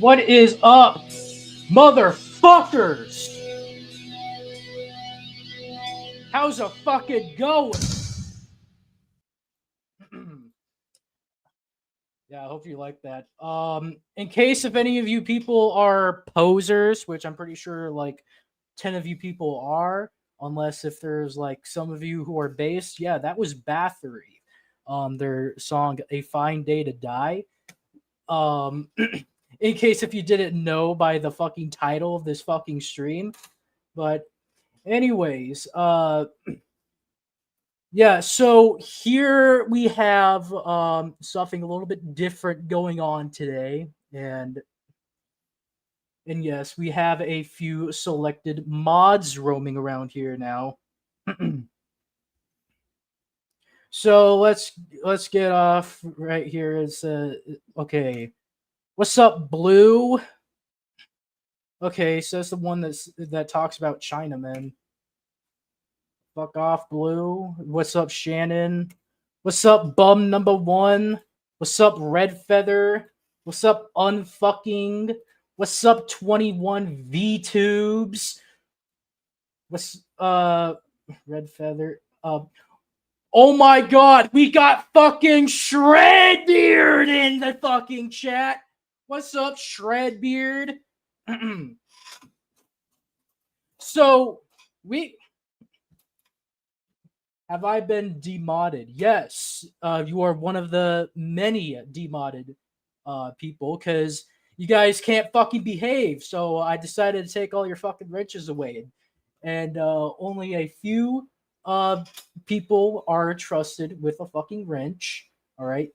What is up, motherfuckers? How's it fucking going? Yeah, I hope you like that. In case if any of you people are posers, which I'm pretty sure like 10 of you people are, unless if there's like some of you who are based, yeah, that was Bathory. Their song A Fine Day to Die. Um in case if you didn't know by the fucking title of this fucking stream. But anyways, yeah, so here we have something a little bit different going on today, and yes, we have a few selected mods roaming around here now. So let's get off right here. It's okay. What's up, Blue? Okay, so that's the one that talks about Chinamen. Fuck off, Blue. What's up, Shannon? What's up, bum number one? What's up, Red Feather? What's up, unfucking? What's up, 21 V-tubes? What's Red Feather? Oh my god, we got fucking Shredbeard in the fucking chat. What's up, Shredbeard? So we have I been demodded? Yes. You are one of the many demodded people because you guys can't fucking behave. So I decided to take all your fucking wrenches away. And only a few people are trusted with a fucking wrench. All right.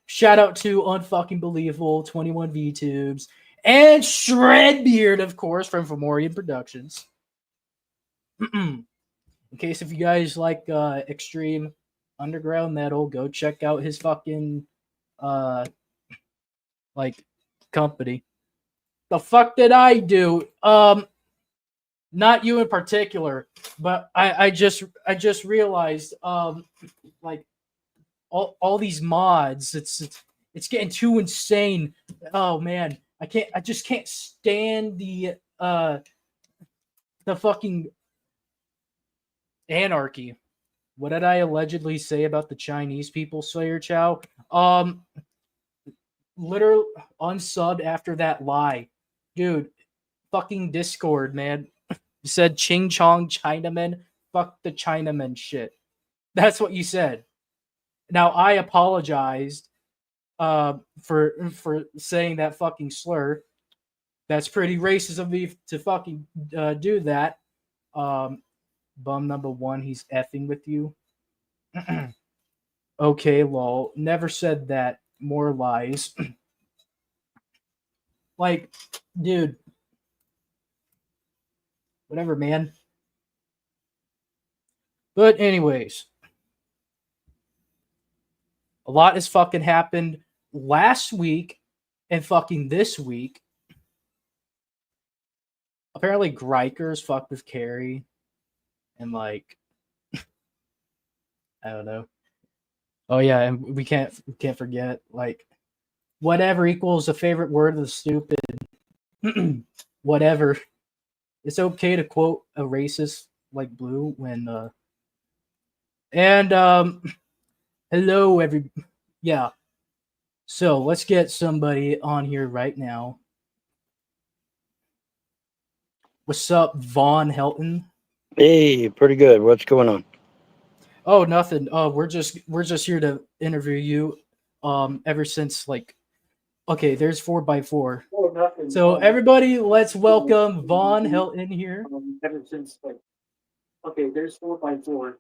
Shout out to Unfucking Believable, 21 VTubes, and Shredbeard, of course, from Fomorian Productions. In case if you guys like extreme underground metal, go check out his fucking uh like company. The fuck did I do? Not you in particular, but I just realized like all these mods, it's getting too insane. Oh man, I just can't stand the fucking anarchy. What did I allegedly say about the Chinese people, Slayer Chow? Literally unsubbed after that lie. Dude, fucking Discord, man. You said Ching Chong Chinaman. Fuck the Chinaman shit. That's what you said. Now I apologized for saying that fucking slur. That's pretty racist of me to fucking do that. Um, bum number one, he's effing with you. Okay, lol. Never said that. More lies. Like, dude, whatever, man. But anyways, a lot has fucking happened last week and fucking this week. Apparently, Greiker's fucked with Carrie, and like, I don't know. Oh yeah, and we can't forget like whatever equals a favorite word of the stupid. Whatever. It's okay to quote a racist like Blue when and hello every yeah. So let's get somebody on here right now. What's up, Vaughn Helton? Hey, pretty good. What's going on? Oh, nothing. We're just here to interview you. Ever since like okay, there's 4x4. Oh, nothing. So everybody, let's welcome Vaughn Helton here. Ever since like, okay, there's 4x4.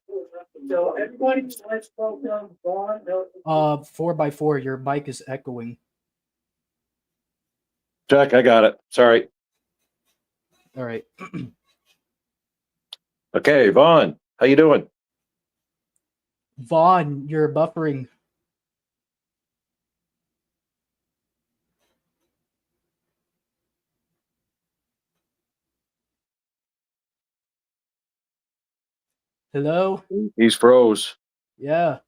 So everybody, let's welcome Vaughn. 4x4. Your mic is echoing. Jack, I got it. Sorry. All right. Okay, Vaughn, how you doing? Vaughn, you're buffering. Hello? He's froze. Yeah.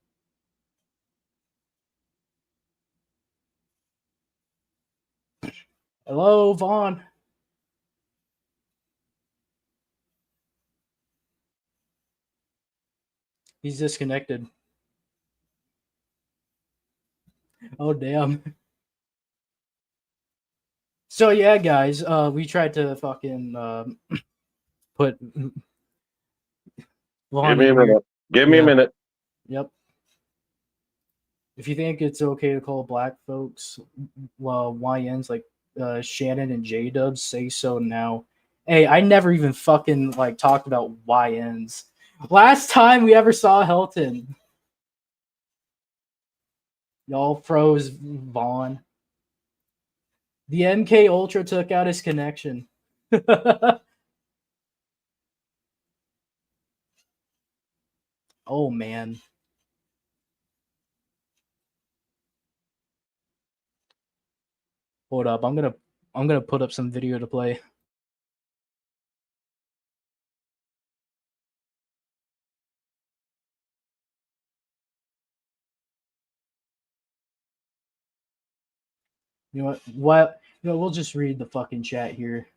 Hello, Vaughn. He's disconnected. Oh damn. So yeah, guys, we tried to fucking put Vaughn Give me a in here. minute. Give me a Yeah. minute. Yep. If you think it's okay to call black folks YNs like Shannon and J Dubs, say so now. Hey, I never even fucking like talked about YNs. Last time we ever saw Helton, y'all froze Vaughn. The MK Ultra took out his connection. Oh man. Hold up, I'm gonna put up some video to play. You know what? You know, we'll just read the fucking chat here.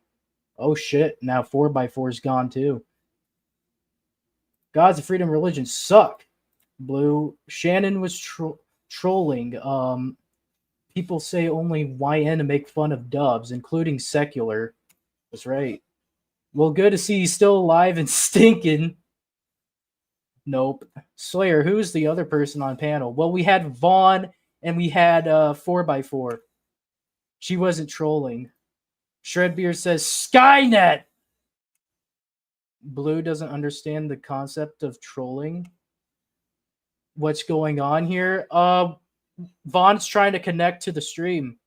Oh shit! Now 4x4 is gone too. Gods of Freedom religion suck. Blue. Shannon was trolling. People say only YN to make fun of dubs, including secular. That's right. Well, good to see he's still alive and stinking. Nope. Slayer, who's the other person on panel? Well, we had Vaughn and we had 4x4. She wasn't trolling. Shredbeard says Skynet. Blue doesn't understand the concept of trolling. What's going on here? Vaughn's trying to connect to the stream.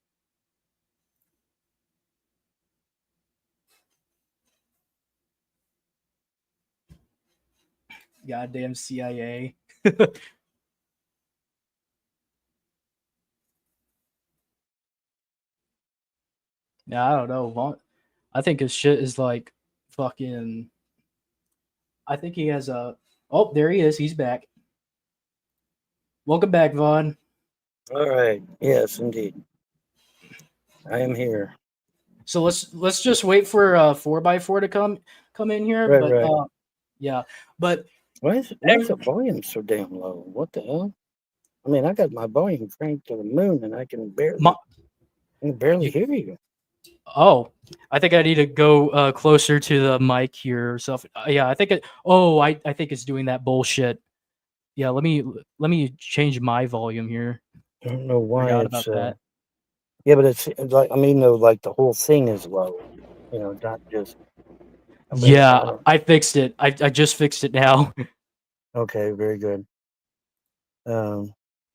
Goddamn CIA. Yeah, I don't know. Vaughn, I think his shit is like fucking. I think he has a. Oh, there he is. He's back. Welcome back, Vaughn. All right. Yes, indeed. I am here. So let's just wait for 4x4 to come in here. Right, but right. yeah, but Why is the volume so damn low? What the hell? I mean, I got my volume cranked to the moon, and I can barely hear you. Oh, I think I need to go closer to the mic here or something. Yeah, I think I think it's doing that bullshit. Yeah, let me change my volume here. I don't know why Forgot it's. about that. Yeah, but it's like, I mean, though, like the whole thing is low. You know, not just. I mean, Yeah, I fixed it. I just fixed it now. Okay, very good.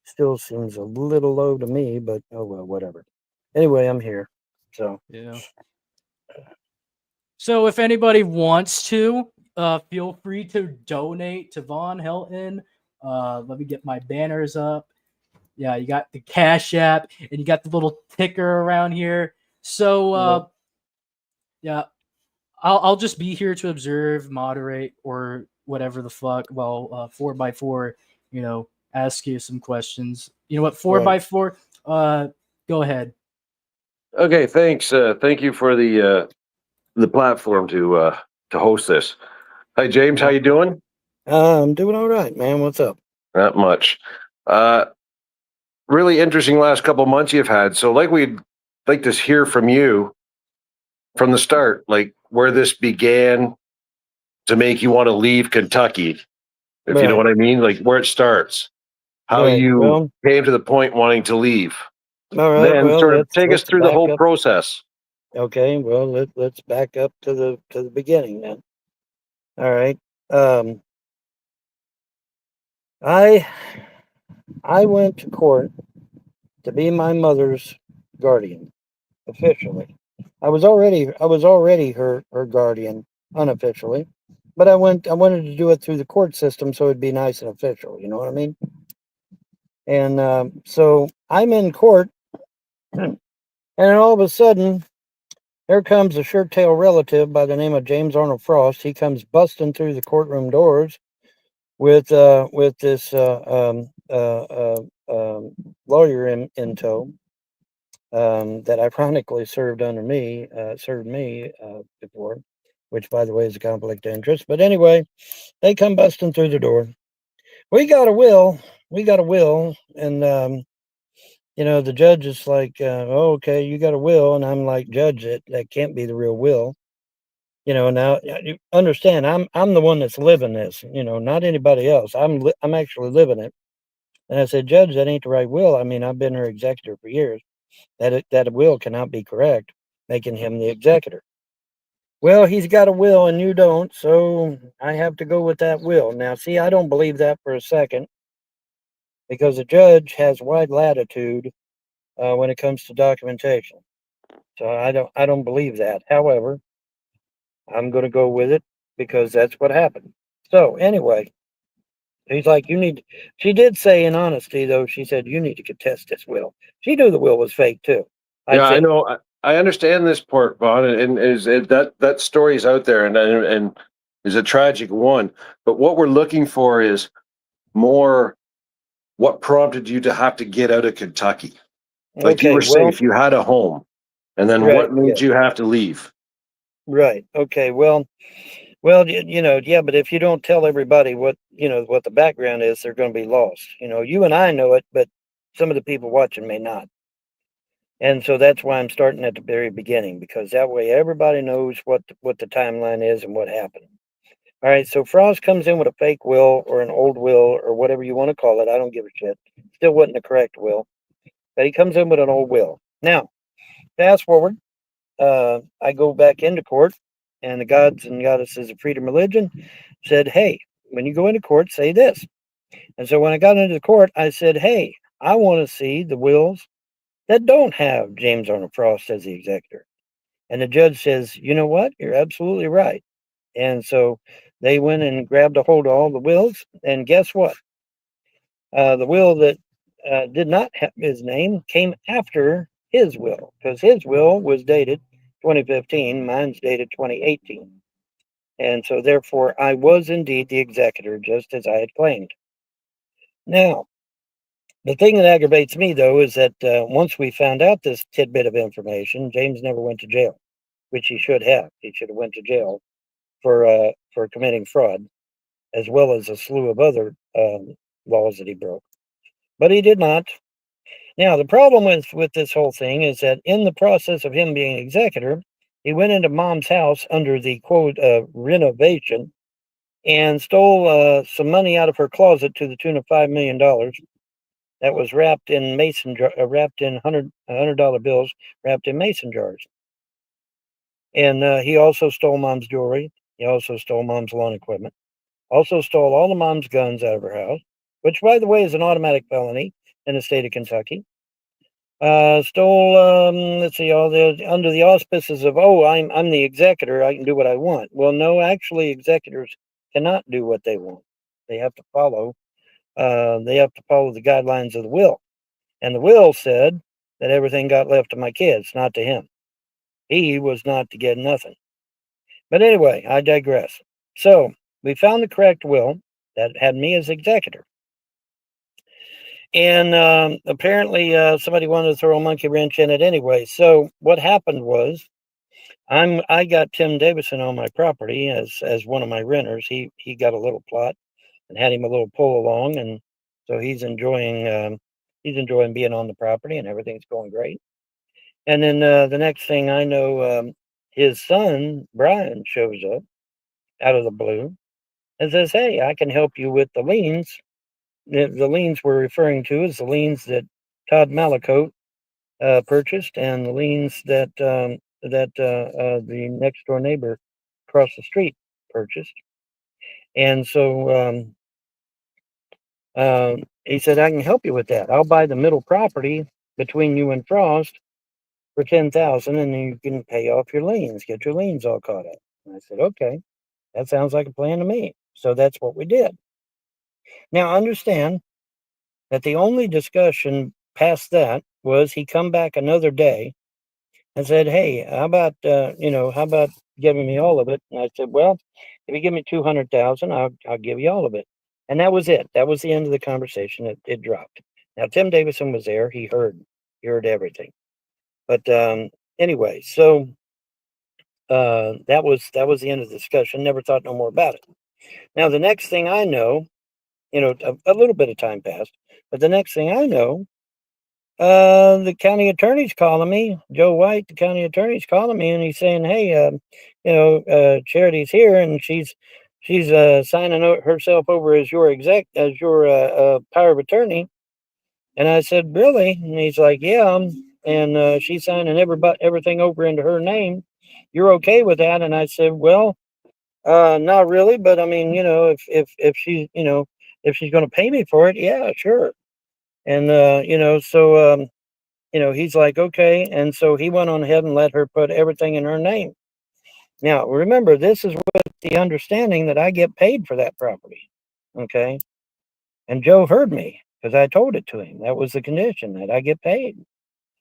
Still seems a little low to me, but oh well, whatever. Anyway, I'm here. So Yeah. So if anybody wants to, feel free to donate to Von Helton. Let me get my banners up. Yeah, you got the Cash App and you got the little ticker around here. So yeah, I'll just be here to observe, moderate, or whatever the fuck. Well, 4x4, you know, ask you some questions. You know what, 4x4? Go ahead. Okay, thanks. Thank you for the platform to host this. Hi, James. How you doing? I'm doing all right, man. What's up? Not much. Really interesting last couple of months you've had. So, we'd like to hear from you from the start, like where this began to make you want to leave Kentucky, if you know Right. what I mean, like where it starts, how Right. you Well, came to the point wanting to leave. all right. Then Well, sort of take us let's through the back whole up. process. Okay. Well, let's back up to the beginning then. All right. I went to court to be my mother's guardian officially. I was already her guardian unofficially, but I wanted to do it through the court system so it'd be nice and official. You know what I mean? And so I'm in court, and then all of a sudden, here comes a shirt-tail relative by the name of James Arnold Frost. He comes busting through the courtroom doors with this lawyer in tow. That ironically served me before, which by the way is a conflict of interest. But anyway, they come busting through the door. We got a will, and the judge is like, oh, okay, you got a will. And I'm like, judge, that can't be the real will. Now you understand, I'm the one that's living this, not anybody else. I'm actually living it. And I said, judge, that ain't the right will. I mean, I've been her executor for years. That will cannot be correct, making him the executor. Well, he's got a will and you don't, so I have to go with that will. Now, see, I don't believe that for a second, because a judge has wide latitude when it comes to documentation. So I don't believe that. However, I'm going to go with it because that's what happened. So anyway, he's like, you need. She did say, in honesty, though, she said you need to contest this will. She knew the will was fake too. Yeah, I said, know. I understand this part, Vaughn, and is it that story's out there, and is a tragic one. But what we're looking for is more. What prompted you to have to get out of Kentucky? Like you okay, were well, safe, you had a home, and then right, what made you have to leave? right, okay, well, yeah, but if you don't tell everybody what the background is, they're going to be lost. You and I know it, but some of the people watching may not. And so that's why I'm starting at the very beginning, because that way everybody knows what the timeline is and what happened. All right, so Frost comes in with a fake will or an old will or whatever you want to call it. I don't give a shit. Still wasn't the correct will, but he comes in with an old will. Now, fast forward, I go back into court, and the gods and goddesses of freedom religion said, hey, when you go into court, say this. And so when I got into the court, I said, hey, I want to see the wills that don't have James Arnold Frost as the executor. And the judge says, you know what? You're absolutely right. And so they went and grabbed a hold of all the wills. And guess what? The will that did not have his name came after his will, because his will was dated 2015, mine's dated 2018. And so therefore I was indeed the executor, just as I had claimed. Now, the thing that aggravates me, though, is that once we found out this tidbit of information, James never went to jail, which he should have. He should have went to jail for committing fraud, as well as a slew of other laws that he broke. But he did not. Now, the problem with this whole thing is that in the process of him being executor, he went into Mom's house under the quote renovation and stole some money out of her closet to the tune of $5 million. That was wrapped in wrapped in $100 bills, wrapped in mason jars. And he also stole Mom's jewelry. He also stole Mom's lawn equipment. Also stole all of Mom's guns out of her house, which, by the way, is an automatic felony in the state of Kentucky. Stole, let's see, all the under the auspices of, oh, I'm the executor, I can do what I want. Well, no, actually, executors cannot do what they want. They have to follow. They have to follow the guidelines of the will. And the will said that everything got left to my kids, not to him. He was not to get nothing. But anyway, I digress. So we found the correct will that had me as executor. And apparently somebody wanted to throw a monkey wrench in it anyway. So what happened was I got Tim Davison on my property as one of my renters. He got a little plot and had him a little pull along, and so he's enjoying being on the property, and everything's going great. And then the next thing I know, his son Brian shows up out of the blue and says, "Hey, I can help you with the liens." The liens we're referring to is the liens that Todd Malacote purchased, and the liens that the next door neighbor across the street purchased. And so he said, "I can help you with that. I'll buy the middle property between you and Frost for 10,000, and then you can pay off your liens, get your liens all caught up." And I said, "Okay, that sounds like a plan to me." So that's what we did. Now understand that the only discussion past that was he come back another day and said, "Hey, how about giving me all of it?" And I said, "Well, if you give me 200,000, I'll give you all of it." And that was it. That was the end of the conversation. It dropped. Now Tim Davison was there. He heard everything. But anyway, so that was the end of the discussion. Never thought no more about it. Now the next thing I know, a little bit of time passed, but the next thing I know, The county attorney's calling me, Joe White, the county attorney's calling me, and he's saying, "Hey, Charity's here, and she's signing herself over as your power of attorney." And I said, "Really?" And he's like, "Yeah." And she's signing everything over into her name. You're okay with that? And I said, "Well, not really, but I mean, if she, if she's going to pay me for it, yeah, sure." And he's like, "Okay." And so he went on ahead and let her put everything in her name. Now, remember, this is with the understanding that I get paid for that property. Okay. And Joe heard me because I told it to him. That was the condition, that I get paid,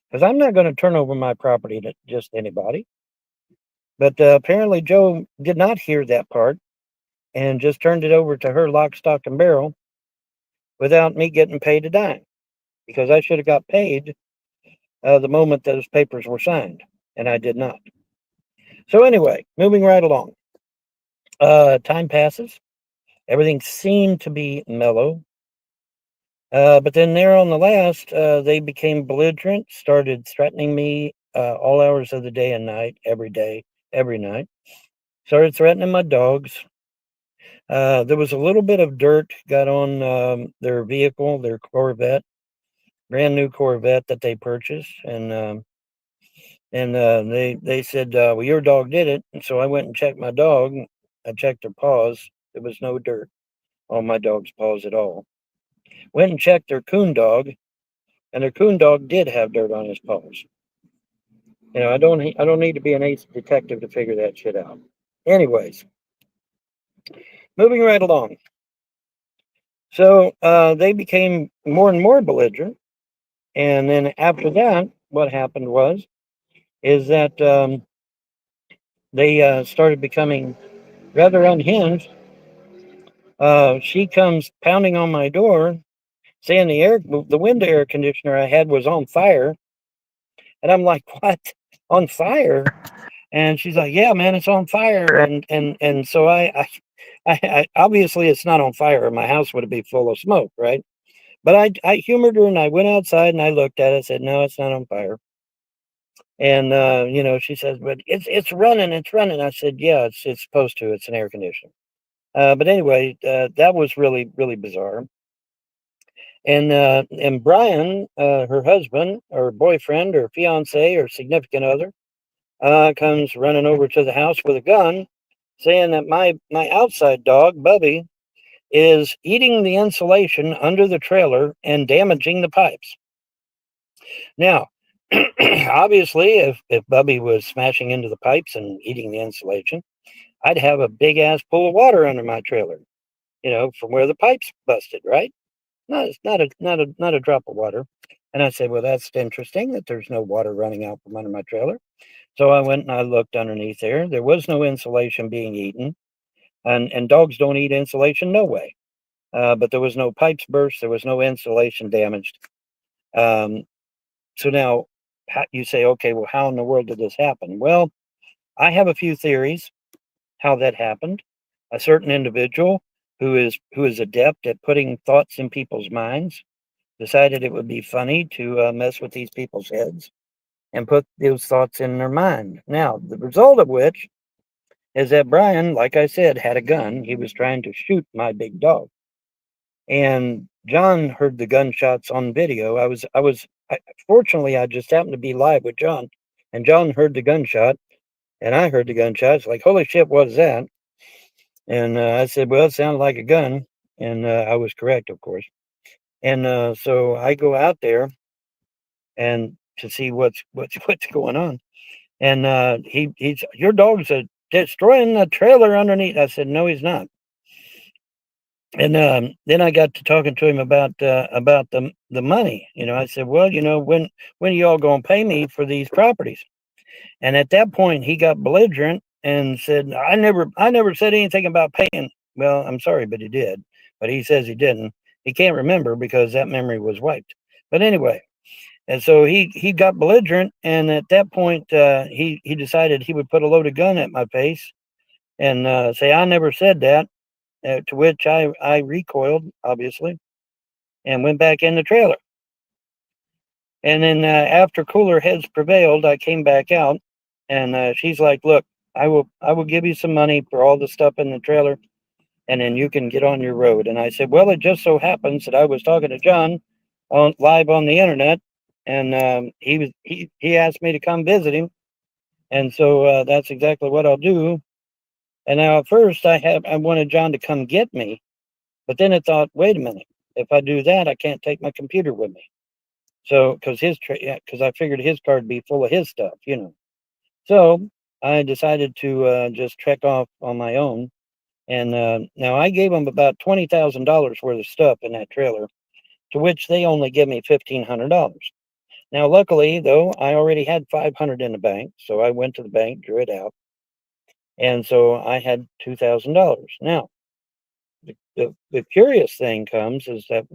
because I'm not going to turn over my property to just anybody. But apparently, Joe did not hear that part and just turned it over to her lock, stock, and barrel without me getting paid a dime, because I should have got paid the moment those papers were signed, and I did not. So anyway, moving right along. Time passes. Everything seemed to be mellow. But then there on the last, they became belligerent, started threatening me all hours of the day and night, every day, every night. Started threatening my dogs. There was a little bit of dirt got on their vehicle, their Corvette, brand new Corvette that they purchased, and they said, "Well, your dog did it." And so I went and checked my dog. I checked her paws. There was no dirt on my dog's paws at all. Went and checked their coon dog, and their coon dog did have dirt on his paws. I don't need to be an ace detective to figure that shit out. Anyways, moving right along. So they became more and more belligerent, and then after that, what happened is that they started becoming rather unhinged. She comes pounding on my door, saying the window air conditioner I had was on fire, and I'm like, "What? On fire?" And she's like, "Yeah, man, it's on fire." And so I obviously it's not on fire. My house would be full of smoke, right? But I humored her, and I went outside and I looked at it. I said, "No, it's not on fire." And she says, "But it's running, it's running." I said, "Yeah, it's supposed to. It's an air conditioner." But anyway, that was really, really bizarre. And Brian, her husband or boyfriend or fiance or significant other, comes running over to the house with a gun, saying that my outside dog, Bubby, is eating the insulation under the trailer and damaging the pipes. Now, obviously, if Bubby was smashing into the pipes and eating the insulation, I'd have a big ass pool of water under my trailer, from where the pipes busted, right? No, it's not a drop of water. And I said, "Well, that's interesting that there's no water running out from under my trailer." So I went and I looked underneath there. There was no insulation being eaten, and dogs don't eat insulation, no way. But there was no pipes burst. There was no insulation damaged. Um, so now you say, "Okay, well, how in the world did this happen?" Well, I have a few theories how that happened. A certain individual who is adept at putting thoughts in people's minds decided it would be funny to mess with these people's heads and put those thoughts in their mind. Now, the result of which is that Brian, like I said, had a gun. He was trying to shoot my big dog. And John heard the gunshots on video. Fortunately, I just happened to be live with John, and John heard the gunshot, and I heard the gunshots. Like, holy shit, what is that? And I said, "Well, it sounded like a gun," and I was correct, of course. And so I go out there and to see what's going on, and he's "Your dog's destroying the trailer underneath." I said, "No, he's not." And then I got to talking to him about the money. I said, "Well, when are you all going to pay me for these properties?" And at that point, he got belligerent and said, I never said anything about paying." Well, I'm sorry, but he did. But he says he didn't. He can't remember because that memory was wiped. But anyway, and so he got belligerent, and at that point, he decided he would put a loaded gun at my face and say, "I never said that." To which I recoiled, obviously, and went back in the trailer. And then after cooler heads prevailed, I came back out, and she's like, "Look, I will give you some money for all the stuff in the trailer, and then you can get on your road." And I said, "Well, it just so happens that I was talking to John on live on the internet, and he asked me to come visit him, and so that's exactly what I'll do." And now at first I wanted John to come get me, but then I thought, wait a minute, if I do that, I can't take my computer with me. So because because I figured his car would be full of his stuff, you know. So I decided to just trek off on my own. And now I gave them about $20,000 worth of stuff in that trailer, to which they only give me $1,500. Now, luckily, though, I already had 500 in the bank, so I went to the bank, drew it out, and so I had $2,000. Now, the curious thing comes is that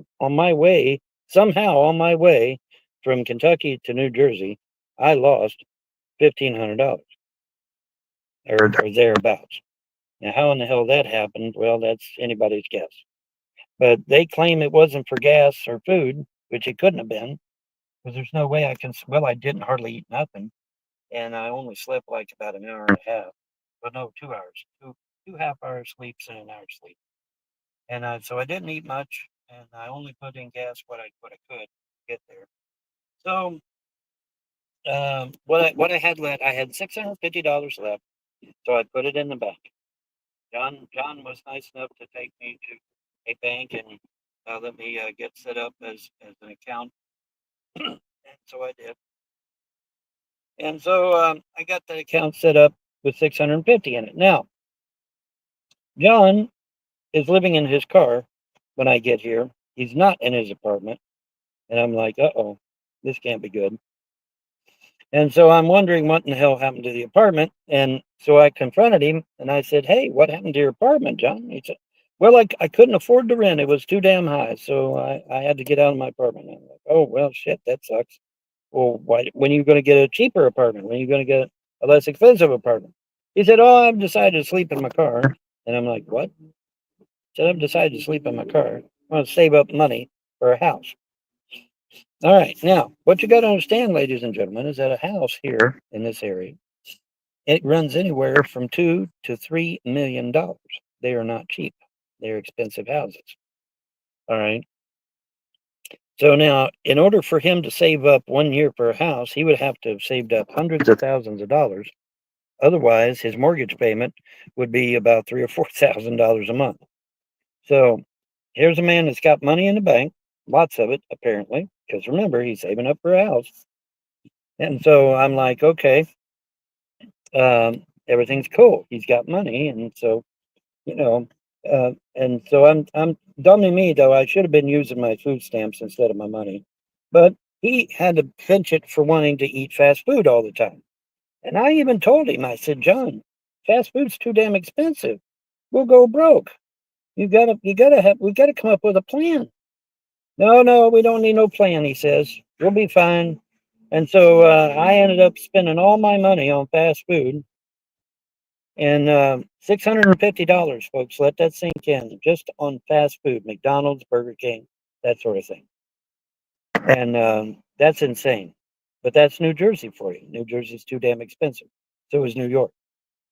somehow on my way from Kentucky to New Jersey, I lost $1,500 or thereabouts. Now, how in the hell that happened? Well, that's anybody's guess. But they claim it wasn't for gas or food, which it couldn't have been, because there's no way I can. Well, I didn't hardly eat nothing, and I only slept like about an hour and a half. But no, 2 hours, two half-hour sleeps and an hour sleep. And so I didn't eat much, and I only put in gas what I could get there. So what I had left, I had $650 left, so I put it in the bank. John was nice enough to take me to a bank and let me get set up as an account, and so I did. And so I got the account set up with 650 in it. Now, John is living in his car when I get here. He's not in his apartment. And I'm like, uh-oh, this can't be good. And so I'm wondering what in the hell happened to the apartment. And so I confronted him and I said, "Hey, what happened to your apartment, John?" He said, "Well, I couldn't afford to rent. It was too damn high. So I had to get out of my apartment." And I'm like, "Oh, well, shit, that sucks. Well, when are you going to get a cheaper apartment? When are you going to get a less expensive apartment?" He said, "Oh, I've decided to sleep in my car." And I'm like, "What?" He said, "I've decided to sleep in my car. I want to save up money for a house." All right. Now, what you got to understand, ladies and gentlemen, is that a house here in this area, it runs anywhere from $2 to $3 million. They are not cheap. They're expensive houses. All right. So now, in order for him to save up 1 year for a house, he would have to have saved up hundreds of thousands of dollars. Otherwise, his mortgage payment would be about $3,000 or $4,000 a month. So here's a man that's got money in the bank, lots of it apparently, because remember, he's saving up for a house. And so I'm like, okay, everything's cool. He's got money, and so you know, and so I'm dummy me though. I should have been using my food stamps instead of my money, but he had to pinch it for wanting to eat fast food all the time. And I even told him, I said, "John, fast food's too damn expensive. We'll go broke. We gotta come up with a plan." No, we don't need no plan, he says. "We'll be fine." And so I ended up spending all my money on fast food, and $650, folks. Let that sink in. Just on fast food, McDonald's, Burger King, that sort of thing. And that's insane. But that's New Jersey for you. New Jersey's too damn expensive. So is New York.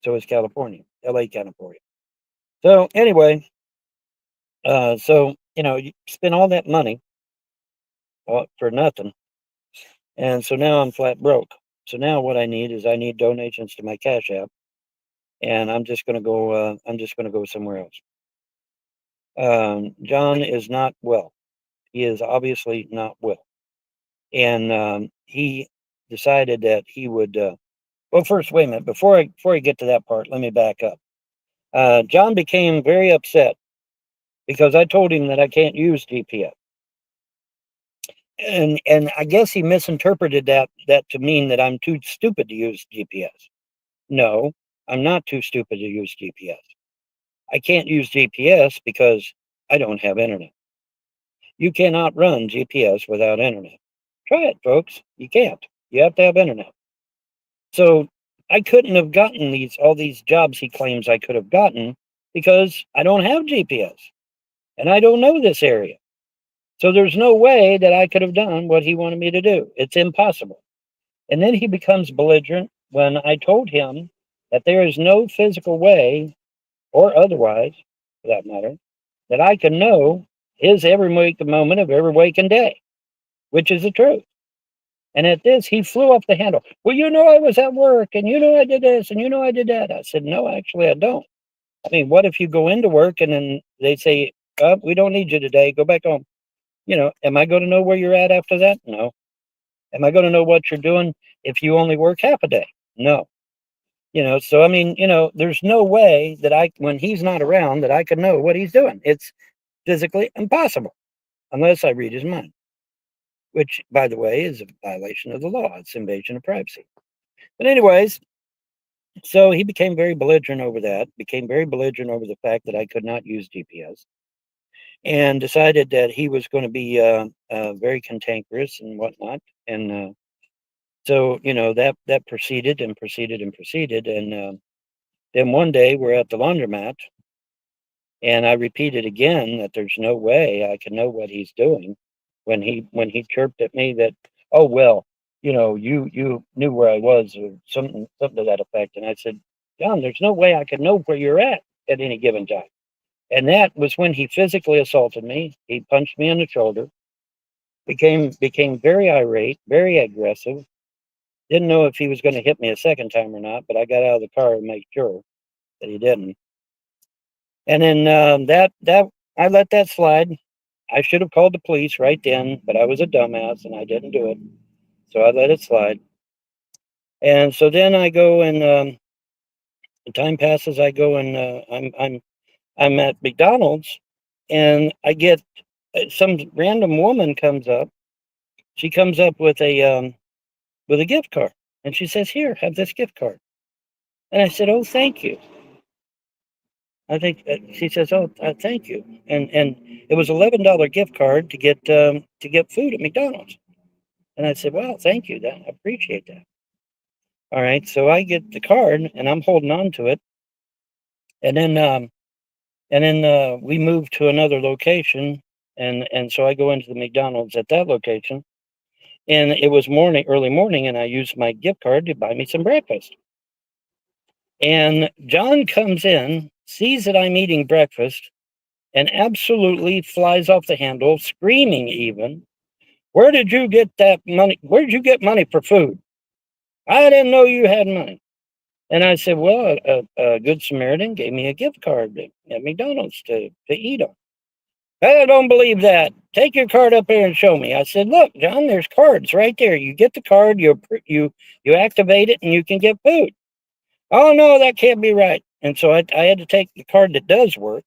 So is California, LA, California. So anyway, so you spend all that money for nothing, and so now I'm flat broke. So now what I need donations to my Cash App, and I'm just gonna go. I'm just gonna go somewhere else. John is not well. He is obviously not well, and he decided that he would. Well, first, wait a minute. Before I get to that part, let me back up. John became very upset because I told him that I can't use GPS. And I guess he misinterpreted that to mean that I'm too stupid to use GPS. No, I'm not too stupid to use GPS. I can't use GPS because I don't have internet. You cannot run GPS without internet. Try it, folks. You can't. You have to have internet. So I couldn't have gotten all these jobs he claims I could have gotten because I don't have GPS and I don't know this area. So there's no way that I could have done what he wanted me to do. It's impossible. And then he becomes belligerent when I told him that there is no physical way, or otherwise, for that matter, that I can know his every moment of every waking day, which is the truth. And at this, he flew off the handle. Well, you know, I was at work, and you know, I did this, and you know, I did that. I said, no, actually, I don't. I mean, what if you go into work and then they say, we don't need you today, go back home? You know, am I going to know where you're at after that? No. Am I going to know what you're doing if you only work half a day? No. You know, so I mean, you know, there's no way that when he's not around, that I can know what he's doing. It's physically impossible unless I read his mind, which, by the way, is a violation of the law. It's invasion of privacy. But anyways, so he became very belligerent over that, became very belligerent over the fact that I could not use GPS, and decided that he was going to be very cantankerous and whatnot. And so, you know, that proceeded and proceeded and proceeded. And then one day we're at the laundromat, and I repeated again that there's no way I can know what he's doing when he chirped at me that, oh, well, you know, you knew where I was, or something to that effect. And I said, John, there's no way I can know where you're at any given time. And that was when he physically assaulted me. He punched me in the shoulder, became very irate, very aggressive. Didn't know if he was going to hit me a second time or not, but I got out of the car and made sure that he didn't. And then that I let that slide. I should have called the police right then, but I was a dumbass and I didn't do it. So I let it slide. And so then I go and the time passes. I go and I'm at McDonald's, and I get some random woman comes up. She comes up with a gift card, and she says, "Here, have this gift card." And I said, "Oh, thank you." I think she says, "Oh, thank you," and it was $11 gift card to get food at McDonald's. And I said, "Well, thank you, I appreciate that." All right, so I get the card and I'm holding on to it, and then we move to another location, and so I go into the McDonald's at that location, and it was early morning, and I used my gift card to buy me some breakfast. And John comes in, sees that I'm eating breakfast, and absolutely flies off the handle, screaming even, "Where did you get that money? Where did you get money for food? I didn't know you had money." And I said, "Well, a good Samaritan gave me a gift card at McDonald's to eat on." "I don't believe that. Take your card up there and show me." I said, "Look, John, there's cards right there. You get the card, you activate it, and you can get food." "Oh, no, that can't be right." And so I had to take the card that does work,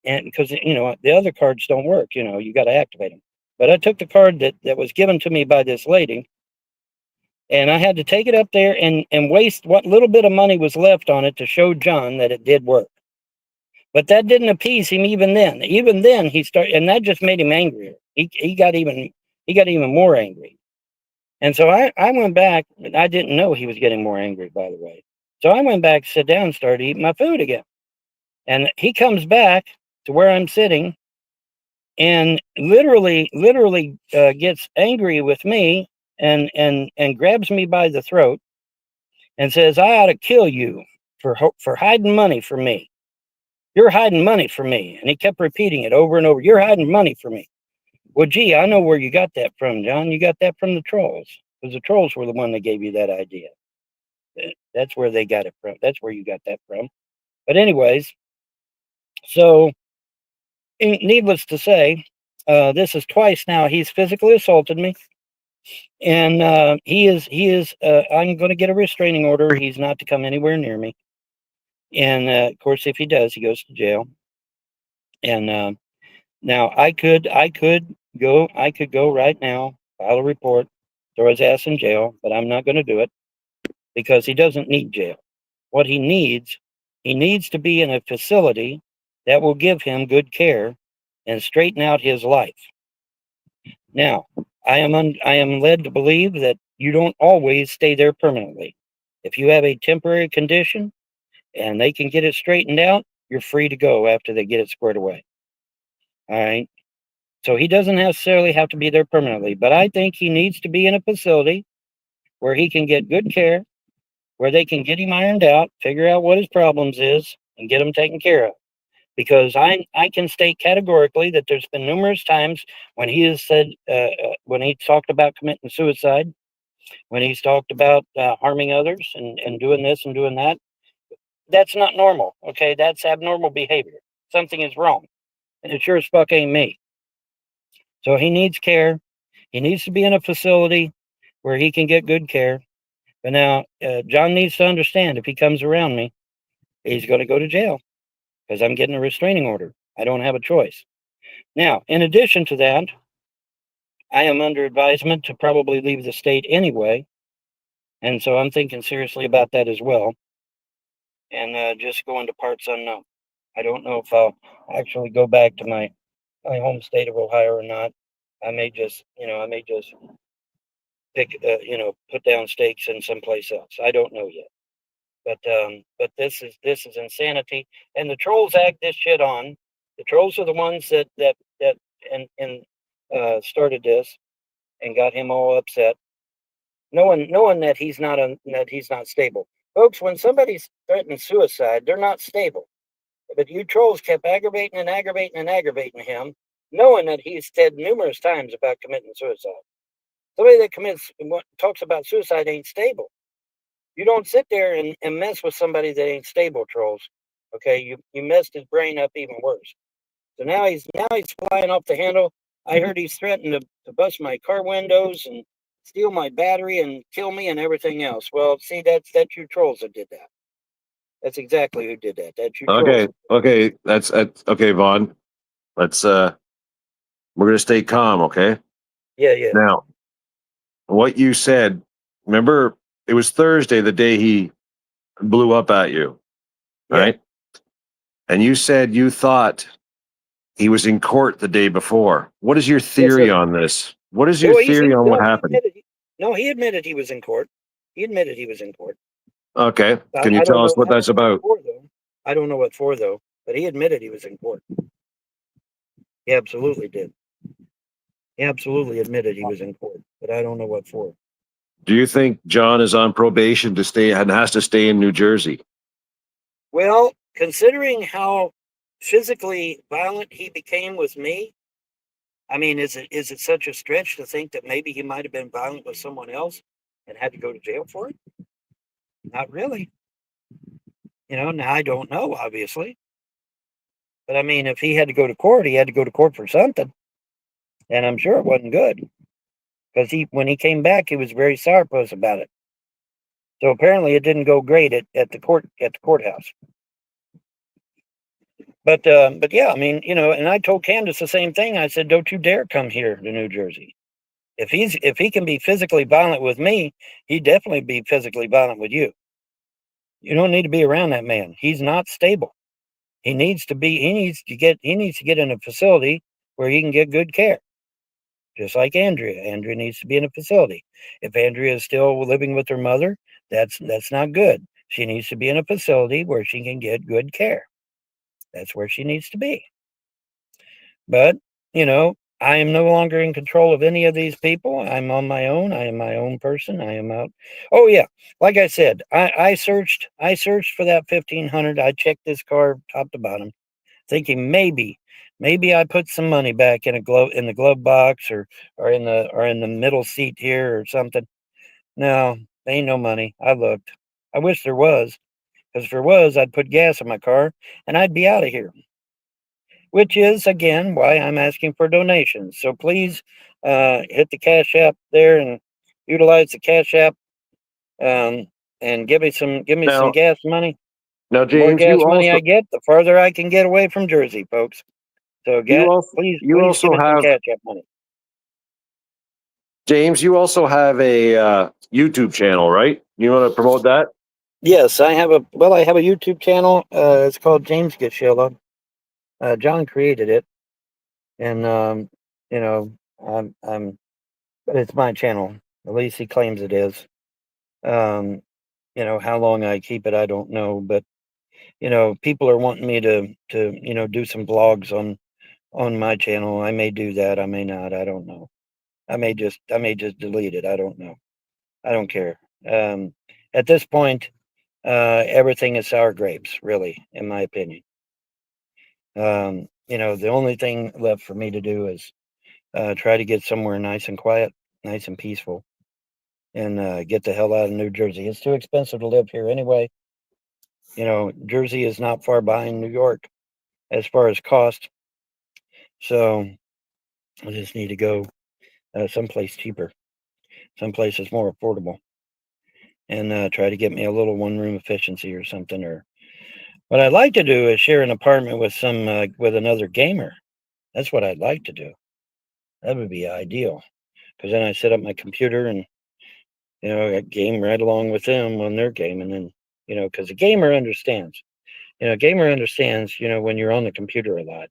and because, you know, the other cards don't work, you know, you got to activate them. But I took the card that was given to me by this lady, and I had to take it up there and waste what little bit of money was left on it to show John that it did work. But that didn't appease him even then. Even then he started, and that just made him angrier. He got even more angry. And so I went back, and I didn't know he was getting more angry, by the way. So I went back, sit down, started eating my food again. And he comes back to where I'm sitting and literally gets angry with me and grabs me by the throat and says, "I ought to kill you for hiding money from me. You're hiding money from me." And he kept repeating it over and over. "You're hiding money from me." Well, gee, I know where you got that from, John. You got that from the trolls, because the trolls were the one that gave you that idea. That's where they got it from. That's where you got that from. But anyways, so needless to say, this is twice now he's physically assaulted me, and he is. I'm going to get a restraining order. He's not to come anywhere near me, and of course, if he does, he goes to jail. And now I could go right now, file a report, throw his ass in jail, but I'm not going to do it because he doesn't need jail. What he needs to be in a facility that will give him good care and straighten out his life. Now, I am led to believe that you don't always stay there permanently. If you have a temporary condition and they can get it straightened out, you're free to go after they get it squared away. All right. So he doesn't necessarily have to be there permanently, but I think he needs to be in a facility where he can get good care, where they can get him ironed out, figure out what his problems is, and get him taken care of. Because I can state categorically that there's been numerous times when he has said, when he talked about committing suicide, when he's talked about harming others and doing this and doing that, that's not normal. Okay, that's abnormal behavior. Something is wrong, and it sure as fuck ain't me. So he needs care. He needs to be in a facility where he can get good care. But now, John needs to understand if he comes around me, he's going to go to jail because I'm getting a restraining order. I don't have a choice. Now, in addition to that, I am under advisement to probably leave the state anyway. And so I'm thinking seriously about that as well. And just go into parts unknown. I don't know if I'll actually go back to my home state of Ohio or not. I may just pick, put down stakes in someplace else. I don't know yet. But this is insanity. And the trolls act this shit on. The trolls are the ones that started this and got him all upset, knowing that he's not stable. Folks, when somebody's threatening suicide, they're not stable. But you trolls kept aggravating and aggravating and aggravating him, knowing that he's said numerous times about committing suicide. Somebody that talks about suicide ain't stable. You don't sit there and mess with somebody that ain't stable, trolls. Okay, you messed his brain up even worse. So now he's flying off the handle. I heard he's threatened to bust my car windows and steal my battery and kill me and everything else. Well, see, that's you trolls that did that. That's exactly who did that. That's you trolls. Okay. That's okay, Vaughn. Let's we're gonna stay calm, okay? Yeah. Now, what you said, remember it was Thursday, the day he blew up at you, right? And you said you thought he was in court the day before. What is your theory sir. on this? What is your theory on what happened? He admitted he was in court. He admitted he was in court. Okay. Can you tell us what that's about? I don't know what for, though, but he admitted he was in court. He absolutely did. He absolutely admitted he was in court, but I don't know what for. Do you think John is on probation to stay and has to stay in New Jersey? Well, considering how physically violent he became with me, I mean, is it such a stretch to think that maybe he might have been violent with someone else and had to go to jail for it? Not really. Now I don't know, obviously. But I mean, if he had to go to court, he had to go to court for something. And I'm sure it wasn't good. Because when he came back, he was very sourpuss about it. So apparently it didn't go great at the courthouse. But yeah, I mean, and I told Candace the same thing. I said, don't you dare come here to New Jersey. If he can be physically violent with me, he'd definitely be physically violent with you. You don't need to be around that man. He's not stable. He needs to get in a facility where he can get good care. Just like Andrea. Andrea needs to be in a facility. If Andrea is still living with her mother, that's not good. She needs to be in a facility where she can get good care. That's where she needs to be. But, I am no longer in control of any of these people. I'm on my own. I am my own person. I am out. Oh yeah. Like I said, I searched for that 1,500. I checked this car top to bottom, thinking maybe I put some money back in the glove box or in the middle seat here or something. No, there ain't no money. I looked. I wish there was, because if there was, I'd put gas in my car and I'd be out of here. Which is again why I'm asking for donations. So please hit the Cash App there and utilize the Cash App and give me some gas money. Now, The more James, gas money I get, the farther I can get away from Jersey, folks. So please give me some Cash App money. James, you also have a YouTube channel, right? You want to promote that? Yes, I have a YouTube channel. It's called James Gashilla. John created it, and but it's my channel. At least he claims it is. How long I keep it, I don't know, but people are wanting me to do some vlogs on my channel. I may do that. I may not. I don't know. I may just delete it. I don't know. I don't care. At this point, everything is sour grapes, really, in my opinion. The only thing left for me to do is try to get somewhere nice and quiet, nice and peaceful, and get the hell out of New Jersey. It's too expensive to live here anyway. Jersey is not far behind New York as far as cost. So I just need to go someplace cheaper, someplace that's more affordable, and try to get me a little one-room efficiency or something. Or what I'd like to do is share an apartment with with another gamer. That's what I'd like to do. That would be ideal, because then I set up my computer and I game right along with them on their game, and then because a gamer understands. Gamer understands. When you're on the computer a lot.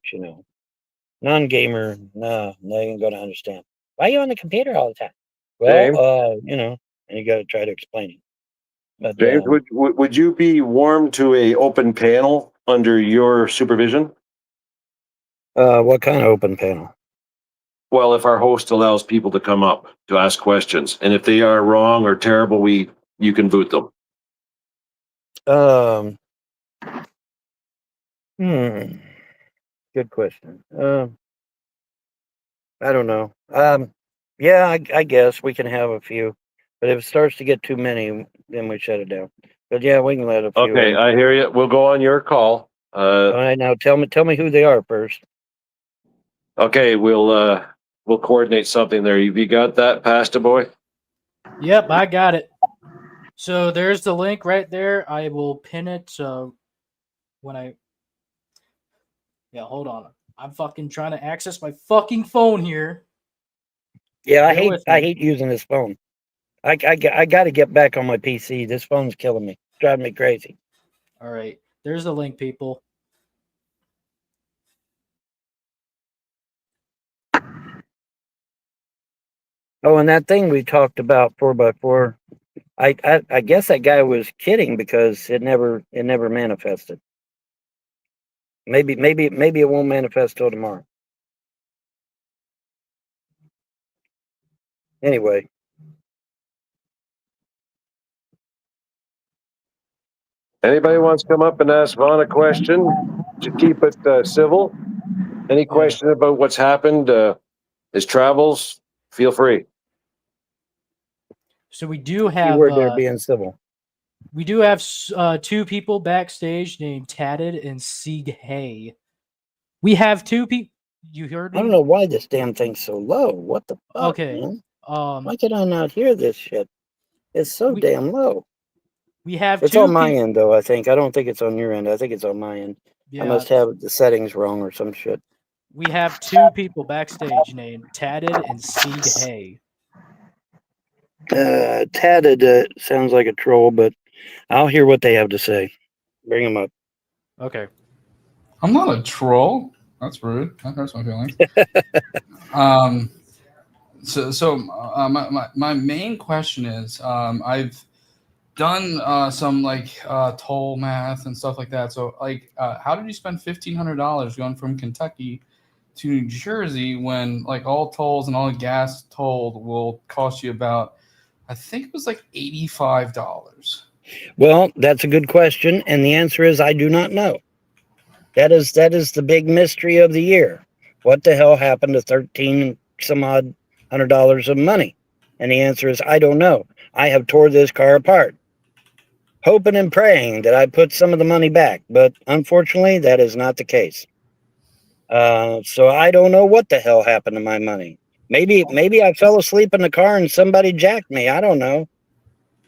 Non-gamer, no, they ain't gonna understand. Why are you on the computer all the time? James? Well, and you got to try to explain it. But James, would you be warm to a open panel under your supervision? what kind of open panel? Well, if our host allows people to come up to ask questions, and if they are wrong or terrible, you can boot them. Good question. I don't know. Yeah, I guess we can have a few, but if it starts to get too many, then we shut it down. But yeah, we can let a few. Okay, I hear you. We'll go on your call. All right, now tell me who they are first. Okay, we'll coordinate something there. Have you got that, Pasta Boy? Yep, I got it. So there's the link right there. I will pin it. So hold on. I'm fucking trying to access my fucking phone here. Yeah, I Bear with I me. hate using this phone. I got to get back on my PC. This phone's killing me, driving me crazy. All right, there's the link, people. Oh, and that thing we talked about 4x4. I guess that guy was kidding because it never manifested. Maybe it won't manifest till tomorrow. Anyway, Anybody wants to come up and ask Vaughn a question? To keep it civil. Any question about what's happened, his travels? Feel free. So we do have keyword there being civil. we do have two people backstage named Tatted and Sieg Hay. We have two people. You heard me? I don't know why this damn thing's so low. What the fuck, Okay. man? Why can I not hear this shit? It's so damn low. We have It's two on my end, though, I think. I don't think it's on your end. I think it's on my end. Yeah, I must have the settings wrong or some shit. we have two people backstage named Tatted and Sieg Hay. Tatted sounds like a troll, but I'll hear what they have to say. Bring them up. Okay. I'm not a troll. That's rude. That hurts my feelings. My main question is, I've done some toll math and stuff like that. So how did you spend $1,500 going from Kentucky to New Jersey when all tolls and all gas tolled will cost you about, I think it was $85. Well, that's a good question, and the answer is I do not know. That is the big mystery of the year. What the hell happened to $1,300 some odd of money? And the answer is I don't know. I have tore this car apart, hoping and praying that I put some of the money back, but unfortunately, that is not the case. So I don't know what the hell happened to my money. Maybe I fell asleep in the car and somebody jacked me. I don't know.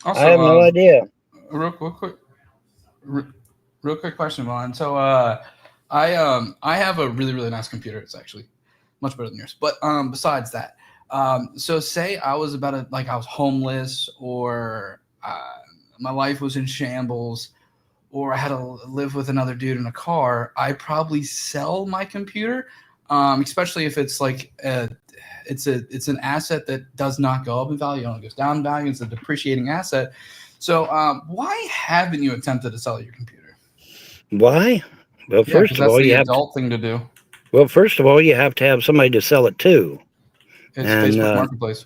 Also, I have no idea. Real quick question, Vaughn. So I have a really, really nice computer. It's actually much better than yours. But besides that, so say I was I was homeless, or my life was in shambles, or I had to live with another dude in a car, I probably sell my computer, especially if it's it's an asset that does not go up in value, it only goes down in value. It's a depreciating asset. So why haven't you attempted to sell your computer? Why? Well, first of all, that's the you have adult thing to do. Well, first of all, you have to have somebody to sell it to. It's And, Facebook Marketplace.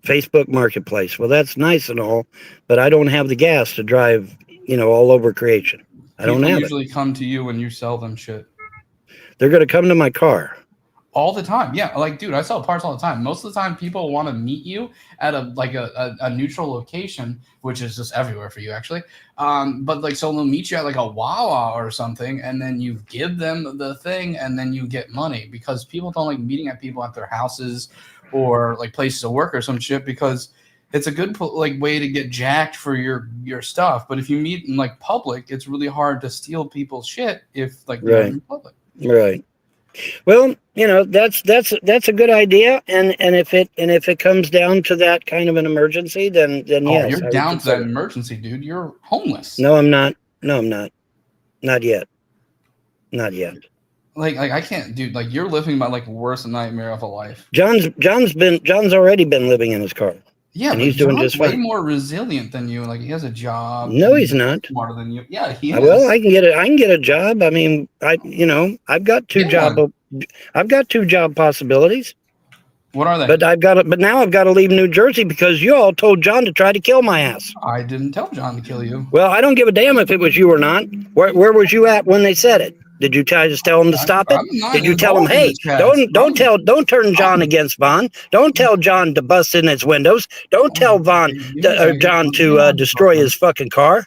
Facebook Marketplace. Well, that's nice and all, but I don't have the gas to drive, all over creation. I don't People have it. usually come to you when you sell them shit. They're going to come to my car. All the time. Yeah. Like, dude, I sell parts all the time. Most of the time people want to meet you at a neutral location, which is just everywhere for you actually. But like, so they'll meet you at like a Wawa or something, and then you give them the thing and then you get money, because people don't like meeting at people at their houses or like places of work or some shit, because it's a good like way to get jacked for your stuff. But if you meet in like public, it's really hard to steal people's shit if like you're Right. in public. Right. Well, that's a good idea, and if it comes down to that kind of an emergency, then Oh, yes, you're I would down to that consider it. emergency, dude. You're homeless. No, I'm not. No, I'm not. Not yet. Not yet. Like I can't, dude. Like, you're living my like worst nightmare of a life. John's already been living in his car. Yeah, And but he's doing John's just way fine. more resilient than you. Like, he has a job. No, he's not. Smarter than you. Yeah, he is. Well, I can get a job. I mean, I've got two job possibilities. What are they? But now I've got to leave New Jersey because you all told John to try to kill my ass. I didn't tell John to kill you. Well, I don't give a damn if it was you or not. Where was you at when they said it? Did you just tell him to stop it? I'm not Did you tell him, involved in hey, this, Chaz. don't turn John against Vaughn. Don't tell John to bust in his windows. Don't tell John to destroy his fucking car.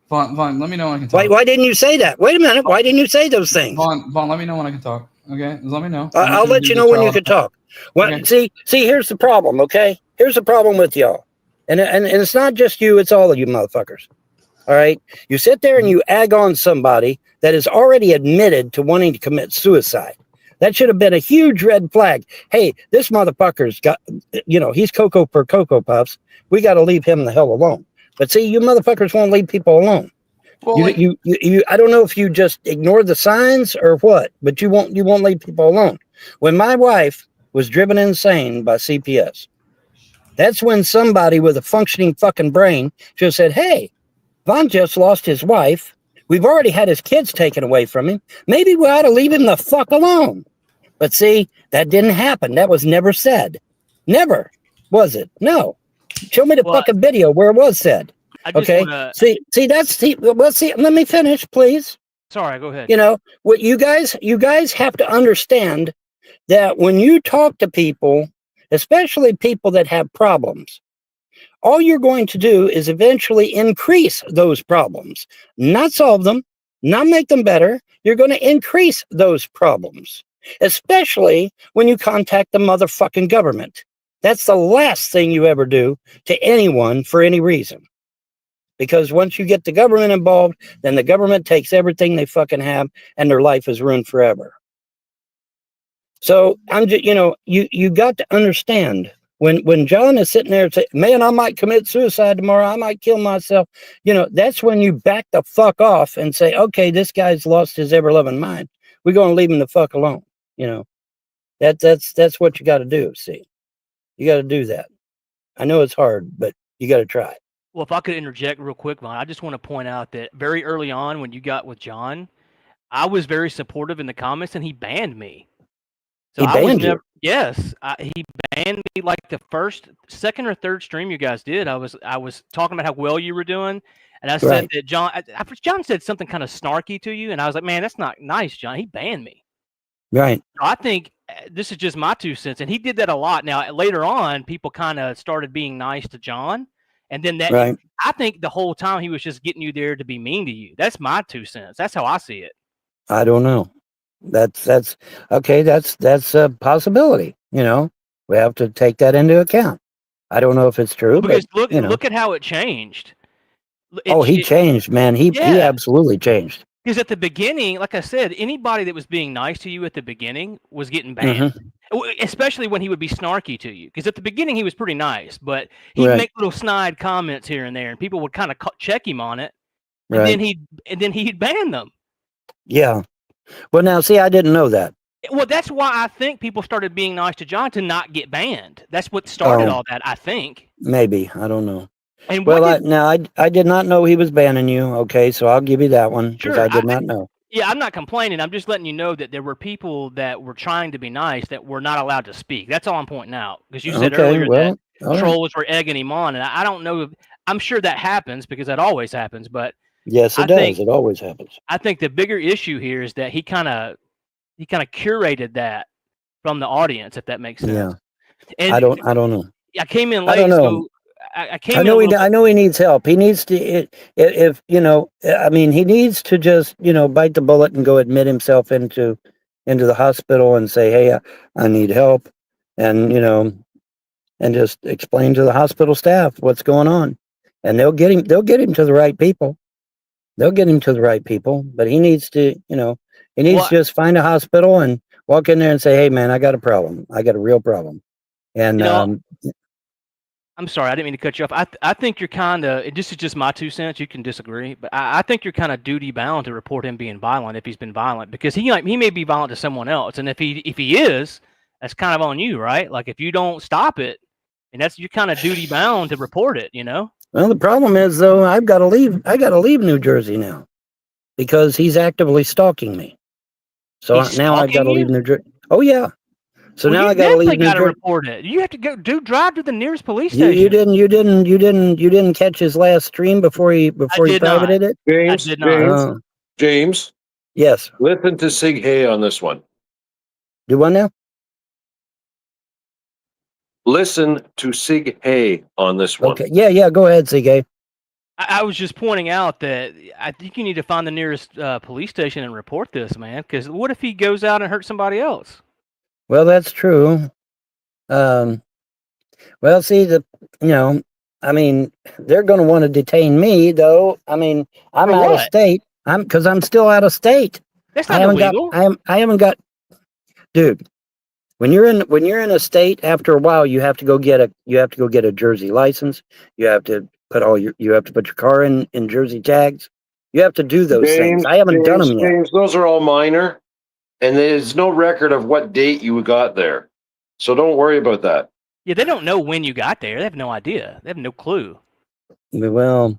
Vaughn, let me know when I can talk. Why didn't you say that? Wait a minute. Why didn't you say those things? Vaughn, let me know when I can talk. Okay, just let me know. I'll let you know when you can talk. Well, Okay. see, here's the problem. Okay, here's the problem with y'all, and it's not just you; it's all of you motherfuckers. All right, you sit there and you egg on somebody that is already admitted to wanting to commit suicide. That should have been a huge red flag. Hey, this motherfucker's got, he's Cocoa for Cocoa Puffs. We got to leave him the hell alone. But see, you motherfuckers won't leave people alone. Well, like, You I don't know if you just ignore the signs or what, but you won't leave people alone. When my wife was driven insane by CPS, that's when somebody with a functioning fucking brain should have said, hey, Vaughn just lost his wife. We've already had his kids taken away from him. Maybe we ought to leave him the fuck alone. But see, that didn't happen. That was never said. Never. Was it? No. Show me the fucking video where it was said. I just Okay. wanna, Let me finish, please. sorry, go ahead. What you guys have to understand that when you talk to people, especially people that have problems, all you're going to do is eventually increase those problems, not solve them, not make them better. You're going to increase those problems, especially when you contact the motherfucking government. That's the last thing you ever do to anyone for any reason. Because once you get the government involved, then the government takes everything they fucking have and their life is ruined forever. So I'm just, you got to understand when John is sitting there saying, man, I might commit suicide tomorrow. I might kill myself. That's when you back the fuck off and say, okay, this guy's lost his ever loving mind. We're going to leave him the fuck alone. That's what you got to do. See, you got to do that. I know it's hard, but you got to try. Well, if I could interject real quick, Vaughn, I just want to point out that very early on when you got with John, I was very supportive in the comments, and he banned me. He banned you? Yes, he banned me like the second or third stream you guys did. I was talking about how well you were doing, and I said Right. that John said something kind of snarky to you, and I was like, man, that's not nice, John. He banned me. Right. I think this is just my 2 cents, and he did that a lot. Now later on, people kind of started being nice to John, and then Right. I think the whole time he was just getting you there to be mean to you. That's my 2 cents. That's how I see it. I don't know. That's okay. That's a possibility. We have to take that into account. I don't know if it's true, Because but look at how it changed. he changed, man. He Yeah. absolutely changed. Because at the beginning, like I said, anybody that was being nice to you at the beginning was getting banned. Especially when he would be snarky to you. Because at the beginning he was pretty nice, but he'd Right. make little snide comments here and there, and people would kind of check him on it, and Right. then he'd ban them. Yeah. Well, now see, I didn't know that. Well, that's why I think people started being nice to John to not get banned. That's what started Oh. all that, I think. Maybe I don't know. And Well, I did not know he was banning you. Okay, so I'll give you that one because Sure, I did not know. Yeah, I'm not complaining. I'm just letting you know that there were people that were trying to be nice that were not allowed to speak. That's all I'm pointing out. Because you said Okay, earlier that well, all right. trolls were egging him on, and I don't know. I'm sure that happens because that always happens. But Yes, I it does. think It always happens. I think the bigger issue here is that he kind of curated that from the audience, if that makes sense. Yeah. And I don't know. I came in I don't late, know. so I came in a little I bit. know he needs help. He needs to, if you know, I mean, he needs to just, you know, bite the bullet and go admit himself into the hospital and say, hey, I need help, and you know, and just explain to the hospital staff what's going on, and they'll get him to the right people. They'll get him to the right people, but he needs to, you know, he needs Well, to just find a hospital and walk in there and say, hey, man, I got a problem. I got a real problem, and you know, I'm sorry, I didn't mean to cut you off. I think you're kind of, this is just my 2 cents. You can disagree, but I think you're kind of duty bound to report him being violent if he's been violent, because he may be violent to someone else, and if he is, that's kind of on you, right? Like if you don't stop it, and you're kind of duty bound to report it, you know? Well, the problem is though, I've got to leave. I got to leave New Jersey now because he's actively stalking me. So He's now I've got to stalking leave you? New Jersey. Oh yeah. So Well, now you I got to leave definitely New got to Jersey. report it. You have to go drive to the nearest police You station. didn't catch his last stream before he did not. privated it. James, did not. Oh, James, yes. listen to Sig Hay on this one. Do what now? Listen to Sig Hay on this one. Okay. Yeah. Go ahead, CK. I was just pointing out that I think you need to find the nearest police station and report this, man. Because what if he goes out and hurts somebody else? Well, that's true. Well, see, I mean, they're going to want to detain me, though. I mean, I'm For out of what? state. Because I'm still out of state. That's I not haven't illegal. I haven't got, dude. When you're in a state, after a while, you have to go get a Jersey license. You have to put your car in Jersey tags. You have to do those things. I haven't done them yet. James, those are all minor, and there's no record of what date you got there. So don't worry about that. Yeah, they don't know when you got there. They have no idea. They have no clue. Well,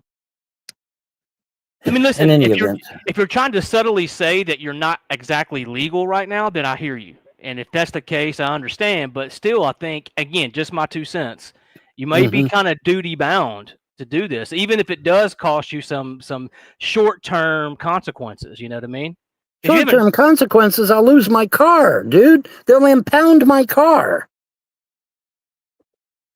I mean, listen, in any if event, you're trying to subtly say that you're not exactly legal right now, then I hear you. And if that's the case, I understand. But still, I think, again, just my 2 cents, you may be kind of duty bound to do this, even if it does cost you some short-term consequences. You know what I mean? 'Cause you haven't- short-term consequences, I'll lose my car, dude. They'll impound my car.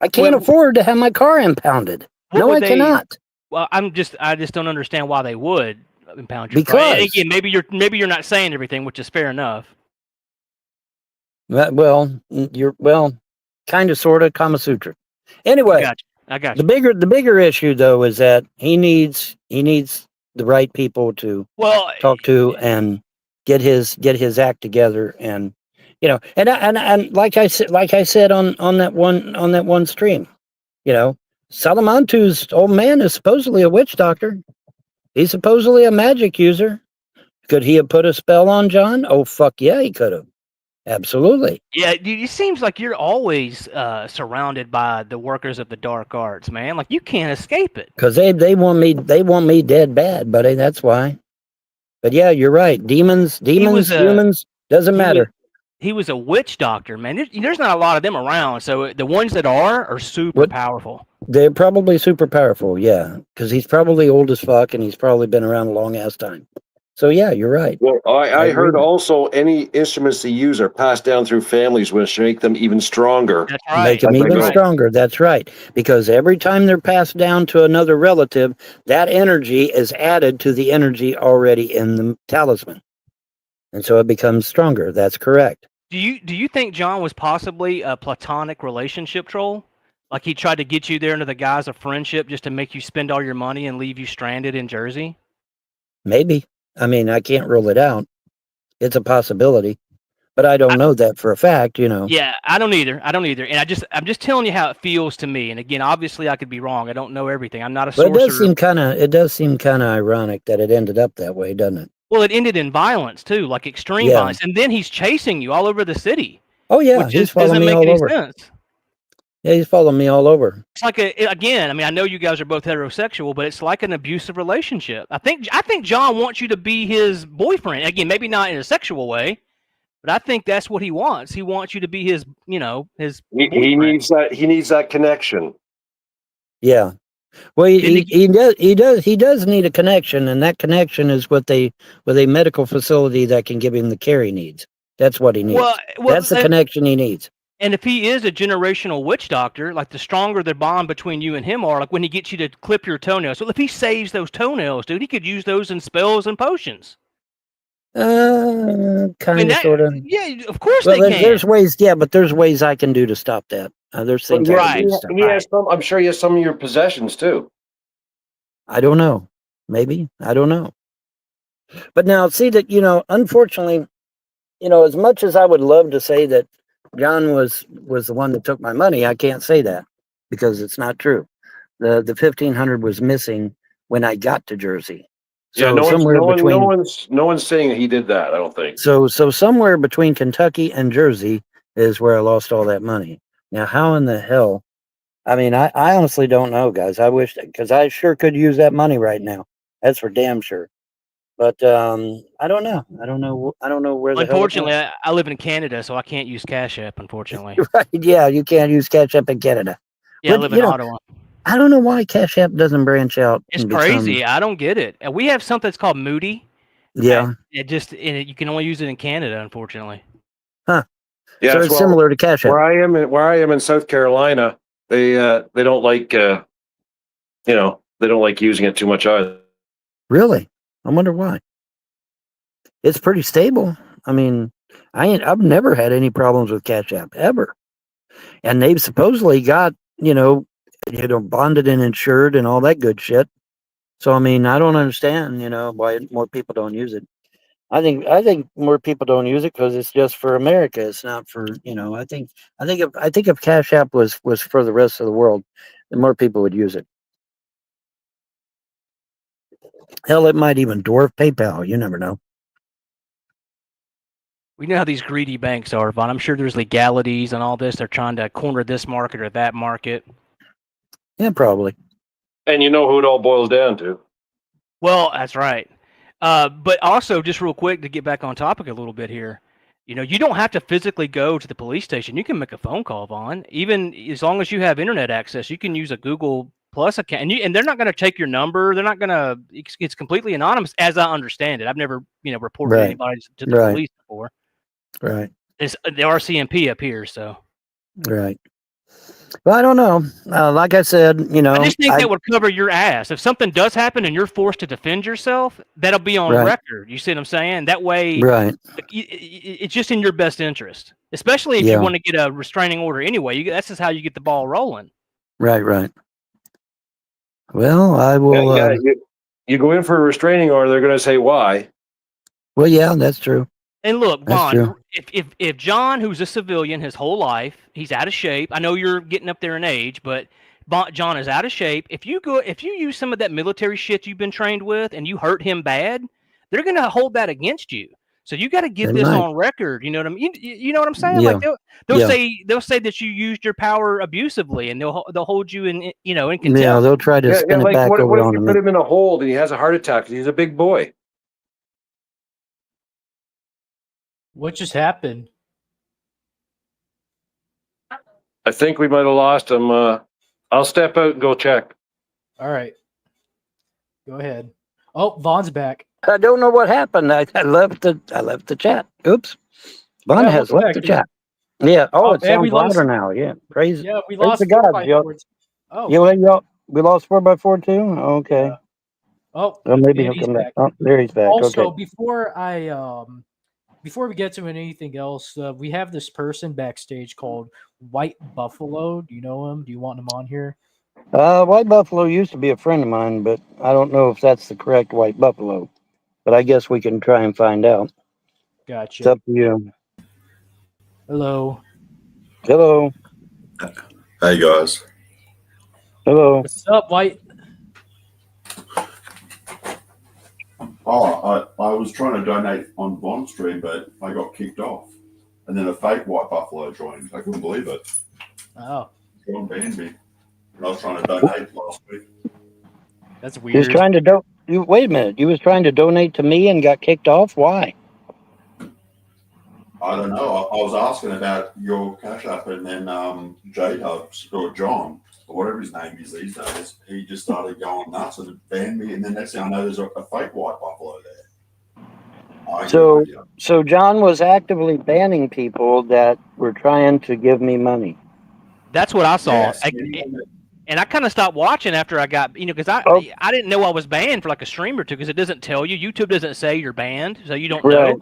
I can't Well, afford to have my car impounded. what No, would I they- cannot. Well, I just don't understand why they would impound your car. And Because again, maybe you're not saying everything, which is fair enough. well, you're kind of, sort of, Kama Sutra. Anyway, I got the you. bigger issue though is that he needs the right people to Well, talk to and get his act together, and you know, and like I said on that one stream, you know, Salamantu's old man is supposedly a witch doctor. He's supposedly a magic user. Could he have put a spell on John? Oh fuck yeah, he could have. Absolutely. yeah, dude, it seems like you're always surrounded by the workers of the dark arts, man. Like you can't escape it. Because they want me dead bad, buddy. That's why. But yeah, you're right. Demons, humans, doesn't matter. He was a witch doctor, man. There's not a lot of them around, so the ones that are super powerful. They're probably super powerful, yeah. Because he's probably old as fuck, and he's probably been around a long ass time. So yeah, you're right. Well, I agree. heard also any instruments they use are passed down through families, which make them even stronger. That's right. Make them That's even right. stronger. That's right. Because every time they're passed down to another relative, that energy is added to the energy already in the talisman, and so it becomes stronger. That's correct. Do you think John was possibly a platonic relationship troll? Like he tried to get you there under the guise of friendship just to make you spend all your money and leave you stranded in Jersey? Maybe. I mean, I can't rule it out. It's a possibility, but I don't know that for a fact, you know. Yeah, I don't either. And I'm just telling you how it feels to me. And again, obviously I could be wrong. I don't know everything. I'm not a But sorcerer. it does seem kind of ironic that it ended up that way, doesn't it? Well, it ended in violence too, like extreme violence. And then he's chasing you all over the city. Oh yeah, which he's just doesn't following me make all any over. sense. Yeah, he's following me all over. It's like again. I mean, I know you guys are both heterosexual, but it's like an abusive relationship. I think John wants you to be his boyfriend. Again, maybe not in a sexual way, but I think that's what he wants. He wants you to be his, his He boyfriend. needs that. He needs that connection. Yeah. Well, he does need a connection, and that connection is with a medical facility that can give him the care he needs. That's what he needs. Well, That's the connection he needs. And if he is a generational witch doctor, like the stronger the bond between you and him are, like when he gets you to clip your toenails. So if he saves those toenails, dude, he could use those in spells and potions. Kind of, sort of. Yeah, of course Well, they can. there's ways, but there's ways I can do to stop that. There's things I can do to stop. He has some. I'm sure he has some of your possessions too. I don't know. Maybe. I don't know. But now, see that, unfortunately, as much as I would love to say that John was the one that took my money, I can't say that because it's not true. The 1,500 was missing when I got to Jersey. So no between no one's saying he did that. I don't think. So somewhere between Kentucky and Jersey is where I lost all that money. Now, how in the hell? I mean, I honestly don't know, guys. I wish, because I sure could use that money right now. That's for damn sure. But I don't know. I don't know where the Unfortunately, I live in Canada, so I can't use Cash App, unfortunately. Right, yeah, you can't use Cash App in Canada. Yeah, But, I live in Ottawa. I don't know why Cash App doesn't branch out. It's and crazy. I don't get it. We have something that's called Moody. Yeah. You can only use it in Canada, unfortunately. Huh. Yeah, so it's similar to Cash App. Where I am in South Carolina, they don't like they don't like using it too much either. Really? I wonder why. It's pretty stable. I mean, I've never had any problems with Cash App ever. And they've supposedly got, bonded and insured and all that good shit. So I mean, I don't understand, why more people don't use it. I think more people don't use it because it's just for America. It's not for, I think if Cash App was for the rest of the world, then more people would use it. Hell, it might even dwarf PayPal. You never know. We know how these greedy banks are, Vaughn. I'm sure there's legalities and all this. They're trying to corner this market or that market. Yeah, probably. And you know who it all boils down to. Well, that's right. But also, just real quick to get back on topic a little bit here, you don't have to physically go to the police station. You can make a phone call, Vaughn. Even as long as you have internet access, you can use a Google Plus account, and they're not going to take your number. They're not going to. It's completely anonymous, as I understand it. I've never, reported anybody to the police before. Right. It's the RCMP up here, so. Right. Well, I don't know. Like I said, I just think that would cover your ass. If something does happen and you're forced to defend yourself, that'll be on record. You see what I'm saying? That way, it's just in your best interest, especially if you want to get a restraining order anyway. That's just how you get the ball rolling. Right. Well, I will. You go in for a restraining order, they're going to say why. Well, yeah, that's true. And look, Vaughn, if John, who's a civilian his whole life, he's out of shape. I know you're getting up there in age, but John is out of shape. If you use some of that military shit you've been trained with and you hurt him bad, they're going to hold that against you. So you got to get this on record. You know what I mean? You know what I'm saying? Yeah. Like they'll say that you used your power abusively, and they'll hold you in contempt. Yeah, they'll try to spin it back over what if on you him. put him in a hold and he has a heart attack because he's a big boy? What just happened? I think we might have lost him. I'll step out and go check. All right. Go ahead. Oh, Vaughn's back. I don't know what happened. I left the chat. Oops. Vaughn has left the chat. Yeah. Oh, it sounds louder now. Yeah. Praise. Yeah, we praise lost the gods, 4x4. Oh. Y'all, we lost 4x4 too? Okay. Yeah. Oh, well, maybe Andy's he'll come back. back. Oh, there he's back. Also, okay. before we get to anything else, we have this person backstage called White Buffalo. Do you know him? Do you want him on here? White Buffalo used to be a friend of mine, but I don't know if that's the correct White Buffalo. But I guess we can try and find out. Gotcha. It's up to you. Hello. Hello. Hey guys. Hello. What's up, White? Oh, I was trying to donate on Bond Street, but I got kicked off. And then a fake White Buffalo joined. I couldn't believe it. Oh. John banned me when I was trying to donate last week. That's You was weird. trying to you wait a minute. You was trying to donate to me and got kicked off. Why? I don't know. I was asking about your Cash App, and then J-Dubs, or John, or whatever his name is these days, he just started going nuts and banned me. And then next thing I know, there's a fake white buffalo there. I agree So with you. so John was actively banning people that were trying to give me money. That's what I saw. Yes, And I kind of stopped watching after I got, because Oh. I didn't know I was banned for like a stream or two because it doesn't tell you. YouTube doesn't say you're banned, so you don't Right. know.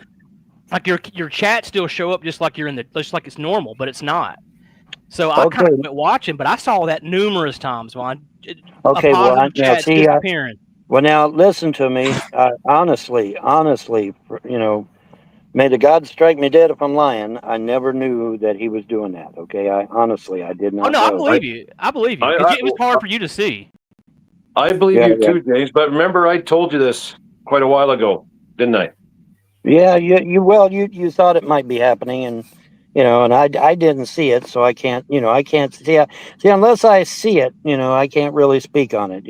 Like your chat still show up just like just like it's normal, but it's not. So I kind Okay. of quit watching, but I saw that numerous times. Juan. Okay, a well, positive now chat's see, disappearing. well, now listen to me. Honestly, may the God strike me dead if I'm lying. I never knew that he was doing that. Okay, I did not Oh no, I know. believe you. I believe you. 'Cause it was hard for you to see. I believe Yeah, you too, James. But remember, I told you this quite a while ago, didn't I? Yeah, you thought it might be happening, and and I didn't see it, so I can't see unless I see it, I can't really speak on it.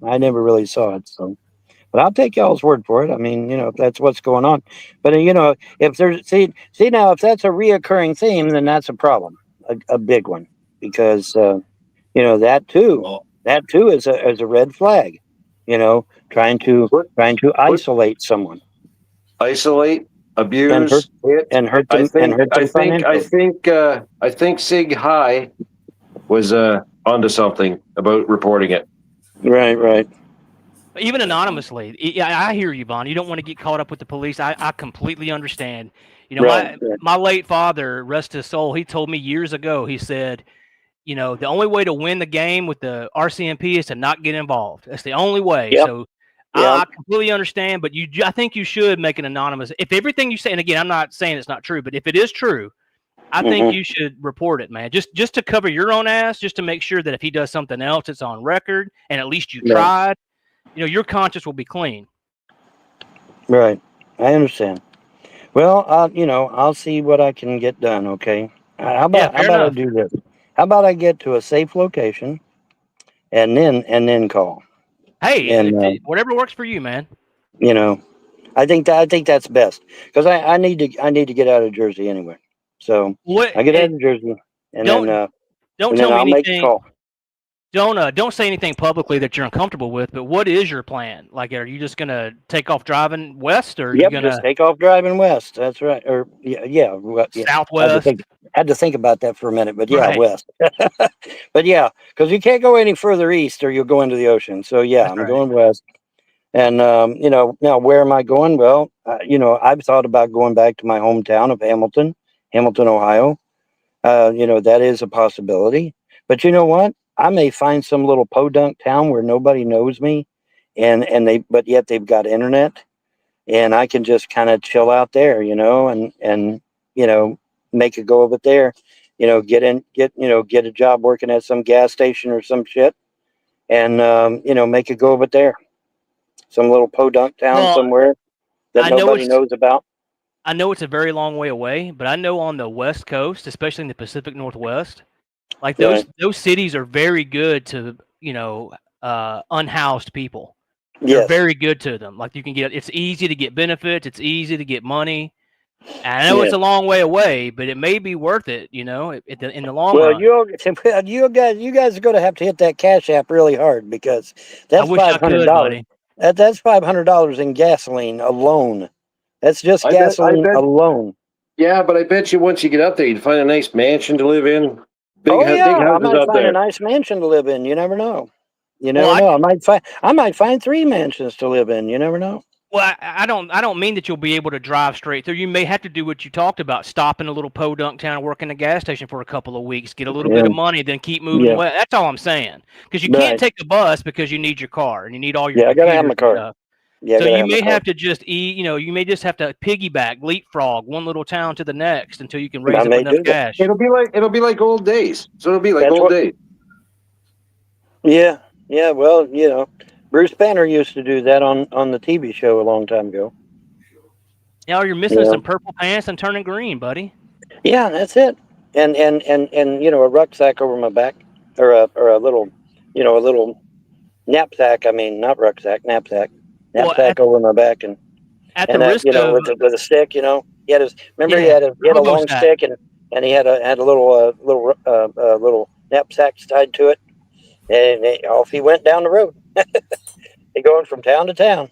I never really saw it, so. But I'll take y'all's word for it. I mean, if that's what's going on. But if there's see now, if that's a reoccurring theme, then that's a problem, a big one, because that too Well, is a red flag. Trying to isolate someone Isolate, and abuse, hit. hurt I them think, I think, I financially. think, I think Sig High was onto something about reporting it. Right. Even anonymously. Yeah, I hear you, Vaughn. You don't want to get caught up with the police. I completely understand. Right. My late father, rest his soul, he told me years ago, he said, the only way to win the game with the RCMP is to not get involved. That's the only way. Yep. So Yep. I completely understand, but I think you should make an anonymous. If everything you say, and again, I'm not saying it's not true, but if it is true, I think you should report it, man. Just to cover your own ass, just to make sure that if he does something else, it's on record, and at least you Right. tried. Your conscience will be clean. Right. I understand. Well, I'll see what I can get done. Okay. How about fair I enough. do this? How about I get to a safe location, and then call. Hey, And whatever works for you, man. I think that's best, because I need to get out of Jersey anyway. So What? I get out of Jersey, and Don't then tell me I'll make the anything. call. Don't say anything publicly that you're uncomfortable with. But what is your plan? Like, are you just gonna take off driving west, or are you Yep, gonna just take off driving west. That's right. Or yeah. southwest? Had to think about that for a minute, but yeah, Right. west. But yeah, because you can't go any further east or you'll go into the ocean. So yeah, That's I'm right. going west. And now where am I going? Well, I've thought about going back to my hometown of Hamilton, Ohio. That is a possibility. But you know what? I may find some little podunk town where nobody knows me, but yet they've got internet, and I can just kind of chill out there, and make a go of it there. Get a job working at some gas station or some shit, and make a go of it there. Some little podunk town Well, somewhere that I know nobody knows about. I know it's a very long way away, but I know on the West Coast, especially in the Pacific Northwest, like those cities are very good to unhoused people. They're Yes. very good to them. Like it's easy to get benefits, it's easy to get money. And I know it's a long way away, but it may be worth it, in the long run. You guys are going to have to hit that Cash App really hard, because that's I wish I could, $500. buddy. That's $500 in gasoline alone. That's just I bet- gasoline alone. Yeah, but I bet you once you get up there, you'd find a nice mansion to live in. Big I houses might up find there. a nice mansion to live in. You never know. Well, I might find 3 mansions to live in. You never know. Well, I don't mean that you'll be able to drive straight through. You may have to do what you talked about: stop in a little podunk town, work in a gas station for a couple of weeks, get a little bit of money, then keep moving west. That's all I'm saying. Because you can't take the bus because you need your car and you need all your. I gotta have my car. Stuff. Yeah, so you may have to just you may just have to piggyback, leapfrog one little town to the next until you can raise up enough cash. It'll be like old days. So it'll be like old days. Yeah. Well, Bruce Banner used to do that on the TV show a long time ago. Now you're missing some purple pants and turning green, buddy. Yeah, that's it. And a rucksack over my back. or a little, you know, a little knapsack. I mean, not rucksack, knapsack, Well, knapsack over my back, and at the risk you know, of with a stick. You know, he had his. Remember, yeah, he had a hobo long stack. stick, and he had a little knapsack tied to it, and off he went down the road. He going from town to town.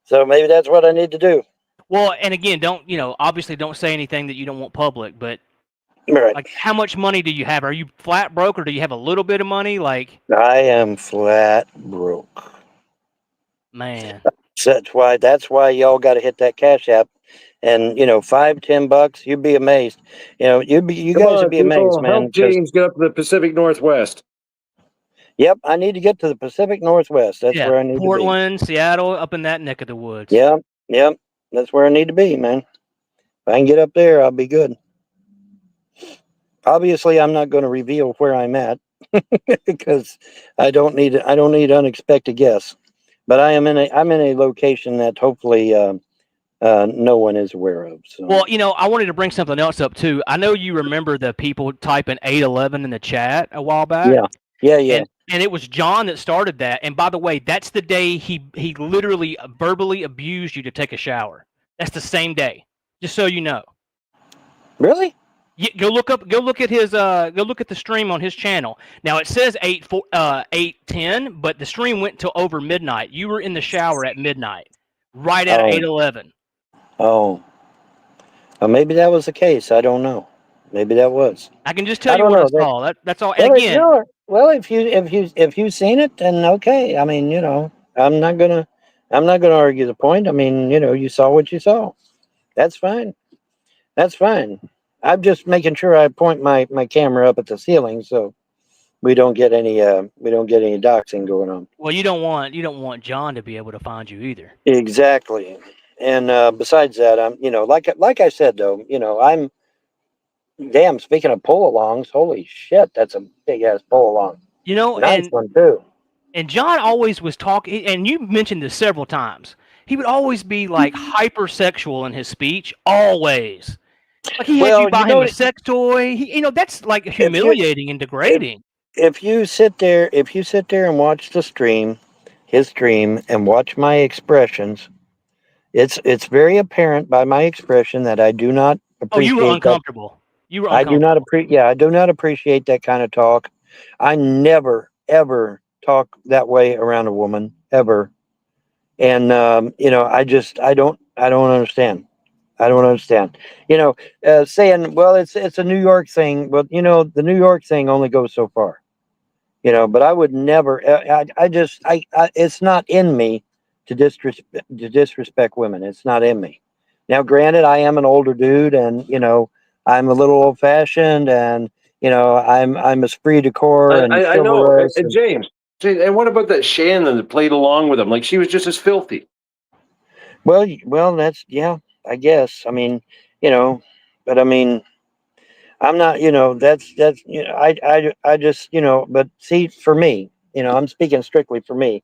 So maybe that's what I need to do. Well, and again, don't obviously don't say anything that you don't want public. But Right. like, how much money do you have? Are you flat broke, or do you have a little bit of money? Like, I am flat broke. man, So that's why y'all got to hit that Cash App, and you know, $5-10, you'd be amazed. You know, you Come guys would on, be amazed, people, man. help James get up to the Pacific Northwest. Yep, I need to get to the Pacific Northwest. That's yeah, where I need Portland, Seattle, up in that neck of the woods. to be. Yep, that's where I need to be, man. If I can get up there, I'll be good. Obviously, I'm not going to reveal where I'm at because I don't need unexpected guests. But I'm in a location that hopefully no one is aware of. So. Well, I wanted to bring something else up too. I know you remember the people typing 811 in the chat a while back. Yeah. And it was John that started that. And by the way, that's the day he literally verbally abused you to take a shower. That's the same day. Just so you know. Really? Go look at the stream on his channel. Now it says 8:10, but the stream went till over midnight. You were in the shower at midnight, right at 8:11. Oh. Well, maybe that was the case. I don't know. Maybe that was. I can just tell you what I saw. That's all. And again, well, if you've seen it, then okay. I mean, I'm not gonna argue the point. I mean, you saw what you saw. That's fine. That's fine. I'm just making sure I point my camera up at the ceiling so we don't get any doxing going on. well, you don't want John to be able to find you either. Exactly. And besides that, I'm like I said though, I'm damn. Speaking of pull-alongs, holy shit, that's a big ass pull-along. Nice one too. And John always was talking, and you mentioned this several times. He would always be like hypersexual in his speech, always. Like he had you buy him a sex toy. That's like humiliating and degrading. If you sit there and watch his stream, and watch my expressions, it's very apparent by my expression that I do not appreciate. Oh, you were uncomfortable. I do not appreciate that kind of talk. I never ever talk that way around a woman ever, and I don't understand. I don't understand. Saying, well, it's a New York thing. Well, the New York thing only goes so far. But I would never. It's not in me to disrespect women. It's not in me. Now, granted, I am an older dude, and I'm a little old fashioned, and I'm esprit de corps and I know. chivalrous. And James, and what about that Shannon that played along with him? Like she was just as filthy. Well, that's I guess. I mean, but I mean, I'm not. That's I just But see, for me, I'm speaking strictly for me.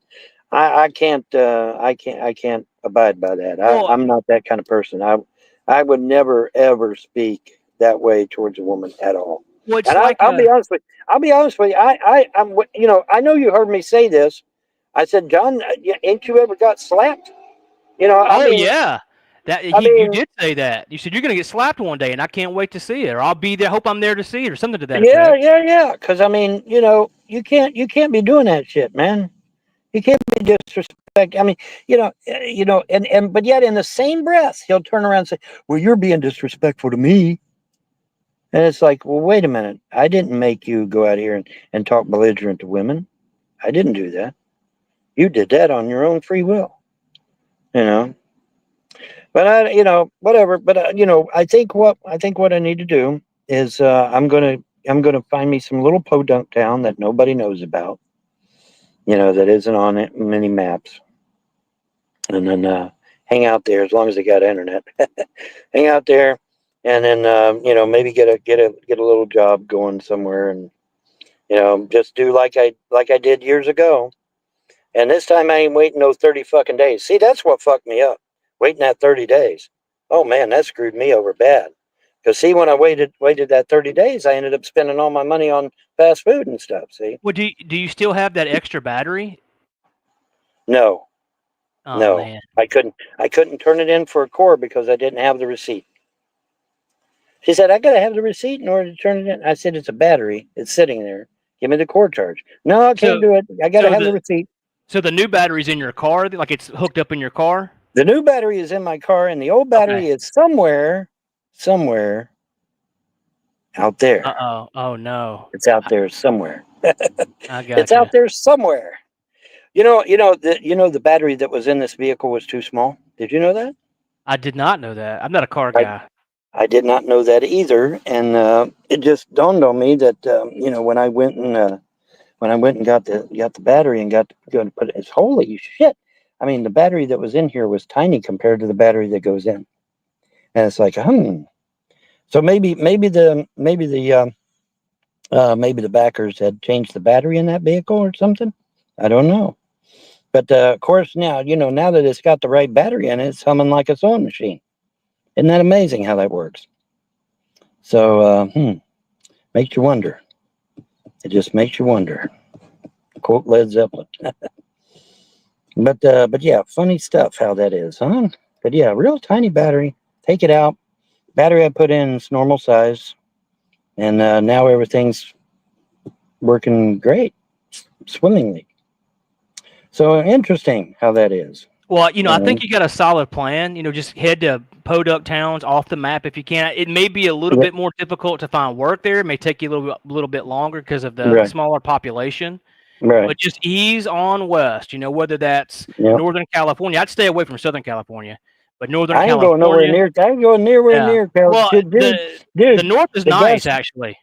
I can't abide by that. I'm not that kind of person. I would never ever speak that way towards a woman at all. Well, and I'll be honest with you. I'm I know you heard me say this. I said, John, ain't you ever got slapped? Yeah. You did say that. You said you're going to get slapped one day, and I can't wait to see it, or I'll be there. Hope I'm there to see it, or something to that effect. Yeah. Because I mean, you can't be doing that shit, man. You can't be disrespect. I mean, but yet in the same breath, he'll turn around and say, "Well, you're being disrespectful to me." And it's like, well, wait a minute. I didn't make you go out here and talk belligerent to women. I didn't do that. You did that on your own free will. But whatever. But I think what I need to do is I'm gonna find me some little podunk town that nobody knows about. That isn't on it many maps, and then hang out there as long as they got internet. Hang out there, and then maybe get a little job going somewhere, and just do like I did years ago. And this time I ain't waiting no 30 fucking days. See, that's what fucked me up. Waiting that 30 days. Oh man, that screwed me over bad. Because see, when I waited that 30 days, I ended up spending all my money on fast food and stuff. See, Well, do you still have that extra battery? no, Oh no, man. I couldn't turn it in for a core because I didn't have the receipt. She said, I got to have the receipt in order to turn it in. I said, it's a battery. It's sitting there. Give me the core charge. No, I can't So- do it. I got to so have the receipt. So the new battery's in your car, like it's hooked up in your car? The new battery is in my car, and the old battery is somewhere out there. Uh-oh. Oh no. It's out there somewhere. I got It's out there somewhere. You know the battery that was in this vehicle was too small. Did you know that? I did not know that. I'm not a car Right. guy. I did not know that either, and it just dawned on me that when I went and got the battery and got to go to put it, it's holy shit. I mean, the battery that was in here was tiny compared to the battery that goes in, and it's like, So maybe the backers had changed the battery in that vehicle or something. I don't know. But of course now that it's got the right battery in it, it's humming like a sewing machine. Isn't that amazing how that works? So makes you wonder. It just makes you wonder. Quote Led Zeppelin. But yeah, funny stuff how that is, huh? But yeah, real tiny battery. Take it out. Battery I put in is normal size, and now everything's working great, swimmingly. So interesting how that is. Well, I think you got a solid plan. Just head to Podunk Towns off the map if you can. It may be a little Yep. bit more difficult to find work there. It may take you a little bit longer because of the Right. smaller population. Right. But just ease on west. Whether that's Yep. Northern California. I'd stay away from Southern California, but Northern I ain't California. going nowhere near. I ain't going nowhere Yeah. near Well, California. the Dude, north is the nice gas- actually.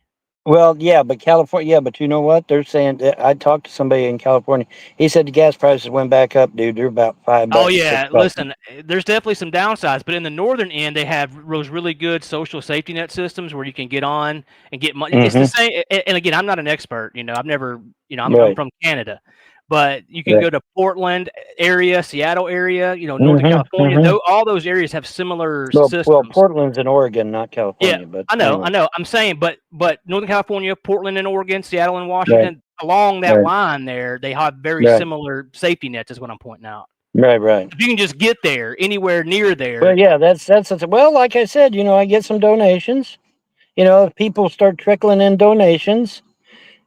well, yeah, but California, yeah, but you know what? They're saying that I talked to somebody in California. He said the gas prices went back up, dude. They're about $5. Oh yeah, $6. listen, there's definitely some downsides, but in the northern end, they have those really good social safety net systems where you can get on and get money. It's the same. And again, I'm not an expert. I've never. I'm Right. from Canada, but you can Right. go to Portland area, Seattle area. Northern California. All those areas have similar systems. Well, Portland's in Oregon, not California. Yeah, but I know. anyway. I'm saying, but Northern California, Portland and Oregon, Seattle and Washington, along that Right. line there, they have very Right. similar safety nets. Is what I'm pointing out. Right. If you can just get there, anywhere near there. Well, yeah, that's well, like I said, I get some donations. If people start trickling in donations,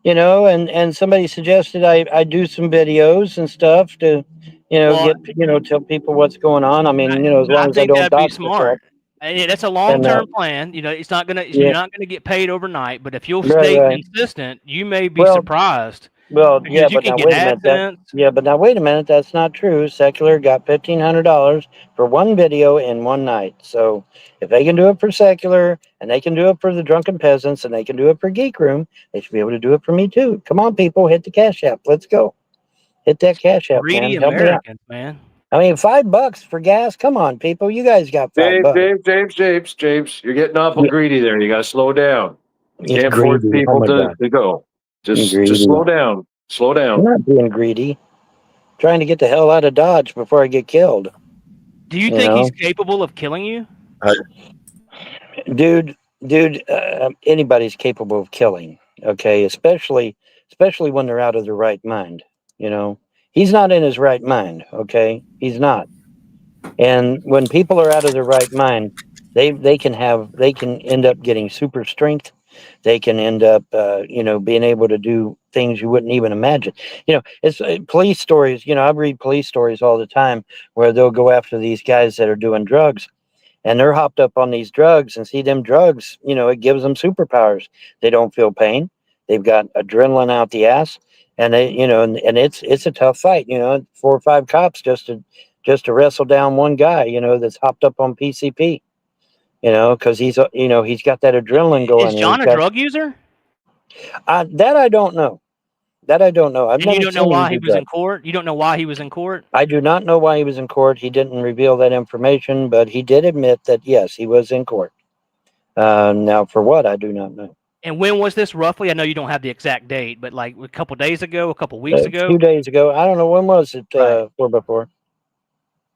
and somebody suggested I do some videos and stuff to, Well, get, tell people what's going on. I mean, as long as I think don't that'd be dox myself. smart. And that's a long-term plan. It's not gonna. Yeah. You're not gonna get paid overnight. But if you'll Right, stay right. consistent, you may be Well, surprised. Well, Because yeah, you but can now get wait a minute. AdSense. But now wait a minute. That's not true. Secular got $1,500 for one video in one night. So if they can do it for Secular, and they can do it for the Drunken Peasants, and they can do it for Geek Room, they should be able to do it for me too. Come on, people, hit the Cash App. Let's go. Hit that Cash App, Greedy man. Help me out. Americans, man. I mean, $5 for gas. Come on, people. You guys got $5. James, you're getting awful Yeah. greedy there. You got to slow down. You It's can't force greedy. people Oh my to, God. to go. Just Greedy. slow down. Slow I'm down. not being greedy. Trying to get the hell out of Dodge before I get killed. Do you You think know? he's capable of killing you? Dude, anybody's capable of killing. Okay, especially when they're out of their right mind. He's not in his right mind. Okay, he's not. And when people are out of their right mind, they can end up getting super strength. They can end up, being able to do things you wouldn't even imagine. It's police stories. I read police stories all the time where they'll go after these guys that are doing drugs, and they're hopped up on these drugs, and see them drugs, it gives them superpowers. They don't feel pain. They've got adrenaline out the ass, and they, and it's a tough fight. 4 or 5 cops just to wrestle down one guy, that's hopped up on PCP. Because he's got that adrenaline going. Is John a drug user? That I don't know. I've And never you don't know seen him why do he was in that. court? You don't know why he was in court? I do not know why he was in court. He didn't reveal that information, but he did admit that, yes, he was in court. Now, for what, I do not know. And when was this roughly? I know you don't have the exact date, but like a couple days ago, a couple weeks ago? 2 days ago. I don't know. When was it Right. for before?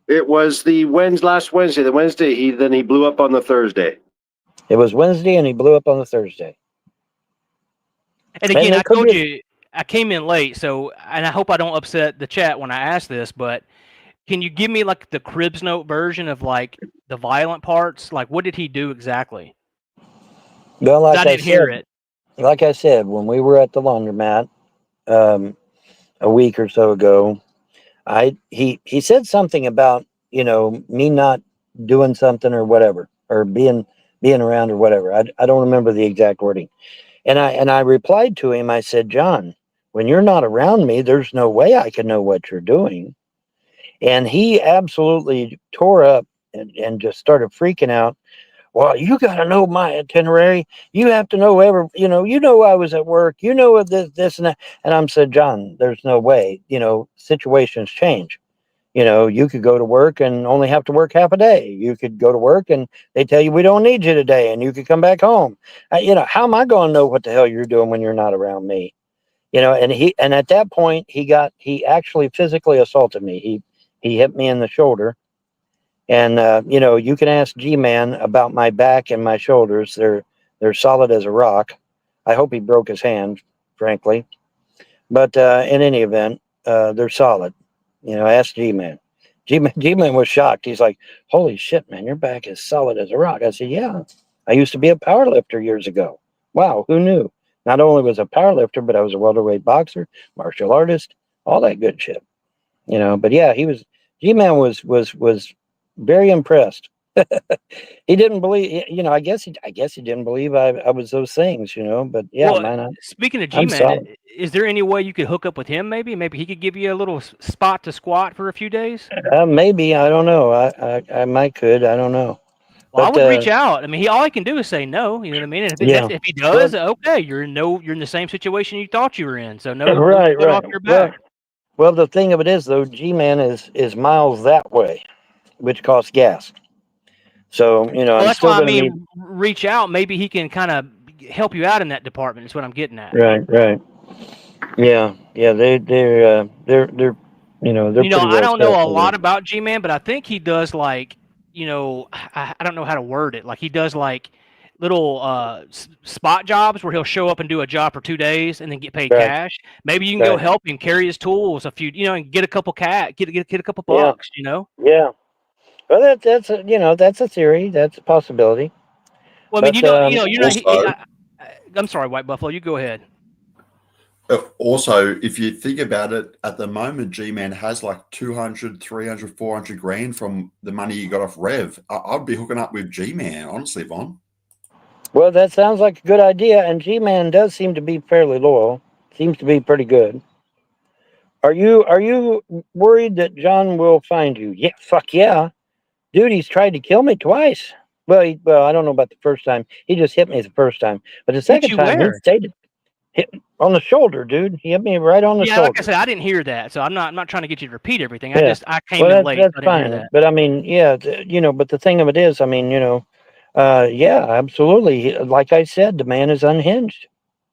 It was last Wednesday. The Wednesday he blew up on the Thursday. It was Wednesday, and he blew up on the Thursday. And again, it I could told be- you I came in late, so and I hope I don't upset the chat when I ask this, but can you give me like the Cribs Note version of like the violent parts? Like, what did he do exactly? Well, 'Cause like I didn't hear it. Like I said, when we were at the laundromat a week or so ago, he said something about me not doing something or whatever, or being around or whatever. I don't remember the exact wording, and I replied to him. I said, John, when you're not around me, there's no way I can know what you're doing. And he absolutely tore up and just started freaking out. Well, you got to know my itinerary. You have to know I was at work. You know what this and that. And I'm said, John, there's no way. Situations change. You could go to work and only have to work half a day. You could go to work and they tell you we don't need you today, and you could come back home. How am I going to know what the hell you're doing when you're not around me? And at that point he actually physically assaulted me. He hit me in the shoulder. And you can ask G-Man about my back and my shoulders. They're solid as a rock. I hope he broke his hand, frankly. But in any event, they're solid. Ask G-Man. G-Man was shocked. He's like, "Holy shit, man, your back is solid as a rock." I said, "Yeah, I used to be a power lifter years ago." Wow, who knew? Not only was a power lifter, but I was a welterweight boxer, martial artist, all that good shit. But yeah, G-Man was very impressed. He didn't believe, I guess he didn't believe I was those things, but yeah, Well, man, speaking of I'm G-Man, solid. is there any way you could hook up with him? Maybe he could give you a little spot to squat for a few days. Maybe, I don't know. I might could, I don't know. Well, I But would reach out. I mean, all he can do is say no. You know what I mean? And yeah, if he does, okay, you're in the same situation you thought you were in. So no right, sweat off right. your back. Well, the thing of it is, though, G-Man is miles that way, which costs gas. So Well, I'm that's still why I going to need. mean, reach out. Maybe he can kind of help you out in that department. Is what I'm getting at. Right. Yeah. They're they're they're pretty I well don't know set a over there. lot about G-Man, but I think he does like, I don't know how to word it. Like he does like little spot jobs where he'll show up and do a job for 2 days and then get paid Right. cash. Maybe you can go Right. help him carry his tools a few, and get a couple get a couple Yeah. bucks. Yeah. Well, that's a theory. That's a possibility. Well, I mean, But you're not. Also, I'm sorry, White Buffalo. You go ahead. Also, if you think about it, at the moment, G-Man has like 200, 300, 400 grand from the money you got off Rev. I'd be hooking up with G-Man, honestly, Von. well, that sounds like a good idea. And G-Man does seem to be fairly loyal. Seems to be pretty good. Are you worried that John will find you? Yeah, fuck yeah, dude. He's tried to kill me twice. Well, I don't know about the first time. He just hit me the first time, but the Hit second you time where? he stayed hit on the shoulder, dude. He hit me right on the Yeah, shoulder. like I said, I didn't hear that, so I'm not trying to get you to repeat everything. Yeah. I came Well, in late. that's So I didn't hear fine. that. But I mean, yeah, but the thing of it is, I mean, yeah, absolutely. Like I said, the man is unhinged.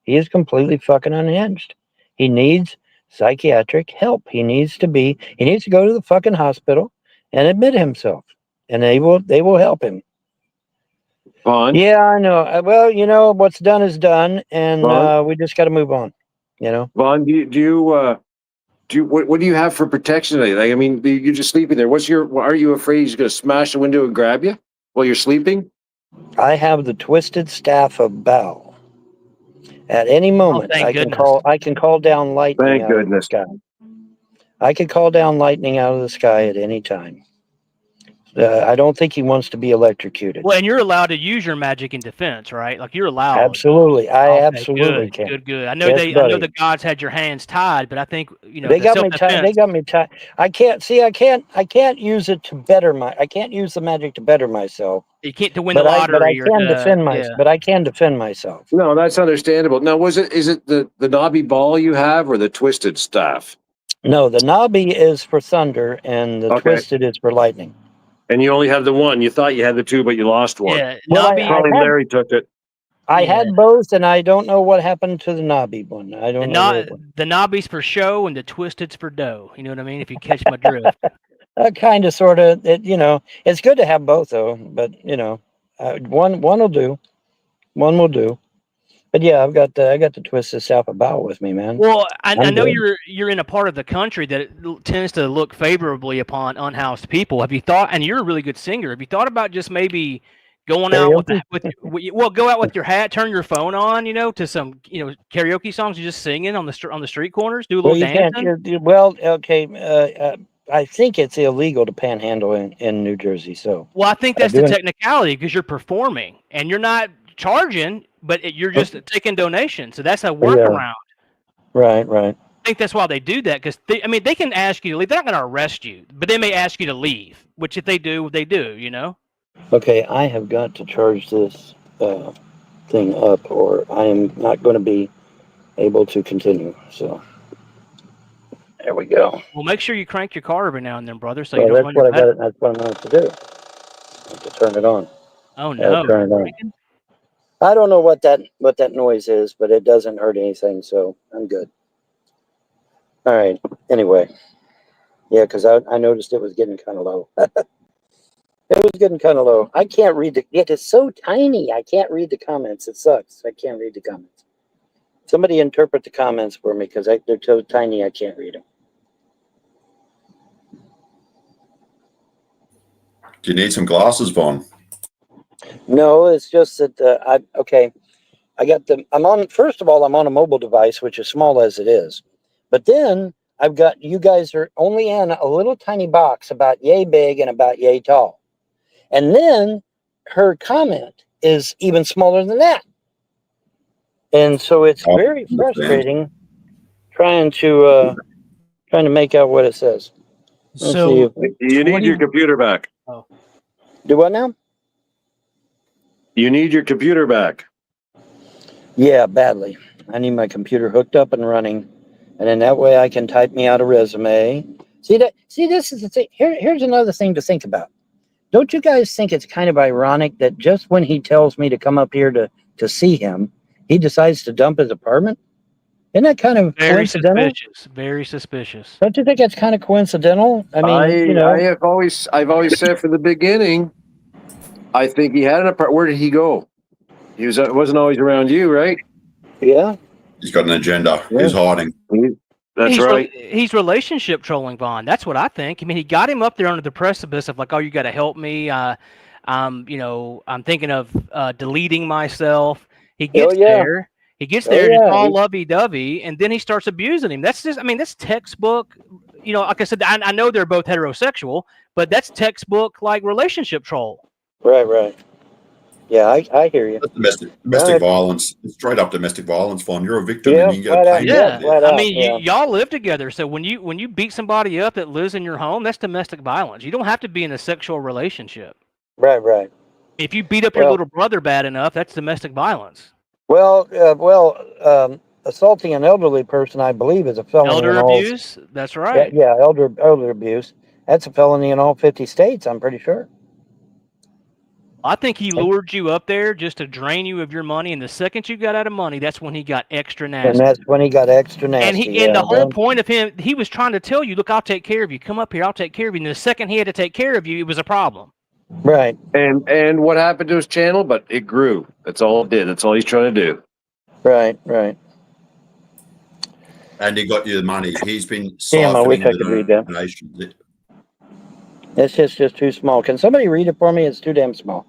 He is completely fucking unhinged. He needs psychiatric help. He needs to go to the fucking hospital and admit himself, and they will help him. Vaughn, Yeah, I know. Well, what's done is done, and Vaughn? we just got to move on. Vaughn, what do you have for protection today? Like, I mean, you're just sleeping there. Are you afraid he's going to smash the window and grab you while you're sleeping? I have the twisted staff of Baal. At any moment, thank I can goodness. call down lightning Thank out of the goodness. sky. I could call down lightning out of the sky at any time. I don't think he wants to be electrocuted. Well, and you're allowed to use your magic in defense, right? Like you're allowed. Absolutely, I Okay, absolutely good, can. good. I know Yes, I know buddy. the gods had your hands tied, but I think They the got me tied. self-defense. They got me tied. I can't use it to better I can't use the magic to better myself. You can't to win the But I lottery or can to, defend yeah. But I can defend myself. No, that's understandable. Now, is it the knobby ball you have or the twisted staff? No, the knobby is for thunder, and the Okay. twisted is for lightning. And you only have the one. You thought you had the two, but you lost one. Yeah, Well, Nobby. Probably Larry took it. I Yeah. had both, and I don't know what happened to the knobby one. I don't know. Where it went. The knobby's for show and the twisted's for dough. You know what I mean? If you catch my drift. Kind of, sort of. It's good to have both, though. But One will do. One will do. But yeah, I got to twist this South about with me, man. Well, I I'm know good. you're in a part of the country that tends to look favorably upon unhoused people. Have you thought? And you're a really good singer. Have you thought about just maybe going out go out with your hat, turn your phone on, to some karaoke songs, and just singing on the street corners, do a little Well, you can't. dancing. Well, okay. I think it's illegal to panhandle in New Jersey. So Well, I think that's the doing- technicality because you're performing and you're not charging, but you're just taking donations. So that's a workaround. right. I think that's why they do that because they can ask you to leave. They're not going to arrest you, but they may ask you to leave. Which if they do, they do. Okay, I have got to charge this thing up, or I am not going to be able to continue. So there we go. Well, make sure you crank your car every now and then, brother, so Well, you don't run your battery. That's what I'm going to do. I have to turn it on. Oh no! Turn it on. I don't know what that noise is, but it doesn't hurt anything, so I'm good. All right. Anyway, yeah, because I noticed it was getting kind of low. It was getting kind of low. I can't read it is so tiny. I can't read the comments. It sucks. I can't read the comments. Somebody interpret the comments for me because they're so tiny I can't read them. Do you need some glasses, Vaughn? No, it's just that first of all, I'm on a mobile device, which is small as it is. But then I've got, you guys are only in a little tiny box about yay big and about yay tall. And then her comment is even smaller than that. And so it's very frustrating trying to make out what it says. Let's see So if- You need your computer back. do what now? You need your computer back. Yeah, badly. I need my computer hooked up and running. And then that way I can type me out a resume. See, this is the thing. Here's another thing to think about. Don't you guys think it's kind of ironic that just when he tells me to come up here to see him, he decides to dump his apartment? Isn't that kind of Very coincidental? suspicious. Very suspicious. Don't you think that's kind of coincidental? I mean, I've always said from the beginning, I think he had an apartment. Where did he go? He wasn't always around you, right? yeah. He's got an agenda. He's hiding. That's right. He's relationship trolling Vaughn. That's what I think. I mean, he got him up there under the precipice of like, oh, you got to help me. I'm thinking of deleting myself. He gets there. He gets there and it's all lovey-dovey, and then he starts abusing him. That's that's textbook. Like I said, I know they're both heterosexual, but that's textbook like relationship troll. Right. Yeah, I hear you. That's domestic violence. It's straight up domestic violence, Vaughn. You're a victim and you get flat out. paid. Yeah, flat I out, mean, yeah. y'all live together, so when you beat somebody up that lives in your home, that's domestic violence. You don't have to be in a sexual relationship. Right. If you beat up your little brother bad enough, that's domestic violence. Well, assaulting an elderly person, I believe, is a felony. Elder abuse, that's right. Yeah, elder abuse. That's a felony in all 50 states, I'm pretty sure. I think he lured you up there just to drain you of your money, and the second you got out of money, that's when he got extra nasty. And that's when he got extra nasty. And the whole point of him, he was trying to tell you, look, I'll take care of you. Come up here, I'll take care of you. And the second he had to take care of you, it was a problem. Right. And what happened to his channel? But it grew. That's all it did. That's all he's trying to do. Right. And he got you the money. He's been Damn, I wish I could read that. donations. It's just too small. Can somebody read it for me? It's too damn small.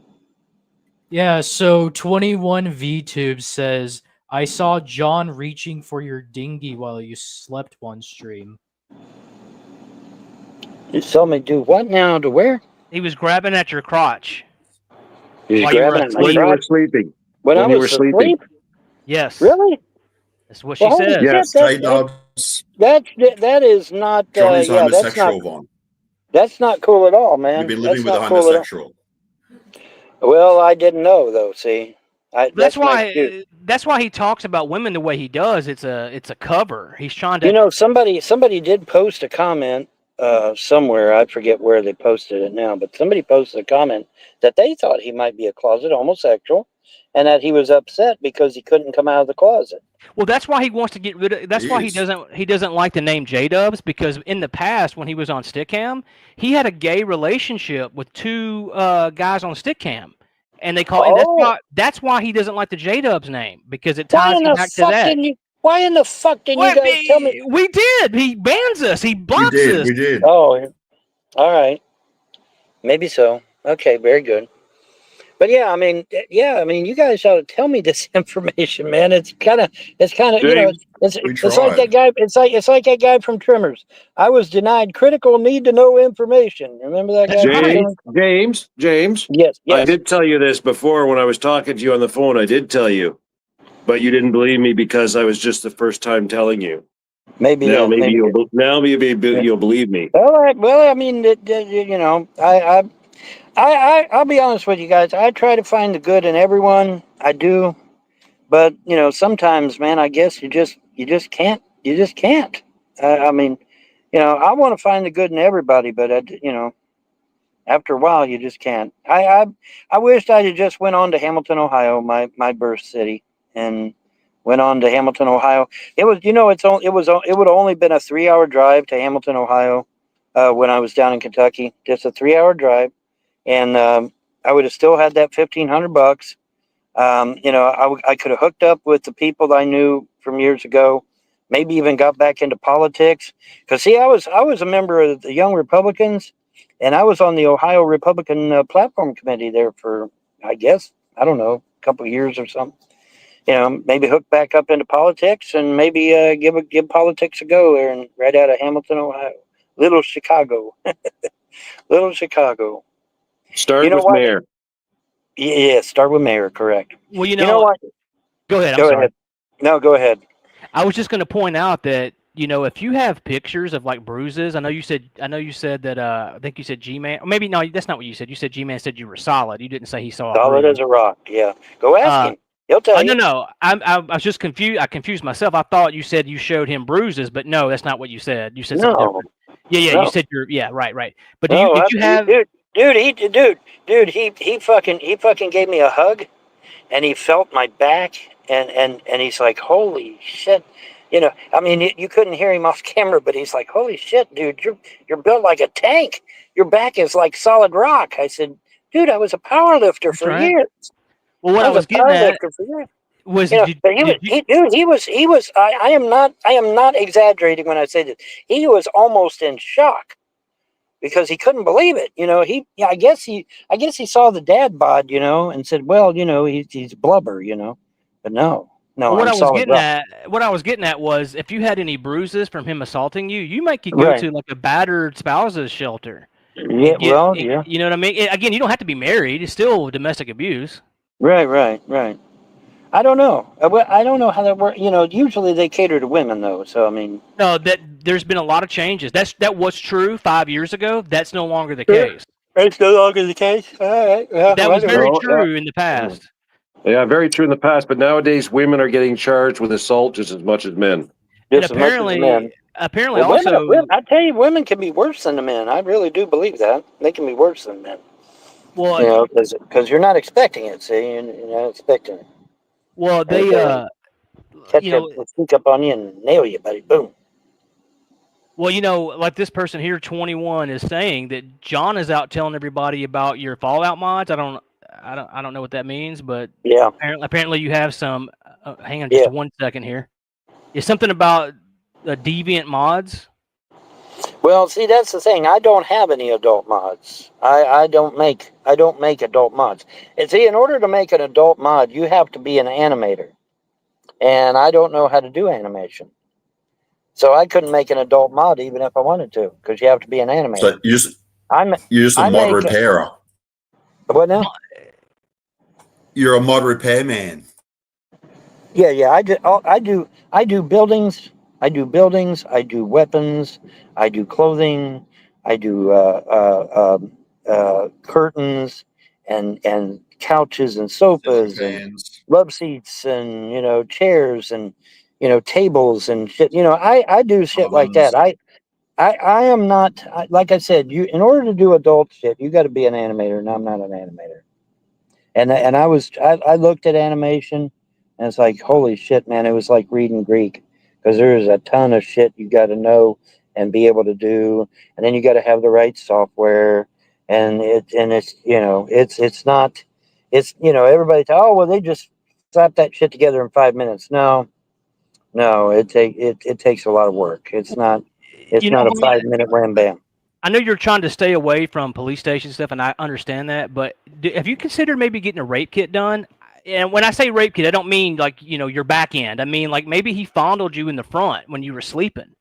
yeah, so 21 VTube says, I saw John reaching for your dinghy while you slept one stream. You saw me do what now? To where? He was grabbing at your crotch. He's While you were grabbing at my When you were crotch sleeping. when I when you was were sleeping. asleep? Yes. Really? That's what she Well, holy said. shit. Yes, J-Dubs. That is not. Johnny's Yeah, homosexual, Vaughn. that's not cool at all, man. You've been living That's with a not cool at all. homosexual. Well, I didn't know though. See, That's my excuse. why he talks about women the way he does. It's a cover. He's trying to. Somebody did post a comment somewhere. I forget where they posted it now, but somebody posted a comment that they thought he might be a closet homosexual, and that he was upset because he couldn't come out of the closet. Well, that's why he wants to get rid of. That's why he Jeez. doesn't like the name J-Dubs, because in the past when he was on Stickam, he had a gay relationship with two guys on Stickam, and they call, and that's why he doesn't like the J-Dubs name, because it Why ties in him the back to fuck that. didn't you? Why in the fuck didn't you What, guys tell me? we did. He bans us. He We blocks did. us. We did. Oh, all right. Maybe so. Okay, very good. But yeah, I mean, you guys ought to tell me this information, man. It's kind of, you know, it's We it's like that tried. guy. It's like that guy from Trimmers. I was denied critical need to know information. Remember that guy? That's from right. Trimmers? James, Yes, I yes. did tell you this before when I was talking to you on the phone. I did tell you, but you didn't believe me because I was just the first time telling you. Maybe. Now Maybe. you'll believe me. Well, I mean, you know, I'll be honest with you guys. I try to find the good in everyone. I do, but you know, sometimes, man, I guess you just can't. You just can't. I mean, you know, I want to find the good in everybody, but you know, after a while, you just can't. I wished I had just went on to Hamilton, Ohio, my birth city, and went on to Hamilton, Ohio. It was, you know, it would have only been a 3-hour drive to Hamilton, Ohio, when I was down in Kentucky. Just a 3-hour drive, and I would have still had that $1,500. You know, I could have hooked up with the people that I knew from years ago. Maybe even got back into politics. Because see, I was a member of the Young Republicans, and I was on the Ohio Republican platform committee there for, I guess, I don't know, a couple of years or something. You know, maybe hook back up into politics and maybe give politics a go there, and right out of Hamilton, Ohio, little Chicago, little Chicago. Start You know with what? mayor. Yeah, start with mayor, correct. Well, you You know know, what? go ahead. I'm Go sorry. ahead. No, go ahead. I was just going to point out that, you know, if you have pictures of like bruises, I know you said that I think you said G-Man, or maybe no, that's not what you said. You said G-Man said you were solid. You didn't say he saw a Solid bruise. as a rock. Yeah. Go ask him. He'll tell you. No. I was just confused. I confused myself. I thought you said you showed him bruises, but no, that's not what you said. You said something No. different. Yeah. No. You said right. But No, did you have? dude, he fucking gave me a hug, and he felt my back, and he's like, holy shit. You know, I mean, you couldn't hear him off camera, but he's like, holy shit, dude, you're built like a tank. Your back is like solid rock. I said, dude, I was a power lifter That's for right. years. Well, what I was getting at was, You know, but he was. I am not exaggerating when I say this. He was almost in shock because he couldn't believe it. You know, I guess he saw the dad bod, you know, and said, well, you know, he's blubber, you know, but no, what I'm solid rock. What I was getting at was, if you had any bruises from him assaulting you, you might could go Right. to like a battered spouses shelter. Yeah, well, yeah. You know what I mean? Again, you don't have to be married. It's still domestic abuse. Right. I don't know. I don't know how that works. You know, usually they cater to women, though. So I mean, No, there's been a lot of changes. That was true 5 years ago. That's no longer the case. it's no longer the case. All right. Well, That was very No, true in the past. Yeah, very true in the past, but nowadays women are getting charged with assault just as much as men. And just as much as the men. apparently Well, also, I tell you, women can be worse than the men. I really do believe that they can be worse than men. well, You know, because you're not expecting it. See, you're not expecting it. well, they, Catch you know, you, sneak up on you and nail you, buddy. Boom. well, you know, like this person here, 21, is saying that John is out telling everybody about your Fallout mods. I don't know what that means, but Yeah. apparently you have some. Hang on just 1 second here. It's something about deviant mods. Well, see, that's the thing. I don't have any adult mods. I don't make adult mods. And see, in order to make an adult mod, you have to be an animator, and I don't know how to do animation. So I couldn't make an adult mod even if I wanted to, because you have to be an animator. So you're just a mod repairer. What now? You're a mod repair man. Yeah. I do buildings. I do weapons. I do clothing. I do curtains and couches and sofas and love seats and chairs and tables and shit. I do shit like that. I am not, like I said, in order to do adult shit, you got to be an animator, and I'm not an animator. And I looked at animation, and it's like, holy shit, man! It was like reading Greek, because there's a ton of shit you got to know and be able to do, and then you got to have the right software, and it's it's, you know, everybody thought, oh, well, they just slap that shit together in 5 minutes. No, it takes a lot of work. It's not You know, a Mike, 5 minute wham bam. I know you're trying to stay away from police station stuff, and I understand that. But have you considered maybe getting a rape kit done? And when I say rape kit, I don't mean like, you know, your back end. I mean like maybe he fondled you in the front when you were sleeping.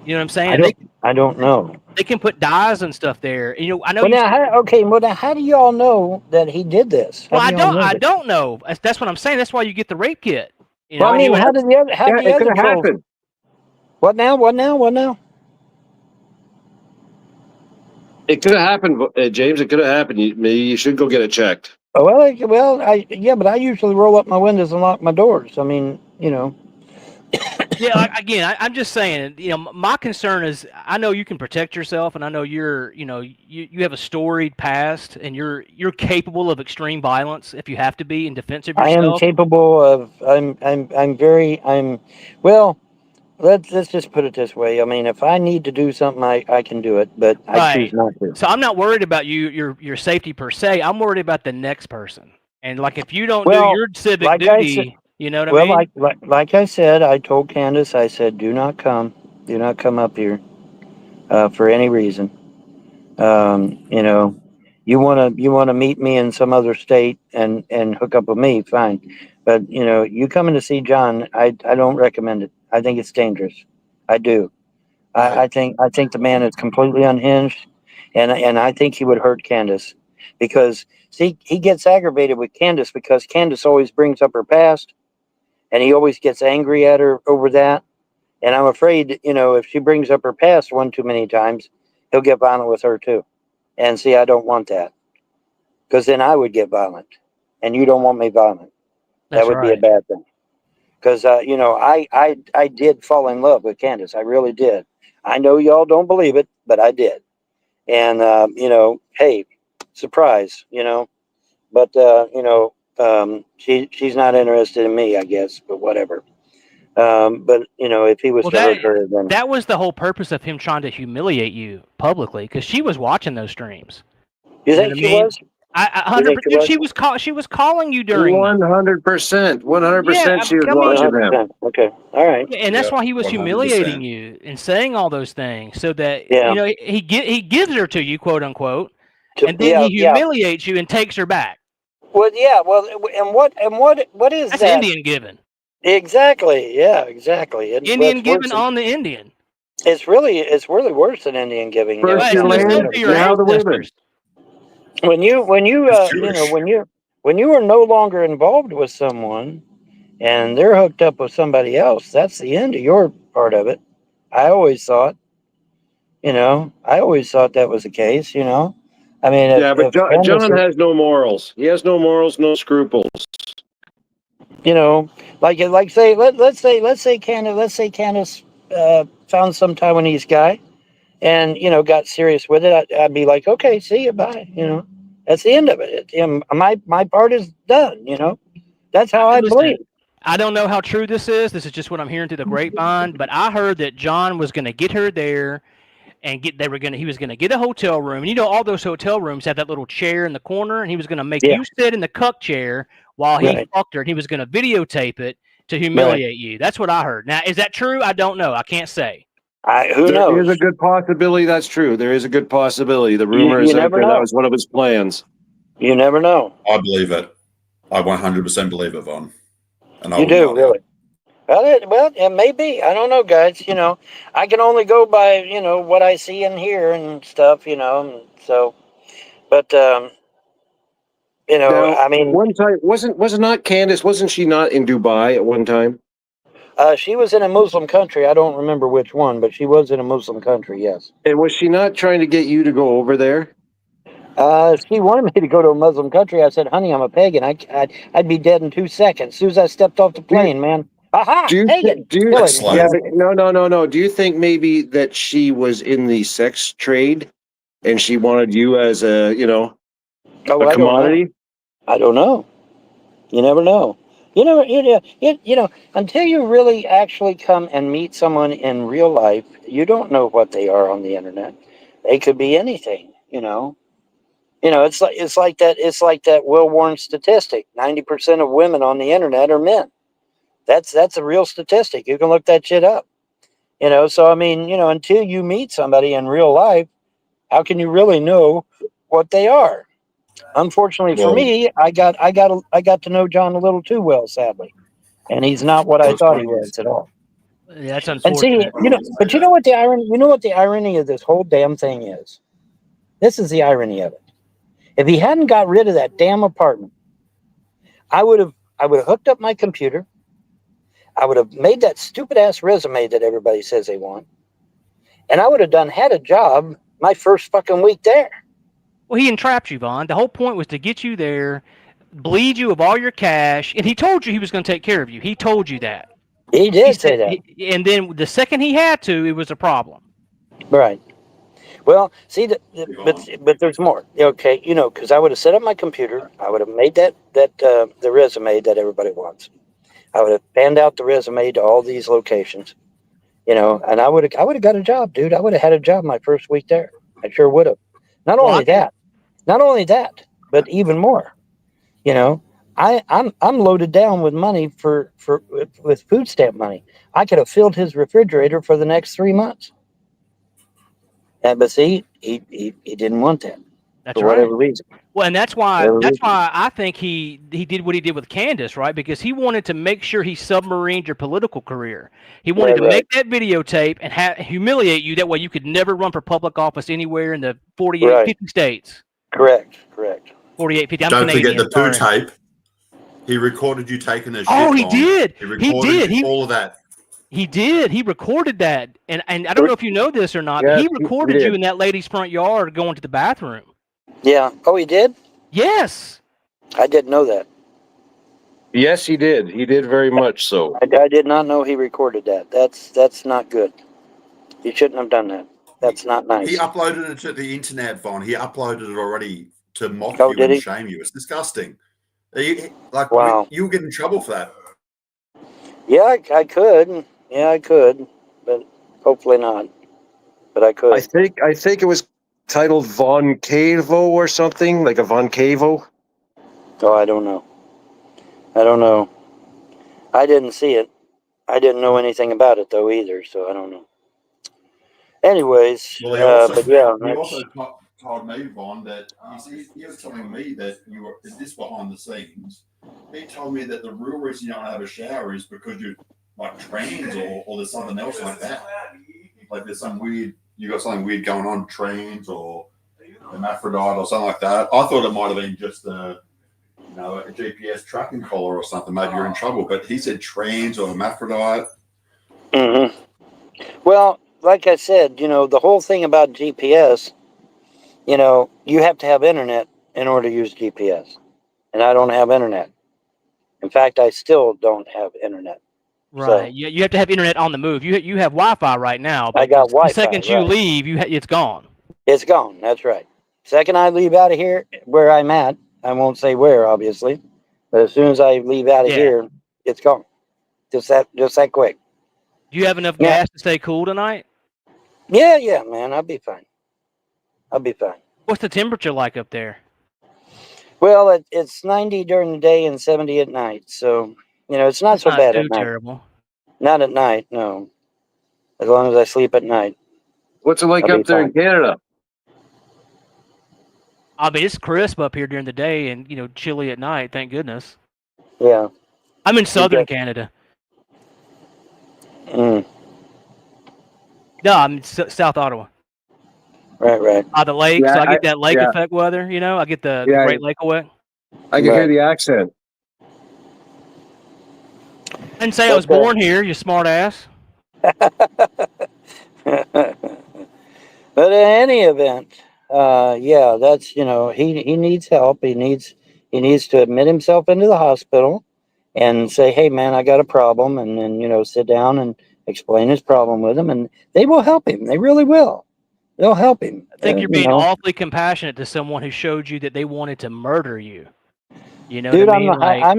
You know what I'm saying? I don't know. They can put dyes and stuff there. You know, I know. Well, You, now, how do y'all know that he did this? How well, do y'all know I that? don't know. That's what I'm saying. That's why you get the rape kit. You know, Well, I and mean, you how did the other? How Yeah, the it other could have trolls? happened. What now? What now? What now? It could have happened, James. It could have happened. Maybe you should go get it checked. Oh, but I usually roll up my windows and lock my doors. I mean, you know. Yeah, like, again, I'm just saying, you know, my concern is I know you can protect yourself, and I know you have a storied past, and you're capable of extreme violence if you have to be in defense of I am yourself. capable of. Well, let's just put it this way. I mean, if I need to do something, I can do it, but I choose Right. not to. So I'm not worried about your safety per se. I'm worried about the next person. And like if you don't do Well, your civic like I said, duty, you know what I well, mean? like I said, I told Candace, I said, do not come up here, for any reason. You know, you wanna meet me in some other state and hook up with me, fine. But you know, you coming to see John, I don't recommend it. I think it's dangerous. I do. I think the man is completely unhinged, and I think he would hurt Candace, because see, he gets aggravated with Candace because Candace always brings up her past, and he always gets angry at her over that. And I'm afraid, you know, if she brings up her past one too many times, he'll get violent with her too. And see, I don't want that, because then I would get violent, and you don't want me violent. That That's would be a right. bad thing. Because you know, I did fall in love with Candace. I really did. I know y'all don't believe it, but I did. And you know, hey, surprise, you know. But you know, she's not interested in me, I guess. But whatever. But you know, if he was Well, to hurt her, then that was the whole purpose of him trying to humiliate you publicly because she was watching those streams. you You know think what I she mean? was? I You think 100%. Dude, she was calling you during them. 100%. Yeah, 100%. She was I One mean, watching hundred them. percent. Okay. All right. yeah, and that's Yeah, why he was 100%. humiliating you and saying all those things so that Yeah. you know he gives her to you, quote unquote, and then Yeah. he Yeah. humiliates you and takes her back. Well, yeah. Well, what is That's that? Indian giving. Exactly. Yeah. Exactly. Well, Indian giving on the Indian. it's really worse than Indian giving. You know, First Right, your it's something, messed you up land, to know, your now the women. ancestors. when you It's you know, Jewish. when you are no longer involved with someone and they're hooked up with somebody else, that's the end of your part of it. I always thought, you know, that was the case. You know, I mean, Yeah, but if Candace, John has no morals. He has no morals, no scruples. you know, like say let's say Candace found some Taiwanese guy and you know got serious with it, I'd be like, okay, see you, bye. You know, that's the end of it. My part is done. You know, that's how I Listen, believe. I don't know how true this is. This is just what I'm hearing through the grapevine. But I heard that John was going to get her there, and he was going to get a hotel room. And you know, all those hotel rooms have that little chair in the corner, and he was going to make Yeah. you sit in the cuck chair while he Right. fucked her, and he was going to videotape it to humiliate you. That's what I heard. Now, is that true? I don't know. I can't say. Who There knows? is a good possibility that's true. There is a good possibility. The You rumor is out never there that know. was one of his plans. You never know. I believe it. I 100% believe it, Von. And I You will do not really. Well, it may be. I don't know, guys. You know, I can only go by what I see and hear and stuff. You know, and so, but Now, I mean, one time was it not Candace? Wasn't she not in Dubai at one time? she was in a Muslim country. I don't remember which one, but she was in a Muslim country. Yes. And was she not trying to get you to go over there? She wanted me to go to a Muslim country. I said, "Honey, I'm a pagan. I'd be dead in 2 seconds. As soon as I stepped off the plane, man. Aha, pagan. Do you Kill him. Excellent. yeah, but no. Do you think maybe that she was in the sex trade and she wanted you as Oh, a I don't know. commodity? I don't know. You never know. Until you really actually come and meet someone in real life, you don't know what they are on the internet. They could be anything. You know, it's like that Will Warren statistic. 90% of women on the internet are men. That's a real statistic. You can look that shit up. You know, so I mean, you know, until you meet somebody in real life, how can you really know what they are? Unfortunately for Well- me, I got to know John a little too well, sadly, and he's not what I Well, it's thought he funny. was at all. Yeah, that's And see, unfortunate. you know, but you know what the irony? You know what the irony of this whole damn thing is? This is the irony of it. If he hadn't got rid of that damn apartment, I would have hooked up my computer. I would have made that stupid ass resume that everybody says they want, and I would have had a job my first fucking week there. Well, he entrapped you, Vaughn. The whole point was to get you there, bleed you of all your cash, and he told you he was going to take care of you. He told you that. He He did say said, that, and then the second he had to, it was a problem. right? Well, see, but there's more. Okay, you know, because I would have set up my computer. I would have made the resume that everybody wants. I would have panned out the resume to all these locations, you know, and I would have got a job, dude. I would have had a job my first week there. I sure would have. Not Well, only that, but even more. You know, I'm loaded down with money with food stamp money. I could have filled his refrigerator for the next 3 months. But see, he didn't want that That's for right. whatever reason. Well, and that's why Whatever reason. I think he did what he did with Candace, right? Because he wanted to make sure he submarined your political career. He wanted to Right. make that videotape and humiliate you. That way, you could never run for public office anywhere in the 48, Right. 50 states. Correct. 48, 50. I'm Don't Canadian, forget the poo sorry. tape. He recorded you taking a shit. Oh, he Vaughn. did. He recorded He all of that. He did. He recorded that, and I don't know if you know this or not, but Yeah, he he recorded you did. in that lady's front yard going to the bathroom. Yeah. Oh, he did? Yes. I didn't know that. Yes, he did. He did very much so. I did not know he recorded that. That's not good. He shouldn't have done that. That's not nice. He uploaded it to the internet, Vaughn. He uploaded it already to mock Oh, you did and he? shame you. It's disgusting. Wow. You'll get in trouble for that. Yeah, I could. Yeah, I could, but hopefully not. But I could. I think it was titled Von Cavo or something, like a Von Cavo. Oh, I don't know. I didn't see it. I didn't know anything about it though either, so I don't know. Anyways, Well, he also, but yeah, he also told me, Vaughn, that he was telling me that you were this behind the scenes. He told me that the real reason you don't have a shower is because you're like trans or there's something else like that. Like there's you got something weird going on, trans or hermaphrodite or something like that. I thought it might have been just a GPS tracking collar or something. Maybe you're in trouble. But he said trans or hermaphrodite. Mm-hmm. Well, like I said, the whole thing about GPS, you have to have internet in order to use GPS. And I don't have internet. In fact, I still don't have internet. Right. So- you have to have internet on the move. You have Wi-Fi right now. But I got the Wi-Fi, second you right. leave, it's gone. It's gone. That's right. Second I leave out of here, where I'm at, I won't say where, obviously, but as soon as I leave out of Yeah. here, it's gone. Just that quick. Do you have enough Yeah. gas to stay cool tonight? Yeah, man, I'll be fine. What's the temperature like up there? Well, it's 90 during the day and 70 at night, so it's not so Not bad too at night. terrible. Not at night, no. As long as I sleep at night. What's it like I'll be up there in Canada? I mean, it's crisp up here during the day and chilly at night. Thank goodness. Yeah. I'm in southern get- Canada. Mm, No, I'm in South Ottawa. right. The lake, Yeah, so I get that lake yeah. effect weather. I get the Yeah. Great Lake effect. I can hear Right. the accent. I didn't say I was Okay. born here. You smart ass. But in any event, yeah, that's he needs help. He needs to admit himself into the hospital and say, "Hey, man, I got a problem," and then sit down and explain his problem with him, and they will help him. They really will. They'll help him. I think you're being know. awfully compassionate to someone who showed you that they wanted to murder you. You know Dude, what I mean? I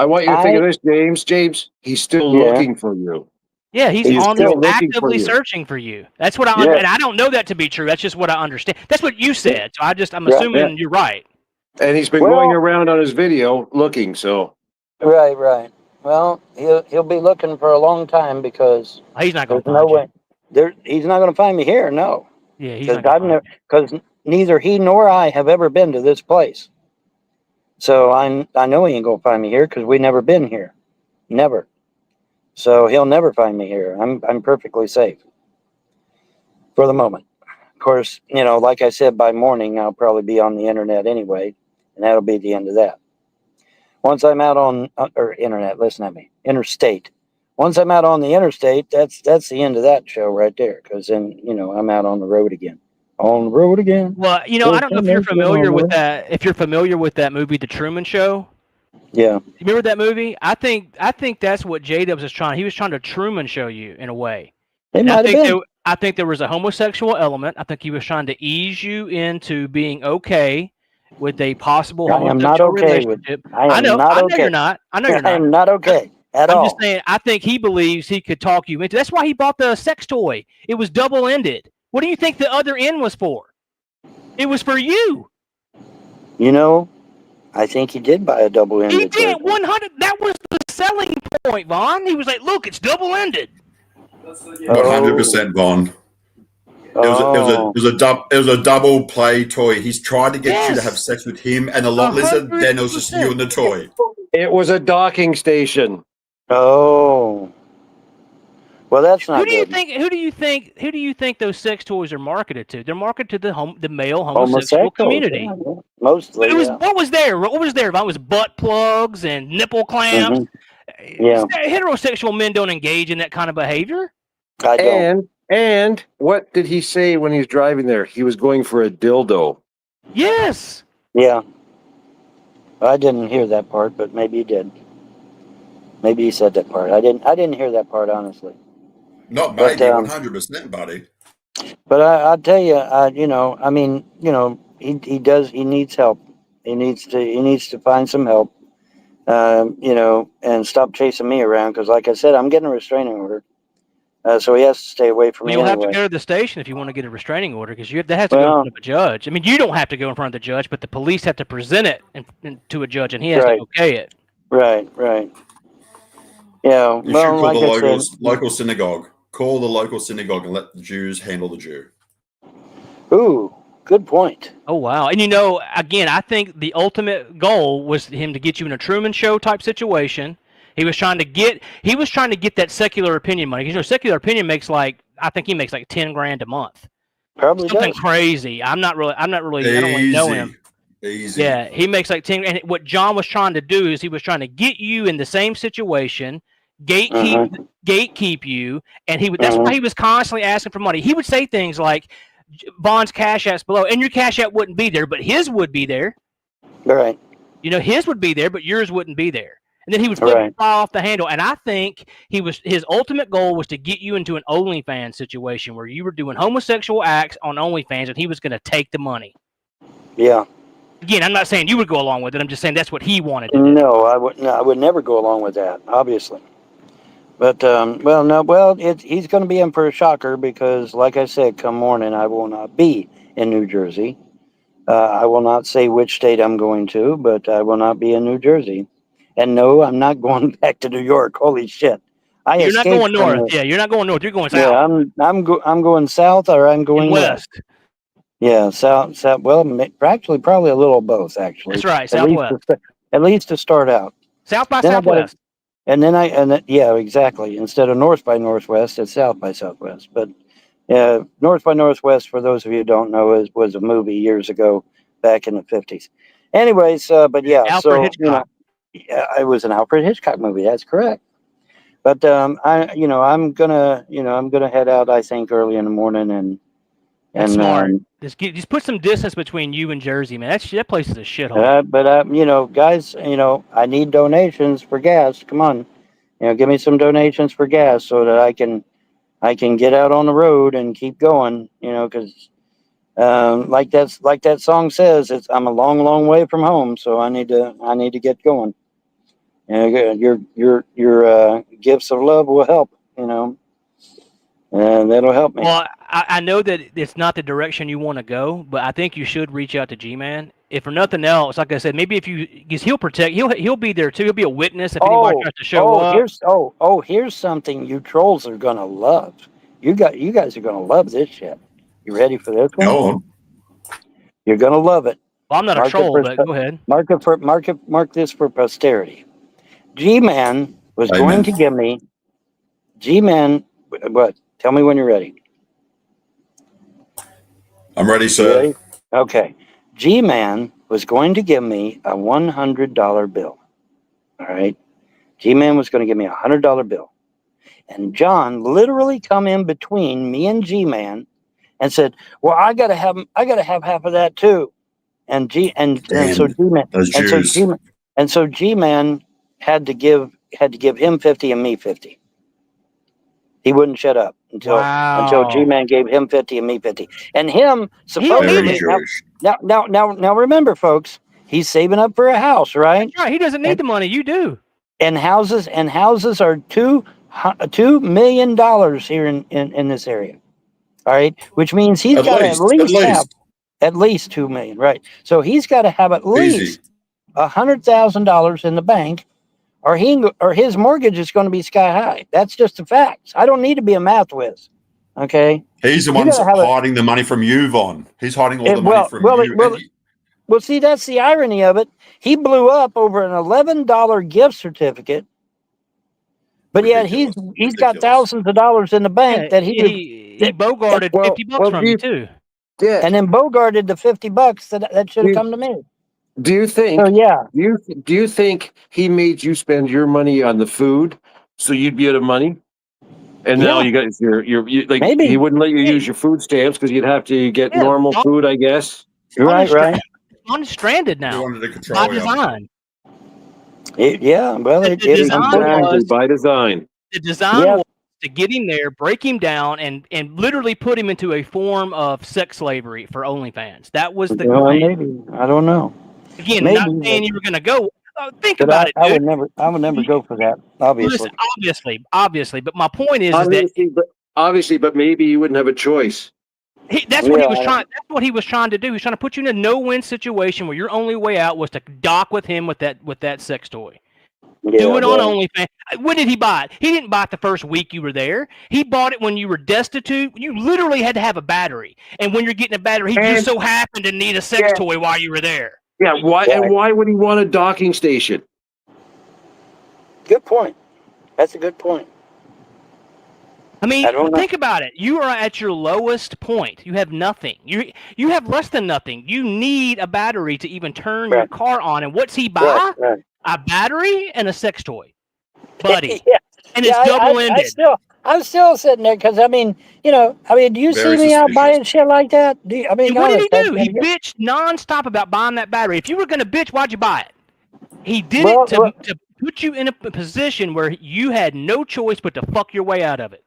want you to think of this, James. James, he's still Yeah. looking for you. Yeah, he's He's on still there looking for actively you. searching for you. That's what Yeah. and I don't know that to be true. That's just what I understand. That's what you said. So I'm Yeah, assuming you're right. And he's been Well- going around on his video looking. So Right, right. Well, he'll be looking for a long time because He's not going there's to no find you. way. He's not going to find me here. No, Yeah, he's because not going to find you. because neither he nor I have ever been to this place. So I know he ain't going to find me here because we never been here, never. So he'll never find me here. I'm perfectly safe for the moment. Of course, like I said, by morning I'll probably be on the internet anyway, and that'll be the end of that. Once I'm out on or internet, listen at me, interstate. Once I'm out on the interstate, that's the end of that show right there. Because then I'm out on the road again. On the road again. Well, I don't know if you're familiar with that. If you're familiar with that movie, The Truman Show. Yeah. You remember that movie? I think that's what J-Dubs was trying. He was trying to Truman show you in a way. It And might have been. I think there was a homosexual element. I think he was trying to ease you into being okay with a possible I am homosexual not okay relationship. I am know. not I know okay. you're not. I know you're I not. am not okay at I'm all. just saying. I think he believes he could talk you into. That's why he bought the sex toy. It was double-ended. What do you think the other end was for? It was for you. I think he did buy a double-ended. He did version. 100. That was the selling point, Vaughn. He was like, "Look, it's double-ended." 100% Von. It was a double play toy. He's trying to get you to have sex with him and a lot lizard. Then it was just you and the toy. it was a docking station. Oh. Well, that's not Who do you good. think? Who do you think those sex toys are marketed to? They're marketed to the male homosexual community. Yeah, mostly. What was there? What was there? It was butt plugs and nipple clamps. Yeah. Heterosexual men don't engage in that kind of behavior. I don't. And what did he say when he's driving there? He was going for a dildo. Yes. Yeah. I didn't hear that part, but maybe he did. Maybe he said that part. I didn't hear that part, honestly. Not But, maybe, 100%, buddy. But I'll tell you, he needs help. He needs to find some help, and stop chasing me around. Because like I said, I'm getting a restraining order. So he has to stay away from Well, me you'll have anyway. to go to the station if you want to get a restraining order, because that has to go in front of a judge. I mean, you don't have to go in front of the judge, but the police have to present it to a judge, and he has to okay it. Right. Yeah. You should Well, call like the I said, local synagogue. Call the local synagogue and let the Jews handle the Jew. ooh, good point. Oh wow! And again, I think the ultimate goal was him to get you in a Truman Show type situation. He was trying to get that secular opinion money. Because secular opinion makes I think he makes like $10,000 a month. Probably Something does. crazy. I'm not really. I don't really know him. Easy. Yeah, he makes like 10. And what John was trying to do is he was trying to get you in the same situation, gatekeep you, and that's why he was constantly asking for money. He would say things like, "Bond's cash app's below," and your cash app wouldn't be there, but his would be there. Right. His would be there, but yours wouldn't be there. And then he would fly off the handle. And I think his ultimate goal was to get you into an OnlyFans situation where you were doing homosexual acts on OnlyFans, and he was going to take the money. Yeah. Again, I'm not saying you would go along with it. I'm just saying that's what he wanted to do. No, I would never go along with that, obviously. But he's going to be in for a shocker because, like I said, come morning I will not be in New Jersey. I will not say which state I'm going to, but I will not be in New Jersey. And no, I'm not going back to New York. Holy shit! You're not going north. Yeah, you're not going north. You're going south. Yeah, I'm going south, or I'm going west. Yeah, south. Well, actually, probably a little of both. Actually, that's right. Southwest. At least to start out. South by Southwest. Yeah, exactly. Instead of north by northwest, it's south by southwest. But north by northwest, for those of you who don't know, was a movie years ago, back in the 50s. Anyways, but yeah, Alfred Hitchcock. It was an Alfred Hitchcock movie. That's correct. But I'm gonna head out. I think early in the morning and smart. Just put some distance between you and Jersey, man. That place is a shithole. But guys, I need donations for gas. Come on, give me some donations for gas so that I can get out on the road and keep going. Because like that song says, I'm a long, long way from home, so I need to get going. Your gifts of love will help. and that'll help me. Well, I know that it's not the direction you want to go, but I think you should reach out to G-Man. If for nothing else, like I said, maybe if you, because he'll be there too. He'll be a witness if anybody tries to show up. Here's something you trolls are gonna love. You guys are gonna love this shit. You ready for this one? Go on. You're gonna love it. Well, I'm not Mark a it troll, for- but go ahead. Mark this for posterity. G-Man was Amen. going to give me. G-Man, what? Tell me when you're ready. I'm ready, You sir. ready? Okay. G-Man was going to give me a $100 bill. All right. G-Man was going to give me a $100 bill. And John literally come in between me and G-Man and said, "Well, I gotta have half of that too." And so G-Man Those Jews. G-Man had to give him 50 and me 50. He wouldn't shut up until Wow. G-Man gave him 50 and me 50. And him supposedly Very Now- Jewish. now remember, folks, he's saving up for a house, right? That's right. He doesn't need the money. You do. And houses are $2 million here in this area. All right, which means he's got to have at least 2 million, right? So he's got to have at Easy. least $100,000 in the bank, or his mortgage is going to be sky high. That's just the facts. I don't need to be a math whiz. Okay. He's the You one gotta have a- hiding the money from you, Von. He's hiding all the Well, money from well, you. well, And you- Well, see, that's the irony of it. He blew up over an $11 gift certificate, but yet he's got Ridiculous. thousands of dollars in the bank that he bogarted Well, 50 bucks well, from do you you- too. Yeah. and then bogarted the $50 that should have You- come to me. Do you think? So yeah, Do you think he made you spend your money on the food so you'd be out of money? And now Yeah. you got you like Maybe. he wouldn't let you use your food stamps because you'd have to get Yeah, normal food, I guess. right. I'm stranded He now wanted to by control you. design. Yeah, well, The it design Exactly, was- by design. The design Yeah. was to get him there, break him down, and literally put him into a form of sex slavery for OnlyFans. That was the Well, plan. maybe I don't know, Again, maybe, not saying you were going to go. Think but about it, I dude. would never go for that. Obviously, Listen, obviously. But my point is that Obviously, but maybe you wouldn't have a choice. that's what he was Yeah. trying. That's what he was trying to do. He was trying to put you in a no-win situation where your only way out was to dock with him with that sex toy. yeah, Do it on well, OnlyFans. When did he buy it? He didn't buy it the first week you were there. He bought it when you were destitute. You literally had to have a battery. And when you're getting a battery, he just so happened to need a sex toy while you were there. Yeah, why? Right. And why would he want a docking station? Good point. That's a good point. I mean, I don't know. think about it. You are at your lowest point. You have nothing. You have less than nothing. You need a battery to even turn your Right. car on. And what's he buy? Right. A battery and a sex toy, buddy. Yeah. And it's Yeah, double-ended. I'm still sitting there because do you Very see me out suspicious. buying shit like that? And what did he honest, do? He bitched nonstop about buying that battery. If you were going to bitch, why'd you buy it? He did Well, it to put you in a position where you had no choice but to fuck your way out of it.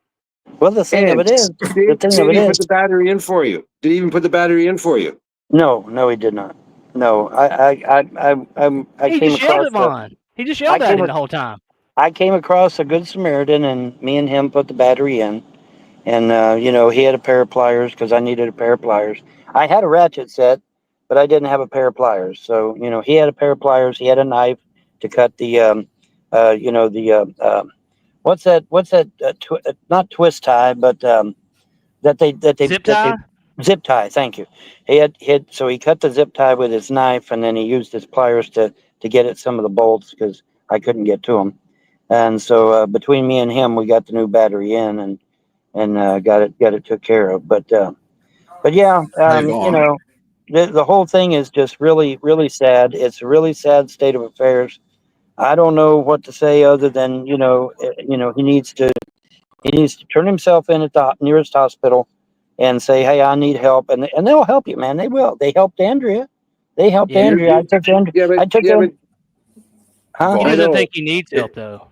Well, the thing of it is, Did the thing of he it put is, the battery in for you? Did he even put the battery in for you? no, he did not. No, I He came just yelled across. at Vaughn. He just yelled I at came him ac- the whole time. I came across a good Samaritan, and me and him put the battery in. And he had a pair of pliers because I needed a pair of pliers. I had a ratchet set, but I didn't have a pair of pliers. So he had a pair of pliers. He had a knife to cut the what's that? Not twist tie, but that they Zip tie? zip tie. Thank you. So he cut the zip tie with his knife, and then he used his pliers to get at some of the bolts because I couldn't get to them. And so between me and him, we got the new battery in and got it took care of. But yeah, Vaughn. the whole thing is just really, really sad. It's a really sad state of affairs. I don't know what to say other than he needs to turn himself in at the nearest hospital and say, hey, I need help, and they'll help you, man. They will. They helped Andrea. They helped Yeah. Andrea. I took Andrea. Yeah, but, I took yeah, him. Huh? He I doesn't know. think he needs help, though.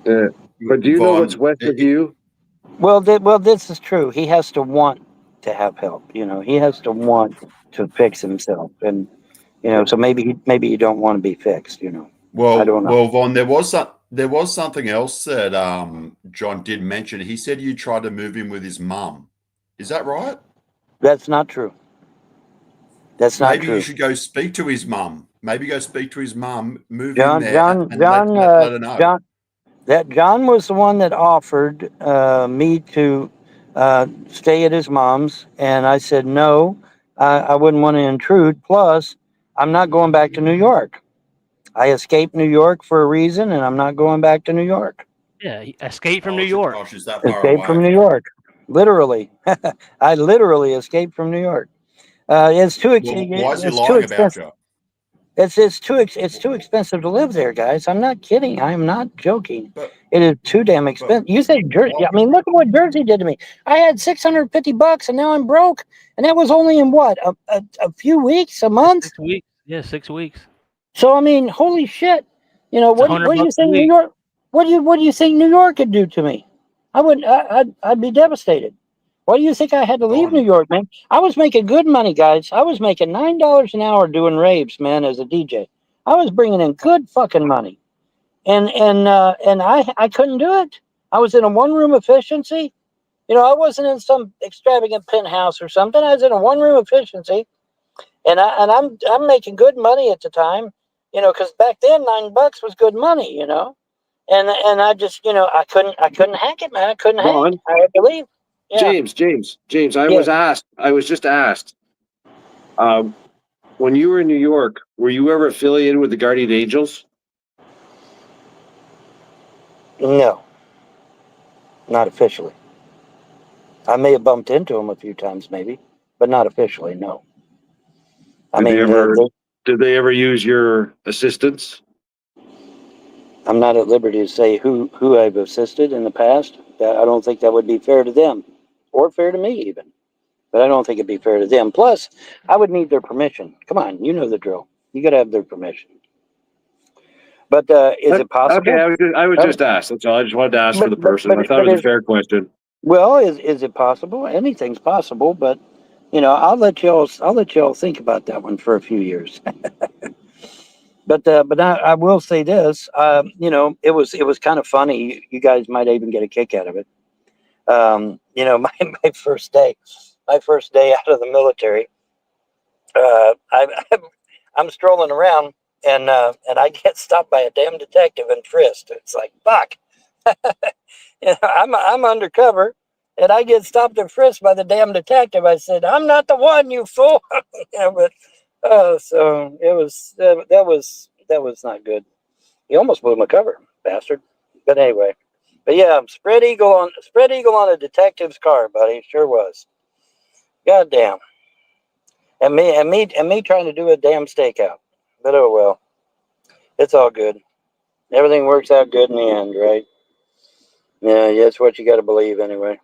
but do you know Vaughn, what's west of you? Well, this is true. He has to want to have help. He has to want to fix himself, and so maybe you don't want to be fixed. I Well, don't know. Vaughn, there was something else that John did mention, he said you tried to move in with his mum. Is that right? That's not true. That's not Maybe true. you should go speak to his mum. Maybe go speak to his mum, move in John, there, John, and John, let her know. John was the one that offered me to stay at his mom's, and I said no. I wouldn't want to intrude. Plus, I'm not going back to New York. I escaped New York for a reason, and I'm not going back to New York. Yeah, Escape from Oh, New York. Gosh, is that far Escape away? from New York. Literally, I literally escaped from New York. It's too Well, why is he it's too lying about expensive. you? It's too expensive to live there, guys. I'm not kidding. I am not joking. But It is too damn expensive. You say Jersey? what? I mean, look at what Jersey did to me. I had $650, and now I'm broke. And that was only in what a few weeks, a month. 6 weeks. Yeah, 6 weeks. So I mean, holy shit! You know It's what do you $100 a think New week. York? What do you think New York could do to me? I'd be devastated. Why do you think I had to leave Don, New York, man? I was making good money, guys. I was making $9 an hour doing raves, man, as a DJ. I was bringing in good fucking money, and I couldn't do it. I was in a one room efficiency. You know, I wasn't in some extravagant penthouse or something. I was in a one room efficiency, and I'm making good money at the time. You know, because back then $9 was good money. You know, and I just I couldn't hack it, man. I couldn't hack. Ron, I had to leave. Yeah. James, I Yeah. was just asked, when you were in New York, were you ever affiliated with the Guardian Angels? No, not officially. I may have bumped into him a few times, maybe, but not officially. No. I mean, Did they ever use your assistance? I'm not at liberty to say who I've assisted in the past. I don't think that would be fair to them, or fair to me even. But I don't think it'd be fair to them. Plus, I would need their permission. Come on, you know the drill. You got to have their permission. But is it possible? Okay, I was just asked. That's all. I just wanted to ask for the person. I thought it was a fair question. Well, is it possible? Anything's possible, but I'll let y'all think about that one for a few years. But I will say this, it was kind of funny. You guys might even get a kick out of it. My first day out of the military, I'm strolling around and I get stopped by a damn detective and frisked. It's like, fuck. I'm undercover, and I get stopped and frisked by the damn detective. I said, "I'm not the one, you fool." But so it was that was not good. He almost blew my cover, bastard. But anyway, but yeah, spread eagle on a detective's car, buddy. Sure was. Goddamn. And me trying to do a damn stakeout. But oh well. It's all good. Everything works out good in the end, right? Yeah, that's what you got to believe anyway.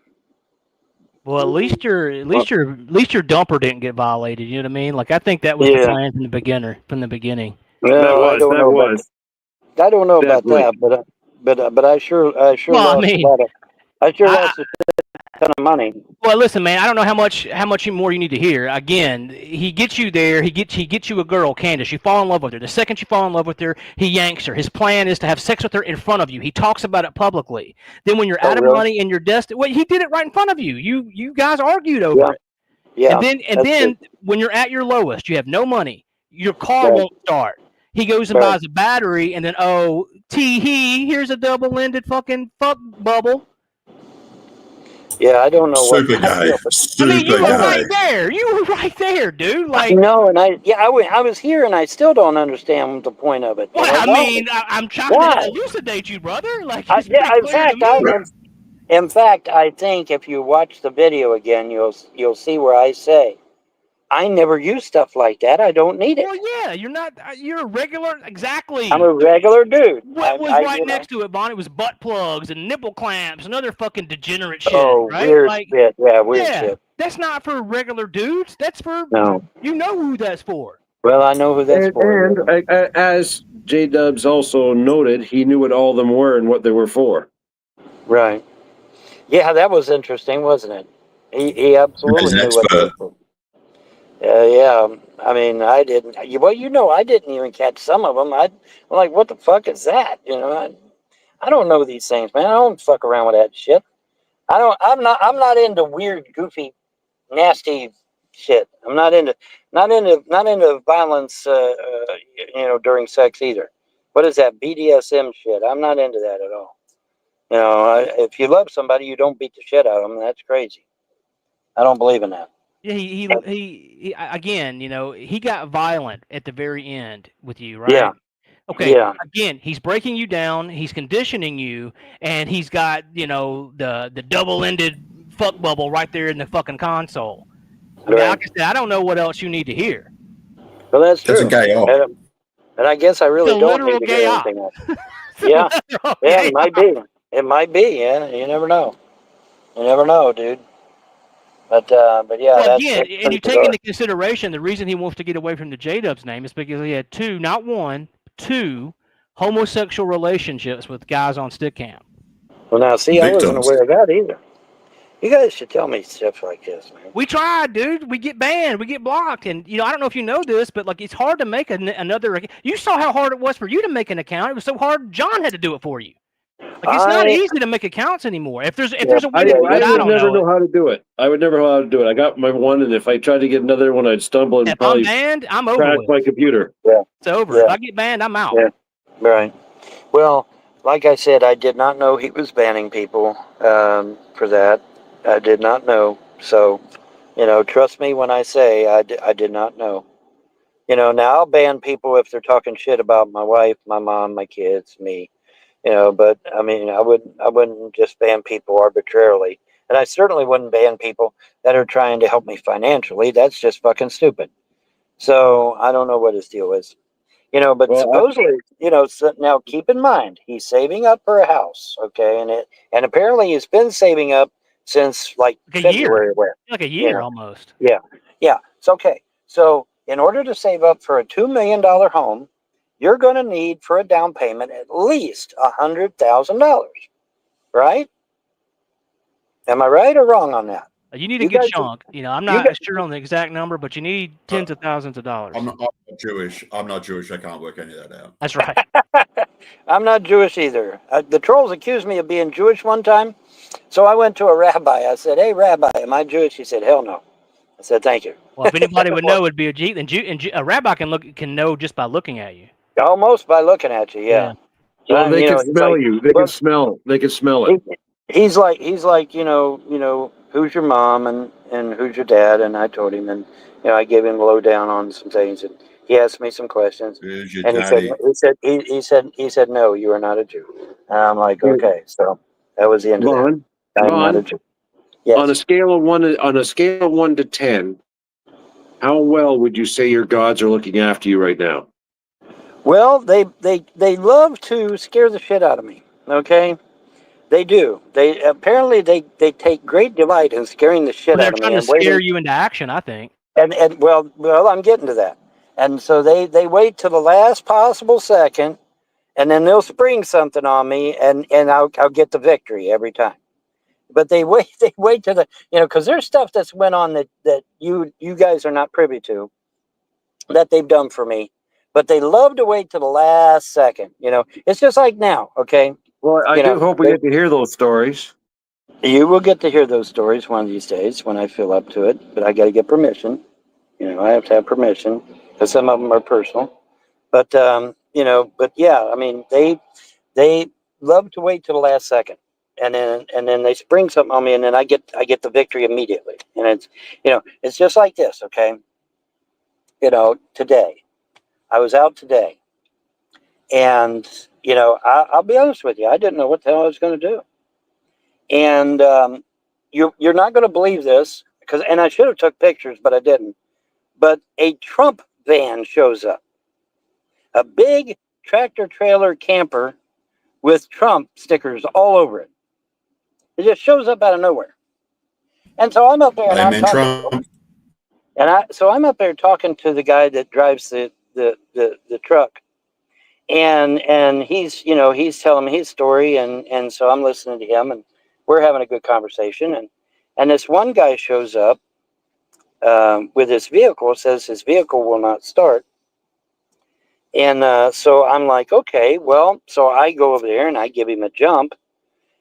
Well, at least your dumper didn't get violated. You know what I mean? Like I think that was the plan from the beginning. No, I don't know about Definitely. that, but I sure Well, lost I mean, lost a ton of money. Well, listen, man. I don't know how much more you need to hear. Again, he gets you there. He gets you a girl, Candace. You fall in love with her. The second you fall in love with her, he yanks her. His plan is to have sex with her in front of you. He talks about it publicly. Then when you're out of money and you're destined, well, he did it right in front of you. You guys argued over it. Yeah. And then when you're at your lowest, you have no money. Your car won't start. He goes and buys a battery, and then here's a double-ended fucking fuck bubble. Yeah, I don't know super what. gay. I mean, you were Super right gay. there. You were right there, dude. Like, No, and I was here, and I still don't understand the point of it. well, I mean, I'm trying to elucidate you, brother. Like, it's pretty clear to me. In fact, I think if you watch the video again, you'll see where I say, I never use stuff like that. I don't need it. Well, yeah, you're not. You're a regular. Exactly. I'm a regular dude. What was right next to it, Bonnie? Was butt plugs and nipple clamps and other fucking degenerate shit. Oh, right? weird shit. Yeah, weird shit. That's not for regular dudes. That's for you know who that's for. Well, I know who that's for. And as J Dubs also noted, he knew what all of them were and what they were for. Right. Yeah, that was interesting, wasn't it? He absolutely knew what they were for. Yeah. I mean, I didn't. Well, I didn't even catch some of them. I'm like, what the fuck is that? I don't know these things, man. I don't fuck around with that shit. I'm not into weird, goofy, nasty shit. I'm not into violence, during sex either. What is that BDSM shit? I'm not into that at all. You know, if you love somebody, you don't beat the shit out of them. That's crazy. I don't believe in that. Yeah, again, he got violent at the very end with you, right? Yeah. Okay. Yeah. Again, he's breaking you down. He's conditioning you, and he's got the double-ended fuck bubble right there in the fucking console. I mean, Right. like I said, I don't know what else you need to hear. Well, that's That's true. a gay op. And I guess I really It's a don't literal need to gay hear op. anything else. Yeah. Yeah, it might be. It might be. Yeah, you never know. You never know, dude. But yeah, Well, that's again, and pretty you take bizarre. into consideration the reason he wants to get away from the J-Dub's name is because he had two, not one, two homosexual relationships with guys on Stickcam. Well, now, see, I wasn't Victims. aware of that either. You guys should tell me stuff like this, man. We tried, dude. We get banned. We get blocked. And, I don't know if you know this, but, like, it's hard to make another. You saw how hard it was for you to make an account. It was so hard, John had to do it for you. Like, it's not easy to make accounts anymore. If there's a way to do it, I would don't never know. know how to do it. I would never know how to do it. I got my one, and if I tried to get another one, I'd stumble and If I'm probably banned, I'm over crash with. my computer. It's over. Yeah. If I get banned, I'm out. Yeah. Right. Well, like I said, I did not know he was banning people for that. I did not know. So, trust me when I say I did not know. Now I'll ban people if they're talking shit about my wife, my mom, my kids, me. But I mean, I wouldn't just ban people arbitrarily. And I certainly wouldn't ban people that are trying to help me financially. That's just fucking stupid. So I don't know what his deal is. But Well, supposedly, so now keep in mind, he's saving up for a house, okay? And apparently he's been saving up since like Like a February, year. where, Like a year almost. yeah. It's okay. So in order to save up for a $2 million home, you're going to need for a down payment at least $100,000, right? Am I right or wrong on that? You need a You good guys- chunk. I'm not sure on the exact number, but you need tens of thousands of dollars. I'm not Jewish. I'm not Jewish. I can't work any of that out. That's right. I'm not Jewish either. The trolls accused me of being Jewish one time. So I went to a rabbi. I said, "Hey, rabbi, am I Jewish?" He said, "Hell no." I said, "Thank you." Well, if anybody would know, it'd be a Jew. And a rabbi can know just by looking at you. Almost by looking at you, yeah. Well, they can he's smell like, you. They can smell it. They can smell it. He's like, who's your mom and who's your dad? And I told him, and I gave him a lowdown on some things, and he asked me some questions, Who's your and daddy? he said, "No, you are not a Jew." And I'm like, okay, so that was the end of that. I'm not a Jew. Yes. On a scale of 1 to 10, how well would you say your gods are looking after you right now? Well, they love to scare the shit out of me. Okay, they do. They apparently they take great delight in scaring the shit They're out of me trying to and waiting. scare you into action, I think. And well, I'm getting to that. And so they wait till the last possible second, and then they'll spring something on me, and I'll get the victory every time. But they wait to the because there's stuff that's went on that you guys are not privy to that they've done for me. But they love to wait to the last second. It's just like now, okay? Well, I do hope we get to hear those stories. You will get to hear those stories one of these days when I feel up to it, but I got to get permission. I have to have permission because some of them are personal. But but yeah, I mean, they love to wait till the last second, and then they spring something on me, and then I get the victory immediately. And it's just like this, okay? Today, I was out today, and I'll be honest with you, I didn't know what the hell I was going to do. And you're not going to believe this and I should have took pictures, but I didn't. But a Trump van shows up, a big tractor trailer camper with Trump stickers all over it. It just shows up out of nowhere. And so I'm up there and Amen, Trump. I'm up there talking to the guy that drives the truck. And he's telling me his story, and so I'm listening to him, and we're having a good conversation, and this one guy shows up with his vehicle, says his vehicle will not start, so I'm like, okay, well, so I go over there and I give him a jump.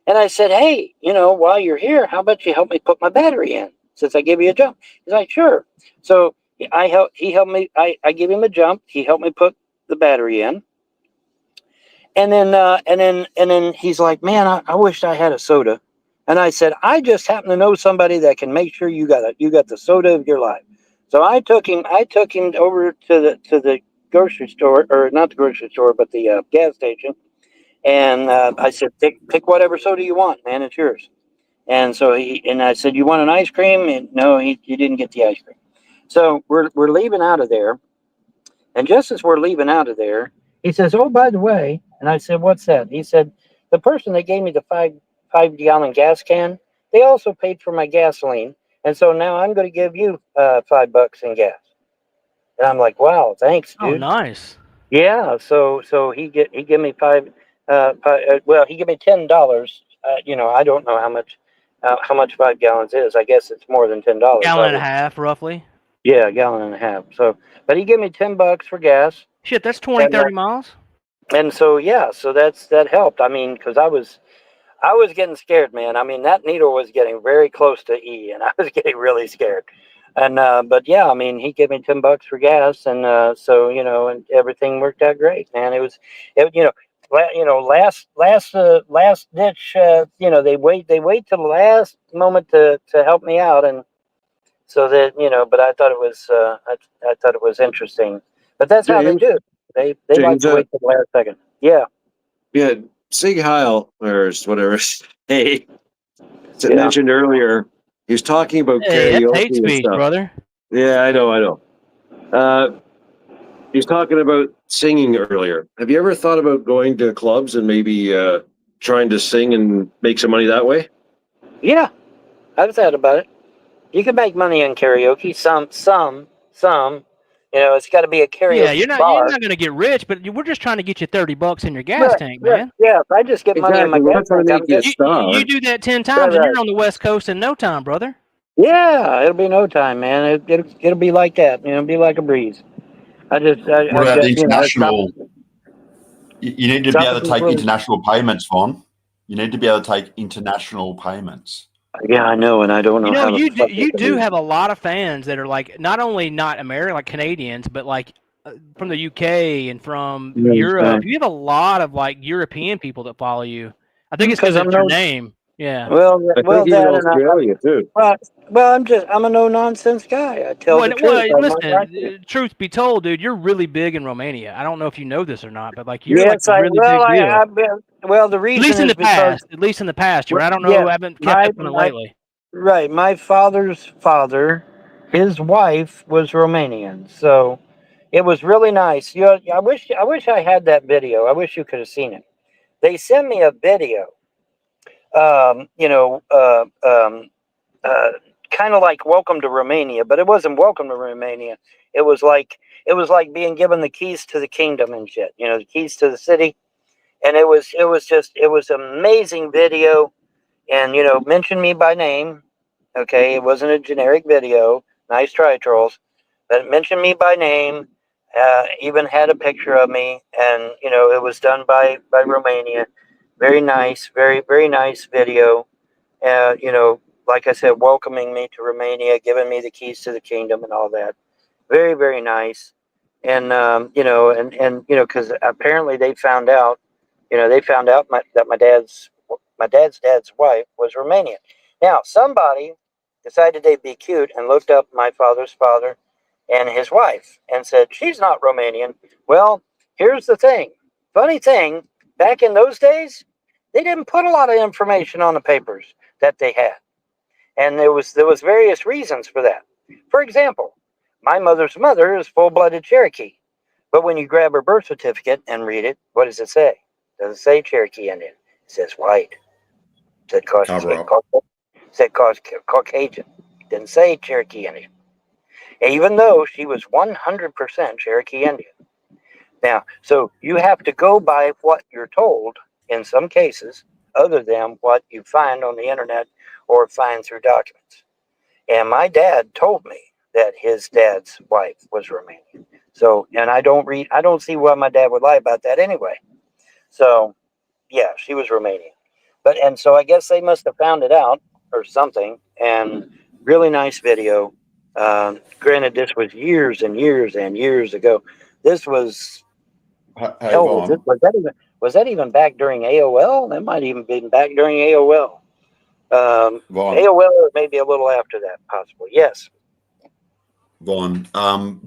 And I said, hey, while you're here, how about you help me put my battery in since I give you a jump? He's like, sure. So he helped me. I give him a jump. He helped me put the battery in. And then he's like, man, I wish I had a soda. And I said, I just happen to know somebody that can make sure you got the soda of your life. So I took him over to the grocery store, or not the grocery store, but the gas station. And I said, pick whatever soda you want, man, it's yours. And so I said, you want an ice cream? And no, he didn't get the ice cream. So we're leaving out of there. And just as we're leaving out of there, he says, oh, by the way, and I said, what's that? He said, the person that gave me the five-gallon gas can, they also paid for my gasoline. And so now I'm going to give you $5 in gas. And I'm like, wow, thanks, dude. Oh, nice. Yeah. So he gave me he gave me $10. I don't know how much 5 gallons is. I guess it's more than $10. Gallon and a half, roughly. Yeah, a gallon and a half. So, but he gave me $10 for gas. Shit, that's 20, And, 30 miles. And so, yeah, so that helped. I mean, because I was getting scared, man. I mean, that needle was getting very close to E, and I was getting really scared. And but yeah, I mean, he gave me $10 for gas, and so and everything worked out great, man. Last ditch. They wait till the last moment to help me out, and so that But I thought it was I thought it was interesting. But that's how they James? do. They like James, to wait till the last second. Yeah. Yeah, Sig Heil, or whatever. Hey, Yeah. mentioned earlier, he was talking about Hey, that's karaoke hate and speech, stuff. brother. Yeah, I know. He was talking about singing earlier. Have you ever thought about going to clubs and maybe trying to sing and make some money that way? Yeah, I've thought about it. You can make money in karaoke. Some. It's got to be a karaoke Yeah, you're not bar. going to get rich, but we're just trying to get you $30 in your gas tank, man. Yeah, if I just get money in my Exactly. We're gas not trying tank, to I'm make you a good. star. You do that 10 times, and you're on the West Coast in no time, brother. Yeah, it'll be no time, man. It'll be like that. It'll be like a breeze. What about the international? You need to be able to take people- international payments, Vaughn. You need to be able to take international payments. Yeah, I know, and I don't know how. You do have a lot of fans that are like not only not American, like Canadians, but like from the UK and from Europe. Right. You have a lot of like European people that follow you. I think it's because of your name. Yeah. Well, I think even Australia too. Well, I'm a no nonsense guy. I tell the truth. Listen, truth be told, dude, you're really big in Romania. I don't know if you know this or not, but like you're like a really big deal. Well, the reason at least in is the past. At least in the past, I don't know. Yeah, I haven't kept up on it lately. Right. My father's father, his wife was Romanian, so it was really nice. I wish I had that video. I wish you could have seen it. They sent me a video. Kind of like Welcome to Romania, but it wasn't Welcome to Romania. It was like being given the keys to the kingdom and shit. The keys to the city, and it was amazing video. And mention me by name. Okay, it wasn't a generic video. Nice try, trolls. But mention me by name. Even had a picture of me, and it was done by Romania. Very nice, very very nice video. Like I said, welcoming me to Romania, giving me the keys to the kingdom and all that. Very very nice. And because apparently they found out. That my dad's wife was Romanian. Now, somebody decided they'd be cute and looked up my father's father and his wife and said, she's not Romanian. Well, here's the thing. Funny thing, back in those days, they didn't put a lot of information on the papers that they had. And there was various reasons for that. For example, my mother's mother is full-blooded Cherokee. But when you grab her birth certificate and read it, what does it say? It doesn't say Cherokee Indian. It says white. It said Caucasian. Didn't say Cherokee Indian. Even though she was 100% Cherokee Indian. Now, so you have to go by what you're told in some cases, other than what you find on the internet or find through documents. And my dad told me that his dad's wife was Romanian. So, and I don't see why my dad would lie about that anyway. So, yeah, she was Romanian. And so I guess they must have found it out or something. And really nice video. Granted, this was years and years and years ago. This was, Hey, hell, Vaughn, was that even back during AOL? That might even been back during AOL. Vaughn, AOL or maybe a little after that, possibly. Yes. Vaughn,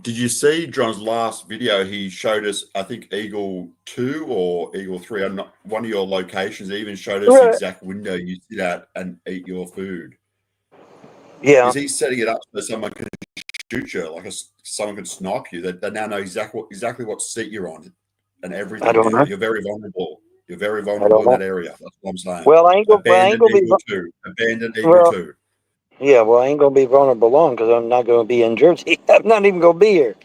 did you see John's last video? He showed us, I think, Eagle 2 or Eagle 3. I'm not, one of your locations. He even showed us the Right. exact window you sit at and eat your food. Yeah. Is he setting it up so someone can shoot you, like someone could snipe you? They now know exactly what seat you're on and everything. I don't Now. know. You're very vulnerable. You're very I vulnerable don't in know. that area. That's what I'm saying. Well, I ain't gonna Abandoned be. Eagle 2. Abandoned Eagle Well, 2. yeah, well, I ain't gonna be vulnerable long because I'm not gonna be in Jersey. I'm not even gonna be here.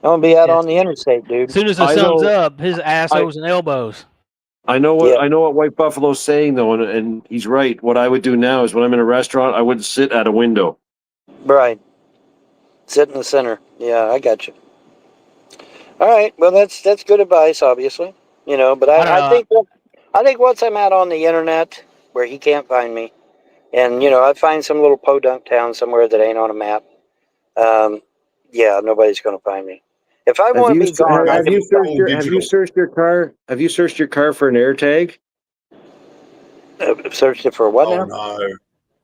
I'm gonna be out Yes. on the interstate, dude. As soon as the I sun's know- up, his assholes and elbows. I know what Yeah. I know what White Buffalo's saying though, and he's right. What I would do now is when I'm in a restaurant, I wouldn't sit at a window. Right. Sit in the center. Yeah, I got you. All right. Well, that's good advice, obviously. You know, but I don't know. I think once I'm out on the internet where he can't find me, and you know, I find some little podunk town somewhere that ain't on a map. Yeah, nobody's gonna find me. If I want to be gone, I have can you be searched gone. your have you searched your car? Have you searched your car for an air tag? Searched it for what Oh now? no.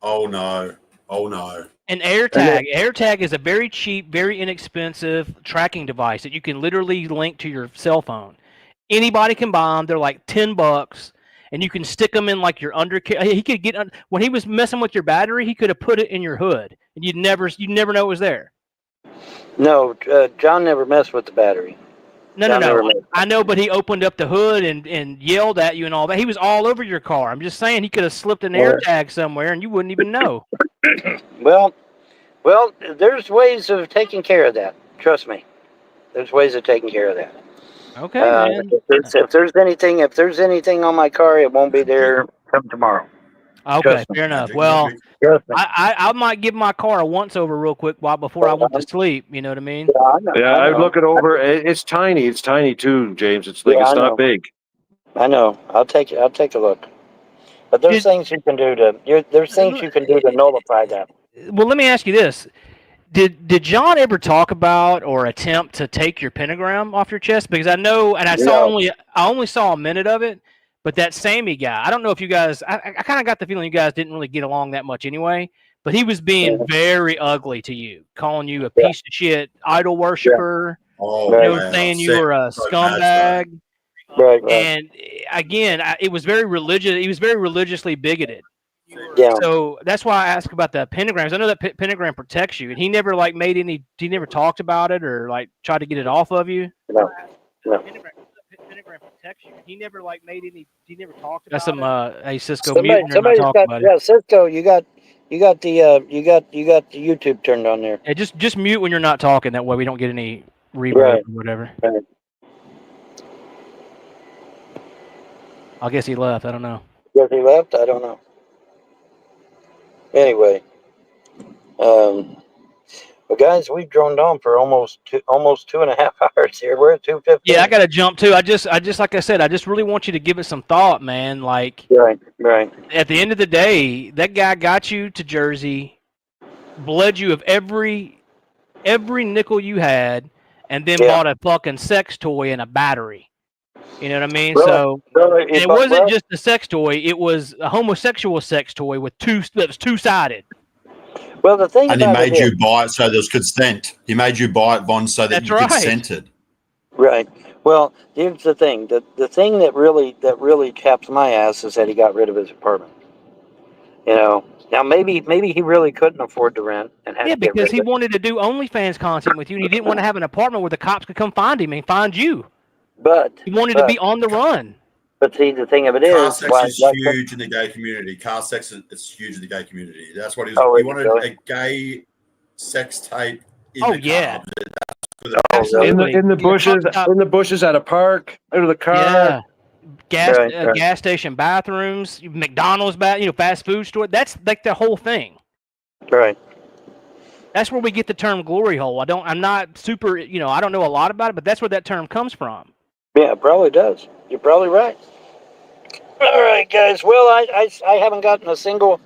Oh no. Oh no. An AirTag. AirTag is a very cheap, very inexpensive tracking device that you can literally link to your cell phone. Anybody can buy them. They're like $10, and you can stick them in like your under. He could get when he was messing with your battery. He could have put it in your hood, and you'd never know it was there. No, John never messed with the battery. No, John never no. messed. I know, but he opened up the hood and yelled at you and all that. He was all over your car. I'm just saying he could have slipped an Well- AirTag somewhere, and you wouldn't even know. Well, there's ways of taking care of that. Trust me, there's ways of taking care of that. Okay, man. If there's anything on my car, it won't be there come tomorrow. Okay, Trust me. fair enough. Magic, Well, magic. Trust me. I might give my car a once over real quick before I went to sleep. You know what I mean? Yeah, I know, Yeah, I I would know. look it over. It's tiny. It's tiny too, James. It's like Yeah, I it's know. not big. I know. I'll take a look. But there's things you can do to nullify that. Well, let me ask you this: Did John ever talk about or attempt to take your pentagram off your chest? Because I know, and I only saw a minute of it. But that Sammy guy, I don't know if you guys. I kind of got the feeling you guys didn't really get along that much anyway. But he was being very ugly to you, calling you a piece of shit, idol worshiper. Oh, Right. You know, man, saying I've you were a so bad, scumbag. Right. And again, it was very religious. He was very religiously bigoted. Yeah. So that's why I asked about the pentagrams. I know that pentagram protects you, and he never he never talked about it or like tried to get it off of you. No. Pentagram protects you. He never he never talked about that's some hey Cisco Somebody's talk got about it. yeah, Cisco, you got the YouTube turned on there. Yeah, just mute when you're not talking. That way we don't get any reverb Right. or whatever. Right. I guess he left. I don't know. Because he left, I don't know. Anyway, well, guys, we've droned on for almost 2.5 hours here. We're at 2:15. Yeah, I got to jump too. I just like I said, I just really want you to give it some thought, man. Like Right. at the end of the day, that guy got you to Jersey, bled you of every nickel you had, and then Yeah. bought a fucking sex toy and a battery. You know what I mean? Well, And it wasn't just a sex toy; it was a homosexual sex toy with that was two-sided. Well, the thing And he about made it you is, buy it so there's consent. He made you buy it, Von, so that That's you right. consented. right. Well, here's the thing. The thing that really chaps my ass is that he got rid of his apartment. You know, now maybe he really couldn't afford to rent and had Yeah, to get because rid he of it. wanted to do OnlyFans content with you, and he didn't want to have an apartment where the cops could come find him and find you. But He wanted to be on the run. But see, the thing of it Car is, sex is huge in the gay community. Car sex is huge in the gay community. That's what he was. Oh, He is it wanted really? a gay sex tape in Oh, the yeah. car. Absolutely. In the bushes, Stop. in the bushes at a park, out of the car. Yeah. Right. Gas station bathrooms, McDonald's fast food store. That's like the whole thing. Right. That's where we get the term glory hole. I'm not super, I don't know a lot about it, but that's where that term comes from. Yeah, it probably does. You're probably right. All right, guys. Well, I haven't gotten a single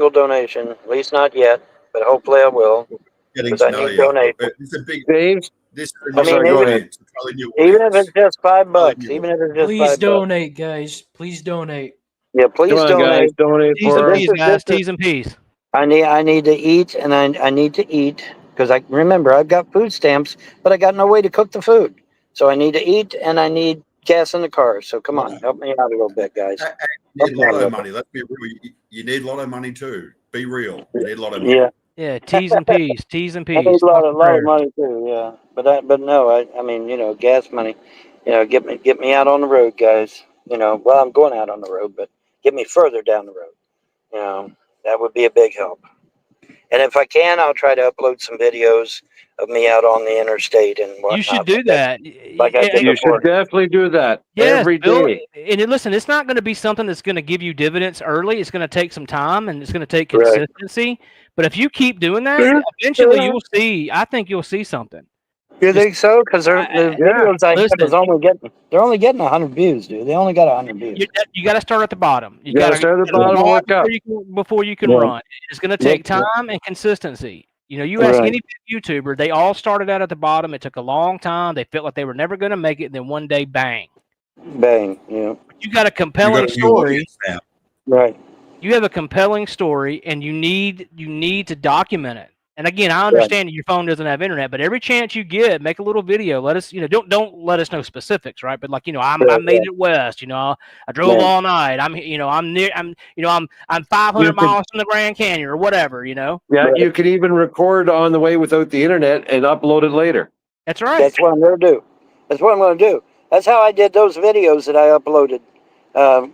donation, at least not yet, but hopefully I will. Getting Because I to know need you. donation. It's a big. James, This is I mean, sorry, go ahead. it's a totally new Even if audience. it's just $5, Totally even new. if it's just Please $5. donate, guys. Please donate. Yeah, Come please on, guys, donate. donate T's for and us. P's, guys. T's and P's. I need to eat, and I need to eat because I remember I've got food stamps, but I got no way to cook the food. So I need to eat, and I need gas in the car. So come on, help me out a little bit, guys. You need lotto money. Let's be real. You need lotto money too. Be real. You need lotto money. Yeah, Yeah, T's and P's. T's and I need P's. a lot Talk of to prayer. money too. Yeah, but no, I mean, gas money. Get me out on the road, guys. Well, I'm going out on the road, but get me further down the road. That would be a big help. And if I can, I'll try to upload some videos of me out on the interstate and whatnot. You should do that. Like I did You before. should definitely do that Yes, every Bill, day. and listen, it's not going to be something that's going to give you dividends early. It's going to take some time and it's going to take Right. consistency. But if you keep doing that, Yeah. eventually Yeah. I think you'll see something. You think so? Because the videos I have listen. is they're only getting 100 views, dude. They only got 100 views. You got to start at the bottom. You gotta start at the bottom and walk work up. before you can Yeah. run. It's going to take Yeah. time and consistency. You ask Right. any YouTuber, they all started out at the bottom. It took a long time. They felt like they were never going to make it. And then one day, bang. Bang. Yeah. You got a You compelling got a new story. audience now. Right. You have a compelling story, and you need to document it. And again, I understand your phone doesn't have internet, but every chance you get, make a little video. Let us, don't let us know specifics, right? But I made it west. I drove all night. I'm 500 miles from the Grand Canyon or whatever. Yeah, Right. you can even record on the way without the internet and upload it later. That's right. That's what I'm going to do. That's how I did those videos that I uploaded.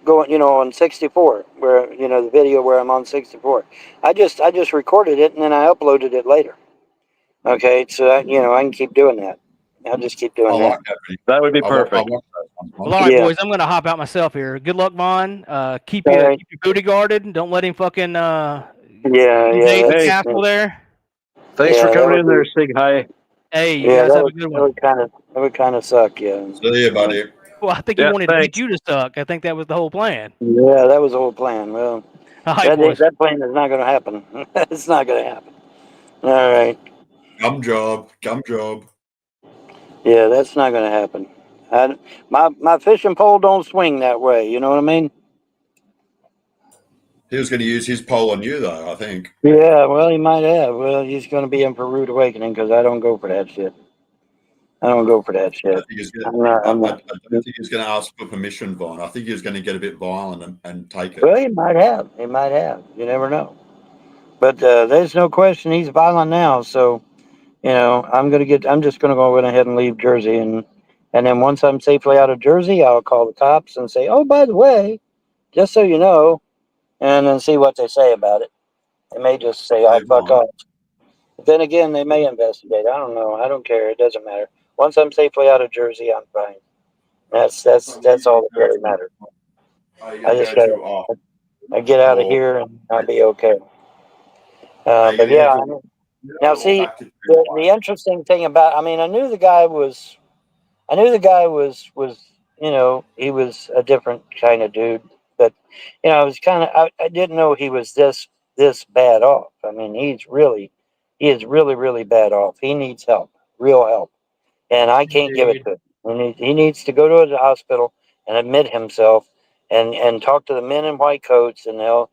Going, on 64, where the video where I'm on 64. I just recorded it and then I uploaded it later. Okay, so I can keep doing that. I'll just keep doing I that. like that video. That would be I perfect. want that one. Well, all right, Yeah. boys. I'm gonna hop out myself here. Good luck, Vaughn. Keep All your right. booty guarded. Don't let him fucking Yeah, invade the Hey. castle there. Thanks Yeah, for that coming would in there, Sig Hi. Hey, you yeah, guys that have a would, good that one. would kind of suck. Yeah. See you, buddy. Well, I think he Yeah, wanted to thanks. get you to suck. I think that was the whole plan. Yeah, that was the whole plan. Well, All right, boys. that plan is not going to happen. It's not going to happen. All right. Gum job. Yeah, that's not going to happen. My fishing pole don't swing that way. You know what I mean? He was going to use his pole on you, though, I think. Yeah, well, he might have. Well, he's going to be in for rude awakening because I don't go for that shit. I don't go for that I shit. don't think he's I'm not. I don't think he's going to ask for permission, Vaughn. I think he was going to get a bit violent and take it. Well, he might have. He might have. You never know. But there's no question he's violent now. So, I'm just going to go ahead and leave Jersey, and then once I'm safely out of Jersey, I'll call the cops and say, "Oh, by the way, just so you know," and then see what they say about it. They may just say, "Oh, fuck off." But then again, they may investigate. I don't know. I don't care. It doesn't matter. Once I'm safely out of Jersey, I'm fine. That's all that really matters. I just I get out of here and I'll be okay. But yeah, now see the interesting thing about, I knew the guy was, he was a different kind of dude, but I was I didn't know he was this bad off. He is really, really bad off. He needs help, real help, and I can't give it to him. He needs to go to the hospital and admit himself and talk to the men in white coats, and they'll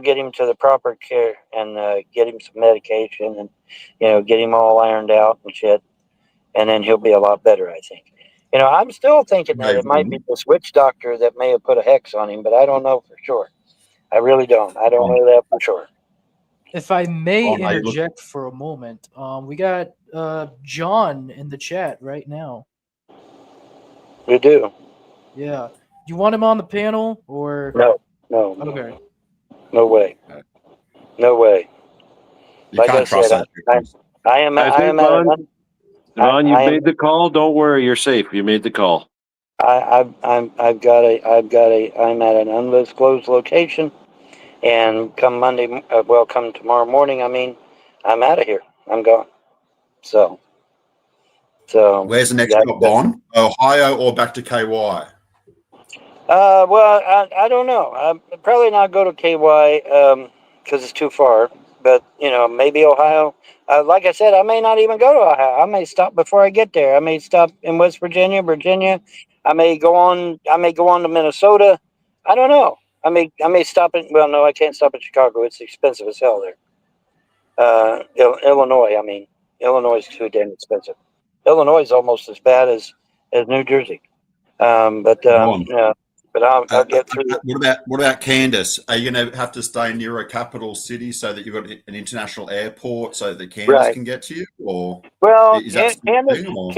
get him to the proper care and get him some medication and get him all ironed out and shit, and then he'll be a lot better, I think. I'm still thinking that it might be this witch doctor that may have put a hex on him, but I don't know for sure. I really don't. I don't know that for sure. If I may Oh, my, interject for a moment, we got John in the chat right now. We do. Yeah. Do you want him on the panel or? No. Okay. No way. No way. You Like I can't trust said, that. I am I think, at Vaughn, Vaughn, you made the call. Don't worry, you're safe. You made the call. I'm at an undisclosed location, and come tomorrow morning, I'm out of here. I'm gone. So Where's the next yeah, stop, Von? Ohio or back to KY? well, I don't know. I'm probably not go to KY because it's too far. But maybe Ohio. Like I said, I may not even go to Ohio. I may stop before I get there. I may stop in West Virginia, Virginia. I may go on. To Minnesota. I don't know. I may stop in. Well, no, I can't stop in Chicago. It's expensive as hell there. Illinois. Illinois is too damn expensive. Illinois is almost as bad as New Jersey. Von. Yeah. But I'll get through. What about Candace? Are you going to have to stay near a capital city so that you've got an international airport so that Candace Right. can get to you? Or Well, is that still a thing, or?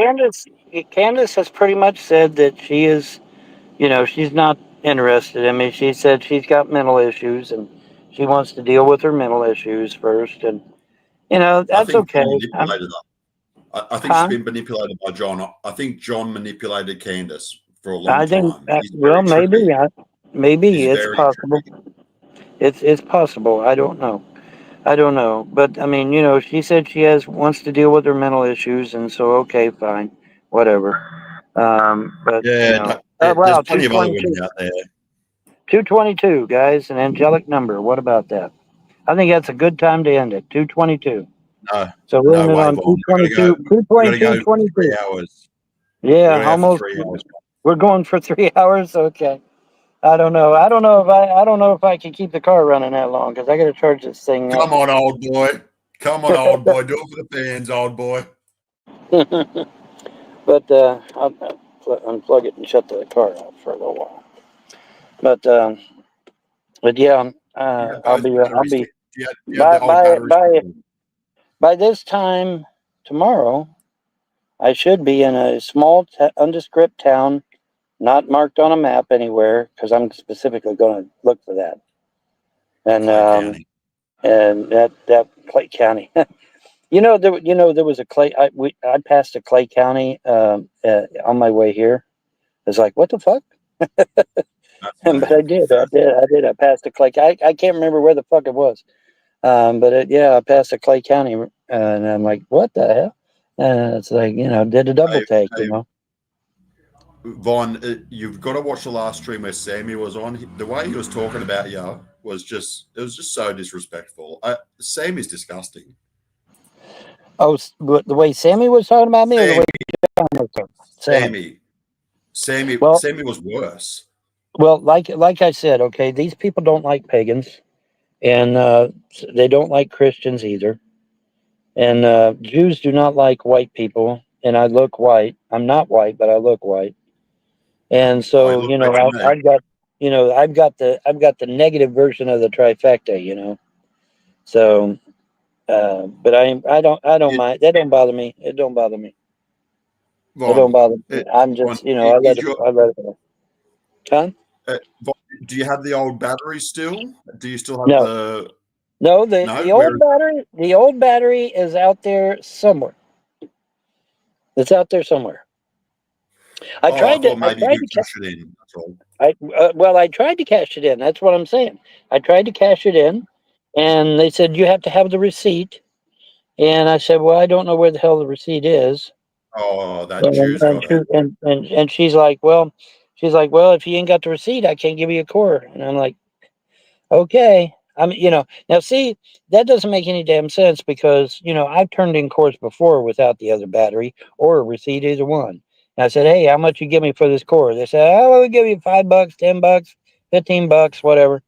Candace has pretty much said that she is, she's not interested. I mean, she said she's got mental issues and she wants to deal with her mental issues first, and I that's think okay. John manipulated her. I think Huh? she's been manipulated by John. I think John manipulated Candace for a long I think, time. He's well, very tricky. maybe He's it's very possible. tricky. It's possible. I don't know. But I mean, she said she wants to deal with her mental issues, and so okay, fine, whatever. But Yeah, wow, there's plenty of other women out there. 222, guys, an angelic number. What about that? I think that's a good time to end it. 222. No, So we're no ending way, on Vaughn. 222. We got to go 22. for 3 hours. We Yeah, got to go for almost. 3 hours. We're going for 3 hours. Okay. I don't know. I don't know if I can keep the car running that long because I got to charge this thing up. Come on, old boy. Come on, old boy. Do it for the fans, old boy. But I'll unplug it and shut the car off for a little while. But yeah, I'll be Do you have the old batteries? by this time tomorrow. I should be in a small undescript town, not marked on a map anywhere, because I'm specifically going to look for that. And Clay County. and that Clay County. There was a Clay. I passed a Clay County on my way here. I was like, what the fuck? But I did. I passed a Clay. I can't remember where the fuck it was. I passed a Clay County, and I'm like, what the hell? And it's like, did a double take, Vaughn, you've got to watch the last stream where Sammy was on. The way he was talking about you was just so disrespectful. Sammy's disgusting. Oh, the way Sammy was talking about me, or the way John was talking? Sammy Well, Sammy was worse. Well, like I said, okay, these people don't like pagans, and they don't like Christians either. And Jews do not like white people, and I look white. I'm not white, but I look white. And so, look like me. I've got the negative version of the trifecta, So, but I don't mind. That don't bother me. It don't bother me. Vaughn, It don't bother me. I'm just, Vaughn, I let it go. Huh? Vaughn, do you have the old battery still? Do you still have No. the? No, the old battery is out there somewhere. It's out there somewhere. I tried thought maybe you to cash it in. That's all. I tried to cash it in. That's what I'm saying. I tried to cash it in, and they said you have to have the receipt. And I said, well, I don't know where the hell the receipt is. Oh, that Jew's got it. And she's like, well, if you ain't got the receipt, I can't give you a core. And I'm like, okay. Now see, that doesn't make any damn sense because, I've turned in cores before without the other battery or a receipt, either one. And I said, hey, how much you give me for this core? They said, oh, we'll give you $5, $10, $15, whatever,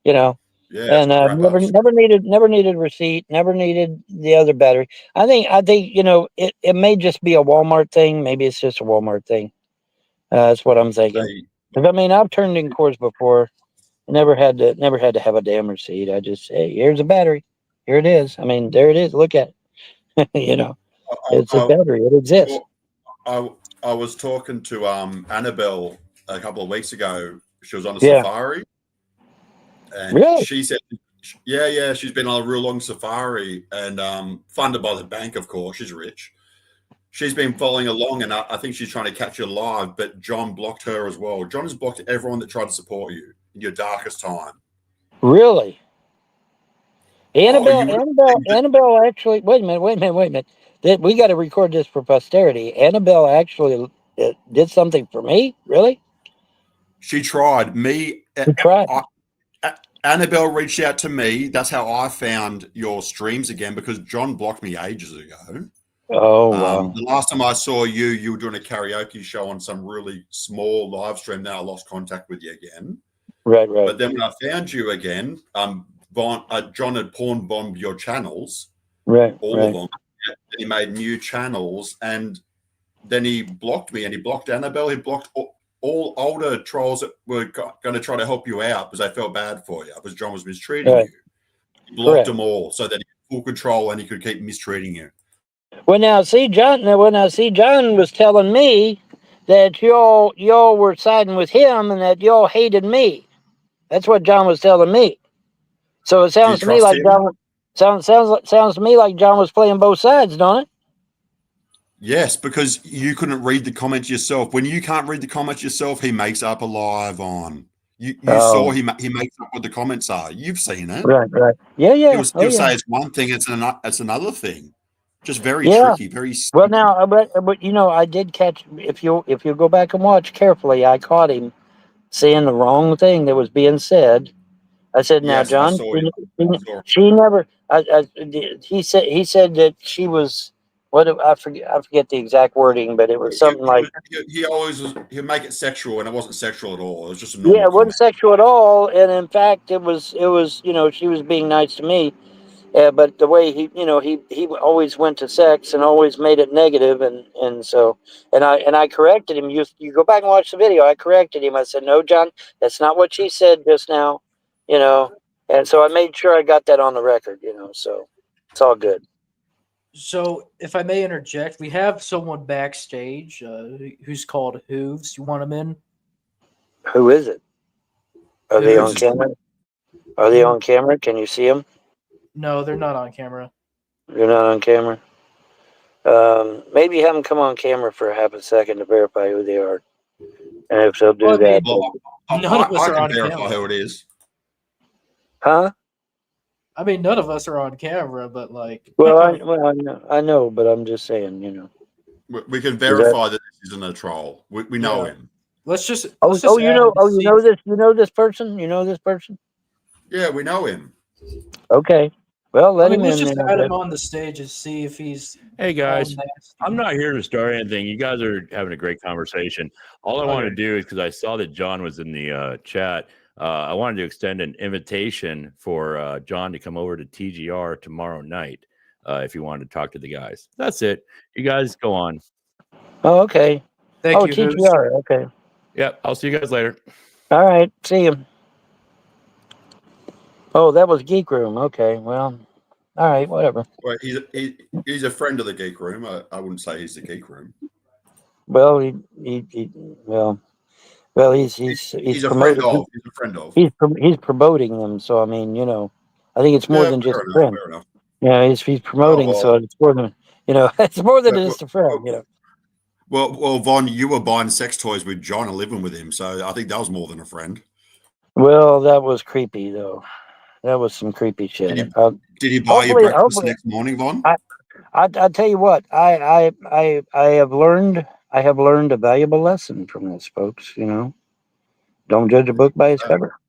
Yeah. And never needed receipt, never needed the other battery. I think it may just be a Walmart thing. Maybe it's just a Walmart thing. That's what I'm thinking. Because I've turned in cores before. Never had to have a damn receipt. I just say, here's a battery. Here it is. There it is. Look at it. It's a battery. It exists. I was talking to Annabelle a couple of weeks ago. She was on a Yeah. safari, and Really? she said, yeah, she's been on a real long safari and funded by the bank, of course. She's rich. She's been following along, and I think she's trying to catch you live, but John blocked her as well. John has blocked everyone that tried to support you in your darkest time. Really? Annabelle actually. Wait a minute. We got to record this for posterity. Annabelle actually did something for me. Really? She tried me. She tried. Annabelle reached out to me. That's how I found your streams again, because John blocked me ages ago. Oh wow. The last time I saw you, you were doing a karaoke show on some really small live stream. Then I lost contact with you again. Right. But then when I found you again, John had pawn bombed your channels, all of them. And he made new channels, and then he blocked me, and he blocked Annabelle. He blocked all older trolls that were going to try to help you out because they felt bad for you, because John was mistreating you. He blocked them all so that he had full control and he could keep mistreating you. Well, now see, John. John was telling me that y'all were siding with him and that y'all hated me. That's what John was telling me. So it sounds to me like John sounds to me like John was playing both sides, don't it? Yes, because you couldn't read the comments yourself. When you can't read the comments yourself, he makes up a live on. You saw he makes up what the comments are. You've seen it. Right. Yeah. He'll say it's one thing, it's another thing. Just very tricky, very sneaky. Well, now, but I did catch, if you go back and watch carefully, I caught him saying the wrong thing that was being said. I said, "Now, Yes, John, she never." He said that she was. I forget the exact wording, but it was something like. He'll make it sexual, and it wasn't sexual at all. It was just a normal Yeah, it wasn't sexual at all, and in fact, it was. She was being nice to me, but the way he always went to sex and always made it negative, and I corrected him. You go back and watch the video. I corrected him. I said, "No, John, that's not what she said just now." And so I made sure I got that on the record, so it's all good. So, if I may interject, we have someone backstage who's called Hooves. You want him in? Who is it? Are they on camera? Are they on camera? Can you see them? No, they're not on camera. They're not on camera? Maybe have them come on camera for half a second to verify who they are. And if they'll do that. None of us I are can on verify camera. who it is. Huh? I mean, none of us are on camera, but like. Well, I know, but I'm just saying, We can verify that this isn't a troll. We know him. Let's just. You know this person? You know this person? Yeah, we know him. Okay. Well, let him in. Let's just add him on the stage and see if he's. Hey guys, I'm not here to start anything. You guys are having a great conversation. All I wanted to do is, because I saw that John was in the chat, I wanted to extend an invitation for John to come over to TGR tomorrow night if you wanted to talk to the guys. That's it. You guys go on. Oh, okay. Thank you, TGR. Okay. Yep. I'll see you guys later. All right. See you. Oh, that was Geek Room. Okay. Well, all right. Whatever. Well, he's a friend of the Geek Room. I wouldn't say he's the Geek Room. Well, he's a friend of. He's a friend of. He's promoting them. So I mean, I think it's more than just a friend. Fair enough. Yeah, he's promoting, so it's more than it's more than just a friend. Well, Von, you were buying sex toys with John and living with him, so I think that was more than a friend. Well, that was creepy, though. That was some creepy shit. Did he buy you breakfast next morning, Von? I tell you what, I have learned a valuable lesson from this, folks. Don't judge a book by its cover.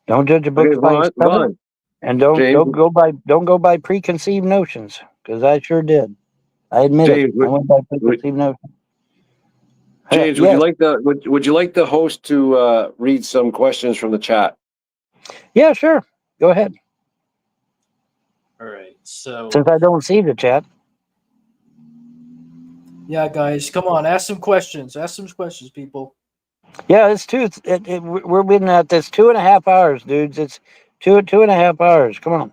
Don't judge a book by its cover, and don't go by preconceived notions, because I sure did. I admit it. I went by preconceived notions. James, yes. would you like the host to read some questions from the chat? Yeah, sure. Go ahead. All right. So. Since I don't see the chat. Yeah, guys, come on, ask some questions. Ask some questions, people. Yeah, it's we're been at this 2.5 hours, dudes. It's 2.5 hours. Come on.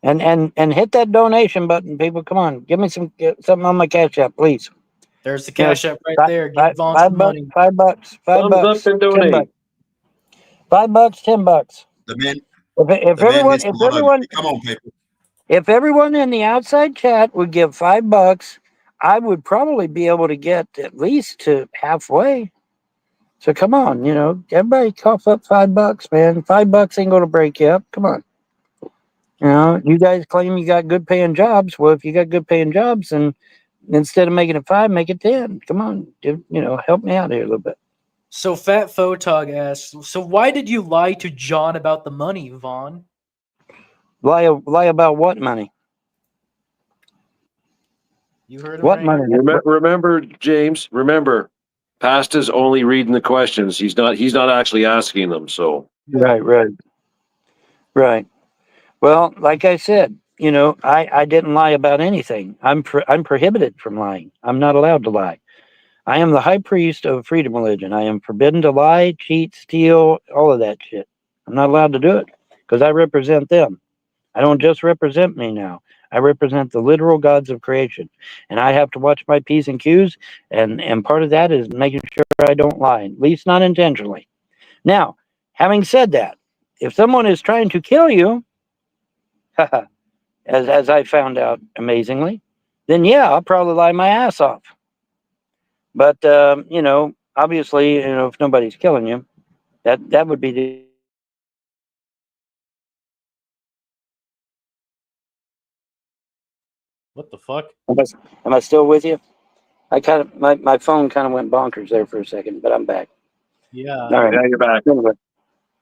And hit that donation button, people. Come on. Give me something on my Cash App, please. There's the Cash App right there. Give Vaughn some money. $5. $5 and donate. $5, $10. The man. If everyone come on, people. If everyone in the outside chat would give $5, I would probably be able to get at least to halfway. So come on, everybody cough up $5, man. $5 ain't going to break you up. Come on. You know, you guys claim you got good paying jobs. Well, if you got good paying jobs, then instead of making it 5, make it 10. Come on, dude, help me out here a little bit. So Fat Photog asks, so why did you lie to John about the money, Vaughn? Lie about what money? You heard him What right money? here. Remember, James, Pasta's only reading the questions. He's not actually asking them. So Right. Well, like I said, I didn't lie about anything. I'm prohibited from lying. I'm not allowed to lie. I am the high priest of freedom religion. I am forbidden to lie, cheat, steal, all of that shit. I'm not allowed to do it because I represent them. I don't just represent me now. I represent the literal gods of creation, and I have to watch my P's and Q's, and part of that is making sure I don't lie, at least not intentionally. Now, having said that, if someone is trying to kill you, as I found out amazingly, then yeah, I'll probably lie my ass off. But obviously, if nobody's killing you, that would be the. What the fuck? Am I still with you? I kind of my phone kind of went bonkers there for a second, but I'm back. Yeah, All right. yeah, you're back.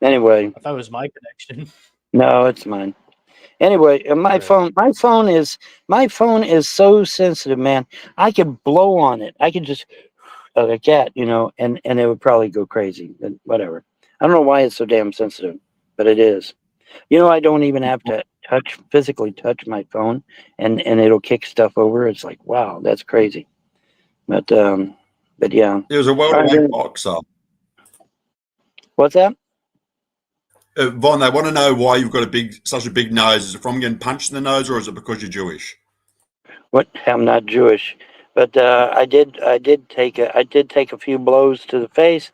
Anyway, I thought it was my connection. no, it's mine. Anyway, my Okay. phone is so sensitive, man. I could blow on it. I could just like a cat, and it would probably go crazy. But whatever. I don't know why it's so damn sensitive, but it is. I don't even have to physically touch my phone, and it'll kick stuff over. It's like, wow, that's crazy. But yeah. He was a welterweight boxer. What's that? Von, they want to know why you've got such a big nose. Is it from getting punched in the nose, or is it because you're Jewish? What? I'm not Jewish, but I did take a few blows to the face.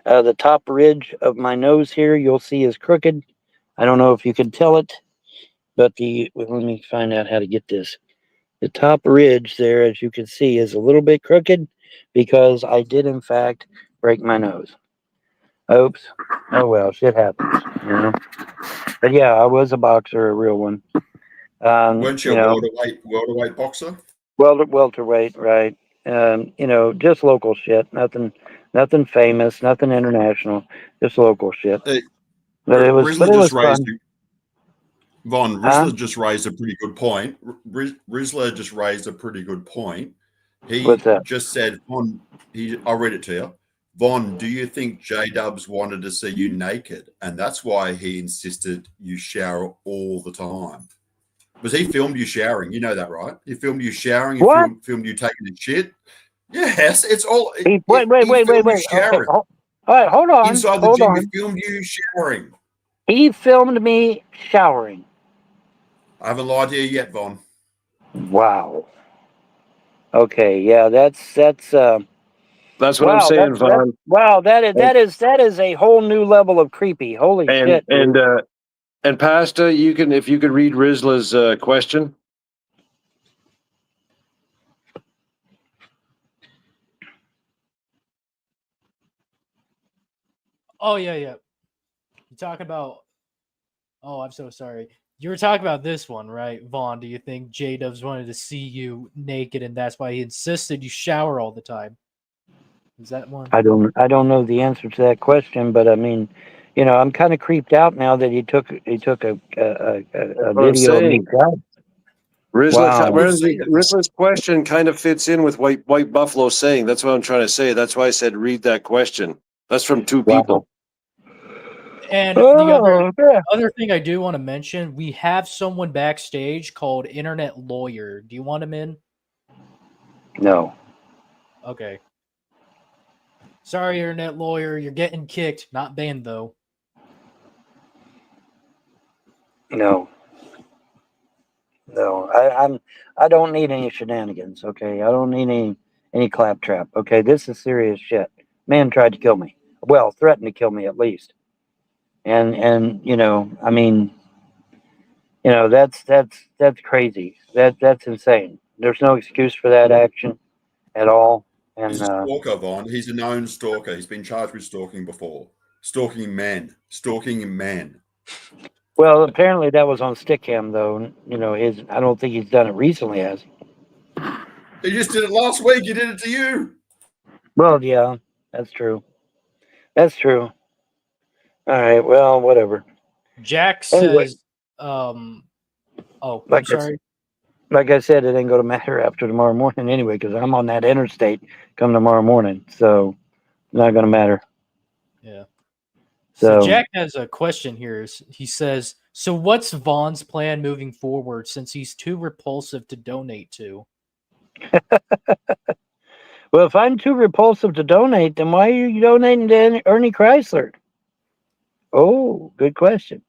The top ridge of my nose here, you'll see, is crooked. I don't know if you can tell it, but let me find out how to get this. The top ridge there, as you can see, is a little bit crooked because I did in fact break my nose. Oops. Oh well, shit happens. But yeah, I was a boxer, a real one. Weren't you a welterweight boxer? Welterweight, right? Just local shit. Nothing famous, nothing international. Just local shit. But it was fun. Von, Rizzler just raised a pretty good point. Rizzler just raised a pretty good point. He What's that? just said, Von, I'll read it to you. Von, do you think J-Dubs wanted to see you naked? And that's why he insisted you shower all the time. Because he filmed you showering. You know that, right? He filmed you showering. He What? filmed you taking a shit. Yes, it's all. Wait. Showering. Okay. All right, hold on. Inside the gym, he filmed you showering. He filmed me showering. I haven't lied to you yet, Von. Wow. Okay, yeah, that's That's what I'm saying, Vaughn. wow, that is a whole new level of creepy. Holy shit. And Pasta, if you could read Rizla's question. Oh yeah. You talking about? Oh, I'm so sorry. You were talking about this one, right, Vaughn? Do you think J Dubs wanted to see you naked, and that's why he insisted you shower all the time? Is that one? I don't know the answer to that question, but I mean, I'm kind of creeped out now that he took a video of me. Rizla's question kind of fits in with White Buffalo saying. That's what I'm trying to say. That's why I said read that question. That's from two people. And the other thing I do want to mention, we have someone backstage called Internet Lawyer. Do you want him in? No. Okay. Sorry, Internet Lawyer, you're getting kicked, not banned though. No. I don't need any shenanigans, okay? I don't need any claptrap, okay? This is serious shit. Man tried to kill me. Well, threatened to kill me at least. And I mean, that's crazy. That's insane. There's no excuse for that action at all. And he's a stalker, Vaughn. He's a known stalker. He's been charged with stalking before. Stalking men. Well, apparently that was on Stickcam, though. You know, I don't think he's done it recently, has he? He just did it last week. He did it to you. Well, yeah, that's true. That's true. All right, well, whatever. Jack Anyway. says, oh, I'm Like I sorry. Like I said, it ain't going to matter after tomorrow morning anyway, because I'm on that interstate come tomorrow morning. So, not going to matter. Yeah. So So, Jack has a question here. He says, so what's Vaughn's plan moving forward since he's too repulsive to donate to? well, if I'm too repulsive to donate, then why are you donating to Ernie Chrysler? Oh, good question.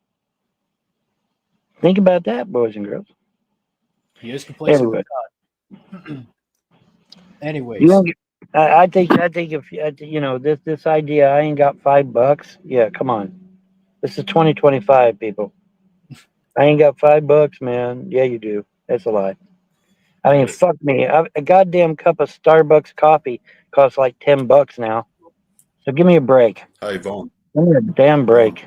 Think about that, boys and girls. He is complacent Anyway. with God. Anyways. You know, I think if you know this idea, I ain't got $5. Yeah, come on. This is 2025, people. I ain't got $5, man. Yeah, you do. That's a lie. I mean, fuck me. A goddamn cup of Starbucks coffee costs like $10 now. So give me a break. Hey, Vaughn. Give me a damn break.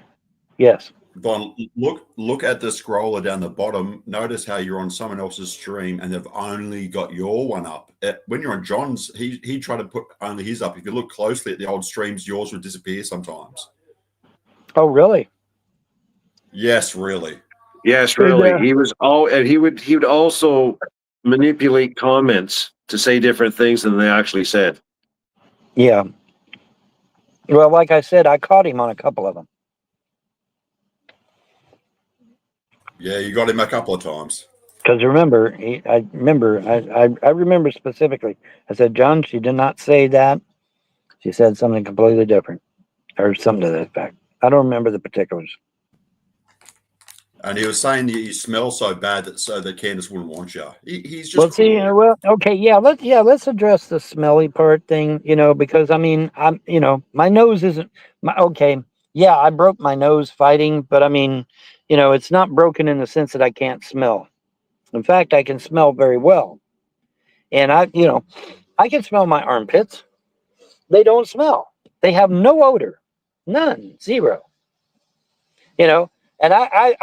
Yes. Vaughn, look at the scroller down the bottom. Notice how you're on someone else's stream and they've only got your one up. When you're on John's, he tried to put only his up. If you look closely at the old streams, yours would disappear sometimes. Oh, really? Yes, really. Yes, really. Yeah. He was and he would also manipulate comments to say different things than they actually said. Yeah. Well, like I said, I caught him on a couple of them. Yeah, you got him a couple of times. Because remember, I remember specifically. I said, John, she did not say that. She said something completely different, or something to that effect. I don't remember the particulars. And he was saying that you smell so bad that Candace wouldn't want you. He's just Well, see, cruel. well, okay, let's address the smelly part thing, you know, because I mean, my nose isn't okay. Yeah, I broke my nose fighting, but I mean, you know, it's not broken in the sense that I can't smell. In fact, I can smell very well, and I can smell my armpits. They don't smell. They have no odor, none, zero. You know, and I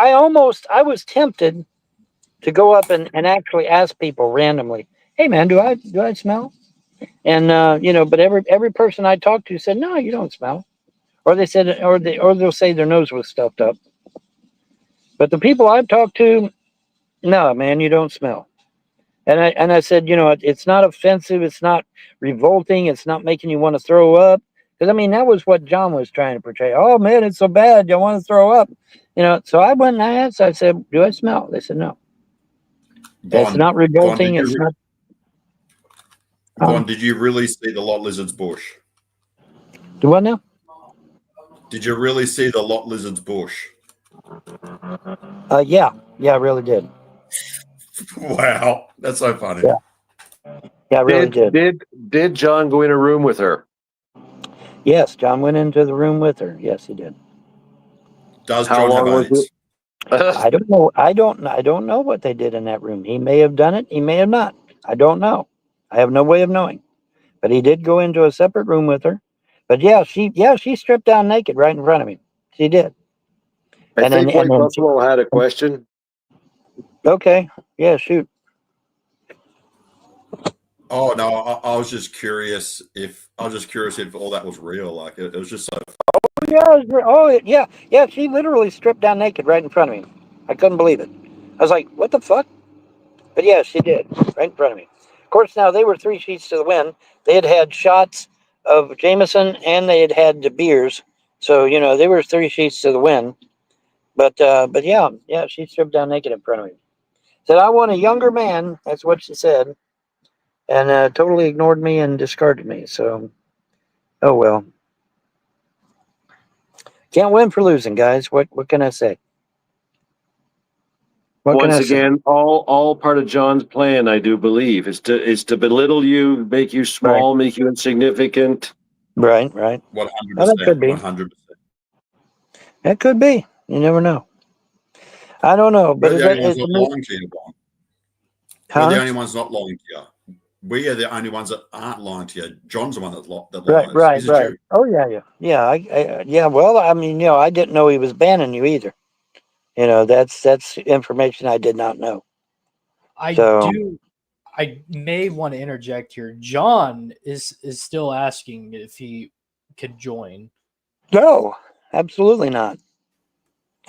was tempted to go up and actually ask people randomly, hey man, do I smell? And but every person I talked to said, no, you don't smell. Or they said, or they'll say their nose was stuffed up. But the people I've talked to, no, man, you don't smell. And I said, you know, it's not offensive, it's not revolting, it's not making you want to throw up. Because I mean, that was what John was trying to portray. Oh man, it's so bad, you want to throw up. You know, so I went and I asked, I said, do I smell? They said no. It's not revolting. It's not. Vaughn, did you really see the lot lizard's bush? Do what now? Did you really see the lot lizard's bush? Yeah, I really did. Wow, that's so funny. Yeah, I really did. Did John go in a room with her? Yes, John went into the room with her. Yes, he did. Does How John long have was AIDS? I don't know. I don't know what they did in that room. He may have done it. He may have not. I don't know. I have no way of knowing. But he did go into a separate room with her. But she stripped down naked right in front of me. She did. I think White Buffalo had a question. Okay. Yeah, shoot. Oh no, I was just curious if all that was real. Like it was just so. Yeah. She literally stripped down naked right in front of me. I couldn't believe it. I was like, what the fuck? But yeah, she did right in front of me. Of course, now they were 3 sheets to the wind. They had shots of Jameson and they had the beers. So, you know, they were 3 sheets to the wind. But yeah, she stripped down naked in front of me. Said, I want a younger man. That's what she said. And totally ignored me and discarded me. So, oh well. Can't win for losing, guys. What can I say? Once again, all part of John's plan, I do believe, is to belittle you, make you small, make you insignificant. Right. 100%. That could be. 100%. That could be. You never know. I don't know, but We're the only ones not lying to you, Vaughn. We're the only ones not lying to you. We are the only ones that aren't lying to you. John's the one that lies. Right. He's a Jew. Oh yeah. Well, I mean, I didn't know he was banning you either. You know, that's information I did not know. So- I may want to interject here. John is still asking if he could join. No, absolutely not.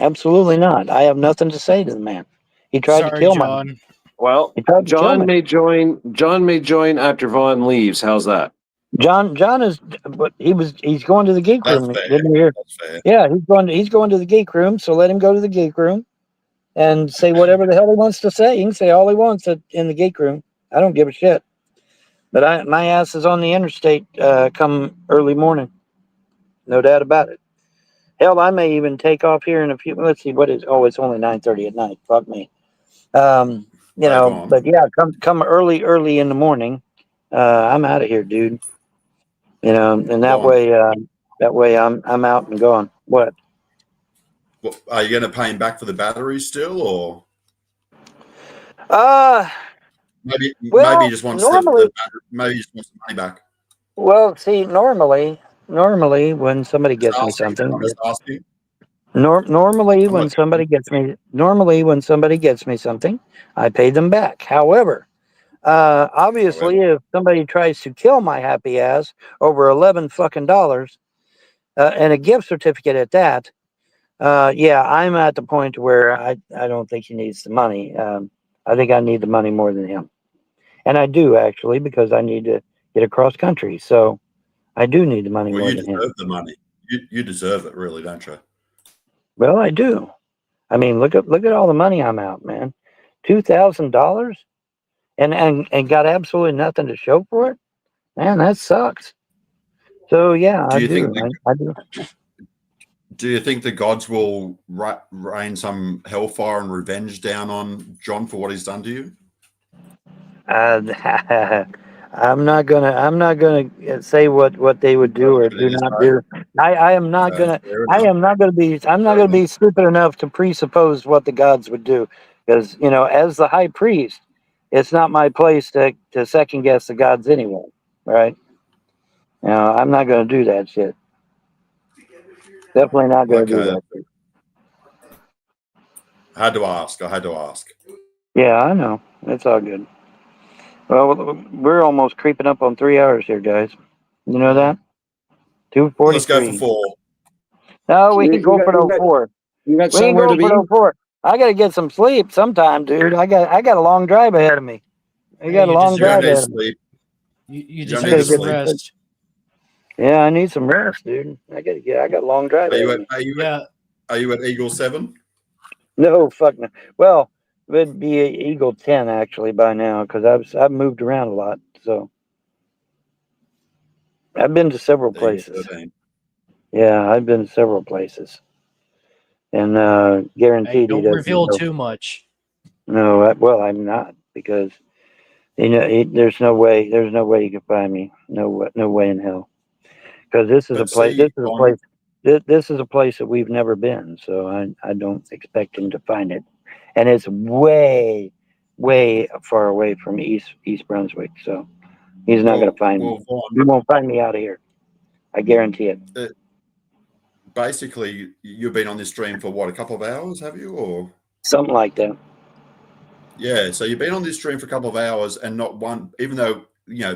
Absolutely not. I have nothing to say to the man. He tried to Sorry, kill me. John. Well, He tried to kill John me. may join. John may join after Vaughn leaves. How's that? John is, but he's going to the geek That's room. fair. Didn't you hear? That's fair. Yeah, he's going to the geek room. So let him go to the geek room and say whatever the hell he wants to say. He can say all he wants in the geek room. I don't give a shit. But my ass is on the interstate come early morning. No doubt about it. Hell, I may even take off here in a few. Let's see, what is? Oh, it's only 9:30 at night. Fuck me. You Right know, on. but yeah, come early in the morning. I'm out of here, dude. You know, and that Fine. way I'm out and gone. What? Well, are you going to pay him back for the batteries still, or maybe Well, he just wants normally- maybe he just wants the money back? Well, see, normally when somebody gets me Just asking. something, I'm just asking. normally I'm when not- somebody gets me something, I pay them back. However, obviously, if somebody tries to kill my happy ass over $11 fucking and a gift certificate at that, yeah, I'm at the point where I don't think he needs the money. I think I need the money more than him, and I do actually, because I need to get across country. So I do need the money Well, more you than him. deserve the money. You deserve it, really, don't you? Well, I do. I mean, look at all the money I'm out, man. $2,000, and got absolutely nothing to show for it. Man, that sucks. So yeah, Do I you do. think I do. Do you think the gods will rain some hellfire and revenge down on John for what he's done to you? I'm not gonna say what they would do or do not do. I am not gonna. I'm not gonna be stupid enough to presuppose what the gods would do, because as the high priest, it's not my place to second guess the gods anyway, right? I'm not gonna do that shit. Definitely not gonna do Okay. that shit. I had to ask. Yeah, I know. It's all good. Well, we're almost creeping up on 3 hours here, guys. You know that? 2:43. Let's go for 4. No, we You- can you go got- for you those got- 4. You got We can somewhere go to for be. those 4. I gotta get some sleep sometime, dude. I got a long drive ahead of me. I got a you long You drive don't need ahead of me. sleep. You You don't deserve need to some sleep. rest. Yeah, I need some rest, dude. I got a long drive Are ahead you of at me. are you at Eagle 7? No, fuck no. Well, it'd be a Eagle 10 actually by now, because I've moved around a lot. So I've been to several Eagle places. 13. Yeah, I've been to several places, and Hey, guaranteed he don't doesn't reveal know. too much. No, well, I'm not, because there's no way you can find me. No way in hell. Because this is a But place. see, This is a place that we've never been. So I don't expect him to find it, and it's way far away from East Brunswick. So he's not going to find me. Well, Vaughn, He won't find me out of here. I guarantee it. basically, you've been on this stream for what, a couple of hours, have you? Or Something like that. yeah, so you've been on this stream for a couple of hours, and not one, even though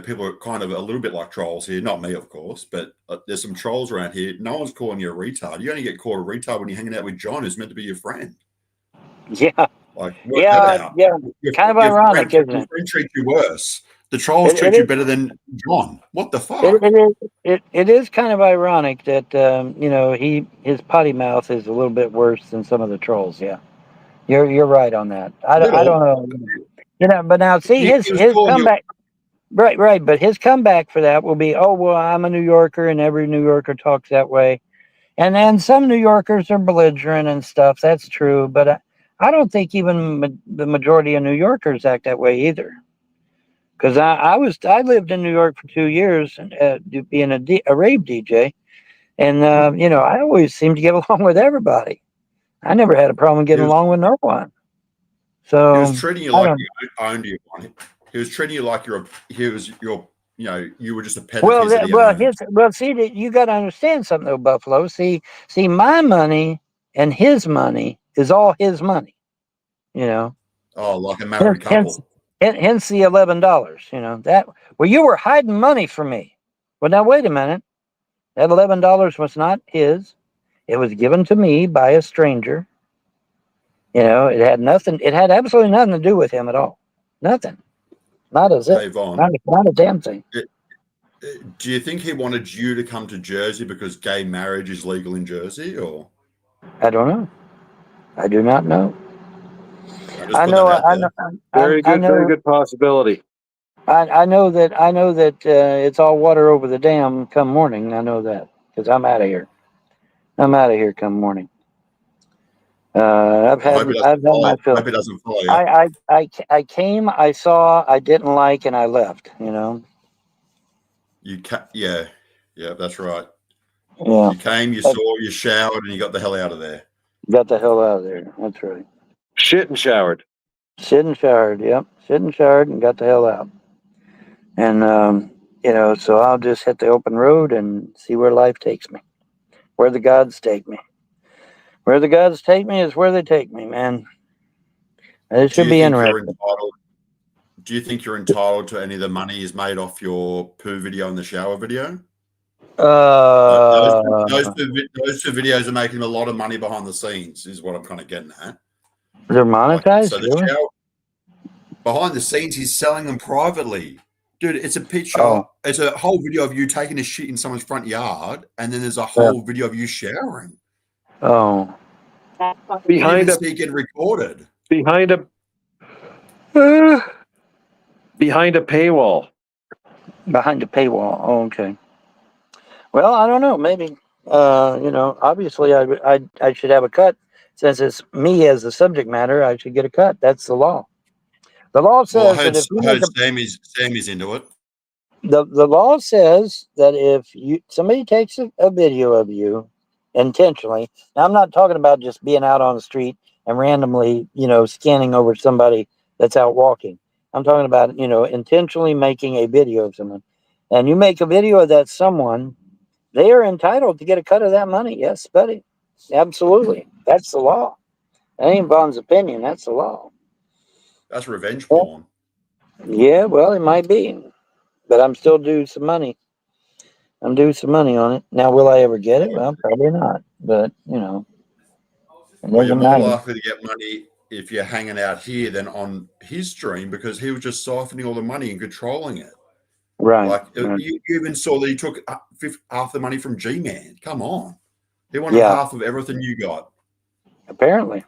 people are kind of a little bit like trolls here. Not me, of course, but there's some trolls around here. No one's calling you a retard. You only get called a retard when you're hanging out with John, who's meant to be your friend. Yeah, Like, work that out. yeah. Kind of ironic, isn't Your it? friend treats you worse. The trolls It treat you is. better than John. What the fuck? It is kind of ironic that his potty mouth is a little bit worse than some of the trolls. Yeah, you're right on that. I don't know. But now see his calling you- comeback. Right. But his comeback for that will be, oh well, I'm a New Yorker, and every New Yorker talks that way. And then some New Yorkers are belligerent and stuff. That's true, but I don't think even the majority of New Yorkers act that way either. Because I lived in New York for 2 years, being a rave DJ, and I always seemed to get along with everybody. I never had a problem getting along with no one. So He was treating you like you owned you. He was treating you like you were just a pet. See, you got to understand something though, Buffalo. See, my money and his money is all his money. You know, Oh, like a married hence, couple. hence the $11. You know that. Well, you were hiding money from me. Well, now wait a minute. That $11 was not his. It was given to me by a stranger. You know, it had nothing. It had absolutely nothing to do with him at all. Nothing. Not a zip. Hey, Vaughn, Not a damn thing. do you think he wanted you to come to Jersey because gay marriage is legal in Jersey, or? I don't know. I do not know. Just I put know. that out I there. know. Very I good, very know. good possibility. I know that. I know that it's all water over the dam come morning. I know that because I'm out of here. I'm out of here come morning. I've I had. hope he I've doesn't had follow. my I fill. hope he doesn't follow you. I came. I saw. I didn't like, and I left. You know. Yeah, that's right. Yeah. You came, you saw, you showered, and you got the hell out of there. Got the hell out of there. That's right. Shit and showered. Sit and showered. Yep. Sit and showered and got the hell out. And you know, so I'll just hit the open road and see where life takes me. Where the gods take me. Where the gods take me is where they take me, man. And it Do should you be think you're interesting. entitled? Do you think you're entitled to any of the money he's made off your poo video and the shower video? Those two videos are making a lot of money behind the scenes, is what I'm kind of getting at. They're monetized, So the really? shower behind the scenes, he's selling them privately. Dude, it's a picture. Oh. It's a whole video of you taking a shit in someone's front yard, and then there's a whole video of you showering. Oh. Behind a See it get recorded. behind a behind a paywall. Behind a paywall. Oh, okay. Well, I don't know. Maybe. You know, obviously, I should have a cut since it's me as the subject matter. I should get a cut. That's the law. The law Well, says that if you I heard make Sammy's into it. the law says that if somebody takes a video of you intentionally. Now, I'm not talking about just being out on the street and randomly, you know, scanning over somebody that's out walking. I'm talking about, you know, intentionally making a video of someone. And you make a video of that someone, they are entitled to get a cut of that money. Yes, buddy. Absolutely. That's the law. That ain't Vaughn's opinion. That's the law. That's revenge porn. Yeah, well, it might be. But I'm still due some money. I'm due some money on it. Now, will I ever get it? Well, probably not. But, you know. Well, you're more likely to get money if you're hanging out here than on his stream because he was just siphoning all the money and controlling it. Right. Like right. You even saw that he took half the money from G-Man. Come on. He wanted half of everything you got. Apparently.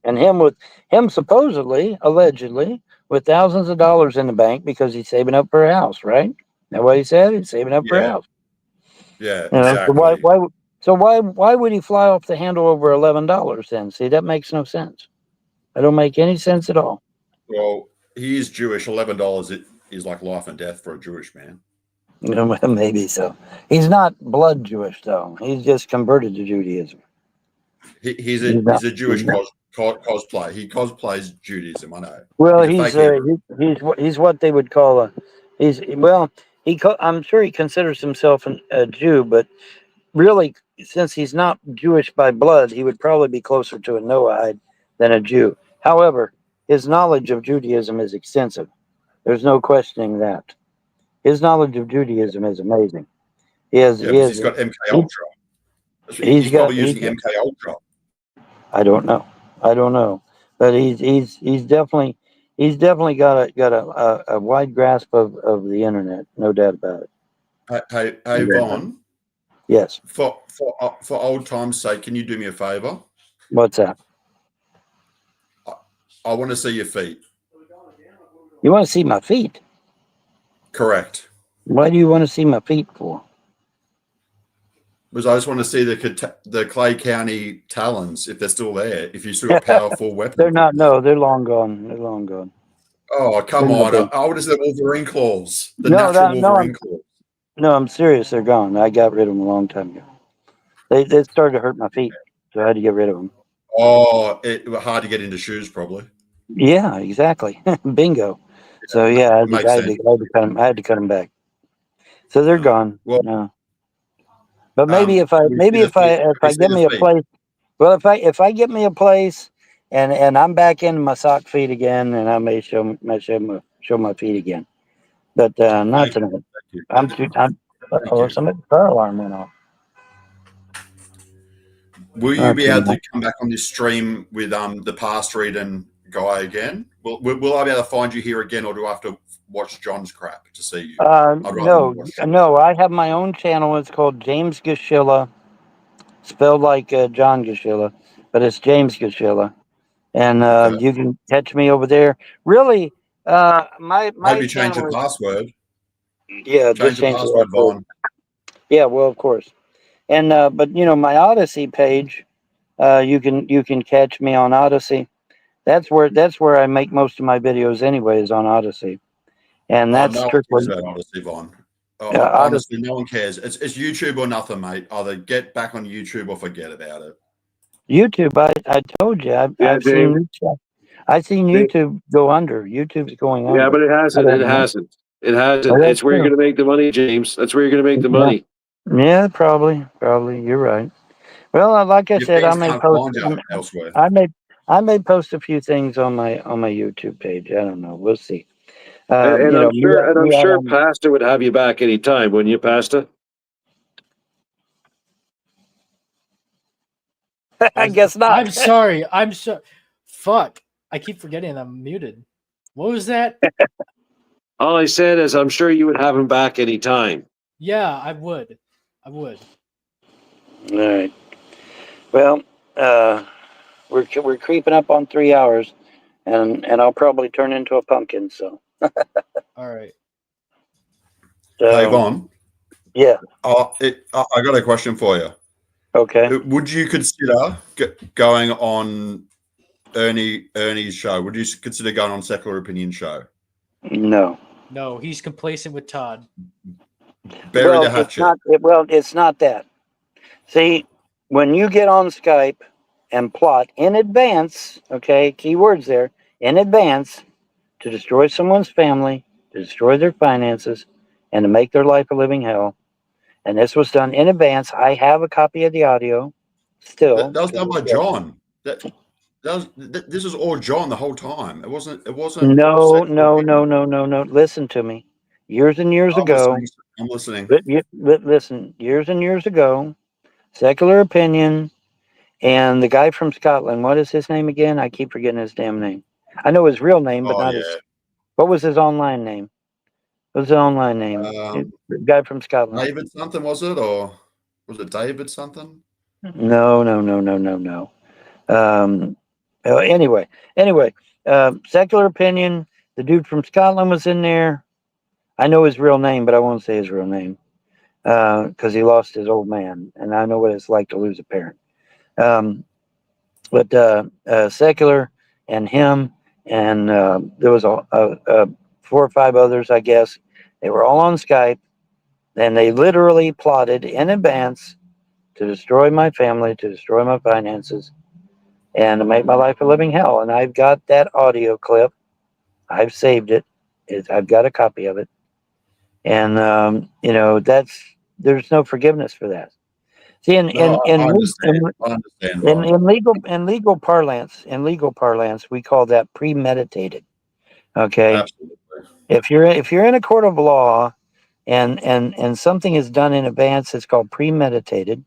And him supposedly, allegedly, with thousands of dollars in the bank because he's saving up for a house, right? That what he said? He's saving up for a house. Yeah, you know, exactly. So why would he fly off the handle over $11 then? See, that makes no sense. That don't make any sense at all. Well, he is Jewish. $11 is like life and death for a Jewish man. You know, maybe so. He's not blood Jewish though. He's just converted to Judaism. He's a Jewish cosplay. He cosplays Judaism. I know. Well, he's what they would call I'm sure he considers himself a Jew, but really, since he's not Jewish by blood, he would probably be closer to a Noahide than a Jew. However, his knowledge of Judaism is extensive. There's no questioning that. His knowledge of Judaism is amazing. He's got MK Ultra. He's probably using MK Ultra. I don't know, but he's definitely got a wide grasp of the internet, no doubt about it. Hey, Vaughn. Yes. For old time's sake, can you do me a favor? What's that? I want to see your feet. You want to see my feet? Correct. Why do you want to see my feet for? Because I just want to see the Clay County Talons, if they're still there, if you still got powerful weapons. They're not. No, they're long gone. They're long gone. Oh, come on. I would have said Wolverine claws. Wolverine claws. No, I'm serious. They're gone. I got rid of them a long time ago. They started to hurt my feet, so I had to get rid of them. Oh, it was hard to get into shoes, probably. Yeah, exactly. Bingo. So yeah, I had to cut them back. So they're gone. Well, no. But maybe if I get me a place, Well, if I get me a place and I'm back in my sock feet again, and I may show my feet again, but not Thank you. tonight. Thank you. I'm too. Thank Oh, you. somebody's car alarm went off. Will you Not be able to tonight. come back on this stream with the past reading guy again? Will I be able to find you here again, or do I have to watch John's crap to see you? I'd rather No, not watch. no. I have my own channel. It's called James Gashilla, spelled like John Gashilla, but it's James Gashilla, and Okay. you can catch me over there. Really, my I hope you change channel the is, password. yeah, Change just the change it. password, Vaughn. Yeah, well, of course. And but my Odyssey page, you can catch me on Odyssey. That's where I make most of my videos anyways, on Odyssey. And Oh, that's no one strictly cares about Odyssey, Vaughn. Odyssey. Honestly, no one cares. It's YouTube or nothing, mate. Either get back on YouTube or forget about it. YouTube. I told you, Yeah, I've James. seen YouTube go under. YouTube's going Yeah, under. but it I hasn't. don't It know. hasn't. It hasn't. Well, that's It's where you're true. going to make the money, James. That's where you're going to make the Yeah. money. Yeah, probably. You're right. Well, like I Your said, I fans may can't post. find you elsewhere. I may post a few things on my YouTube page. I don't know. We'll see. And I'm sure. And I'm Me out sure on. Pasta would have you back anytime, wouldn't you, Pasta? I guess not. I'm sorry. I'm so fuck. I keep forgetting I'm muted. What was that? All I said is, I'm sure you would have him back anytime. Yeah, I would. I would. All right. Well, we're creeping up on 3 hours, and I'll probably turn into a pumpkin. So. All right. Hey, Vaughn. Yeah. I got a question for you. Okay. Would you consider going on Ernie's show? Would you consider going on Secular Opinion show? No. No, he's complacent with Todd. Bury Well, the hatchet. it's not that. See, when you get on Skype and plot in advance, okay, keywords there, in advance, to destroy someone's family, to destroy their finances, and to make their life a living hell. And this was done in advance. I have a copy of the audio still. That was done by John. This is all John the whole time. It wasn't. No. Secular Opinion. Listen to me. Years and years ago, I'm listening. listen, years and years ago, Secular Opinion and the guy from Scotland, what is his name again? I keep forgetting his damn name. I know his real name, but Oh not yeah. his. What was his online name? What was his online name? The guy from Scotland. David something, was it, or was it David something? No. Anyway, Secular Opinion. The dude from Scotland was in there. I know his real name, but I won't say his real name because he lost his old man, and I know what it's like to lose a parent. But Secular and him, and there was a 4 or 5 others, I guess. They were all on Skype, and they literally plotted in advance to destroy my family, to destroy my finances, and to make my life a living hell. And I've got that audio clip. I've saved it. I've got a copy of it. And there's no forgiveness for that. See, I understand. I understand. Vaughn. in legal parlance, we call that premeditated. Okay. Absolutely. If you're in a court of law, and something is done in advance, it's called premeditated,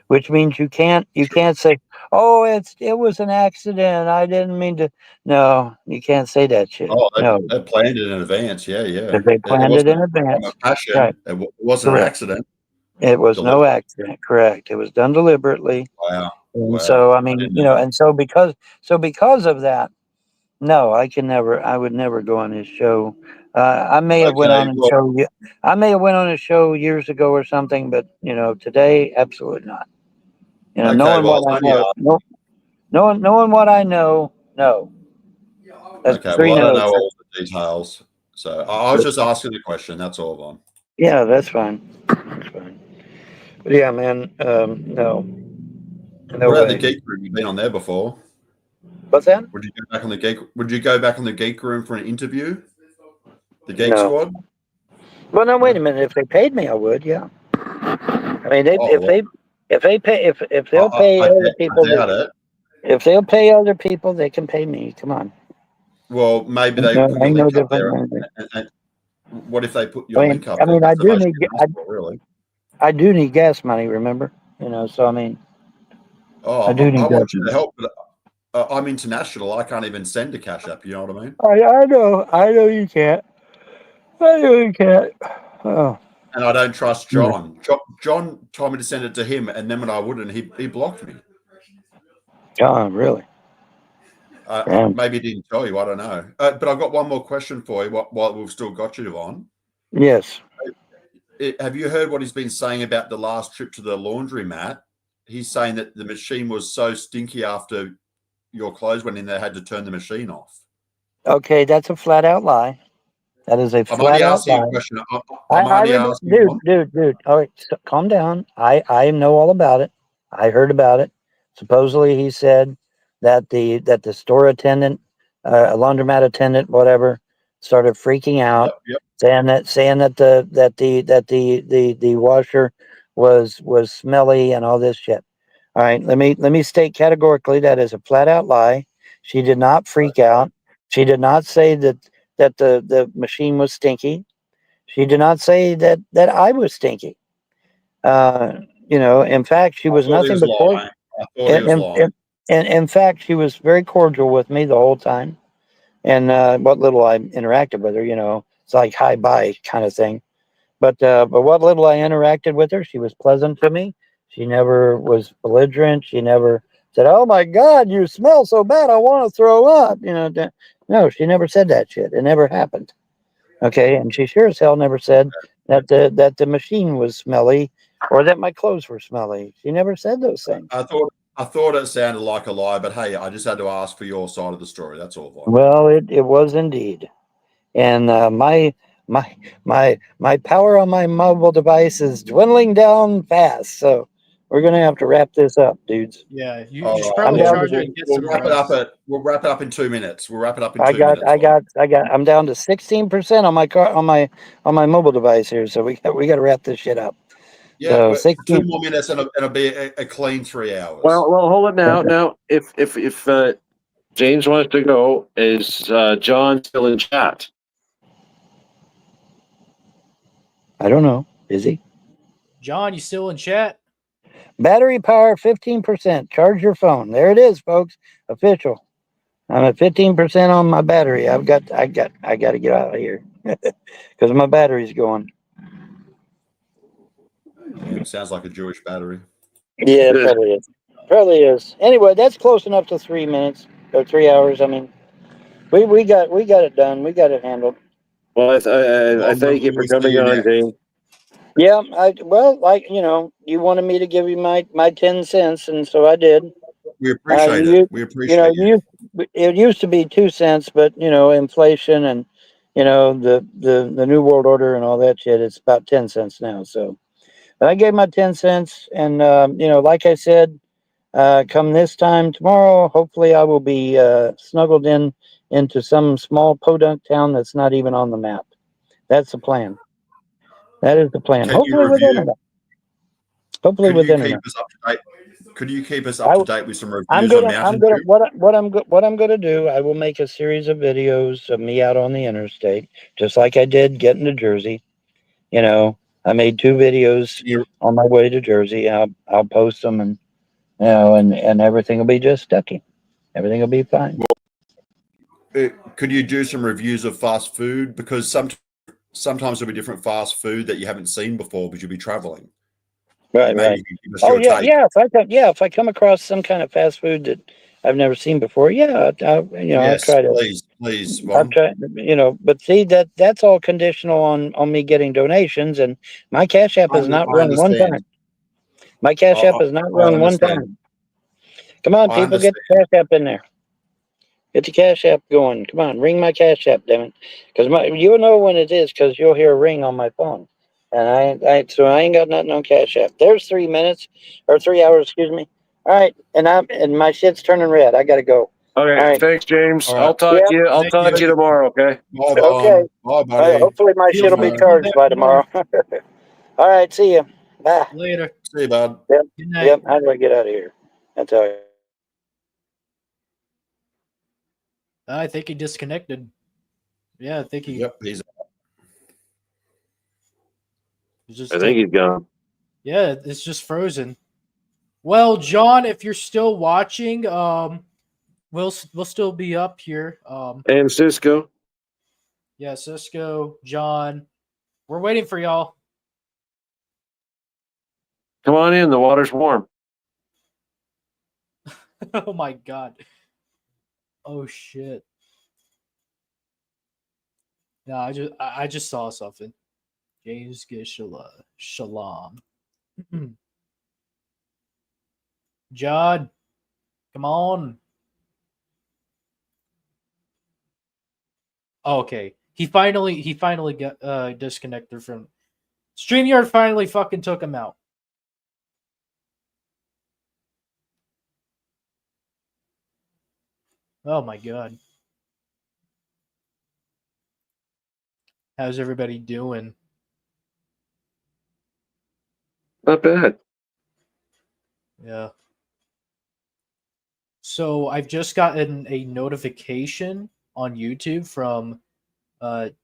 which means you can't say, "Oh, it was an accident. I didn't mean to." No, you can't say that shit. Oh, No, they planned it in advance. Yeah. because they planned it in advance. From a passion. Right. It wasn't an Correct. accident. It was no Deliberate. accident. Correct. It was done deliberately. Wow. And Wow. so, I I mean, didn't know that. and so because of that, no, I would never go on his show. I may have went Okay, on a well- show. I may have went on a show years ago or something, but today, absolutely not. Okay, Knowing well, what I it's only know, knowing what I know, no. That's Okay, 3 well, I don't no's. know all the details. So I was just asking a question. That's all, Vaughn. Yeah, that's fine. That's fine. But yeah, man, no. No What about way. the geek room? You've been on there before. What's that? Would you go back on the geek? Would you go back on the geek room for an interview? The geek No. squad. Well, no, wait a minute. If they paid me, I would. Yeah. I mean, Oh, well. If they pay, if they'll pay other people, I doubt it. if they'll pay other people, they can pay me. Come on. Well, maybe they No, put your ain't no link up there. different. And what if they put your link up I there? mean, That's the most you can ask for, really. I do need gas money. Remember, so I mean, Oh, I do need I gas want you to money. help, but I'm international. I can't even send a Cash App. You know what I mean? I know you can't. I know you can't. Oh, And I don't trust John. John told me to send it to him, and then when I wouldn't, he blocked me. John, really? Maybe he didn't tell you. I don't know. But I've got one more question for you while we've still got you on. Yes. Have you heard what he's been saying about the last trip to the laundromat? He's saying that the machine was so stinky after your clothes went in, they had to turn the machine off. Okay, that's a flat out lie. That is a I'm only flat out asking you lie. a question. I'm only asking you. Dude. All right, so calm down. I know all about it. I heard about it. Supposedly, he said that the store attendant, a laundromat attendant, whatever, started freaking out, Yep. saying that the washer was smelly and all this shit. All right, let me state categorically that is a flat out lie. She did not freak out. She did not say that the machine was stinky. She did not say that I was stinky. In fact, she was nothing but cordial. I thought he was lying. In fact, she was very cordial with me the whole time. And what little I interacted with her, it's like hi bye kind of thing. But what little I interacted with her, she was pleasant to me. She never was belligerent. She never said, "Oh my God, you smell so bad, I want to throw up." No, she never said that shit. It never happened. Okay, and she sure as hell never said that the machine was smelly or that my clothes were smelly. She never said those things. I thought it sounded like a lie, but hey, I just had to ask for your side of the story. That's all. Well, it was indeed, and my power on my mobile device is dwindling down fast. So we're gonna have to wrap this up, dudes. Yeah, you All should right. probably I'm down charge to- it and get We'll some wrap it rest. up we'll wrap it up in 2 minutes. We'll wrap it up in 2 I minutes. got. I'm down to 16% on my car on my mobile device here. So we got to wrap this shit up. Yeah, So but 16. 2 more minutes and it'll be a clean 3 hours. Well, hold it now. Now, if James wants to go, is John still in chat? I don't know. Is he? John, you still in chat? Battery power 15%. Charge your phone. There it is, folks. Official. I'm at 15% on my battery. I got to get out of here because my battery's going. Sounds like a Jewish battery. Yeah, it probably is. Probably is. Anyway, that's close enough to 3 minutes or 3 hours. I mean, we got it done. We got it handled. Well, I thank you for coming on, James. Yeah, you wanted me to give you my 10 cents, and so I did. We appreciate it. We appreciate it. It used to be 2 cents, but inflation and the new world order and all that shit, it's about 10 cents now. So I gave my 10 cents, and like I said, come this time tomorrow, hopefully I will be snuggled into some small podunk town that's not even on the map. That's the plan. That is the plan. Hopefully with internet. Hopefully with internet. Could you keep us up to date with some reviews I'm on Mountain Dew? What I'm gonna do, I will make a series of videos of me out on the interstate, just like I did getting to Jersey. I made 2 videos on my way to Jersey. I'll post them, and and everything will be just ducky. Everything will be fine. Could you do some reviews of fast food? Because sometimes there'll be different fast food that you haven't seen before, but you'll be traveling. Right. Oh yeah. If I come across some kind of fast food that I've never seen before, I'll try to. Please. I'll try, but see that's all conditional on me getting donations, and my Cash App has not run one time. My Cash App has not run one time. Come on, people, get the Cash App in there. Get the Cash App going. Come on, ring my Cash App, damn it. Because you'll know when it is, because you'll hear a ring on my phone. And so I ain't got nothing on Cash App. There's 3 minutes or 3 hours, excuse me. All right, and my shit's turning red. I gotta go. Okay, right. Thanks, James. Right. I'll talk to you. I'll talk to you tomorrow. Okay. Bye, Okay. Bye, buddy. Hopefully my shit will be charged by tomorrow. All right, see you. Bye. Later. See you, bud. Good night. Yep. How do I get out of here? That's how. I think he disconnected. Yeah, I think he Yep, he's just. I think he's gone. Yeah, it's just frozen. Well, John, if you're still watching, we'll still be up here. And Cisco. Yeah, Cisco, John, we're waiting for y'all. Come on in. The water's warm. Oh my god. Oh shit. No, I just saw something. James Gishala. Shalom. John, come on. Oh, okay. He finally got disconnected from StreamYard. Finally fucking took him out. Oh my god. How's everybody doing? Not bad. Yeah. So I've just gotten a notification on YouTube from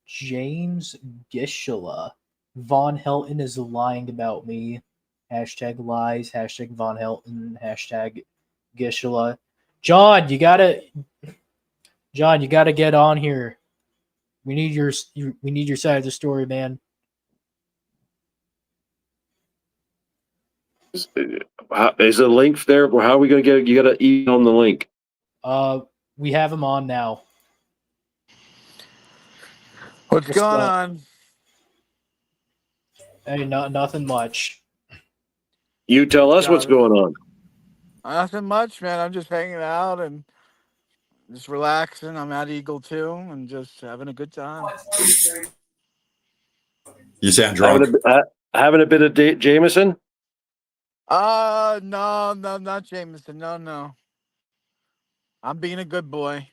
James Gishala. Von Helton is lying about me. Hashtag lies. Hashtag Von Helton. Hashtag Gishala. John, you gotta get on here. We need your side of the story, man. Is the link there? How are we going to get it? You got to email them the link. We have him on now. What's What's going up? on? Hey, nothing much. You tell us what's going on. Nothing much, man. I'm just hanging out and just relaxing. I'm at Eagle too and just having a good time. You sound drunk. Having a bit of Jameson? No, not Jameson. No. I'm being a good boy.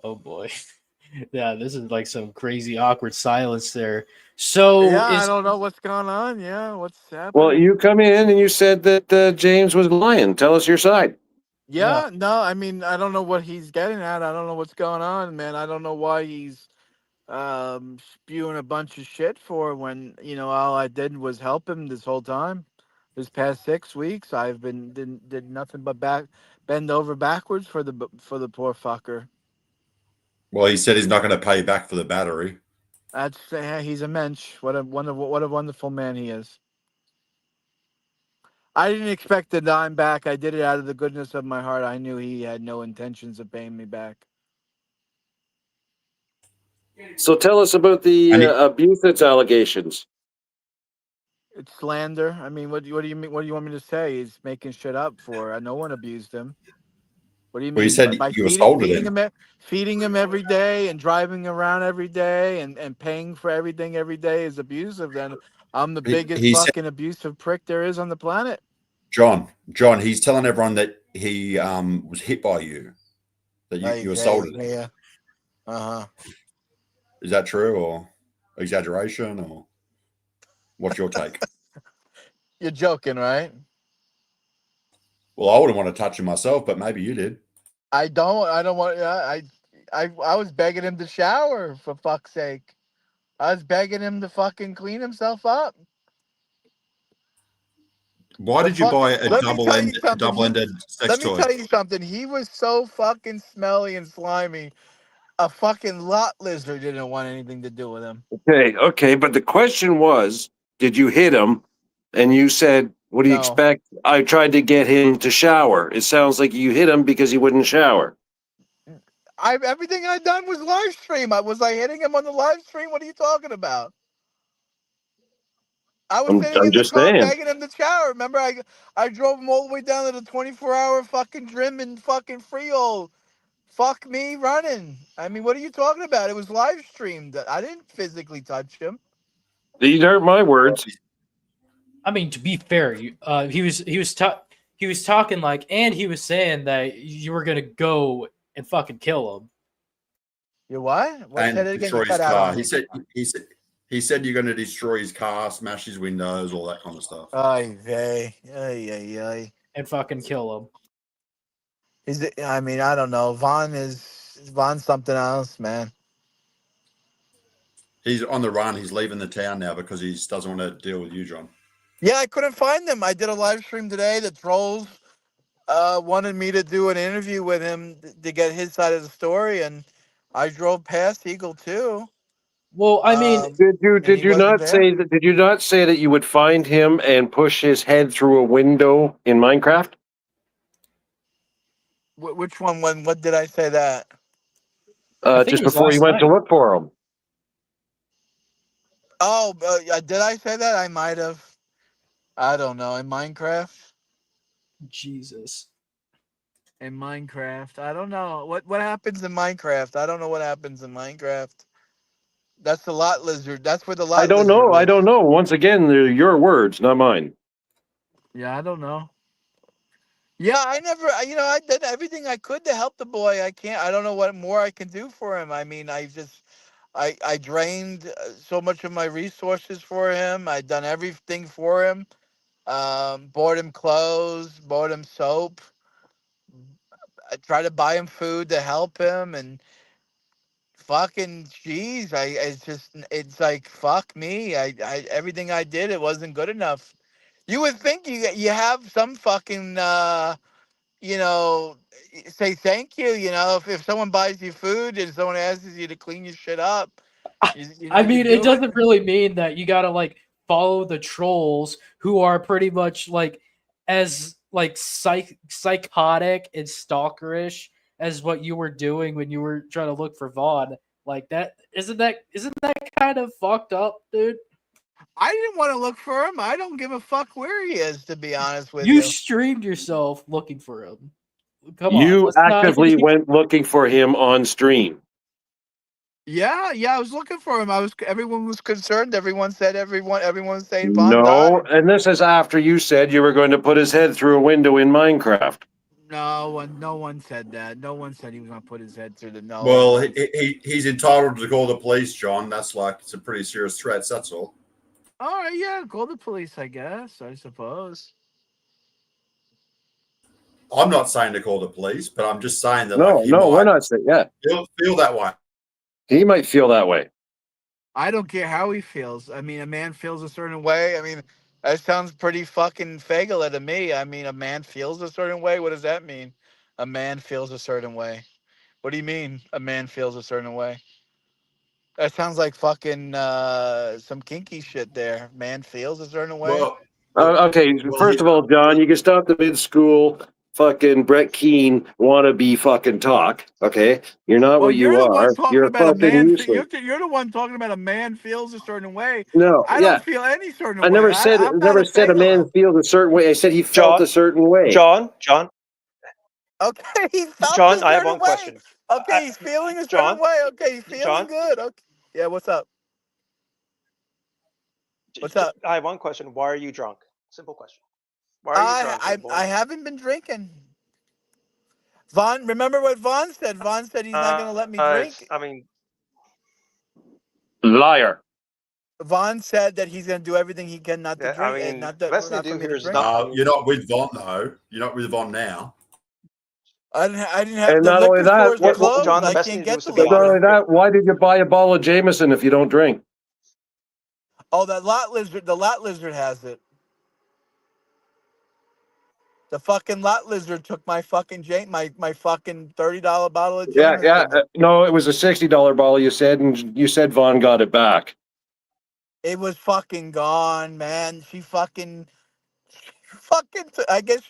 Oh boy. Yeah, this is like some crazy awkward silence there. So Yeah, I don't know what's going on. Yeah, what's happening? Well, you come in and you said that James was lying. Tell us your side. Yeah, no, I mean, I don't know what he's getting at. I don't know what's going on, man. I don't know why he's spewing a bunch of shit for when, all I did was help him this whole time. This past 6 weeks, I've been did nothing but bend over backwards for the poor fucker. Well, he said he's not going to pay you back for the battery. He's a mensch. What a wonderful man he is. I didn't expect the dime back. I did it out of the goodness of my heart. I knew he had no intentions of paying me back. So tell us about the abuse allegations. It's slander. I mean, what do you mean? What do you want me to say? He's making shit up for. No one abused him. What do you mean? Well, you said by you assaulted feeding him every day and driving around every day and paying for everything every day is abusive. Then I'm the biggest fucking abusive prick there is on the planet. John, he's telling everyone that he was hit by you, that you assaulted him. Yeah. Uh-huh. Is that true or exaggeration or what's your take? You're joking, right? Well, I wouldn't want to touch him myself, but maybe you did. I don't want. I was begging him to shower, for fuck's sake. I was begging him to fucking clean himself up. Why did you buy a double-ended sex Let me toy? tell you something. He was so fucking smelly and slimy. A fucking lot lizard didn't want anything to do with him. Okay, but the question was, did you hit him? And you said, what do you expect? I tried to get him to shower. It sounds like you hit him because he wouldn't shower. Everything I done was live stream. Was I hitting him on the live stream? What are you talking about? I was sitting in the car begging him to shower. Remember, I drove him all the way down to the 24-hour fucking Drim in fucking Freehold. Fuck me running. I mean, what are you talking about? It was live streamed. I didn't physically touch him. These aren't my words. I mean, to be fair, he was he was talking like, and he was saying that you were gonna go and fucking kill him. You what? What? And Said it again. destroy You his cut out car. on me. He said you're going to destroy his car, smash his windows, all that kind of stuff. Ay vey. Ay ay ay. And fucking kill him. I mean, I don't know. Von's something else, man. He's on the run. He's leaving the town now because he doesn't want to deal with you, John. Yeah, I couldn't find him. I did a live stream today. The trolls wanted me to do an interview with him to get his side of the story, and I drove past Eagle too. Well, I mean, Did he you wasn't not there. say that? Did you not say that you would find him and push his head through a window in Minecraft? Which one? What did I say that? I think Just it was before you last went to night. look for him. Oh, did I say that? I might have. I don't know. In Minecraft. Jesus. In Minecraft, I don't know what happens in Minecraft. I don't know what happens in Minecraft. That's the lot lizard. That's where the lot I don't lizard know. I lives. don't know. Once again, they're your words, not mine. Yeah, I don't know. Yeah, I never. I did everything I could to help the boy. I can't. I don't know what more I can do for him. I mean, I drained so much of my resources for him. I done everything for him. Bought him clothes, bought him soap. I tried to buy him food to help him, and fucking jeez, it's like fuck me. I everything I did, it wasn't good enough. You would think you have some fucking you know say thank you. If someone buys you food and someone asks you to clean your shit up, I you mean, it do it. doesn't really mean that you gotta like follow the trolls who are pretty much like as like psychotic and stalkerish as what you were doing when you were trying to look for Vaughn. Like that isn't that kind of fucked up, dude? I didn't want to look for him. I don't give a fuck where he is, to be honest with You you. streamed yourself looking for him. Come on, You let's not. actively went looking for him on stream. Yeah, I was looking for him. Everyone was concerned. Everyone was saying Vaughn No, died. and this is after you said you were going to put his head through a window in Minecraft. No one said that. No one said he was gonna put his head through the no. Well, he's entitled to call the police, John. That's like it's a pretty serious threat. That's all. All right, yeah, call the police, I guess. I suppose. I'm not saying to call the police, but I'm just saying that No, like he no, we're might not saying. Yeah, feel that way. he might feel that way. I don't care how he feels. I mean, a man feels a certain way. I mean, that sounds pretty fucking fagula to me. I mean, a man feels a certain way. What does that mean? A man feels a certain way. What do you mean? A man feels a certain way. That sounds like fucking some kinky shit there. Man feels a certain way. Well, Okay, first of all, John, you can stop the mid-school fucking Brett Keane wannabe fucking talk. Okay, you're not Well, what you're you the one are. talking You're about a fucking man. useless. You're the one talking about a man feels a certain way. No, I yeah, don't feel any certain I way. never said I'm not a a man fagula. feels a certain way. I said he felt a certain way. John, Okay, he felt John, a I have certain one way. question. Okay, he's feeling a certain John, way. Okay, he's feeling John, good. Okay. Yeah, what's up? What's up? I have one question. Why are you drunk? Simple question. Why are you drunk, little boy? I haven't been drinking. Vaughn, remember what Vaughn said? Vaughn said he's not going to let me drink. I mean, Liar. Vaughn said that he's going to do everything he can not to yeah, drink, I and mean, not the best thing not to for do me here to is drink. not. you're not with Von though. You're not with Von now. I didn't have And the not only liquor that, stores were Yeah, well, closed. John, the I best can't thing to do get is the to be but not liquor. only that, why did you buy a bottle of Jameson if you don't drink? Oh, the lot lizard has it. The fucking lot lizard took my fucking my fucking $30 bottle of Yeah, yeah. Jameson. No, it was a $60 bottle. You said, and you said Vaughn got it back. It was fucking gone, man. She fucking I guess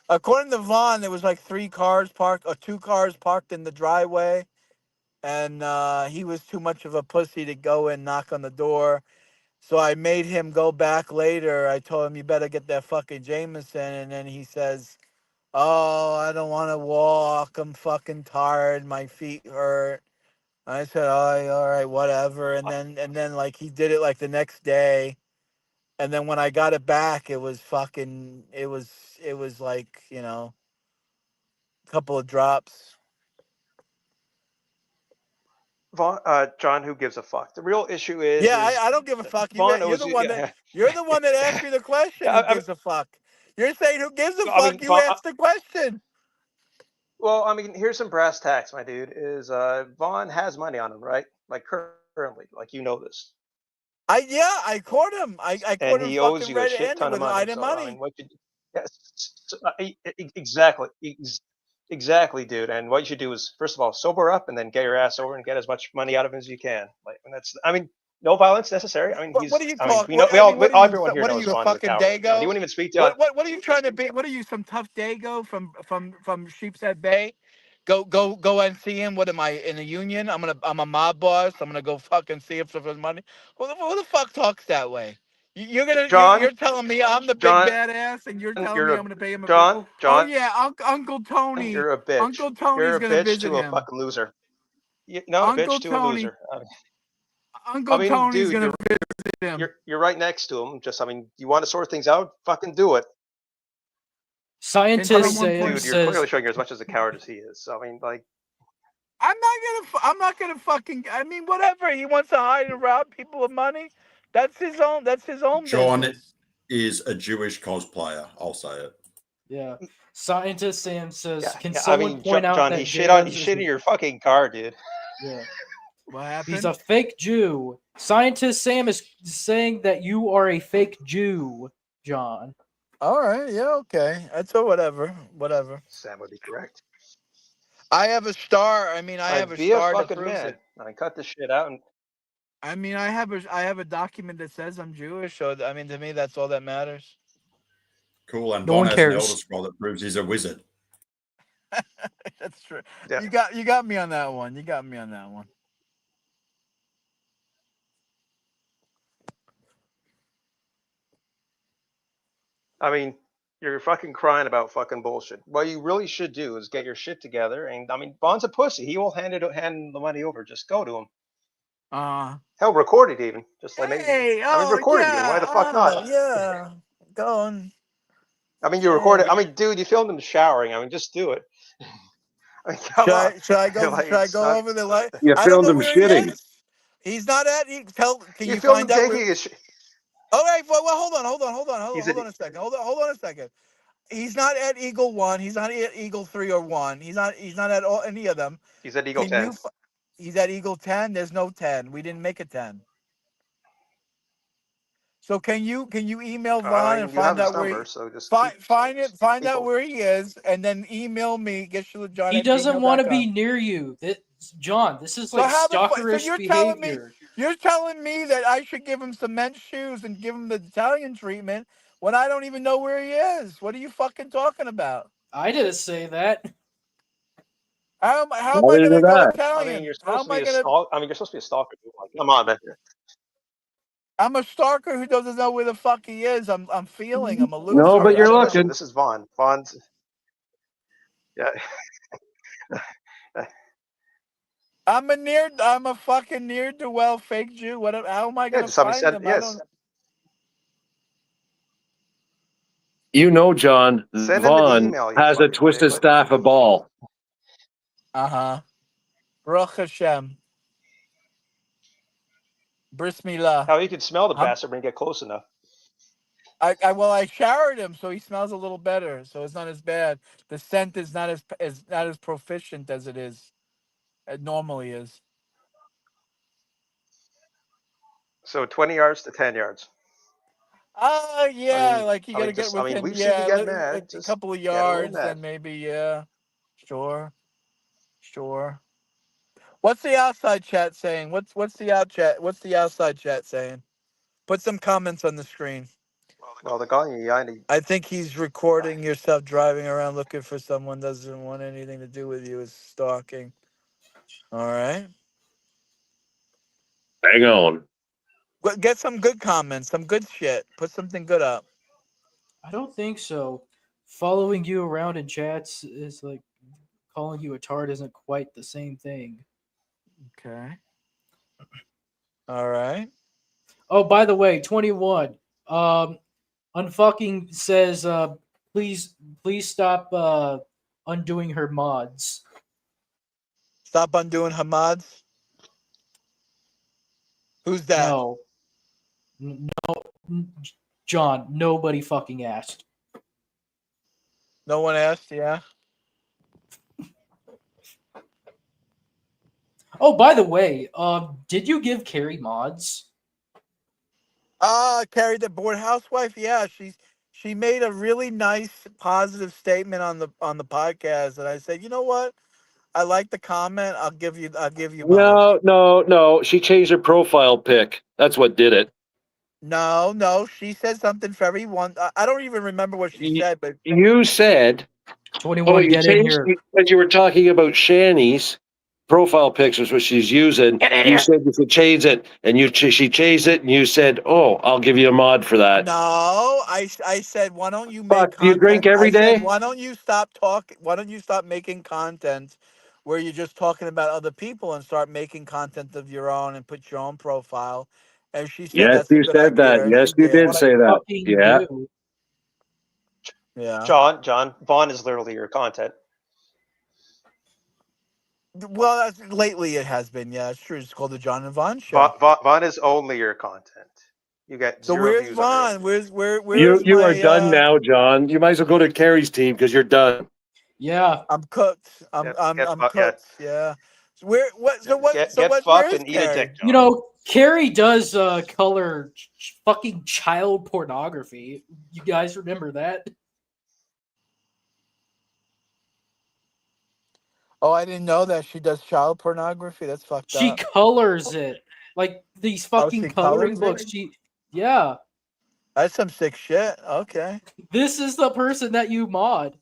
according to Vaughn, there was like 2 cars parked in the driveway, and he was too much of a pussy to go and knock on the door. So I made him go back later. I told him, you better get that fucking Jameson. And then he says, oh, I don't want to walk. I'm fucking tired. My feet hurt. I said, all right, whatever. And then like he did it like the next day. and then when I got it back, it was fucking. It was like, you know, a couple of drops. John, who gives a fuck? The real issue is, Yeah, I don't give a fuck. Vaughn You're owes the you. one that you're the one that asked me the question. Yeah, Who gives a fuck? You're saying who gives a I mean, fuck? You asked the question. well, I mean, here's some brass tacks, my dude. Is Vaughn has money on him, right? Like currently, like you know this, I caught him. I and caught him he owes fucking you a shit red-handed ton of with money. hiding So I mean, money. what you? Yes, exactly, exactly, dude. And what you should do is, first of all, sober up, and then get your ass over and get as much money out of him as you can. Like, and that's, I mean, no violence necessary. I mean, What are you I mean, talking? we know, I mean, what are you? everyone here What are knows you, a Vaughn's a fucking coward. I mean, he Dago? wouldn't even speak to. What are you trying to be? What are you, some tough Dago from Sheepshead Bay? Go and see him. What am I, in a union? I'm a mob boss. I'm gonna go fucking see him for his money. Who the fuck talks that way? John, You're telling me I'm the big John, badass, and you're telling you're me a I'm gonna pay him a visit. John, Oh John, yeah, Uncle Tony. you're a bitch. Uncle Tony's You're a gonna bitch visit to a him. fucking loser. No, Uncle bitch to a Tony. loser. Uncle Tony's dude, gonna visit him. you're right next to him. Just, I mean, you want to sort things out? Fucking do it. Scientists someone say Dude, you're clearly showing you're as much as a coward as he is. So I mean, like, I'm not gonna fucking. I mean, whatever. He wants to hide and rob people of money. That's his own. That's his own John business. is a Jewish cosplayer. I'll say it. Yeah. Scientist Sam says, yeah, can yeah, I someone mean, point out John, that he Jada's shit in your fucking car, dude. Yeah. What happened? He's a fake Jew. Scientist Sam is saying that you are a fake Jew, John. All right. Yeah. Okay. That's a whatever. Whatever. Sam would be correct. I have a star. I mean, I have a Be a star that fucking proves man. it. I mean, cut this shit out and. I mean, I have a document that says I'm Jewish. So I mean, to me, that's all that matters. Cool. And No Von one has an cares. elder scroll that proves he's a wizard. That's true. Yeah. You got me on that one. You got me on that one. I mean, you're fucking crying about fucking bullshit. What you really should do is get your shit together. And I mean, Bond's a pussy. He will hand the money over. Just go to him. Hell, record it even. Just like maybe. Hey, I mean, record it even. yeah, Why the fuck not? Yeah, going. I mean, you record it. I mean, dude, you filmed him showering. I mean, just do it. I mean, come on. Should I go? Like, Should I it's go not- over the light? You I don't filmed know him where he shitting. is. He's not at. Can You you filmed him find out? taking his shit. All right. Well, hold on He's a second. Hold on a second. He's not at Eagle 1. He's not at Eagle 3 or 1. He's not at any of them. He's at Eagle Can 10. you? He's at Eagle 10. There's no 10. We didn't make a 10. So can you email Vaughn I mean, and you have find his out where number, he, so just find out people. where he is, and then email me. Get John. He doesn't want to be near you. John, this is like stalkerish behavior. You're telling me that I should give him cement shoes and give him the Italian treatment when I don't even know where he is. What are you fucking talking about? I didn't say that. How am I Why going did to go that? Italian? I mean, you're How supposed am to be I a going to? I mean, you're supposed to be a stalker. Dude. Like, come on, man. I'm a stalker who doesn't know where the fuck he is. I'm feeling. I'm a loser. No, but you're Listen, looking. this is Vaughn. Vaughn's. Yeah. I'm a fucking near-to-well fake Jew. How am I Yeah, going to just somebody find said him? yes. You know, John, Send him an Vaughn email, you has a fucking twisted dickhead. staff of ball. Baruch Hashem. Bris Milah. How you could smell the I'm- bastard when you get close enough. I showered him, so he smells a little better. So it's not as bad. The scent is not as proficient as it normally is. So 20 yards to 10 yards. Yeah, mean- like you I gotta mean, get just- I mean, within, we've seen you get like mad, a just couple of get a little yards, mad. then maybe, yeah. Sure. What's the outside chat saying? What's the outside chat saying? Put some comments on the screen. Well, the guy, I think he's recording yourself driving around looking for someone doesn't want anything to do with you is stalking. All right. Hang on. Get some good comments, some good shit. Put something good up. I don't think so. Following you around in chats is like calling you a tart isn't quite the same thing. Okay. All right. Oh, by the way, 21. Unfucking says, please stop undoing her mods. Stop undoing Hamad's. Who's that? No. John, nobody fucking asked. No one asked. Yeah. Oh, by the way, did you give Carrie mods? Carrie, the bored housewife. Yeah, she made a really nice, positive statement on the podcast, and I said, you know what? I like the comment. I'll give you mods. No. She changed her profile pic. That's what did it. No. She said something for everyone. I don't even remember what she said, but You said, 21, you get in changed here. because you were talking about Shani's profile pictures, what she's using. You said you could change it, and she changed it, and you said, "Oh, I'll give you a mod for that." no, I said, why don't you make Fuck, do you content? drink every I said, day? why don't you stop talking? Why don't you stop making content where you're just talking about other people and start making content of your own and put your own profile? And she said, Yes, that's a you good said that. idea. And Yes, she you did. did say that. Fucking Yeah. do. Yeah. John, Vaughn is literally your content. Well, lately it has been. Yeah, it's true. It's called the John and Vaughn Show. Vaughn is only your content. You get So 0 where's views on your Vaughn? Where's You are my? done now, John. You might as well go to Carrie's team because you're done. Yeah. I'm cooked. I'm cooked. Yeah. So where? What? So what? Get So what? fucked Where is and eat a Carrie? dick, John. You know, Carrie does color fucking child pornography. You guys remember that? Oh, I didn't know that she does child pornography. That's fucked She up. colors it. Like these Oh, fucking she coloring colors books. it? Yeah. That's some sick shit. Okay. This is the person that you mod.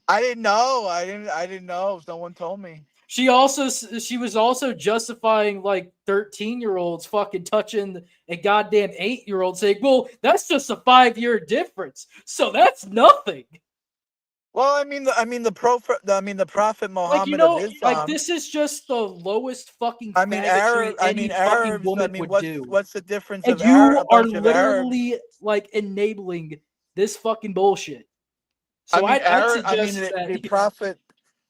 I didn't know. I didn't know. Someone told me. She was also justifying like 13-year-olds fucking touching a goddamn 8-year-old, saying, "Well, that's just a 5-year difference, so that's nothing." Well, the Prophet Like, Muhammad of Islam. this is just the lowest fucking I mean, faggotry any fucking Arabs. woman would do. what's the difference And of you a are bunch of Arabs? literally like enabling this fucking bullshit. I So mean, I'd suggest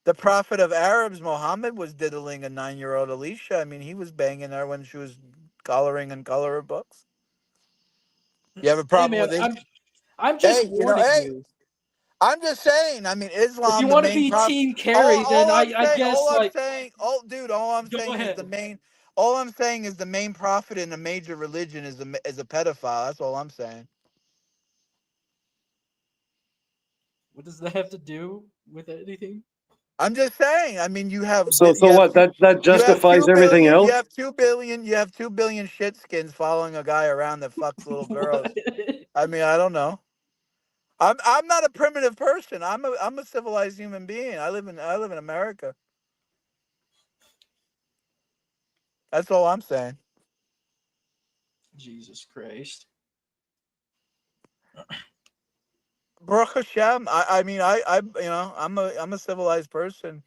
the prophet of Arabs, Muhammad, was diddling a 9-year-old Alicia. I mean, he was banging her when she was coloring in color books. You have a Hey problem man, with it? I'm just Hey, warning you. I'm just saying. I mean, If you Islam, the want to main be prophet. Team Carrie, then I guess All I'm like saying, all I'm go saying is the ahead. main. All I'm saying is the main prophet in a major religion is a pedophile. That's all I'm saying. What does that have to do with anything? I'm just saying. I mean, you have So what? That you have justifies 2 everything billion. You else. have 2 billion. You have 2 billion shitskins following a guy around that fucks little girls. I mean, I don't know. I'm not a primitive person. I'm a civilized human being. I live in America. That's all I'm saying. Jesus Christ. Baruch Hashem. I mean, I'm a civilized person.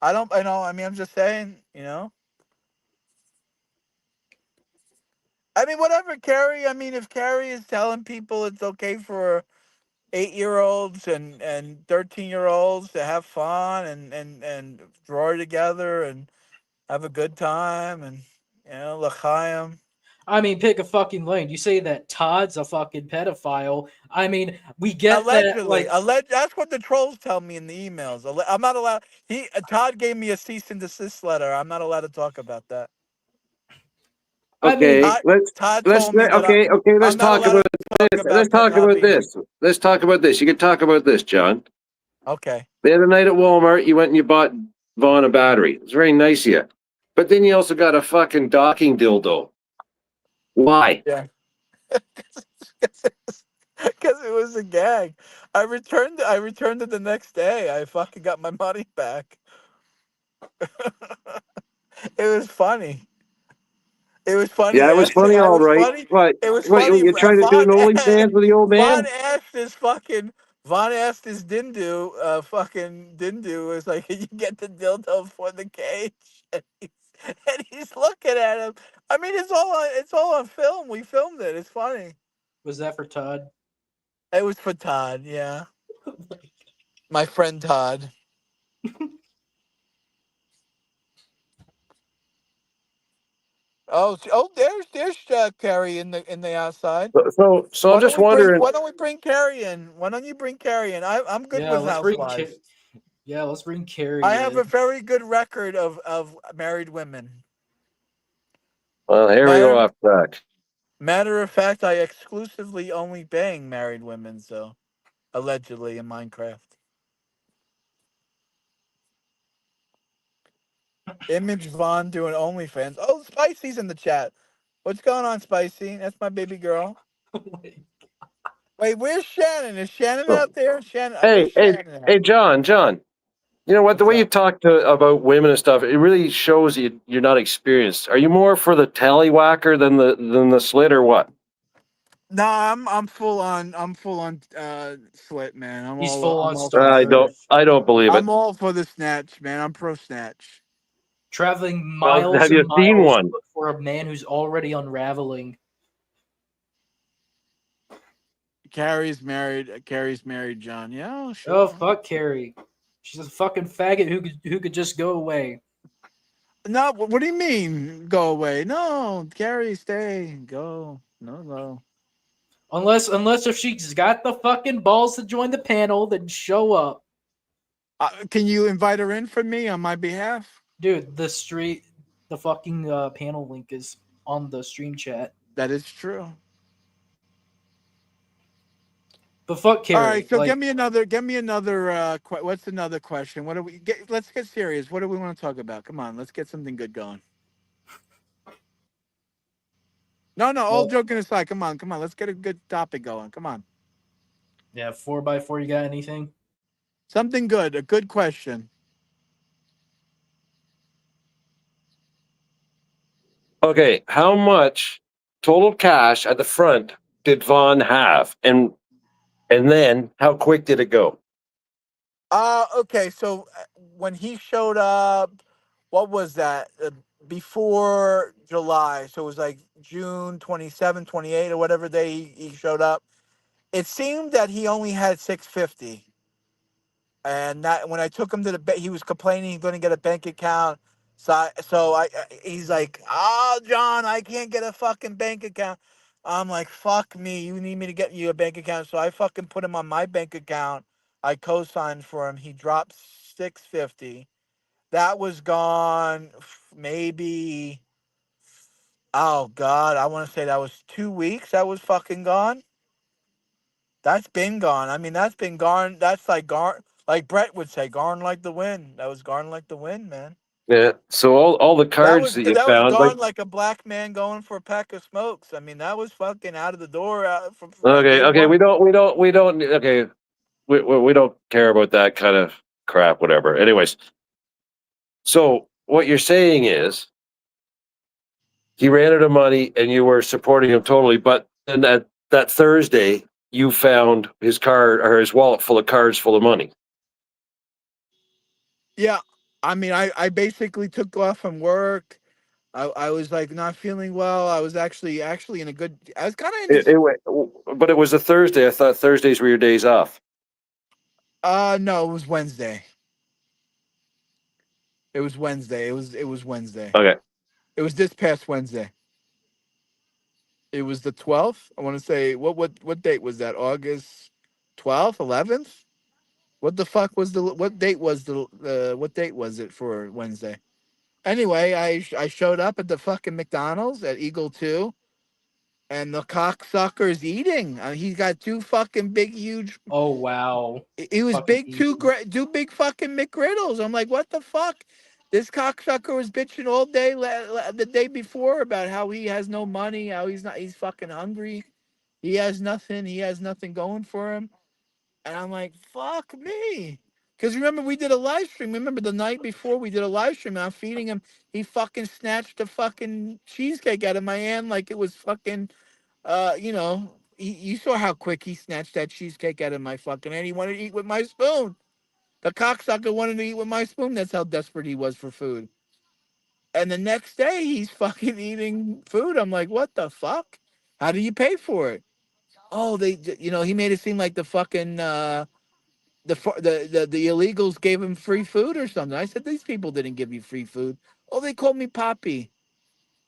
I don't. I know. I mean, I'm just saying. I mean, whatever, Carrie. I mean, if Carrie is telling people it's okay for 8-year-olds and 13-year-olds to have fun and draw together and have a good time and l'chaim. I mean, pick a fucking lane. You say that Todd's a fucking pedophile. I mean, we get that. Allegedly, that's what the trolls tell me in the emails. I'm not allowed. Todd gave me a cease and desist letter. I'm not allowed to talk about that. Okay, Todd told me that okay. Let's I'm not talk allowed about to this. talk Let's about talk about Gaddafi. this. Let's talk about this. You can talk about this, John. Okay. The other night at Walmart, you went and you bought Vaughn a battery. It's very nice of you. But then you also got a fucking docking dildo. Why? Yeah. Because it was a gag. I returned it the next day. I fucking got my money back. It was funny. It was funny. Yeah, it was funny, all right. What? It was What? funny. You trying to do an OnlyFans with the old man? Von asked this Dindu was like, "Can you get the dildo for the cage?" And he's looking at him. I mean, it's all on film. We filmed it. It's funny. Was that for Todd? It was for Todd, yeah. My friend Todd. There's Carrie in the outside. So I'm just wondering. Why don't we bring Carrie in? Why don't you bring Carrie in? I'm good Yeah, with let's bring housewives. Yeah, let's bring Carrie. I have in. a very good record of married women. Well, here we go off track. Matter of fact, I exclusively only bang married women, so allegedly in Minecraft. Image Vaughn doing OnlyFans. Oh, Spicy's in the chat. What's going on, Spicy? That's my baby girl. Wait, where's Shannon? Is Shannon out there? Shannon, I miss Shannon. Hey, John. You know what? The way you talk about women and stuff, it really shows you're not experienced. Are you more for the tallywhacker than the slit, or what? No, I'm full on slit, man. He's full on I don't believe it. I'm all for the snatch, man. I'm pro snatch. Traveling Well, miles have you and seen miles one? to look for a man who's already unraveling. Carrie's married, John. Yeah, sure. Oh, fuck Carrie. She's a fucking faggot who could just go away. No, what do you mean go away? No, Carrie, stay, go. No. Unless if she's got the fucking balls to join the panel, then show up. Can you invite her in for me on my behalf? Dude, the fucking panel link is on the stream chat. That is true. But fuck Carrie. All right, so give me another. What's another question? What do we get? Let's get serious. What do we want to talk about? Come on, let's get something good going. No, all joking aside. Come on. Let's get a good topic going. Come on. Yeah, 4x4. You got anything? Something good. A good question. Okay, how much total cash at the front did Vaughn have, and then how quick did it go? Okay. So when he showed up, what was that? Before July, so it was like June 27, 28, or whatever day he showed up. It seemed that he only had 650. And that when I took him to the he was complaining he's going to get a bank account. He's like, "Oh, John, I can't get a fucking bank account." I'm like, "Fuck me, you need me to get you a bank account." So I fucking put him on my bank account. I co-signed for him. He dropped 650. That was gone maybe, oh God, I want to say that was 2 weeks. That was fucking gone. That's been gone. I mean, that's been gone. That's like gone. Like Brett would say, gone like the wind. That was gone like the wind, man. Yeah. So all the cards that you found, was gone like a black man going for a pack of smokes. I mean, that was fucking out of the door. Okay. We don't. Okay, we don't care about that kind of crap. Whatever. Anyways, so what you're saying is he ran out of money, and you were supporting him totally. But then that Thursday, you found his card or his wallet full of cards full of money. Yeah. I mean, I basically took off from work. I was like not feeling well. I was actually in a good. I was kind of. But it was a Thursday. I thought Thursdays were your days off. No, it was Wednesday. It was Wednesday. It was Wednesday. Okay. It was this past Wednesday. It was the 12th. I want to say what date was that? August 12th, 11th. What the fuck was what date was it for Wednesday? Anyway, I showed up at the fucking McDonald's at Eagle 2, and the cocksucker's eating. He's got two fucking big, huge. Oh wow! He was big, two big fucking McGriddles. I'm like, what the fuck? This cocksucker was bitching all day the day before about how he has no money, how he's fucking hungry. He has nothing going for him. And I'm like, fuck me. Because remember, we did a live stream. Remember the night before we did a live stream, and I'm feeding him. He fucking snatched a fucking cheesecake out of my hand like it was fucking, you saw how quick he snatched that cheesecake out of my fucking hand. He wanted to eat with my spoon. The cocksucker wanted to eat with my spoon. That's how desperate he was for food. And the next day, he's fucking eating food. I'm like, what the fuck? How do you pay for it? oh, he made it seem like the fucking the illegals gave him free food or something. I said, these people didn't give you free food. Oh, they called me Poppy.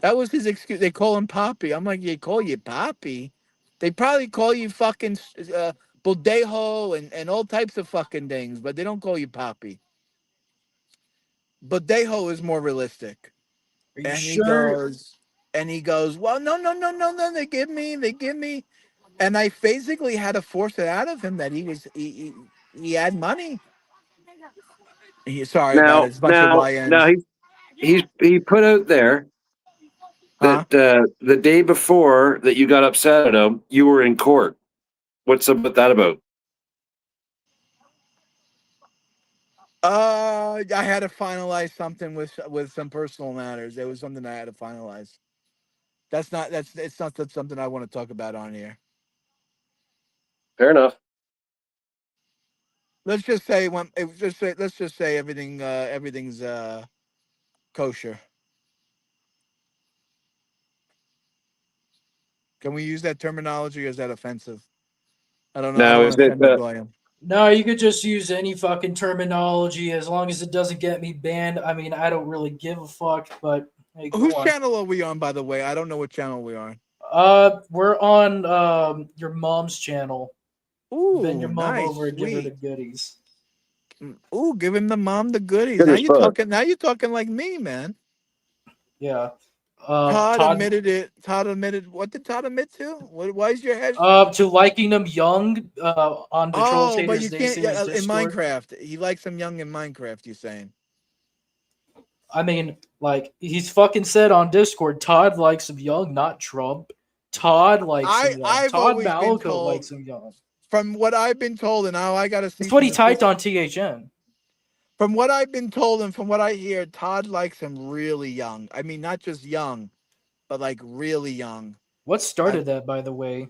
That was his excuse. They call him Poppy. I'm like, they call you Poppy? They probably call you fucking Bodejo and all types of fucking things, but they don't call you Poppy. Bodejo is more realistic. Are you And sure? he goes, well, no, they give me. And I basically had to force it out of him that he had money. Sorry about it. It's a bunch of Now YNs. he put out there Huh? that the day before that you got upset at him, you were in court. What's that about? I had to finalize something with some personal matters. There was something I had to finalize. It's not something I want to talk about on here. Fair enough. Let's just say everything's kosher. Can we use that terminology, or is that offensive? I don't know. I Now, don't want is to it offend the goyim. No, you could just use any fucking terminology as long as it doesn't get me banned. I mean, I don't really give a fuck, but hey, go Whose on. channel are we on, by the way? I don't know what channel we are. We're on your mom's channel. Ooh, Bend your mom nice, over and give her the sweet. goodies. Ooh, give him the mom the goodies. Good as fuck. Now you're talking like me, man. Yeah. Todd Todd admitted it. Todd admitted. What did Todd admit to? Why is your head? to liking them young on the Trolls Oh, but Haters you can't. Dancing Yeah, in Discord. Minecraft, he likes him young in Minecraft. You're saying? I mean, like he's fucking said on Discord, Todd likes him young, not Trump. Todd likes him young. I've Todd always been Malaco told, likes him young. from what I've been told, and now I got to see. That's what he typed on THN. From what I've been told and from what I hear, Todd likes him really young. I mean, not just young, but like really young. What started that, by the way?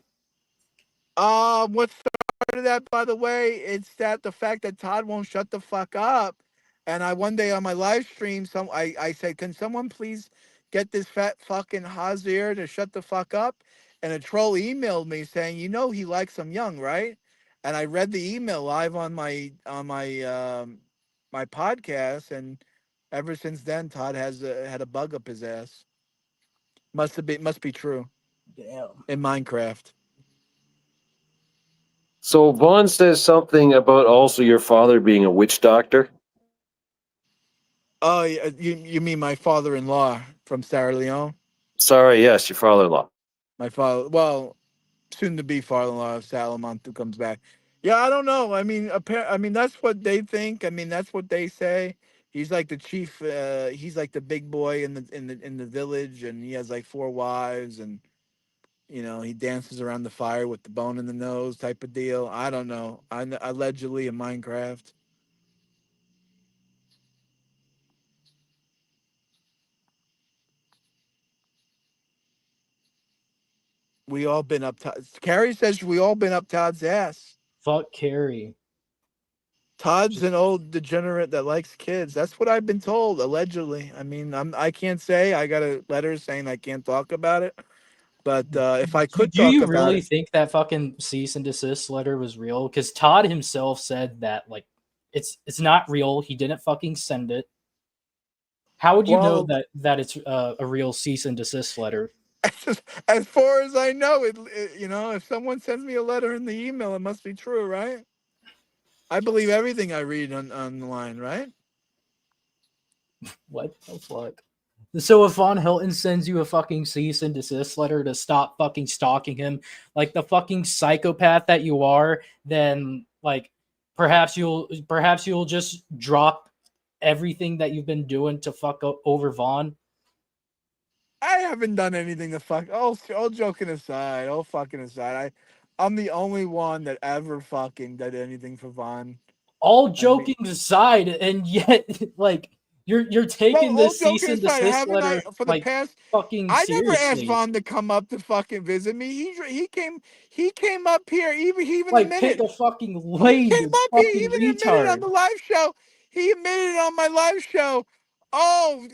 What started that, by the way? It's that the fact that Todd won't shut the fuck up. And one day on my live stream, I said, can someone please get this fat fucking Hazir to shut the fuck up? And a troll emailed me saying, he likes him young, right? And I read the email live on my my podcast, and ever since then, Todd has had a bug up his ass. Must be true. Damn. In Minecraft. So Vaughn says something about also your father being a witch doctor. Oh, you mean my father-in-law from Sierra Leone? Sorry, yes, your father-in-law. My father, well, soon to be father-in-law of Salaman, who comes back. Yeah, I don't know. I mean, that's what they think. I mean, that's what they say. He's like the chief. He's like the big boy in the village, and he has like 4 wives, and he dances around the fire with the bone in the nose type of deal. I don't know. Allegedly in Minecraft. We all been up. Carrie says we all been up Todd's ass. Fuck Carrie. Todd's an old degenerate that likes kids. That's what I've been told, allegedly. I mean, I can't say. I got a letter saying I can't talk about it. But if I could Do talk you about really it, think that fucking cease and desist letter was real? Because Todd himself said that like it's not real. He didn't fucking send it. How would you know that it's a real cease and desist letter? as far as I know, if someone sends me a letter in the email, it must be true, right? I believe everything I read online, right? What the fuck? So if Von Hilton sends you a fucking cease and desist letter to stop fucking stalking him, like the fucking psychopath that you are, then like perhaps you'll just drop everything that you've been doing to fuck over Vaughn. I haven't done anything to fuck. All joking aside, all fucking aside, I'm the only one that ever fucking did anything for Vaughn. All joking aside, and yet like you're taking all this cease joking and aside, desist haven't I letter for the like past? fucking I never asked seriously. Vaughn to come up to fucking visit me. He came up here even Like a minute. pick a fucking lane. He came up here fucking even retard. admitted on the live show. He admitted on my live show. Oh,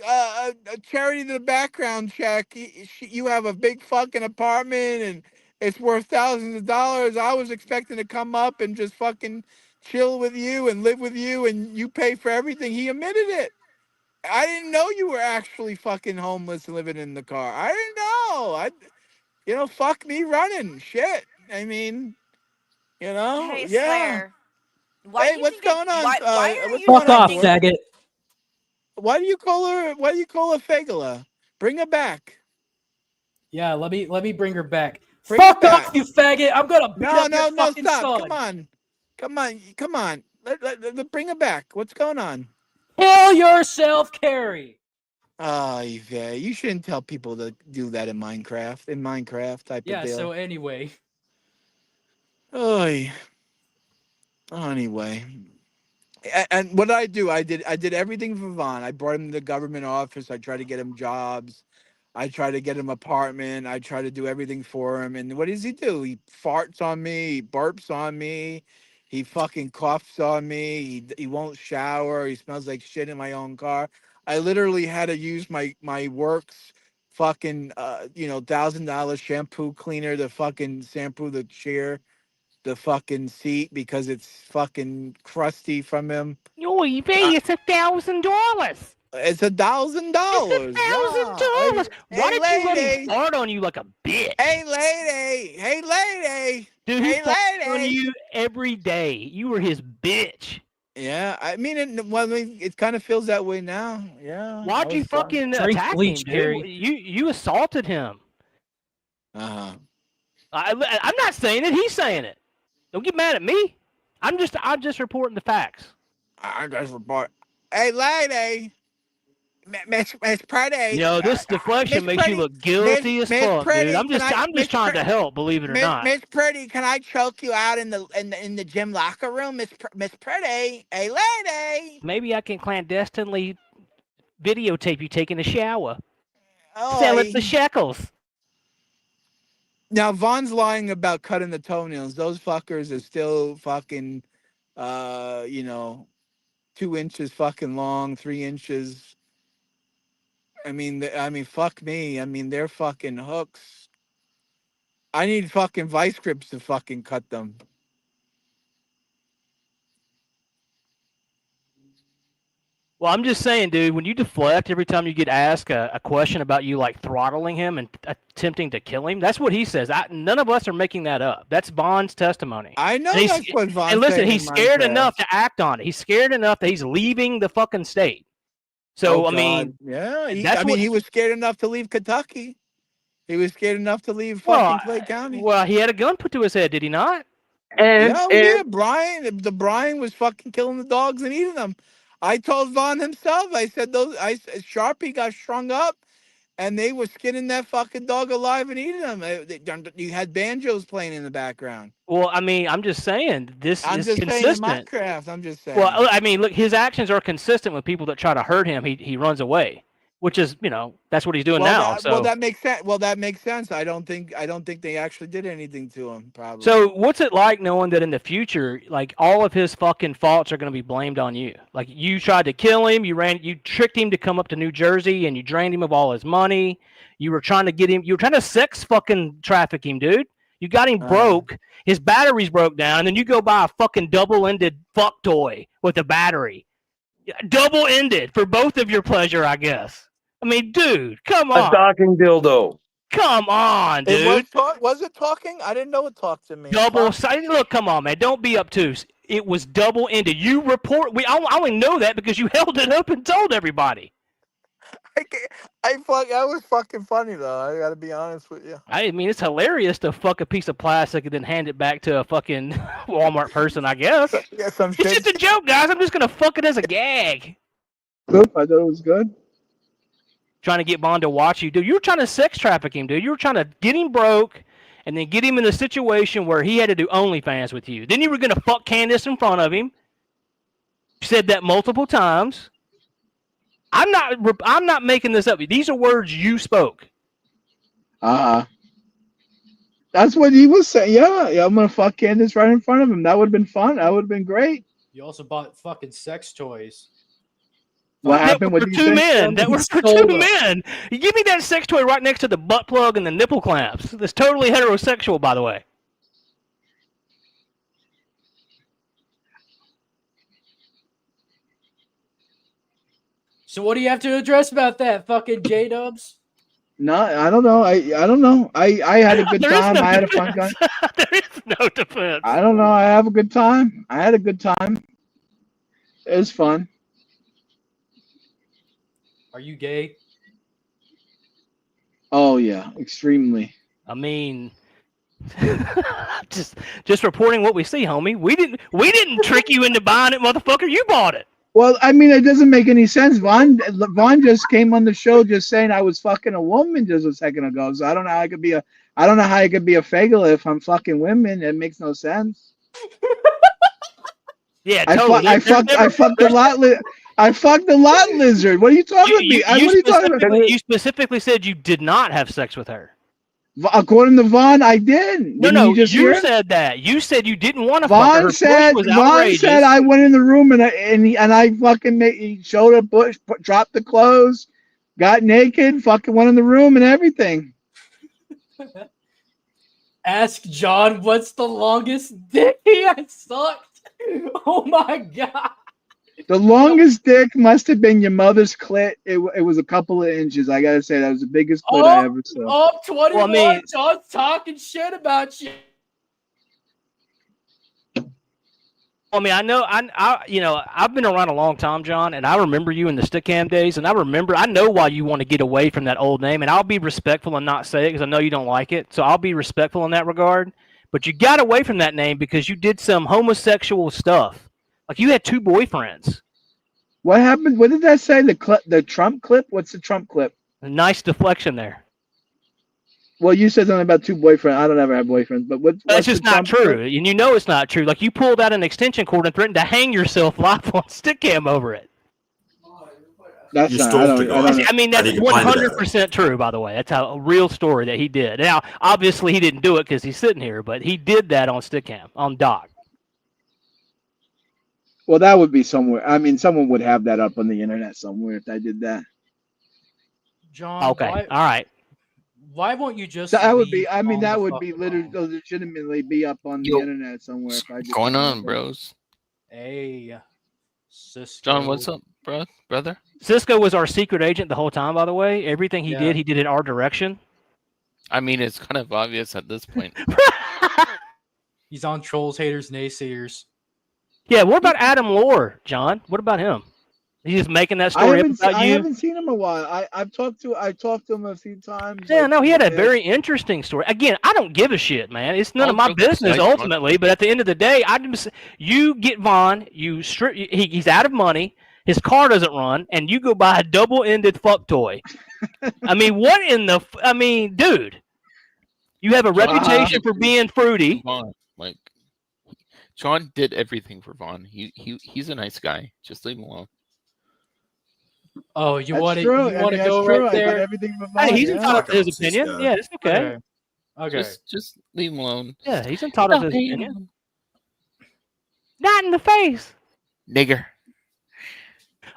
Charity, the background check. You have a big fucking apartment It's worth thousands of dollars. I was expecting to come up and just fucking chill with you and live with you, and you pay for everything. He admitted it. I didn't know you were actually fucking homeless and living in the car. I didn't know. Fuck me running. Shit. I mean, Hey, yeah. Slayer. Why Hey, do you what's think it- going on? why are What's you going Fuck on, off, defending- Gordon? faggot. Why do you call her Fagala? Bring her back. Yeah, let me bring her back. Bring her Fuck back. off, you faggot! I'm gonna beat No, up your no, fucking stop. son. Come on. Bring her back. What's going on? Kill yourself, Carrie. Oh, Yvette, you shouldn't tell people to do that in Minecraft type Yeah. of deal. So anyway, Oy. Anyway. And what did I do? I did everything for Vaughn. I brought him to the government office. I tried to get him jobs. I tried to get him apartment. I tried to do everything for him. And what does he do? He farts on me. He burps on me. He fucking coughs on me. He won't shower. He smells like shit in my own car. I literally had to use my works fucking $1,000 shampoo cleaner to fucking shampoo the chair, the fucking seat, because it's fucking crusty from him. Oh, it's $1,000. It's $1,000. $1,000. Why did you let lady. him fart on you like a bitch? Hey lady. Dude, he Hey farted on lady. you every day. You were his bitch. Yeah, I mean, it kind of feels that way now. Yeah. Why'd you fucking Drink attack bleach, him, dude? Carrie. You assaulted him. Uh-huh. I'm not saying it. He's saying it. Don't get mad at me. I'm just reporting the facts. I just report. Hey lady. Miss Pretty. This deflection Miss makes you Pretty, look guilty as Miss fuck, Pretty, dude. I'm can I- just Miss trying to Pre- help, believe it or not. Miss Pretty, can I choke you out in the gym locker room, Miss Pretty? Hey lady. Maybe I can clandestinely videotape you taking a shower. Sell it for shekels. Now Vaughn's lying about cutting the toenails. Those fuckers are still fucking 2 inches fucking long, 3 inches. I mean, fuck me. I mean, they're fucking hooks. I need fucking vice grips to fucking cut them. Well, I'm just saying, dude, when you deflect every time you get asked a question about you like throttling him and attempting to kill him, that's what he says. None of us are making that up. That's Vaughn's testimony. I know And that's what Vaughn's And listen, saying in he's scared Minecraft. enough to act on it. He's scared enough that he's leaving the fucking state. So, Oh, I mean, God. Yeah, that's what he was scared enough to leave Kentucky. He was scared enough to leave well, fucking Clay County. well, he had a gun put to his head, did he not? Yeah, Brian. The Brian was fucking killing the dogs and eating them. I told Vaughn himself. I said Sharpie got strung up, and they were skinning that fucking dog alive and eating them. You had banjos playing in the background. Well, I mean, I'm just saying this I'm is just saying in consistent. Minecraft. I'm just saying. Well, I mean, look, his actions are consistent with people that try to hurt him. He runs away, which is, that's what he's doing now. Well, that makes sense. Well, that makes sense. I don't think they actually did anything to him. Probably. So what's it like knowing that in the future, like all of his fucking faults are going to be blamed on you? Like you tried to kill him, you tricked him to come up to New Jersey, and you drained him of all his money. You were trying to sex fucking traffic him, dude. You got him broke. His batteries broke down, and then you go buy a fucking double-ended fuck toy with a battery. Double-ended for both of your pleasure, I guess. I mean, dude, come on. A docking dildo. Come on, dude. Was it talking? I didn't know it talked to me. Double-sided. Look, come on, man. Don't be obtuse. It was double-ended. You report. I only know that because you held it up and told everybody. That was fucking funny though. I gotta be honest with you. I mean, it's hilarious to fuck a piece of plastic and then hand it back to a fucking Walmart person, I guess. Yeah, some It's shit. just a joke, guys. I'm just gonna fuck it as a gag. Good. I thought it was good. Trying to get Bond to watch you, dude. You were trying to sex traffic him, dude. You were trying to get him broke and then get him in a situation where he had to do OnlyFans with you. Then you were gonna fuck Candace in front of him. You said that multiple times. I'm not making this up. These are words you spoke. That's what he was saying. Yeah, I'm gonna fuck Candace right in front of him. That would have been fun. That would have been great. You also bought fucking sex toys. What That happened? were What for did you two say? men. That were for Stole two them. men. You give me that sex toy right next to the butt plug and the nipple clamps. That's totally heterosexual, by the way. So what do you have to address about that, fucking J-Dubs? No, I don't know. I don't know. I had a good There is time. no I had a fun time. defense. There is no defense. I don't know. I have a good time. I had a good time. It was fun. Are you gay? Oh yeah, extremely. I mean, just reporting what we see, homie. We didn't trick you into buying it, motherfucker. You bought it. Well, I mean, it doesn't make any sense. Vaughn just came on the show just saying I was fucking a woman just a second ago. So I don't know how I could be a fagel if I'm fucking women. It makes no sense. Yeah, I totally. fucked the lot lizard. What are you talking about? What are you talking about? You specifically said you did not have sex with her. According to Vaughn, I did. No, you just hear you it? said that. You said you didn't want to fuck her. Vaughn Her push said was Vaughn outrageous. said I went in the room and I fucking he showed a bush, dropped the clothes, got naked, fucking went in the room and everything. Ask John what's the longest dick he has sucked. Oh my god. The longest dick must have been your mother's clit. It was a couple of inches. I gotta say that was the biggest clit I ever saw. 21. Well, I mean- John's talking shit about you. I mean, I know, I've been around a long time, John, and I remember you in the Stickam days, and I know why you want to get away from that old name, and I'll be respectful and not say it because I know you don't like it, so I'll be respectful in that regard. But you got away from that name because you did some homosexual stuff. Like you had 2 boyfriends. What happened? What did that say? The Trump clip? What's the Trump clip? A nice deflection there. Well, you said something about 2 boyfriends. I don't ever have boyfriends, but what's That's just the not Trump true, clip? and you know it's not true. Like you pulled out an extension cord and threatened to hang yourself live on Stickam over it. That's You not. stalked I don't the guy. know. I mean, I that's think you planned that. 100% true, by the way. That's a real story that he did. Now, obviously, he didn't do it because he's sitting here, but he did that on Stickam, on Doc. Well, that would be somewhere. I mean, someone would have that up on the internet somewhere if I did that. John, Okay, all right. why won't you just That would leave be. I mean, Tom that the would fuck be alone? legitimately be up on the Yo, internet somewhere. If I What's did going on, something. bros? Hey, Cisco. John, what's up, brother? Cisco was our secret agent the whole time, by the way. Everything he did in our direction. I mean, it's kind of obvious at this point. He's on Trolls, Haters, Naysayers. Yeah, what about Adam Lore, John? What about him? He's just making that story up about I you. haven't seen him in a while. I talked to him a few times. Yeah, like, no, he had a yeah. very interesting story. Again, I don't give a shit, man. It's none of my All jokes business aside, John. ultimately. But at the end of the day, you get Vaughn, you strip. He's out of money. His car doesn't run, and you go buy a double-ended fuck toy. I mean, what in the? I mean, dude, you have a reputation for being fruity. Vaughn, like John did everything for Vaughn. He's a nice guy. Just leave him alone. Oh, you That's want to true. you I want mean, to go that's true. right I did there? everything for Hey, Vaughn, he's yeah. entitled to his This opinion. guy. Yeah, it's okay. Okay. Just leave him alone. Yeah, he's entitled to his opinion. Not in the face. Nigger.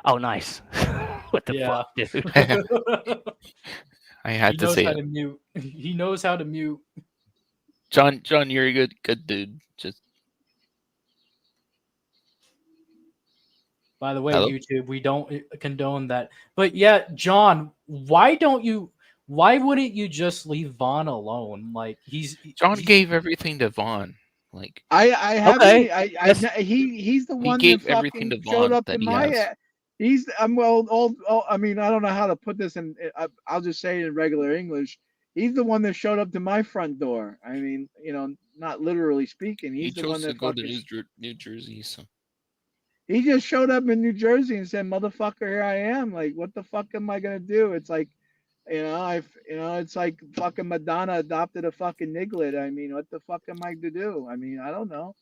Oh, nice. What the Yeah. fuck, dude? I had He to knows say how it. to mute. He knows how to mute. John, you're a good dude. Just By the way, Hello? YouTube, we don't condone that. But yeah, John, why wouldn't you just leave Vaughn alone? Like John gave everything to Vaughn. Like I haven't. Okay. He's the one gave that everything fucking to showed Vaughn up that in he my. has. He's all. I mean, I don't know how to put this in. I'll just say it in regular English. He's the one that showed up to my front door. I mean, not literally speaking. he He's the one chose to that go to fucking. New Jersey, so He just showed up in New Jersey and said, "Motherfucker, here I am." Like, what the fuck am I gonna do? It's like, it's like fucking Madonna adopted a fucking niglet. I mean, what the fuck am I to do? I mean, I don't know.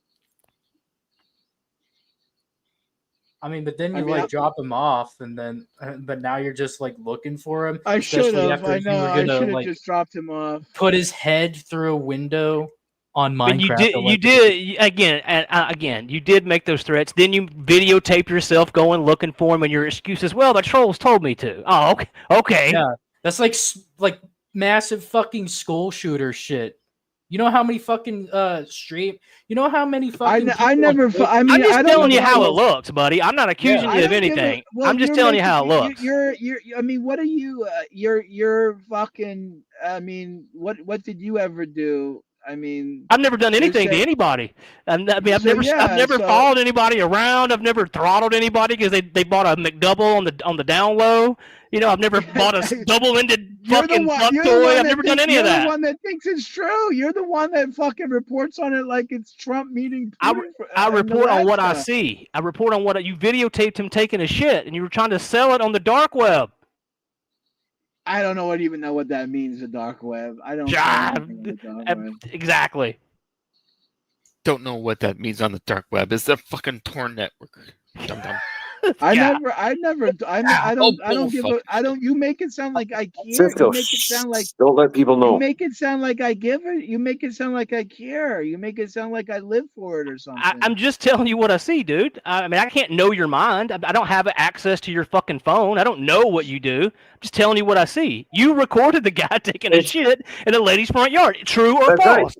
I mean, but then I you mean, drop him off, and then but now you're just like looking for him. I should especially have. after I you know. were I gonna should have like just dropped him off. put his head through a window on I mean, Minecraft. again, you did make those threats. Then you videotape yourself going looking for him, and your excuse is, well, the trolls told me to. Oh, okay, okay. Yeah, that's like massive fucking school shooter shit. You know how many fucking stream? You know how many fucking? I never. I mean, I'm just I don't telling know you how why- it looks, buddy. I'm not accusing I you of don't give a- anything. well, I'm just you're telling you how it making- looks. You're. I mean, what are you? You're fucking. I mean, what did you ever do? I mean, I've never done you're anything to saying- anybody. I mean, I've So, never, yeah, I've never so- followed anybody around. I've never throttled anybody because they bought a McDouble on the down low. You know, I've never bought a double-ended fucking fuck toy. I've never done any of You're that. the one that thinks it's true. You're the one that fucking reports on it like it's Trump meeting. I in report on what I Alaska. see. I report on what you videotaped him taking a shit, and you were trying to sell it on the dark web. I don't even know what that means. The dark web. I don't. Yeah, know anything about the dark web. Exactly. Don't know what that means on the dark web. It's the fucking Torn network. Dum dum. I don't give a. bullfuck. I don't. You make it sound like I care. Cisco, You make it sound like. don't let people You know. make it sound like I give it. You make it sound like I care. You make it sound like I live for it or something. I'm just telling you what I see, dude. I mean, I can't know your mind. I don't have access to your fucking phone. I don't know what you do. I'm just telling you what I see. You recorded the guy taking a shit in a lady's front yard. True or That's false? right.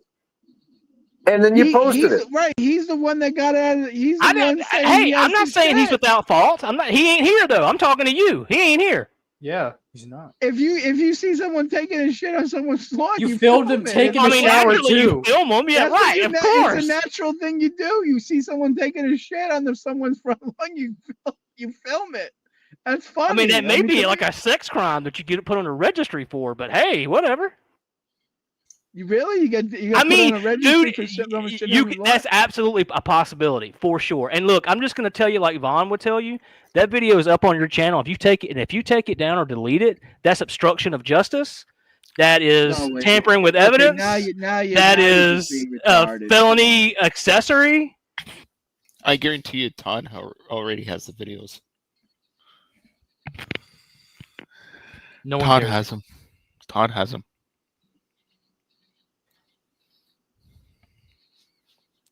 And then you posted he's, it. Right. He's the one that got out of. He's the one saying he Hey, has I'm not to saying he's check. without fault. I'm not. He ain't here though. I'm talking to you. He ain't here. Yeah, he's not. If you see someone taking a shit on someone's lawn, You you filmed film him it. taking I a mean, shower naturally, you too. film them. Yeah, That's what right. you Of na- course. It's a natural thing you do. You see someone taking a shit on someone's front lawn, you film it. That's funny. I mean, that may be to like me- a sex crime that you get put on a registry for. But hey, whatever. You really you get I put mean, on a registry dude, for shitting on shit you on can, the that's lawn? absolutely a possibility for sure. And look, I'm just going to tell you, like Vaughn would tell you, that video is up on your channel. If you take it down or delete it, that's obstruction of justice. That is No, wait. tampering with Okay, evidence. now you're That just is being a retarded. felony accessory. I guarantee you, Todd already has the videos. No one Todd cares. has them. Todd has them.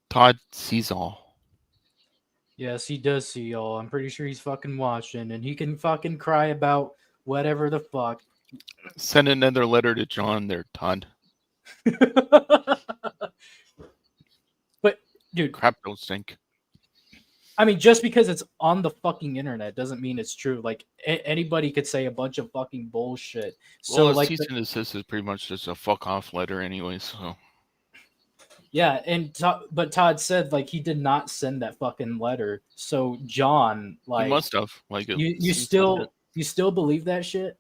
Todd sees all. Yes, he does see y'all. I'm pretty sure he's fucking watching, and he can fucking cry about whatever the fuck. Send another letter to John there, Todd. But dude, Crap don't stink. I mean, just because it's on the fucking internet doesn't mean it's true. Like anybody could say a bunch of fucking bullshit. So Well, like, cease and desist is pretty much just a fuck off letter anyway, so. yeah, and but Todd said like he did not send that fucking letter. So John, like, He must have. Like, you still believe that shit?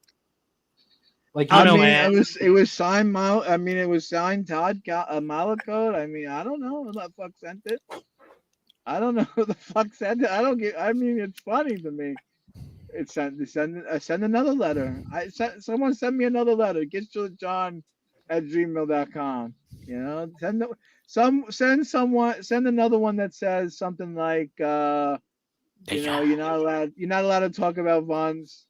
Like, I you don't know, know, man. It was signed it was signed Todd Malacode. I mean, I don't know who the fuck sent it. I don't know who the fuck sent it. I mean, it's funny to me. Send another letter. Someone send me another letter. Get to John@gmail.com. You know, send another one that says something like you're not allowed to talk about Vaughn's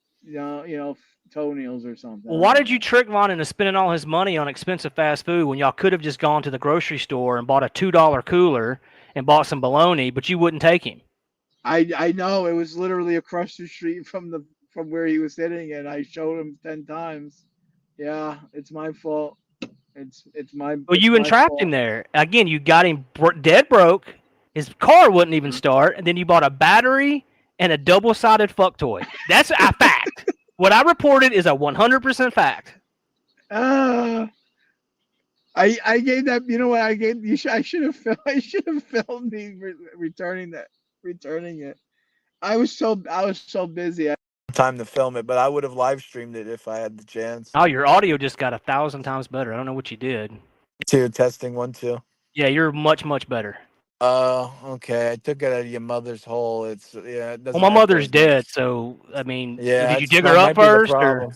toenails or something. Well, why did you trick Vaughn into spending all his money on expensive fast food when y'all could have just gone to the grocery store and bought a $2 cooler and bought some bologna, but you wouldn't take him? I know it was literally across the street from where he was sitting, and I showed him 10 times. Yeah, it's my fault. It's my. Well, you it's my entrapped fault. him there. Again, you got him dead broke. His car wouldn't even start, and then you bought a battery and a double-sided fuck toy. That's a fact. What I reported is a 100% fact. I gave that. You know what I gave? I should have filmed me returning it. I was so busy. I had time to film it, but I would have live streamed it if I had the chance. Oh, your audio just got 1,000 times better. I don't know what you did. Two testing 1 2. Yeah, you're much, much better. Oh, okay. I took it out of your mother's hole. It Well, doesn't my echo mother's as much. dead, so I mean, Yeah, did you that's- dig that her might up be the first, or? problem.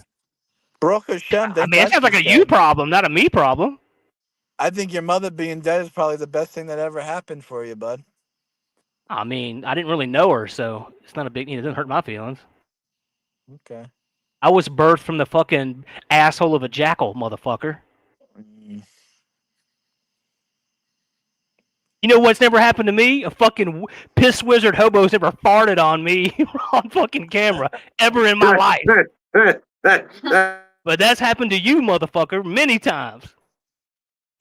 Baruch Hashem, I mean, it sounds like a you problem, not a me problem. I think your mother being dead is probably the best thing that ever happened for you, bud. I mean, I didn't really know her, so it's not a big. It doesn't hurt my feelings. Okay. I was birthed from the fucking asshole of a jackal, motherfucker. You know what's never happened to me? A fucking piss wizard hobo's never farted on me on fucking camera ever in my life. But that's happened to you, motherfucker, many times.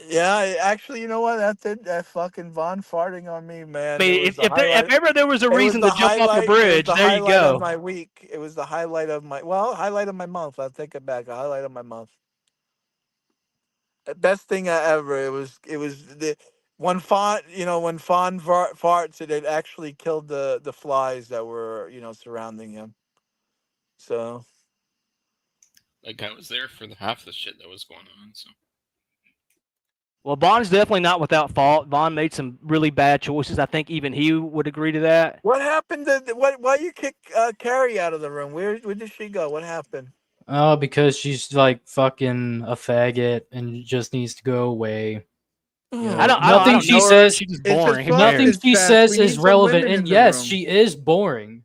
Yeah, actually, you know what? That's it. That fucking Vaughn farting on me, man. I mean, It was if, the if, there, if highlight- ever there was a it was reason the to jump off a highlight- it was bridge, the there you highlight go. Of my week. It was the highlight of my highlight of my month. I'll take it back. A highlight of my month. Best thing ever. It was the when Fawn, when Fawn farts, it actually killed the flies that were surrounding him. So Like I was there for the half the shit that was going on. So Well, Vaughn's definitely not without fault. Vaughn made some really bad choices. I think even he would agree to that. what happened to why you kick Carrie out of the room? Where did she go? What happened? Oh, because she's like fucking a faggot and just needs to go away. You know, I don't nothing know she her. says. She's just It's just boring. Who fun. Nothing cares? she Fast. says We need is some relevant, women in and the yes, room. she is boring.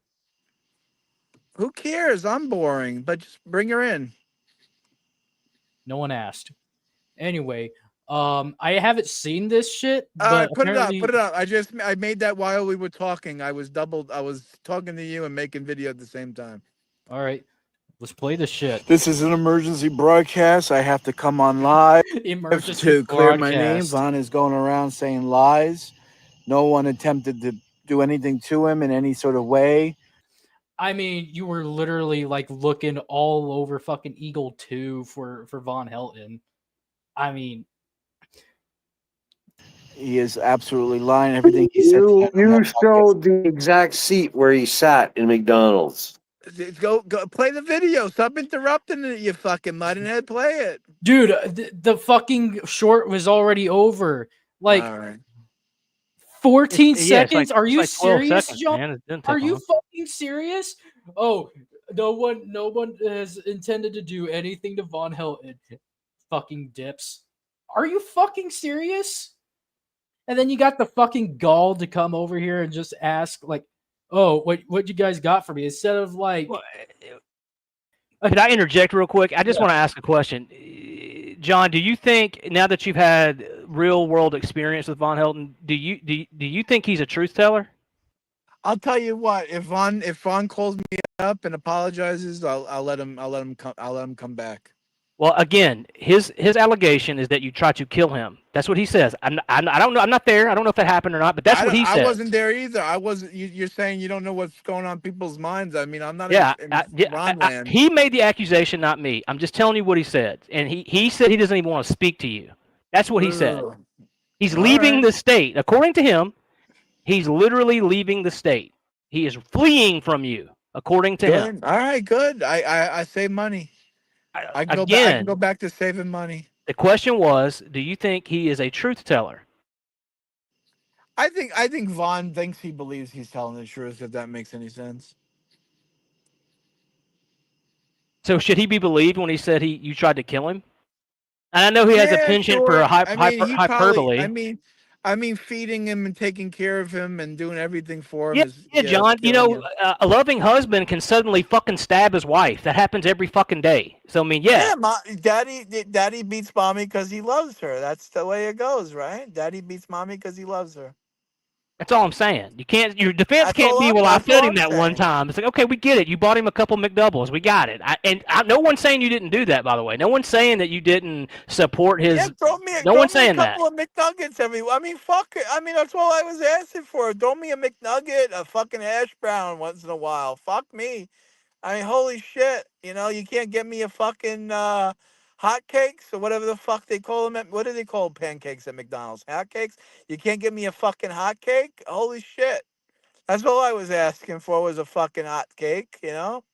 Who cares? I'm boring, but just bring her in. No one asked. Anyway, I haven't seen this shit, All but right, put it up. apparently, Put it up. I made that while we were talking. I was talking to you and making video at the same time. all right, let's play this shit. This is an emergency broadcast. I have to come on live Emergency to clear my name. broadcast. Vaughn is going around saying lies. No one attempted to do anything to him in any sort of way. I mean, you were literally like looking all over fucking Eagle 2 for Von Helton. I mean, He is absolutely lying. Everything he said. You showed the exact seat where he sat in McDonald's. Go play the video. Stop interrupting it, you fucking muttonhead. Play it. dude, the fucking short was already over. Like All right. 14 Yeah, it's seconds? like- Are it's you like 12 serious, seconds, John? man. It didn't Are take you long. fucking serious? Oh, no one has intended to do anything to Von Helton. Fucking dips. Are you fucking serious? And then you got the fucking gall to come over here and just ask, like, oh, what you guys got for me? Instead of like, Could I interject real quick? I just want to ask a question. John, do you think now that you've had real world experience with Von Helton, do you think he's a truth teller? I'll tell you what. If Vaughn calls me up and apologizes, I'll let him come back. Well, again, his allegation is that you tried to kill him. That's what he says. I don't know. I'm not there. I don't know if that happened or not, but that's what he says. I wasn't there either. I wasn't. You're saying you don't know what's going on in people's minds. I mean, I'm not. Yeah, in I- Ron land. he made the accusation, not me. I'm just telling you what he said, and he said he doesn't even want to speak to you. That's what he said. Ugh. He's All leaving right. the state. According to him, he's literally leaving the state. He is fleeing from you, according to him. Good. All right, good. I save money. I can Again, go back to saving money. the question was, do you think he is a truth teller? I think Vaughn thinks he believes he's telling the truth. If that makes any sense. So should he be believed when he said you tried to kill him? And I know he has a Yeah, penchant for sure. a He probably- hyperbole. I mean, feeding him and taking care of him and doing everything for him. Yeah, is, yeah, John. You killing know, him. a loving husband can suddenly fucking stab his wife. That happens every fucking day. So I mean, yeah. Daddy beats mommy because he loves her. That's the way it goes, right? Daddy beats mommy because he loves her. That's all I'm saying. You can't. Your defense That's can't all be, I'm- well, I that's fed all him I'm that one saying. time. It's like, okay, we get it. You bought him a couple McDoubles. We got it. No one's saying you didn't do that, by the way. No one's saying that you didn't support his. Yeah, no throw one's me saying a that. couple of McNuggets I mean, fuck it. I mean, that's all I was asking for. Throw me a McNugget, a fucking hash brown once in a while. Fuck me. I mean, holy shit. You know, you can't get me a fucking hotcakes or whatever the fuck they call them. What do they call pancakes at McDonald's? Hotcakes? You can't get me a fucking hot cake? Holy shit. That's all I was asking for was a fucking hot cake, you know?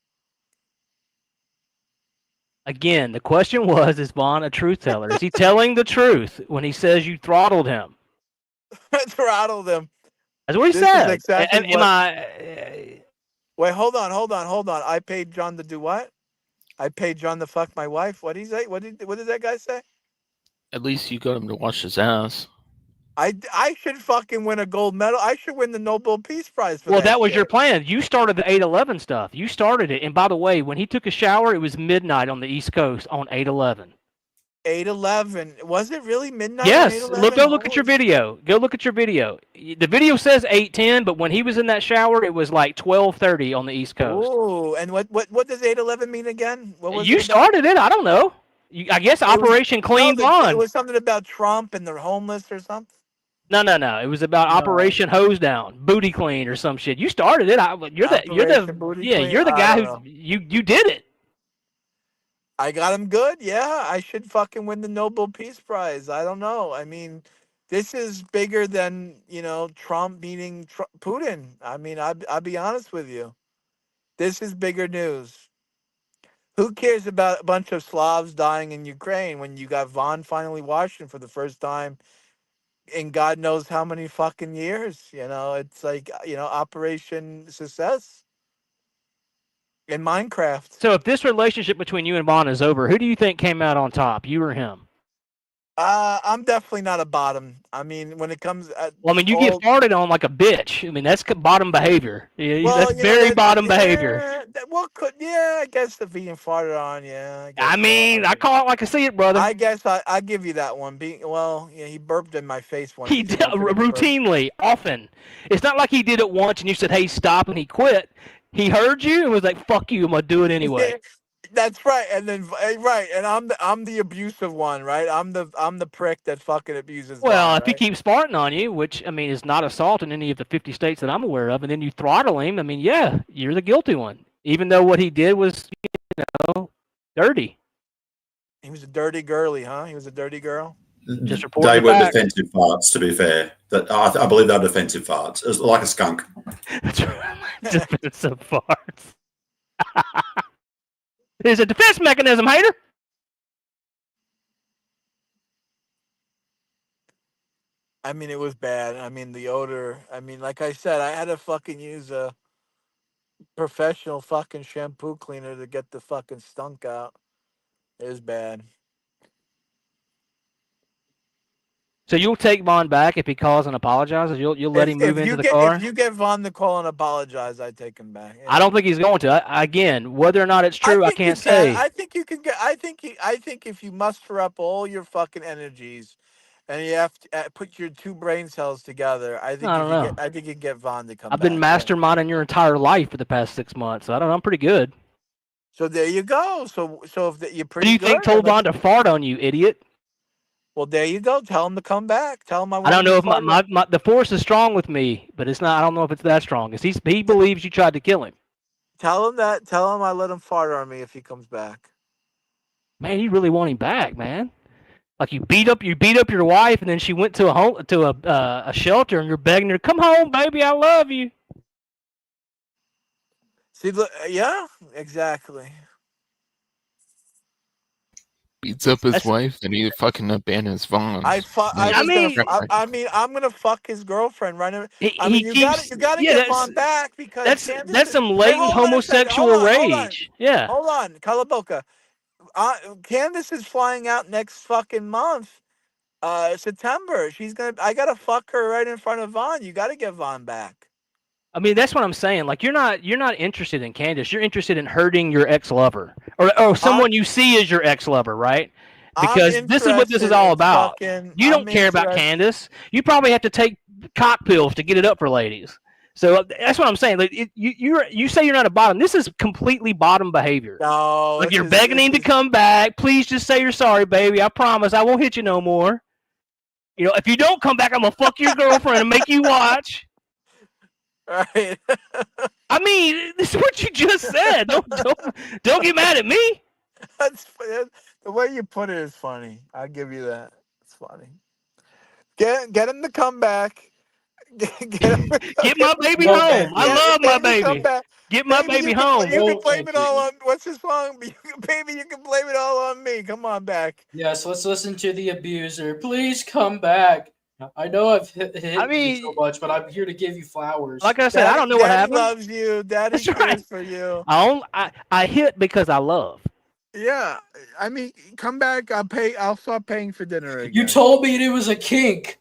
Again, the question was: is Vaughn a truth teller? Is he telling the truth when he says you throttled him? Throttle them. That's what he This is said. exactly Am what- I? Wait, hold on. I paid John to do what? I paid John to fuck my wife. What did he say? What did that guy say? at least you got him to wash his ass. I should fucking win a gold medal. I should win the Nobel Peace Prize for Well, that. that was your shit. plan. You started the 8/11 stuff. You started it. And by the way, when he took a shower, it was midnight on the East Coast on 8/11. 8:11. Was it really midnight? Yes, On 8:11? go look at your video. Go look at your video. The video says 8:10, but when he was in that shower, it was like 12:30 on the East Coast. Ooh, and what does 8:11 mean again? What was You it about? started it. I don't know. I guess Operation Clean It Vaughn. was something about Trump and the homeless or something. No. It was about Operation Hose Down, Booty Clean, or some shit. You started it. You're the guy who you did it. I got him good. Yeah, I should fucking win the Nobel Peace Prize. I don't know. I mean, this is bigger than Trump meeting Putin. I mean, I'll be honest with you. This is bigger news. Who cares about a bunch of Slavs dying in Ukraine when you got Vaughn finally watching for the first time in God knows how many fucking years? It's like Operation Success in Minecraft. So if this relationship between you and Vaughn is over, who do you think came out on top, you or him? I'm definitely not a bottom. I mean, when it comes, Well, I mean, you get farted on like a bitch. I mean, that's bottom behavior. That's very bottom behavior. I guess the being farted on, yeah. I call it like I see it, brother. I guess I give you that one. He burped in my face once. He did routinely, often. It's not like he did it once and you said, "Hey, stop," and he quit. He heard you and was like, "Fuck you, I'm gonna do it anyway." That's right, and then and I'm the abusive one, right? I'm the prick that fucking abuses. Well, Vaughn, if he keeps farting on you, which I mean is not assault in any of the 50 states that I'm aware of, and then you throttle him, I mean, yeah, you're the guilty one. Even though what he did was, dirty. He was a dirty girly, huh? He was a dirty girl. Just They were defensive farts, to be fair. That I believe they're defensive farts. It's like a skunk. Defensive farts. There's a defense mechanism, hater. I mean, it was bad. I mean, the odor. I mean, like I said, I had to fucking use a professional fucking shampoo cleaner to get the fucking stunk out. It was bad. So you'll take Vaughn back if he calls and apologizes? You'll let him move into the car? If you get Vaughn to call and apologize, I take him back. Yeah. I don't think he's going to. Again, whether or not it's true, I can't say. I think you can get. I think if you muster up all your fucking energies, and you have to put your two brain cells together, I think you can get Vaughn to come back. I've been masterminding your entire life for the past 6 months. So I don't know. I'm pretty good. So there you go. So if you're pretty. Who do you think told Vaughn to fart on you, idiot? Well, there you go. Tell him to come back. Tell him I don't know if the force is strong with me, but it's not. I don't know if it's that strong. Because he believes you tried to kill him. Tell him that. Tell him I let him fart on me if he comes back. Man, you really want him back, man. Like you beat up your wife, and then she went to a shelter, and you're begging her, "Come home, baby, I love you." See, look, yeah, exactly. Beats up his wife, and he fucking abandons Vaughn. I'm gonna fuck his girlfriend right now. You gotta get Vaughn back because that's some latent homosexual rage. Yeah. Hold on, Calaboca. Candace is flying out next fucking month, September. I gotta fuck her right in front of Vaughn. You gotta get Vaughn back. I mean, that's what I'm saying. Like, you're not interested in Candace. You're interested in hurting your ex-lover or someone you see as your ex-lover, right? Because this is what this is all about. You don't care about Candace. You probably have to take cock pills to get it up for ladies. So that's what I'm saying. Like, you say you're not a bottom. This is completely bottom behavior. No, like you're begging him to come back. Please just say you're sorry, baby. I promise I won't hit you no more. If you don't come back, I'm gonna fuck your girlfriend and make you watch. Right. I mean, this is what you just said. Don't get mad at me. The way you put it is funny. I'll give you that. It's funny. Get him to come back. Get my baby home. I love my baby. Get my baby home. You can blame it all on what's his song? Baby, you can blame it all on me. Come on back. Yes, let's listen to the abuser. Please come back. I know I've hit you so much, but I'm here to give you flowers. Like I said, I don't know what happened. Daddy loves you. Daddy cares for you. I hit because I love. Yeah, I mean, come back. I'll start paying for dinner again. You told me it was a kink.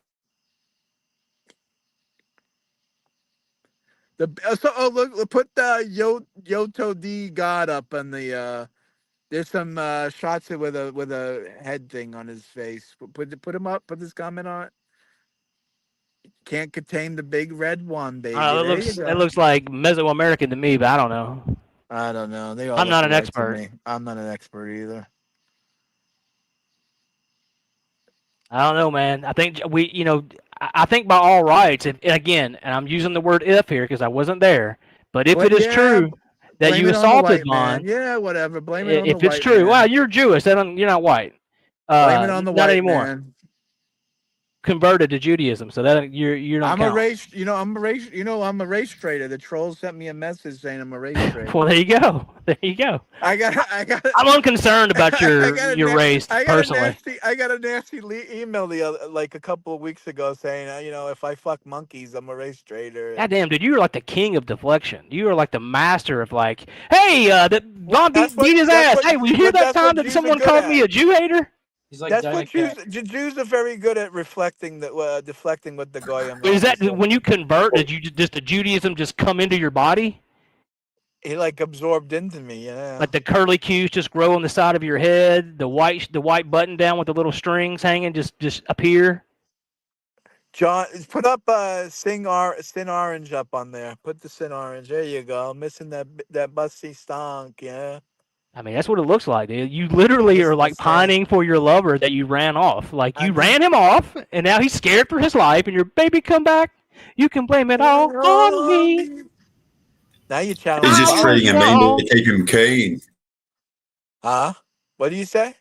Look, put the Yoto D God up on the There's some shots with a head thing on his face. Put him up. Put this comment on it. Can't contain the big red one, baby. It looks like Mesoamerican to me, but I don't know. I don't know. They all I'm look not an alike to expert. me. I'm not an expert either. I don't know, man. I think I think by all rights, and again, and I'm using the word if here because I wasn't there, but if Well, it is yeah, true that blame you it on the assaulted white man. Vaughn, Yeah, whatever. Blame it on if the it's white true, man. wow, you're Jewish, then you're not white. Blame it on the not white anymore. man. Converted to Judaism, so that you're not. I'm a race. I'm a race trader. The trolls sent me a message saying I'm a race trader. Well, there you go. There you go. I got. I'm unconcerned about your race personally. I got a nasty email a couple of weeks ago saying, if I fuck monkeys, I'm a race trader. God damn, dude, you were like the king of deflection. You were like the master of like, hey, that Vaughn beat his ass. Hey, will you hear that time that someone called me a Jew hater? He's like That's what Jews are very good at deflecting with the goyim. Is that when you convert? Did you just the Judaism just come into your body? He like absorbed into me, yeah. Like the curly cues just grow on the side of your head. The white button down with the little strings hanging just appear. John, put up Sin Orange up on there. Put the Sin Orange. There you go. Missing that busty stonk, yeah. I mean, that's what it looks like, dude. You literally are like pining for your lover that you ran off. Like you ran him off, and now he's scared for his life. And your baby come back, you can blame it all on me. Now you challenge. He's just trading him in to keep him keen. Huh? What do you say?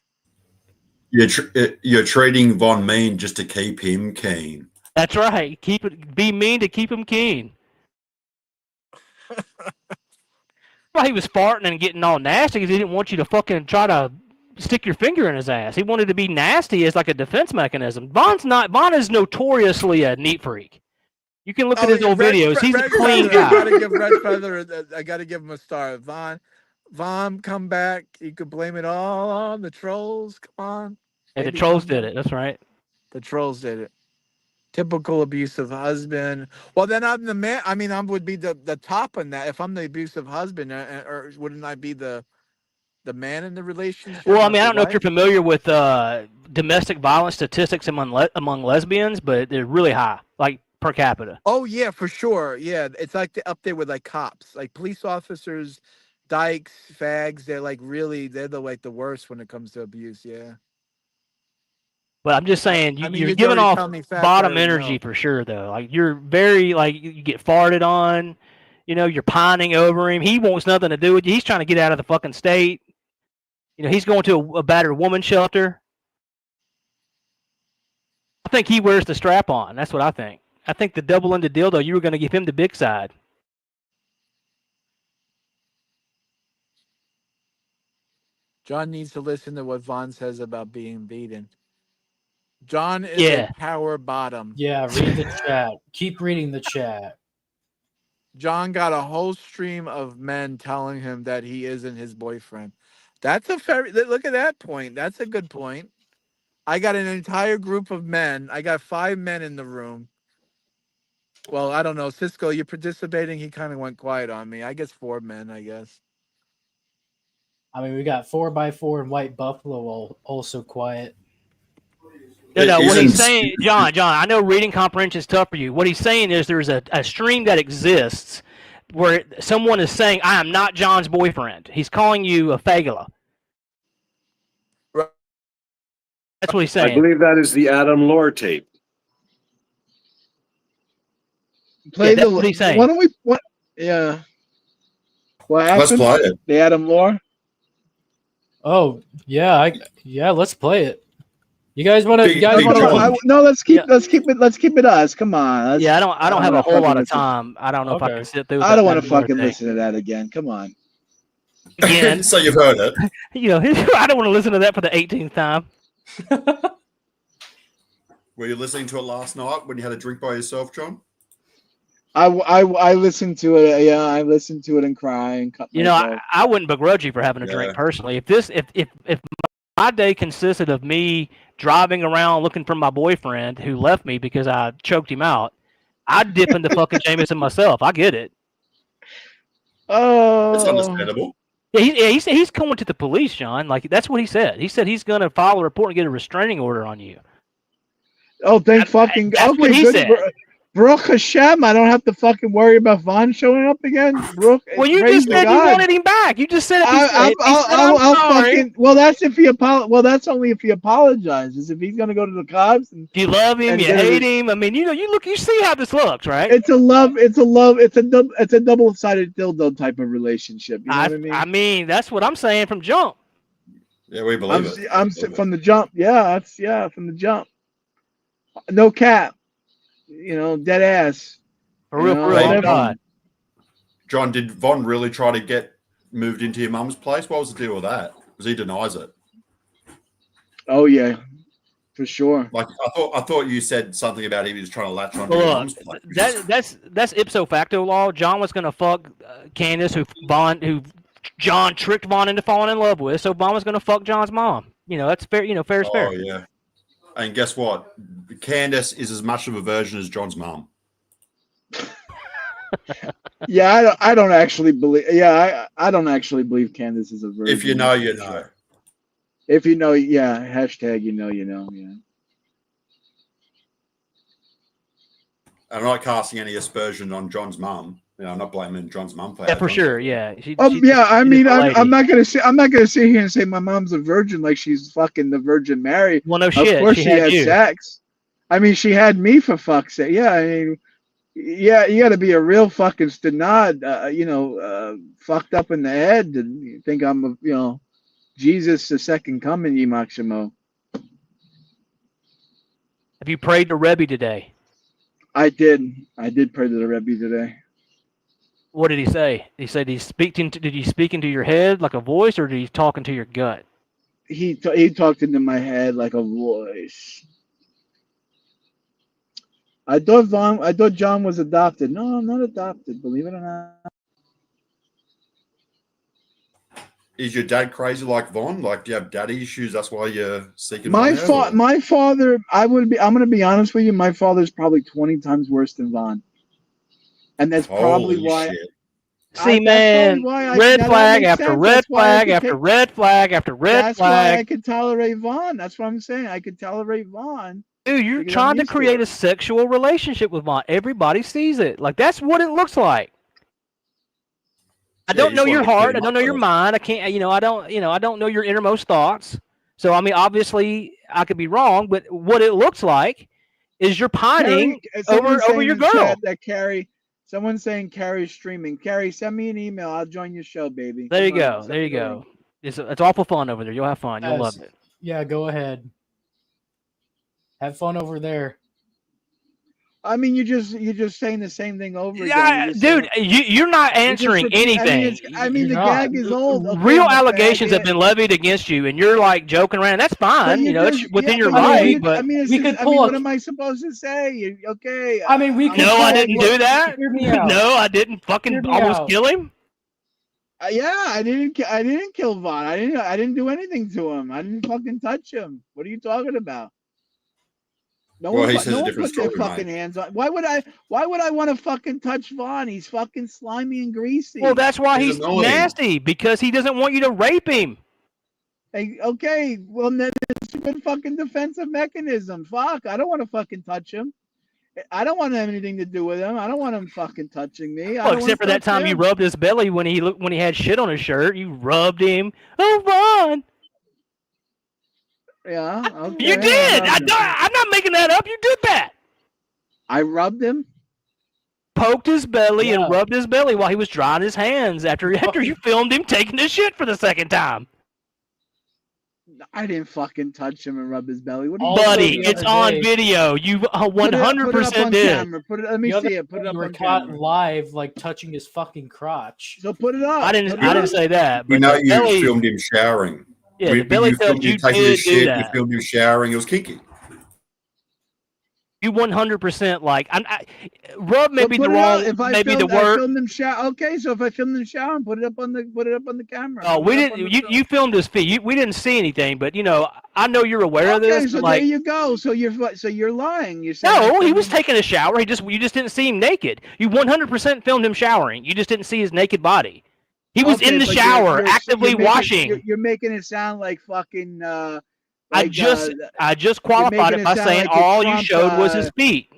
You're trading Von Mean just to keep him keen. That's right. Be mean to keep him keen. Well, he was farting and getting all nasty because he didn't want you to fucking try to stick your finger in his ass. He wanted to be nasty as like a defense mechanism. Vaughn is notoriously a neat freak. You can look at his old videos. He's a clean guy. I gotta give Red Feather. I gotta give him a star. Vaughn, come back. You could blame it all on the trolls. Come on. And the trolls did it. That's right. The trolls did it. Typical abusive husband. Well, then I'm the man. I mean, I would be the top on that. If I'm the abusive husband, or wouldn't I be the man in the relationship? Well, I mean, I don't know if you're familiar with domestic violence statistics among lesbians, but they're really high, like per capita. Oh yeah, for sure. Yeah, it's like up there with like cops, like police officers, dykes, fags. They're the worst when it comes to abuse. Yeah. But I'm just saying, I mean, you're you'd giving already off tell me facts, I bottom already energy know. for sure, though. Like you're very you get farted on. You're pining over him. He wants nothing to do with you. He's trying to get out of the fucking state. He's going to a battered woman shelter. I think he wears the strap on. That's what I think. I think the double-ended dildo, you were going to give him the big side. John needs to listen to what Vaughn says about being beaten. John is a power bottom. Yeah, read the chat. Keep reading the chat. John got a whole stream of men telling him that he isn't his boyfriend. That's a fair look at that point. That's a good point. I got an entire group of men. I got 5 men in the room. Well, I don't know. Cisco, you're participating. He kind of went quiet on me. I guess 4 men, I guess. I mean, we got 4x4 and White Buffalo also quiet. No, what he's saying, John, I know reading comprehension is tough for you. What he's saying is there's a stream that exists where someone is saying, I am not John's boyfriend. He's calling you a fagula. Right. That's what he's saying. I believe that is the Adam Lore tape. Play that's what he's saying. Why don't we? What? Yeah. What happened? Let's play it. The Adam Lore. Oh yeah, let's play it. You guys want to? No, let's keep it us. Come on. I don't have a whole lot of time. I don't know if I can sit through. I don't want to fucking listen to that again. Come on. Again. So you've heard it. I don't want to listen to that for the 18th time. Were you listening to it last night when you had a drink by yourself, John? I listened to it. Yeah, I listened to it and cry and cut. I wouldn't begrudge you for having a drink personally. If my day consisted of me driving around looking for my boyfriend who left me because I choked him out, I'd dip into fucking Jameson myself. I get it. Oh, that's understandable. He's going to the police, John. Like that's what he said. He said he's going to file a report and get a restraining order on you. Oh, thank fucking. That's Okay, what he good. said. Baruch Hashem, I don't have to fucking worry about Vaughn showing up again. Baruch, Well, you praise just said God. you wanted him back. You just said if he said, I'll sorry. fucking. Well, that's if he Well, that's only if he apologizes. If he's gonna go to the cops. And, Do you love him? and You get hate it- him? I mean, you see how this looks, right? It's a love. It's a double-sided dildo type of relationship. You know what I mean? I mean, that's what I'm saying from jump. Yeah, we believe it. I'm from the jump. Yeah, from the jump. No cap. Dead ass. For real, for real. whatever. Oh, God. John, did Von really try to get moved into your mum's place? What was the deal with that? Because he denies it. Oh yeah, for sure. Like I thought you said something about he was trying to latch onto Well, your look, mum's place. that's ipso facto law. John was gonna fuck Candace, who John tricked Vaughn into falling in love with. So Vaughn was gonna fuck John's mom. That's fair. Fair is fair. Oh yeah. And guess what? Candace is as much of a version as John's mum. Yeah, I don't actually believe. Yeah, I don't actually believe Candace is a virgin. If you know, you know. If you know, yeah. Hashtag you know, yeah. I'm not casting any aspersion on John's mum. I'm not blaming John's mum for Yeah, that. for sure. Yeah. I mean, she's a lady. I'm not gonna sit here and say my mom's a virgin like she's fucking the Virgin Mary. Well, no Of shit. course She she had had you. sex. I mean, she had me for fuck's sake. Yeah, I mean, yeah, you got to be a real fucking stenod, fucked up in the head to think I'm, Jesus the second coming, Yimak Shemo. Have you prayed to Rebbe today? I did pray to the Rebbe today. What did he say? He said did he speak into your head like a voice, or did he talk into your gut? He talked into my head like a voice. I thought John was adopted. No, I'm not adopted. Believe it or not. Is your dad crazy like Von? Like, do you have daddy issues? That's why you're seeking My Von out, or- my father. I'm gonna be honest with you. My father's probably 20 times worse than Vaughn, and that's probably Holy why. shit. See, man, red flag after red flag after red flag after red That's why I flag. could tolerate Vaughn. That's what I'm saying. I could tolerate Vaughn. Dude, you're because trying I'm to used create it. a sexual relationship with Vaughn. Everybody sees it. Like that's what it looks like. I Yeah, don't you know just your wanna clear heart. I him don't up know your first. mind. I can't. I don't know your innermost thoughts. So I mean, obviously, I could be wrong, but what it looks like is you're pining Someone's over saying your in the girl. chat that Carrie. Someone's saying Carrie's streaming. Carrie, send me an email. I'll join your show, baby. There you Come on, go. send There you me the link. go. It's awful fun over there. You'll have fun. You'll Yes. love it. Yeah, go ahead. Have fun over there. I mean, you're just saying the same thing over again. Yeah, You're just dude, saying- you're not you're just answering repeating- anything. I mean, the You're not. gag is old. Okay, Real I'm a allegations have faggot. been levied against you, and you're like joking around. That's But fine. you It's just- within yeah, your but I right. mean, But we could pull what up- am I supposed to say? Okay. I mean, we could no, I pull- didn't do that. Hear me out. No, I didn't fucking Hear me almost out. kill him. Yeah, I didn't kill Vaughn. I didn't do anything to him. I didn't fucking touch him. What are you talking about? No Well, one, he fu- says no a one different put their story, fucking mate. hands on. Why would I want to fucking touch Vaughn? He's fucking slimy and greasy. Well, that's why He's he's annoying. nasty, because he doesn't want you to rape him. Hey, okay, well then it's a good fucking defensive mechanism. Fuck, I don't want to fucking touch him. I don't want to have anything to do with him. I don't want him fucking touching me. I Well, don't except for wanna that touch time you him. rubbed his belly when he had shit on his shirt. You rubbed him. Oh, Vaughn. Yeah, okay. You did. I rubbed him. I'm not making that up. You did that. I rubbed him. Poked his belly Yeah. and rubbed his belly while he was drying his hands after you filmed him taking his shit for the second time. I didn't fucking touch him and rub his belly. What are you Also, Buddy, the it's other on day- video. You Put it up 100% on did. camera. Let me The other see it. Put it day up you were on caught camera. live, like touching his fucking crotch. So put it up. I didn't say that. We But know the you belly, filmed him showering. yeah, the belly you felt filmed him you taking did his do shit. You that. filmed him showering. It was kinky. You 100% like rub So maybe put the it wrong up. If I maybe filmed, the I word. filmed him shower. Okay, so if I filmed him shower, put it up on the camera. Oh, Put we it up on didn't. the You filmed his feet. We didn't see anything, but I know you're aware of Okay, this. so like, there you go. So you're lying. You're saying I no, he filmed was him- taking a shower. You just didn't see him naked. You 100% filmed him showering. You just didn't see his naked body. He was in the but shower, you're actively making, washing. You're making it sound like fucking. I just qualified it making by it sound saying like it's all you Trump, showed was his feet.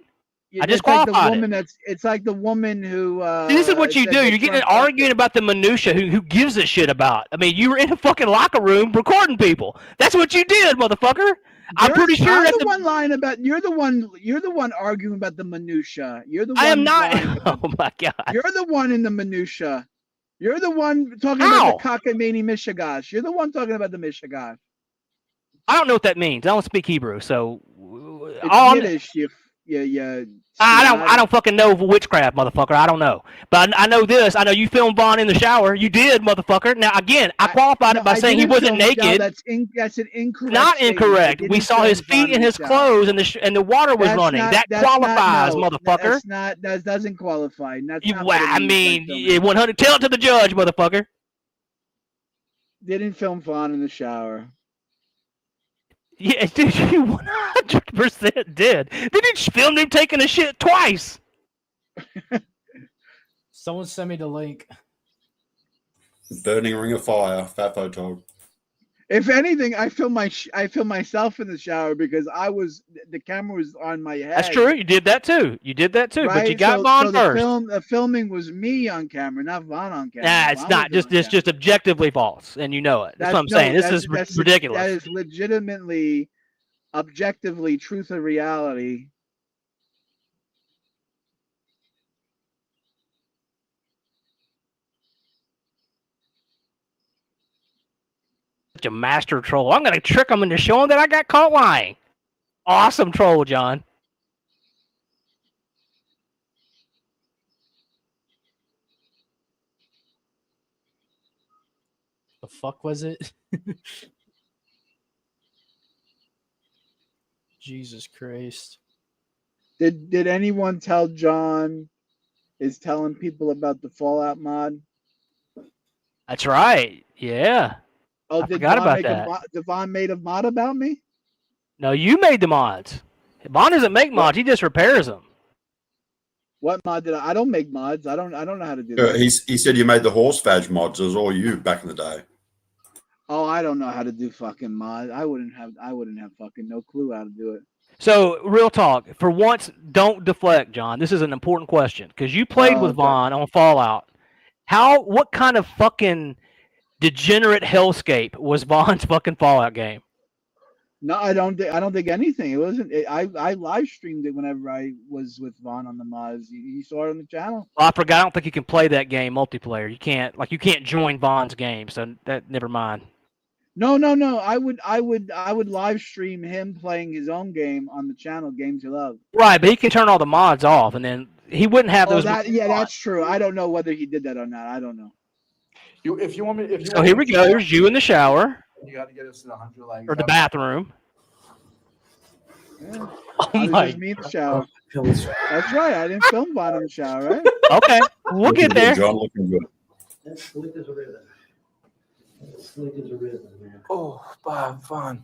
I just it's like the qualified woman it. it's like the woman who. See, this is what you said do. that You're getting Trump arguing about the minutia. Who gives a shit about? I mean, you were in a fucking locker room recording people. That's what you did, motherfucker. I'm pretty sure I'm that the one lying about. You're the one arguing about the minutia. You're the one. I am not. lying about- Oh my god. You're the one in the minutia. You're the one talking How? about the cockamamie Mishigash. You're the one talking about the Mishigash. I don't know what that means. I don't speak Hebrew, so It's all I'm- Yiddish. Yeah. I don't fucking know witchcraft, motherfucker. I don't know, but I know this. I know you filmed Vaughn in the shower. You did, motherfucker. Now again, I qualified it by saying he wasn't naked. That's an incorrect. Not statement. incorrect. I We didn't saw film his Vaughn feet in and the his shower. clothes, and the water was running. That qualifies, no, motherfucker. That's not. That doesn't qualify. And that's not Well, what it I means by mean, filming. 100. Tell it to the judge, motherfucker. Didn't film Vaughn in the shower. Yeah, dude, you 100% did. They did film him taking a shit twice. Someone send me the link. Burning ring of fire, fat photog. If anything, I film myself in the shower because the camera was on my head. That's true. You did that too. But you Right? got Vaughn so first. the filming was me on camera, not Vaughn on camera. Nah, it's Vaughn not. was It's just objectively false, and you know it. That's what I'm saying. This is ridiculous. That is legitimately, objectively, truth of reality. Such a master troll. I'm gonna trick him into showing that I got caught lying. Awesome troll, John. The fuck was it? Jesus Christ. Did anyone tell John is telling people about the Fallout mod? That's right. Yeah. Oh, I did forgot Vaughn about make that. did Vaughn made a mod about me? No, you made the mods. Vaughn doesn't make mods. He just repairs them. What mod did I don't make mods. I don't know how to do that. He said you made the horse vag mods. It was all you back in the day. Oh, I don't know how to do fucking mods. I wouldn't have fucking no clue how to do it. So, real talk. For once, don't deflect, John. This is an important question because you played with okay. Vaughn on Fallout. What kind of fucking degenerate hellscape was Vaughn's fucking Fallout game? No, I don't think anything. It wasn't. I live streamed it whenever I was with Vaughn on the mods. You saw it on the channel. Well, I forgot. I don't think you can play that game multiplayer. You can't join Vaughn's game. So that never mind. No. I would live stream him playing his own game on the channel, Games You Love. Right, but he can turn all the mods off, and then he wouldn't have those. That's true. I don't know whether he did that or not. I don't know. If you want me, So here we go. Here's you in the shower You got to get us to the 100 like. or the bathroom. Yeah. Oh I was my just me in the shower. That's right. I didn't film Vaughn in the shower, right? Okay, we'll get there. John looking good. That's slick as a ribbon. That's slick as a ribbon, man. Oh, Vaughn.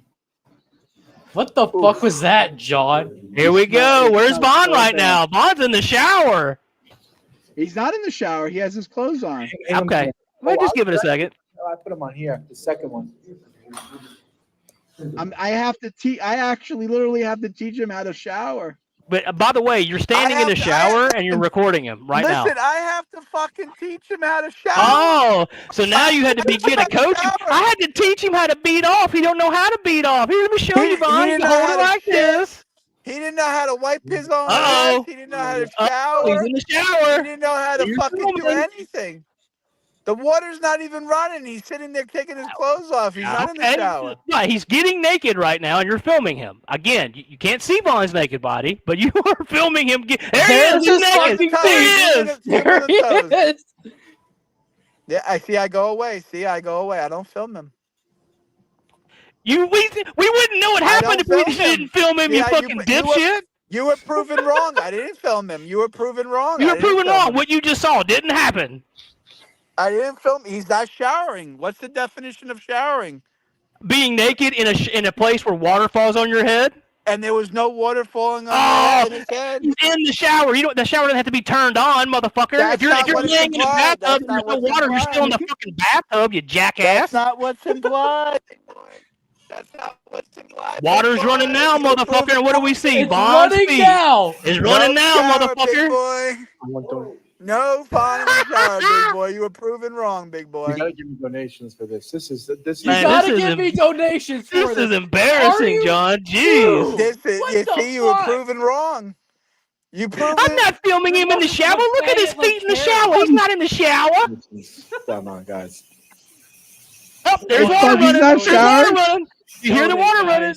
What the fuck was that, John? Here we go. It's Where's not Vaughn so right bad. now? Vaughn's in the shower. He's not in the shower. He has his clothes on. Okay, well, just give it a second. I put them on here. The second one. I have to teach. I actually literally have to teach him how to shower. But by the way, you're standing in the shower and you're recording him right now. Listen, I have to fucking teach him how to shower. Oh, so now you had to get a coach. I had to teach him how to beat off. He don't know how to beat off. Here, let me show you, Vaughn. You didn't can know hold how it to like shit. this. He didn't know how to wipe his own Uh-oh. ass. He didn't know how to Oh, shower. he's in the shower. He didn't know how to You're fucking do filming. anything. The water's not even running. He's sitting there taking his clothes off. He's not in the Okay. shower. Right, he's getting naked right now, and you're filming him. Again, you can't see Vaughn's naked body, but you are filming him. There he There's is. He's his naked. fucking There he face. is. There he is. Yeah, I see. I go away. See, I go away. I don't film him. We wouldn't know what I happened if don't we film him. didn't film him, you Yeah, fucking dipshit. You were proven wrong. I didn't film him. You were proven wrong. You I were didn't proven film wrong. him. What you just saw didn't happen. I didn't film. He's not showering. What's the definition of showering? Being naked in a place where water falls on your head. And there was no water falling on Oh, his head. he's in the shower. You know the shower doesn't have to be turned on, motherfucker. That's if you're not what it's laying in the implied. bathtub That's and there's not no what's water, you're still in the implied. fucking bathtub, you jackass. That's not what's implied. That's not what's implied. Water's running now, motherfucker. And what do we see? It's Vaughn's running feet. now. It's running now, shower, motherfucker. Big boy. No falling in the shower, big boy. You were proven wrong, big boy. You gotta give me donations for this. This is You Man, gotta this is give me donations for This this. is embarrassing, John. Jeez. This is, What you the see, you were fuck? proven wrong. You proved I'm it. not filming him in the shower. Look at his feet in the shower. He's not in the shower. Come on, guys. Oh, there's Well, water fuck, he's running. not There's water showering? running. You hear the water running?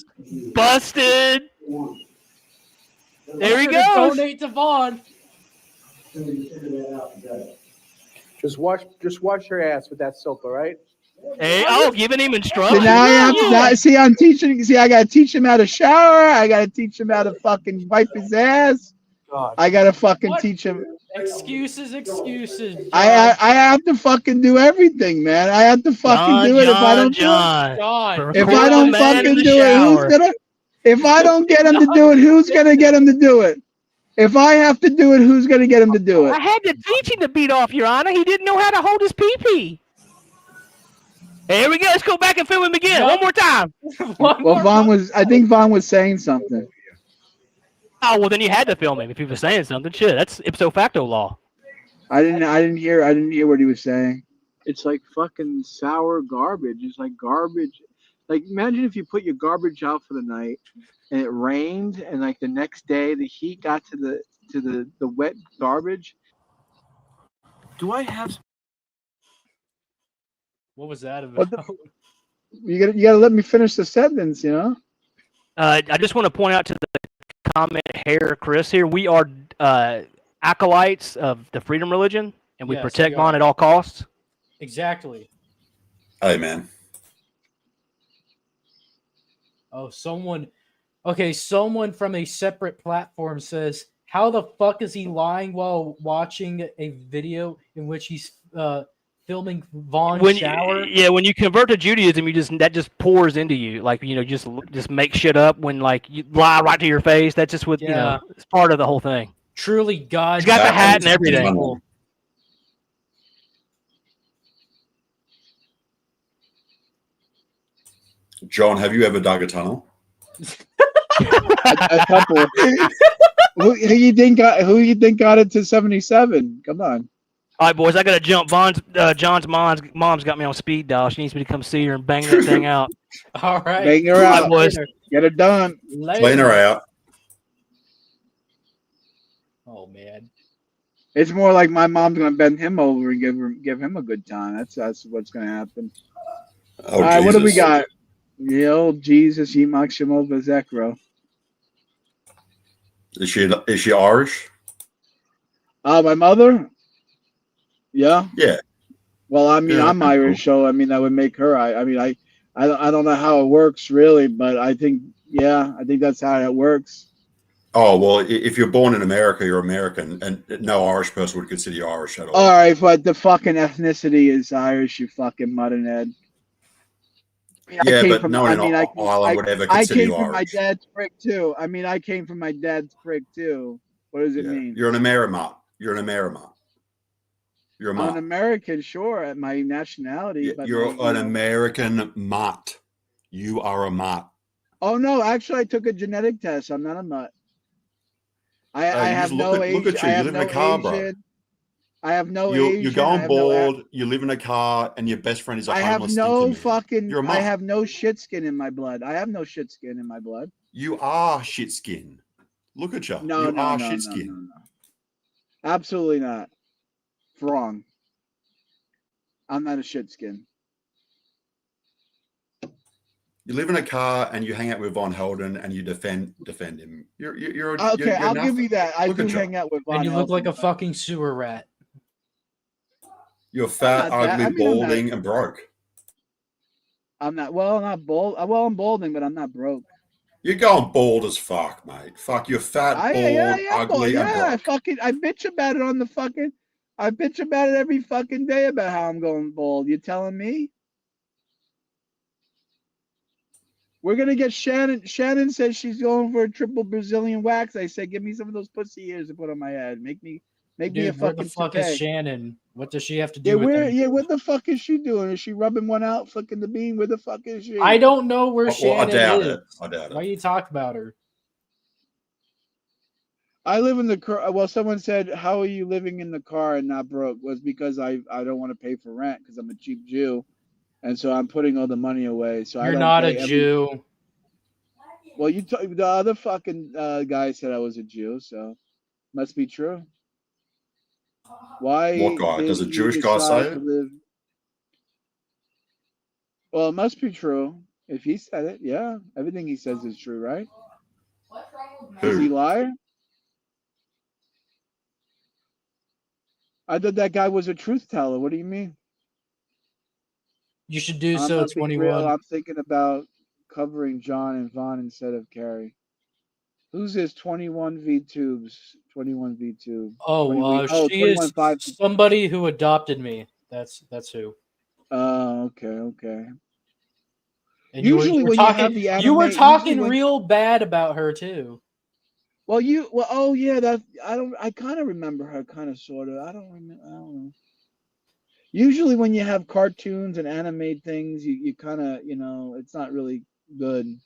Busted. There he We're gonna goes. Donate to Vaughn. Just wash your ass with that soap, all right? Hey, oh, giving him So instructions. now I have to Yeah. see. I'm teaching. See, I gotta teach him how to shower. I gotta teach him how to fucking wipe his ass. I gotta fucking What? teach him. Excuses. I have to fucking do everything, man. I have to fucking do it. If I don't do it, John. if I don't fucking do it, who's gonna? If I don't get him to do it, who's gonna get him to do it? If I have to do it, who's gonna get him to do I it? had to teach him to beat off, Your Honor. He didn't know how to hold his pee-pee. Here we go. Let's go back and film him again. One more time. Well, I think Vaughn was saying something. Oh, well, then you had to film him if he was saying something. Shit, that's ipso facto law. I didn't hear what he was saying. It's like fucking sour garbage. It's like garbage. Like imagine if you put your garbage out for the night and it rained and like the next day the heat got to the wet garbage. Do I have What was that about? you gotta let me finish the sentence, you know? I just want to point out to the comment here, Chris, here, we are acolytes of the freedom religion, and we Yes, protect we Vaughn are. at all costs. Exactly. Hey, man. Oh, someone from a separate platform says, how the fuck is he lying while watching a video in which he's filming Vaughn's shower? When you convert to Judaism, that just pours into you. Like, just make shit up when like you lie right to your face. That's just what it's part of the whole thing. Truly, God. He's got the hat and everything. John, have you ever dug a tunnel? A couple. Who you think got it to 77? Come on. All right, boys, I gotta jump. John's mom's got me on speed dial. She needs me to come see her and bang that thing out. All right. Bang her out, boys. Get her done. Clean her out. Oh man. It's more like my mom's gonna bend him over and give him a good time. That's what's gonna happen. Oh, all right, what do we Jesus. got? The old Jesus, Yemak Shemov Zekro. Is she Irish? My mother? Yeah. Yeah. Well, I mean, Yeah, I'm that's Irish, so I mean that would make her. I don't know how it works really, but I think that's how it works. Oh, well, if you're born in America, you're American, and no Irish person would consider you Irish at all. All right, but the fucking ethnicity is Irish, you fucking muttonhead. Yeah, but no one in Ireland would ever I consider came you from my Irish. dad's prick too. I mean, I came from my dad's prick too. What does it mean? You're an Amerimat. You're an Amerimat. You're a I'm an Mott. American, sure, at my nationality. But You're like, an American Mott. You are a Mott. Oh no, actually, I took a genetic test. I'm not a mutt. I have just no look at Asian. you. I You have live in no a car, bro. Asian. I have no You're Asian. going I have no bald. You live in a car, and your best friend is a I have homeless no stinky man. fucking. You're a I Mott. have no shit skin in my blood. I have no shit skin in my blood. You are shit skin. Look at you. No, you no, are no, shit no, skin. no, no. Absolutely not. Wrong. I'm not a shit skin. You live in a car and you hang out with Von Helden and you defend him. You're Okay, you're I'll give nothing. you that. I Look do at you. hang out with Von And you look Helden, like a but fucking sewer rat. You're fat, I'm not that- ugly, I mean, I'm not- balding, and broke. I'm not. Well, I'm not bald. Well, I'm balding, but I'm not broke. You're going bald as fuck, mate. Fuck, you're fat, bald, ugly, and yeah, broke. I bitch about it on the fucking. I bitch about it every fucking day about how I'm going bald. You telling me? We're gonna get Shannon. Shannon says she's going for a triple Brazilian wax. I said, give me some of those pussy ears to put on my head. Make me a Dude, where the fucking fuck is toupee. Shannon? What does she have to do Yeah, with where? anything? Yeah, what the fuck is she doing? Is she rubbing one out, flicking the bean? Where the fuck is she? I don't know where Well, Shannon I doubt is. it. I doubt Why it. you talk about her? I live in the car. Well, someone said, "How are you living in the car and not broke?" Was because I don't want to pay for rent because I'm a cheap Jew, and so I'm putting all the money away. So I You're don't not pay a Jew. Well, the other fucking guy said I was a Jew, so must be true. Why What guy? did Does a you Jewish guy decide say to it? live? Well, it must be true. If he said it, yeah, everything he says is true, right? Does he Who? lie? I thought that guy was a truth teller. What do you mean? You should do I'm so, not being real. 21. I'm thinking about covering John and Vaughn instead of Carrie. Who's this 21 V tubes? 21 V tube. Oh, she 21 is 5. somebody who adopted me. That's who. Okay. And you Usually were when talking, you have the anime, you were usually talking when, real bad about her too. oh yeah, that I kind of remember her, kind of sort of. I don't know. Usually when you have cartoons and animated things, you kind of, it's not really good.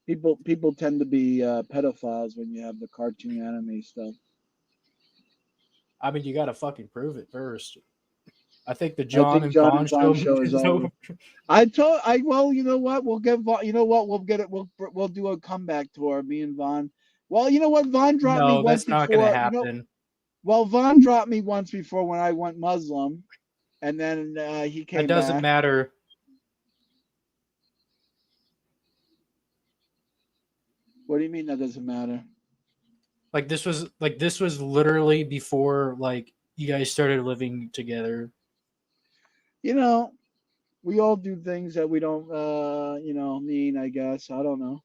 People tend to be pedophiles when you have the cartoon anime stuff. I mean, you got to fucking prove it first. I think the I John think and John Vaughn and Vaughn show is over. Well, you know what? We'll get Vaughn. You know what? We'll get it. We'll do a comeback tour. Me and Vaughn. Well, you know what? Vaughn dropped me No, once that's not going to before. happen. Well, Vaughn dropped me once before when I went Muslim, and then he came It doesn't back. matter. What do you mean that doesn't matter? Like this was literally before like you guys started living together. We all do things that we don't, mean. I guess I don't know.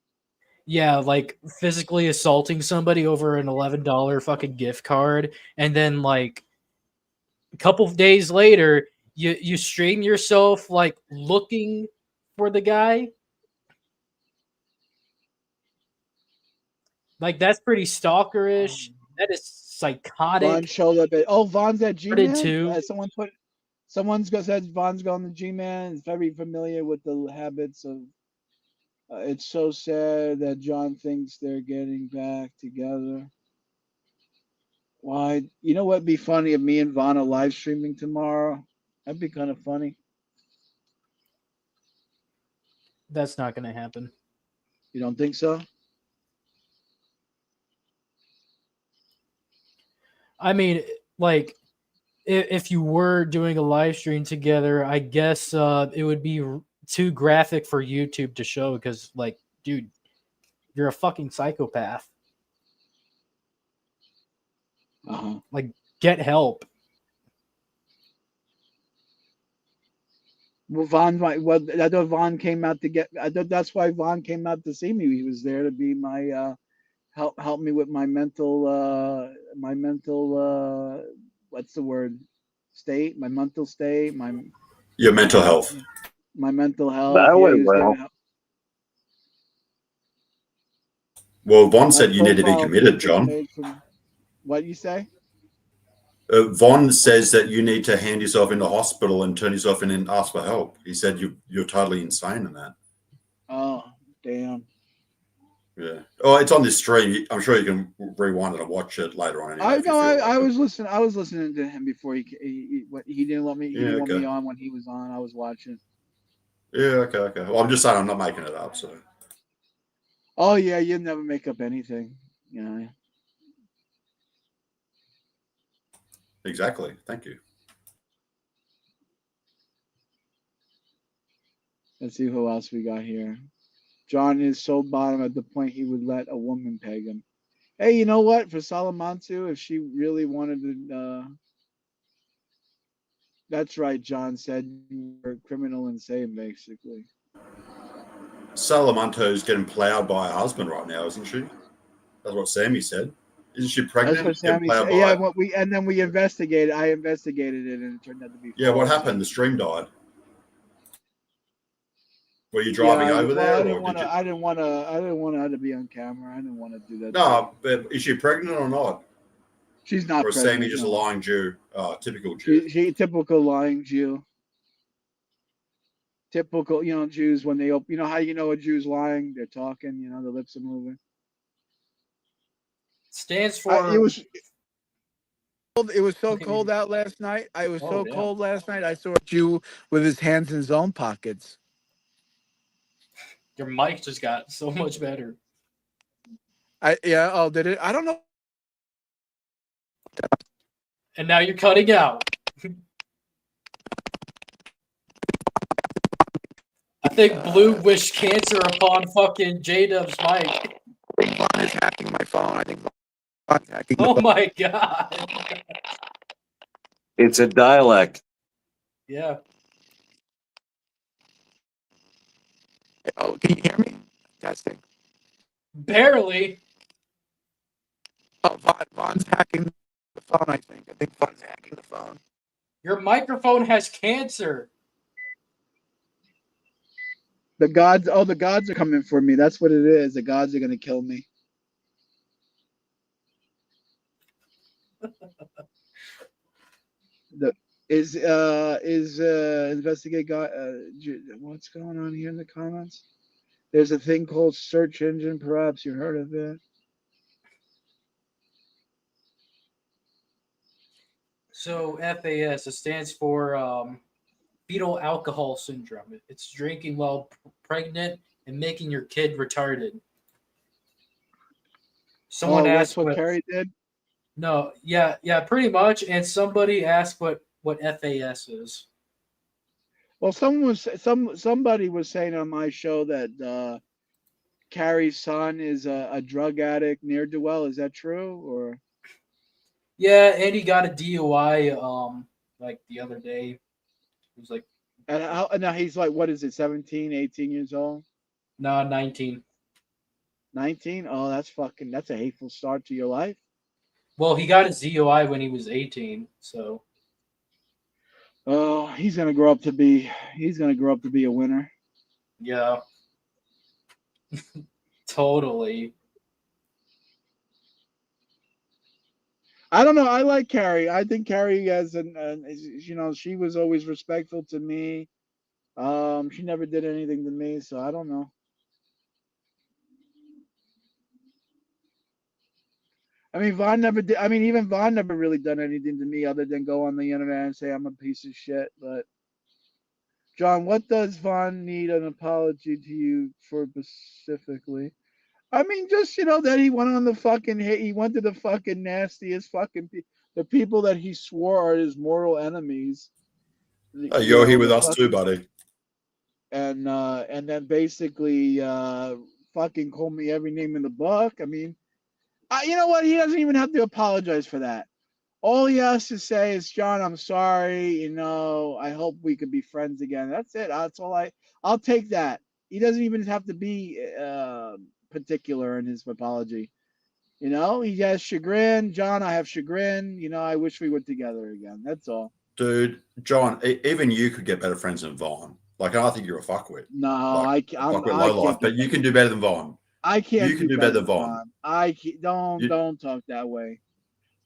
Yeah, like physically assaulting somebody over an $11 fucking gift card, and then like a couple of days later, you straighten yourself like looking for the guy. Like that's pretty stalkerish. That is Vaughn psychotic. showed up at. Oh, Vaughn's at Started G-Man. to. Someone's said Vaughn's going to G-Man. Is very familiar with the habits of. It's so sad that John thinks they're getting back together. Why? You know what'd be funny if me and Vaughn are live streaming tomorrow? That'd be kind of funny. That's not going to happen. You don't think so? I mean, like, if you were doing a live stream together, I guess it would be too graphic for YouTube to show because, like, dude, you're a fucking psychopath. Like, get help. Well, I thought Vaughn came out to get. I thought that's why Vaughn came out to see me. He was there to be my help me with my mental what's the word? State, my mental state, Your mental health. my mental health. That Yeah, went he was there well. to help. Well, Vaughn My said you need to be profile committed, picture John. made from- What you say? Vaughn says that you need to hand yourself into hospital and turn yourself in and ask for help. He said you're totally insane in that. Oh, damn. Yeah. Oh, it's on this stream. I'm sure you can rewind it and watch it later on. Anyway, I if you know. feel like I it. was listening. I was listening to him before he didn't let me. He Yeah, didn't want okay. me on when he was on. I was watching. Yeah. Okay. Well, I'm just saying I'm not making it up. So Oh yeah, you never make up anything. You know. exactly. Thank you. Let's see who else we got here. John is so bottom at the point he would let a woman peg him. Hey, you know what? For Salamantu, if she really wanted to, that's right. John said you're criminal insane, basically. Salamanto's getting plowed by her husband right now, isn't she? That's what Sammy said. Isn't she That's pregnant? what Getting Sammy plowed said. Yeah, by. we investigated. I investigated it, and it turned out to be. Yeah. What false. happened? The stream died. Were you driving Yeah, over well, there, I or didn't did want to. you? I didn't want to. I didn't want her to be on camera. I didn't want to do that. No, but is she pregnant or not? She's not Or is pregnant. Sammy just a no. lying Jew? Typical Jew. She typical lying Jew. Typical, Jews when they open. You know how you know a Jew's lying? They're talking. The lips are moving. Stands for. It was so cold out last night. I was so yeah. cold last night. I saw a Jew with his hands in his own pockets. Your mic just got so much better. Oh, did it? I don't know. And now you're cutting out. I think Blue wished cancer upon fucking J-Dub's mic. Vaughn is hacking my phone. I think Vaughn's hacking Oh my god. It's a dialect. Yeah. Oh, can you hear me? Testing. Barely. Oh, Vaughn's hacking the phone, I think. I think Vaughn's hacking the phone. Your microphone has cancer. The gods are coming for me. That's what it is. The gods are going to kill me. Investigate God. What's going on here in the comments? There's a thing called search engine. Perhaps you heard of it. So FAS, it stands for fetal alcohol syndrome. It's drinking while pregnant and making your kid retarded. Someone asked that's what Carrie did. No, yeah, pretty much. And somebody asked what FAS is. Well, somebody was saying on my show that Carrie's son is a drug addict near Dwell. Is that true? Or Yeah, and he got a DUI like the other day. It was like and now he's like, what is it, 17, 18 years old? No, 19. 19? Oh, that's a hateful start to your life. Well, he got his DUI when he was 18, so oh, he's gonna grow up to be a winner. yeah. Totally. I don't know. I like Carrie. I think Carrie she was always respectful to me. She never did anything to me, so I don't know. I mean, Vaughn never did. I mean, even Vaughn never really done anything to me other than go on the internet and say I'm a piece of shit. But John, what does Vaughn need an apology to you for specifically? I mean, just that he went on he went to the fucking nastiest the people that he swore are his mortal enemies. You're here with us too, buddy. And then basically fucking called me every name in the book. I mean, you know what? He doesn't even have to apologize for that. All he has to say is, John, I'm sorry. I hope we could be friends again. That's it. That's all I'll take that. He doesn't even have to be particular in his apology. He has chagrin. John, I have chagrin. I wish we were together again. That's all. Dude, John, even you could get better friends than Vaughn. Like, I think you're a fuckwit. No, I'm low life, but you can do better than Vaughn. I can't. You can do better than Vaughn. Don't talk that way.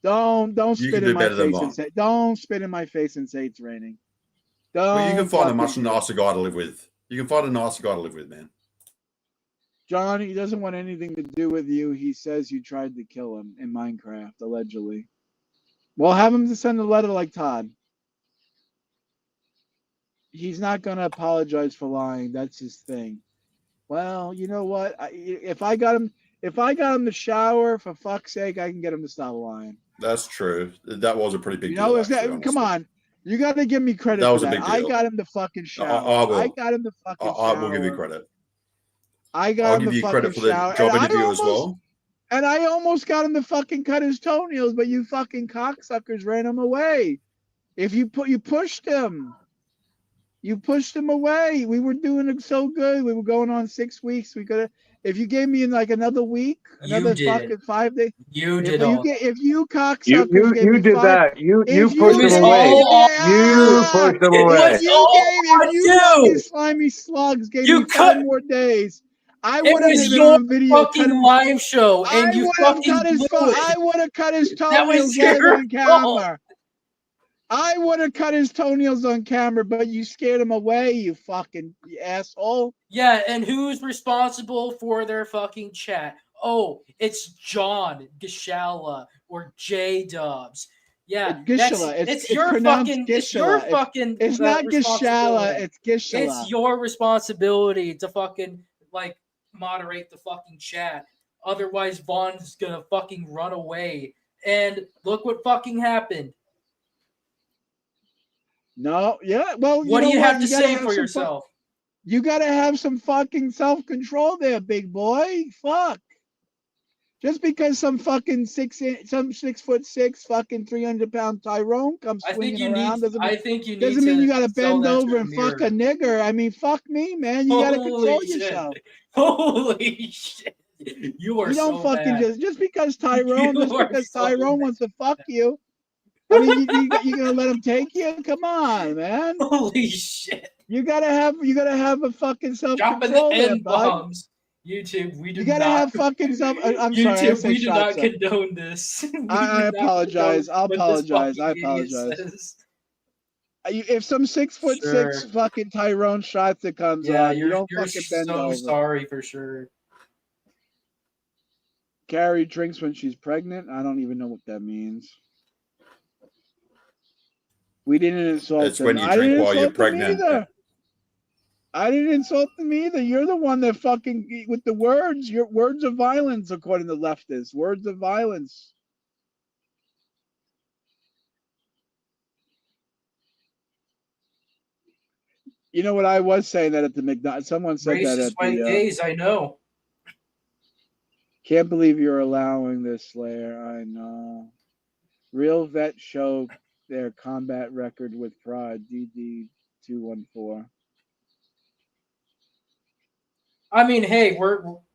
Don't spit in my face and say. Don't spit in my face and say it's raining. Well, you can find a much nicer guy to live with. You can find a nicer guy to live with, man. John, he doesn't want anything to do with you. He says you tried to kill him in Minecraft, allegedly. Well, have him to send a letter like Todd. He's not going to apologize for lying. That's his thing. Well, you know what? If I got him to shower, for fuck's sake, I can get him to stop lying. That's true. That was a pretty big deal. Come on. You got to give me credit that was for a that. big deal. I got him to fucking shower. I got him to fucking shower. I will give you credit. I got him to fucking credit for the shower. job interview as well. And I almost got him to fucking cut his toenails, but you fucking cocksuckers ran him away. You pushed him. You pushed him away. We were doing it so good. We were going on 6 weeks. We could have. If you gave me like another week, another did. fucking 5 days. You If did you all. get, if you cocksuckers You gave me did 5, that. You if pushed was him all away. You Ah! pushed him It away. was all If on you fucking you. slimy slugs gave You me 5 could. more days, I It would have was been your on video fucking cutting. live show, I and you would have fucking cut his. blew it. I would have cut his That was toenails live your on fault. camera. I would have cut his toenails on camera, but you scared him away, you fucking asshole. Yeah, and who's responsible for their fucking chat? Oh, it's John Gishala or J Dubs. Yeah, Gishala. it's It's your pronounced fucking it's your Gishala. fucking It's not Gishala. responsibility. It's Gishala. It's your responsibility to fucking like moderate the fucking chat. Otherwise, Vaughn's gonna fucking run away. And look what fucking happened. No, yeah. Well, What do you have to gotta say have for some yourself? You gotta have some fucking self-control there, big boy. Fuck. Just because some fucking 6'6", fucking 300-pound Tyrone comes I think swinging you around need. I think you need doesn't mean to you gotta sell bend that to over a and fuck mirror. a nigger. I mean, fuck me, man. You gotta control Holy shit. yourself. Holy shit! You are You don't so fucking bad. just because Tyrone You are so Tyrone wants to fuck you. I mean, you gonna let him take you? Come on, man. Holy shit! You gotta have a fucking self Dropping the control there, N bud. bombs. YouTube, we do You gotta not. have fucking self. I'm YouTube, sorry, I say we do not shots up. condone this. We do I not apologize. condone I'll what this apologize. I fucking idiot apologize. says. If some 6'6" Sure. fucking Tyrone shots that comes Yeah, on, you you're don't fucking bend so over. sorry for sure. Carrie drinks when she's pregnant. I don't even know what that means. We didn't insult It's them. when you I drink didn't while you're insult them pregnant. either. I didn't insult them either. You're the one that fucking with the words. Your words of violence, according to leftists. Words of violence. You know what I was saying that at the McDonald's. Someone said that Racist at white the. gays, I know. Can't believe you're allowing this, Slayer. I know. Real vet show their combat record with pride. DD214. I mean, hey,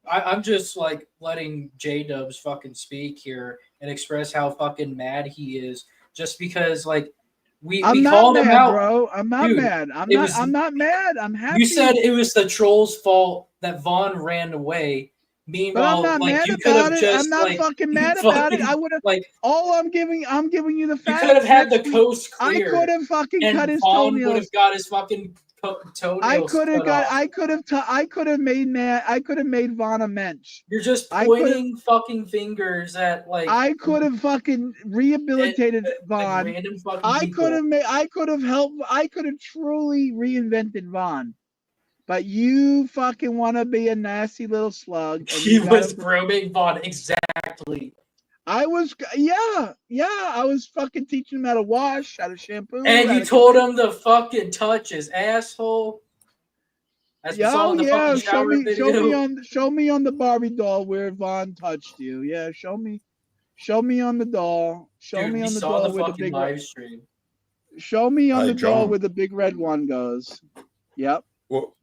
I'm just like letting J Dubs fucking speak here and express how fucking mad he is, just because like we I'm not called him mad, out, bro. I'm not Dude, mad. I'm it not. was- I'm not mad. I'm happy. You said it was the troll's fault that Vaughn ran away. But Meanwhile, I'm not like mad you could about have it. just I'm not like fucking mad about it. I fucking, would have. like All I'm giving you the you facts. could have had the Next week, coast I clear. could have fucking and cut his Vaughn would toenails. have got his fucking toenails. I could have got. off. I could have made Vaughn a mensch. You're just I could've- pointing fucking fingers at like I could have fucking rehabilitated Vaughn. random fucking I people. could have made. I could have helped. I could have truly reinvented Vaughn. But you fucking want to be a nasty little slug. and He you was gotta- grooming Vaughn exactly. I was. Yeah. I was fucking teaching him how to wash, how to shampoo. And how you to told him to fucking touch his asshole. As we saw in the fucking shower video. show me on the Barbie doll where Vaughn touched you. Yeah, show me on the doll. Show Dude, me we on the saw doll the where the fucking big live stream. show me on Hey, the doll John. where the big red one goes. Yep.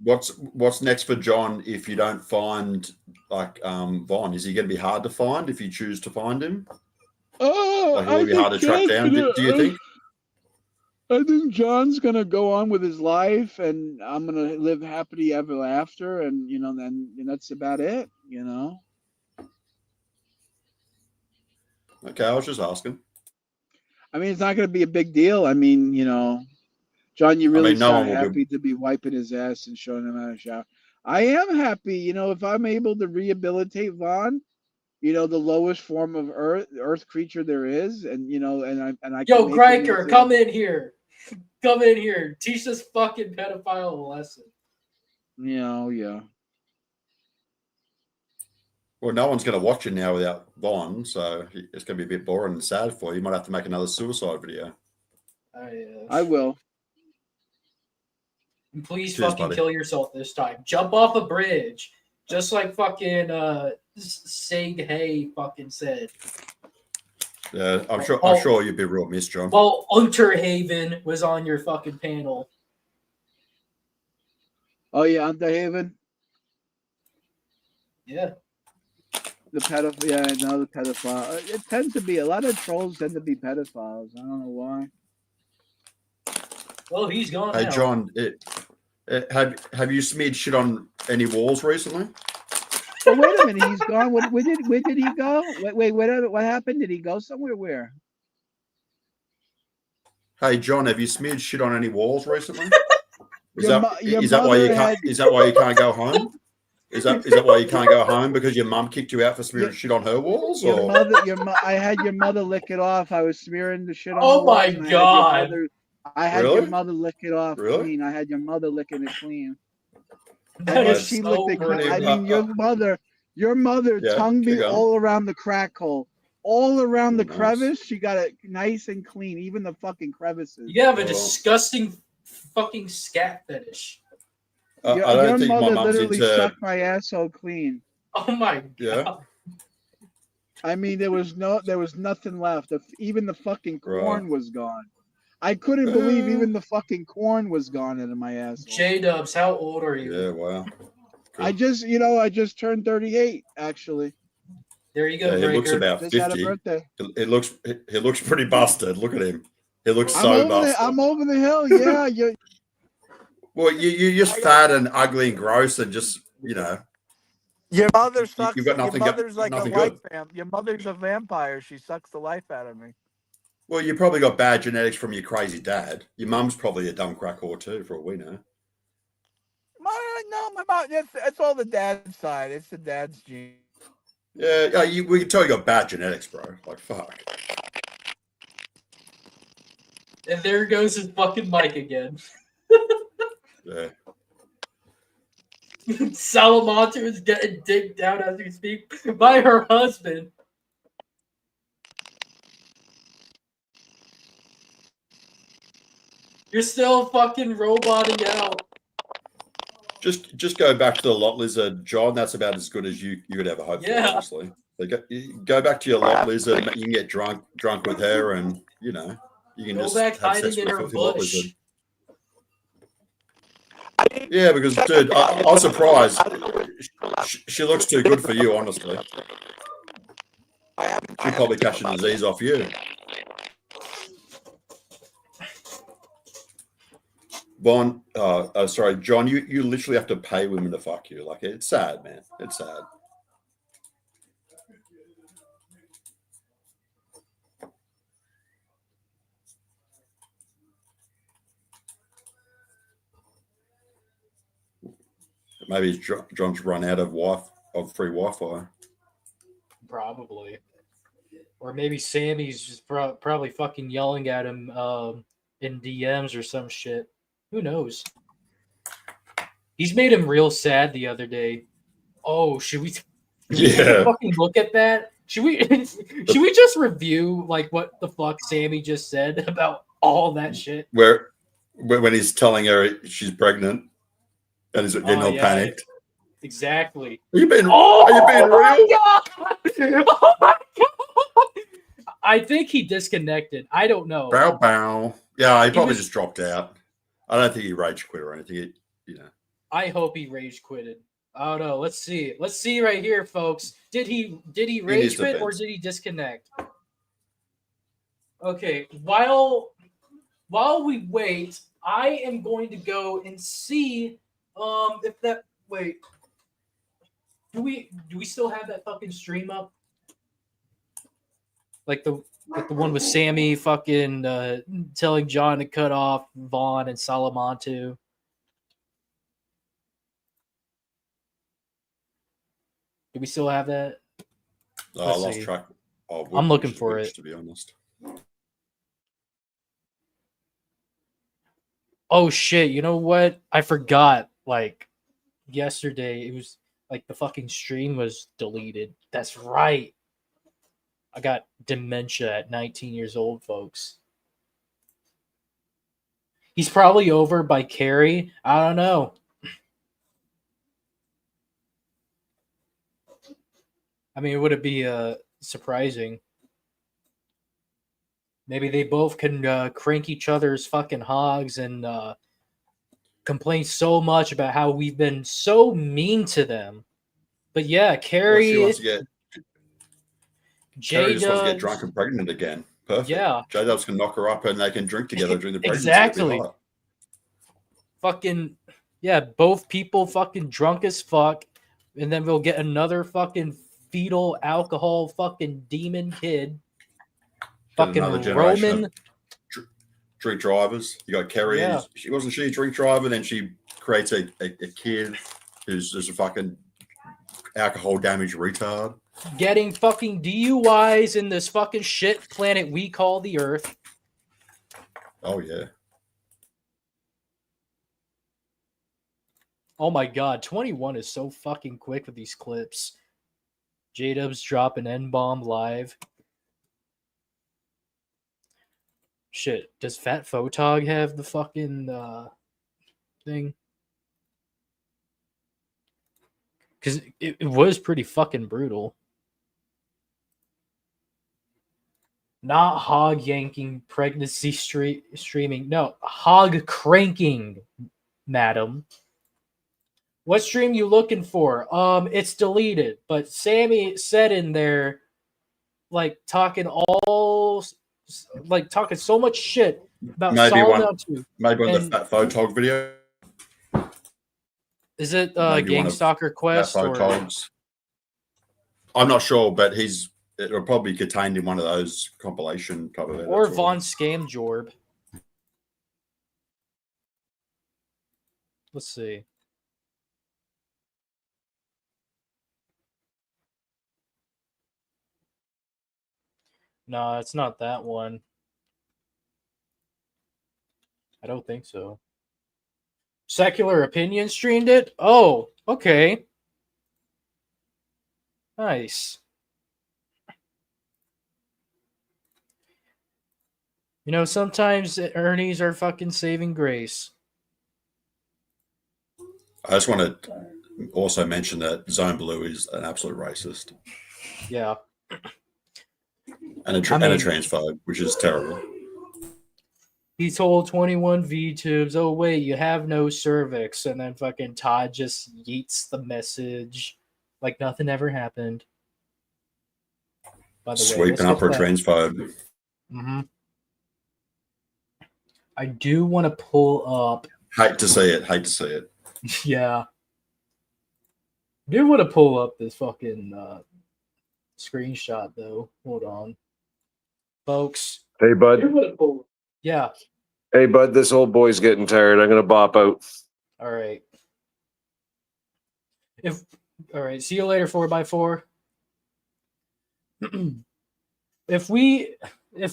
What's next for John if you don't find like Vaughn? Is he going to be hard to find if you choose to find him? Oh, Like will he be hard to track down? Do you think? I think John's gonna go on with his life, and I'm gonna live happily ever after, and then that's about it. Okay, I was just asking. I mean, it's not gonna be a big deal. I mean, John, you really no one sound will happy to be wiping his ass and showing him how to shower. I am happy, if I'm able to rehabilitate Vaughn, the lowest form of earth creature there is, and I Yo, can make him Griker, into- come in here. Come in here. Teach this fucking pedophile a lesson. Yeah. Well, no one's going to watch you now without Vaughn, so it's going to be a bit boring and sad for you. You might have to make another suicide video. I will. And please Cheers, fucking buddy. kill yourself this time. Jump off a bridge. Just like fucking Seg Hay fucking said. Yeah, I'm sure you'd be real missed, John. While Unterhaven was on your fucking panel. Oh yeah, Underhaven. Yeah. The pedophile. Yeah, I know the pedophile. It tends to be a lot of trolls tend to be pedophiles. I don't know why. Well, he's gone Hey now. John, have you smeared shit on any walls recently? Well, wait a minute. He's gone. Where did he go? Wait. What happened? Did he go somewhere? Where? Hey John, have you smeared shit on any walls recently? Is Your that why you mother can't? had- Is that why you can't go home? Is that why you can't go home because your mum kicked you out for smearing shit on her walls? Your Or mother. I had your mother lick it off. I was smearing the shit on. Oh the my walls, and God. I had your Really? mother lick it off Really? clean. I had your mother licking it clean. That And is she so licked it clean. I rude. mean, your mother Yeah, tongued me keep going. all around the crack hole, all around the Nice. crevice. She got it nice and clean, even the fucking crevices. You have a Oh. disgusting fucking scat fetish. I Your don't think my mother mum's literally into. sucked my asshole clean. Oh my Yeah. God. I mean, there was nothing left. Even the fucking corn Right. was gone. I couldn't believe even the fucking corn was gone out of my asshole. J Dubs, how old are you? Yeah. Wow. I just turned 38 actually. There you go, Yeah, he Breaker. looks about Just had a 50. birthday. He looks pretty busted. Look at him. He looks I'm so over busted. I'm over the hill. Yeah, you. Well, you're just fat and ugly and gross and just Your mother sucks. you've got nothing. Your mother's like nothing a life good. Your mother's a vampire. She sucks the life out of me. Well, you probably got bad genetics from your crazy dad. Your mum's probably a dumb crack whore too, for all we know. My mom. It's all the dad's side. It's the dad's gene. Yeah, we can tell you got bad genetics, bro. Like fuck. And there goes his fucking mic again. Yeah. Salamanca is getting digged down as we speak by her husband. You're still fucking roboting out. Just go back to the lot lizard, John. That's about as good as you could ever hope Yeah. for, honestly. You go back to your lot lizard. You can get drunk with her, and you can Go just back have hiding sex in with a her filthy lot bush. lizard. Yeah, because dude, I'm surprised. She looks too good for you, honestly. She'll probably catch a disease off you. John, you literally have to pay women to fuck you. Like, it's sad, man. It's sad. Maybe John's run out of free Wi-Fi. Probably. Or maybe Sammy's just probably fucking yelling at him in DMs or some shit. Who knows? He's made him real sad the other day. Oh, should we fucking look at that? Should we just review like what the fuck Sammy just said about all that shit? When he's telling her she's pregnant and he's getting all panicked. Exactly. Are you being real? My God! Oh my God! I think he disconnected. I don't know. Bow. Yeah, he probably just dropped out. I don't think he rage quit or anything. I hope he rage quitted. I don't know. Let's see. Let's see right here, folks. Did he rage quit or did he disconnect? Okay. While we wait, I am going to go and see if that do we still have that fucking stream up? Like the one with Sammy fucking telling John to cut off Vaughn and Salamantu. Do we still have that? I lost track. I'm looking for it. To be honest. Oh shit! You know what? I forgot. Like yesterday, it was like the fucking stream was deleted. That's right. I got dementia at 19 years old, folks. He's probably over by Carrie. I don't know. I mean, would it be surprising? Maybe they both can crank each other's fucking hogs and complain so much about how we've been so mean to them. But yeah, Well, Carrie, she wants to get Carrie just wants to get J-Dubs, drunk and pregnant again. Perfect. yeah, J-Dubs can knock her up and they can drink together during the pregnancy. It'd be exactly. hot. Fucking yeah, both people fucking drunk as fuck, and then we'll get another fucking fetal alcohol fucking demon kid. Get another Fucking generation Roman. of drink drivers. You got Kerry. Yeah. She wasn't she a drink driver? Then she creates a kid who's just a fucking alcohol damaged retard. Getting fucking DUIs in this fucking shit planet we call the Earth. Oh yeah. Oh my god, 21 is so fucking quick with these clips. J-Dubs drop an N-bomb live. Shit, does Fat Photog have the fucking thing? Because it was pretty fucking brutal. Not hog yanking pregnancy streaming. No, hog cranking, madam. What stream you looking for? It's deleted, but Sammy said in there, like talking so much shit about Maybe Saul one. Neltu. Maybe on the And Fat Photog video. is it Maybe one Gang of Stalker Quest Fat or Photogs. I'm not sure, but it'll probably be contained in one of those compilation type of edits. or Von Scam Jorb? Let's see. No, it's not that one. I don't think so. Secular Opinion streamed it? Oh, okay. Nice. You know, sometimes Ernie's are fucking saving grace. I just want to also mention that Zone Blue is an absolute racist Yeah. and a transphobe, which is terrible. He told 21 VTubes, oh, wait, you have no cervix. And then fucking Todd just yeets the message like nothing ever happened. By the way, Sweeping up her transphobe. Mm-hmm. I do want to pull up. Hate to see it. Hate to see it. Yeah. I do want to pull up this fucking screenshot, though. Hold on. Folks. Hey, bud. Yeah. Hey, bud, this old boy's getting tired. I'm going to bop out. All right. All right. See you later, 4x4. If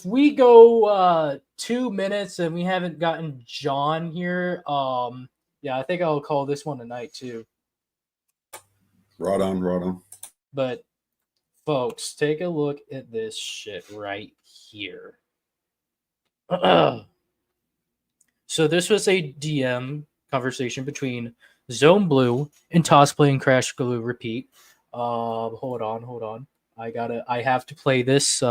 we go 2 minutes and we haven't gotten John here, yeah, I think I'll call this one a night too. Right on, right on. But folks, take a look at this shit right here. So this was a DM conversation between Zone Blue and Tossplay and Crash Glue Repeat. Hold on. I have to play this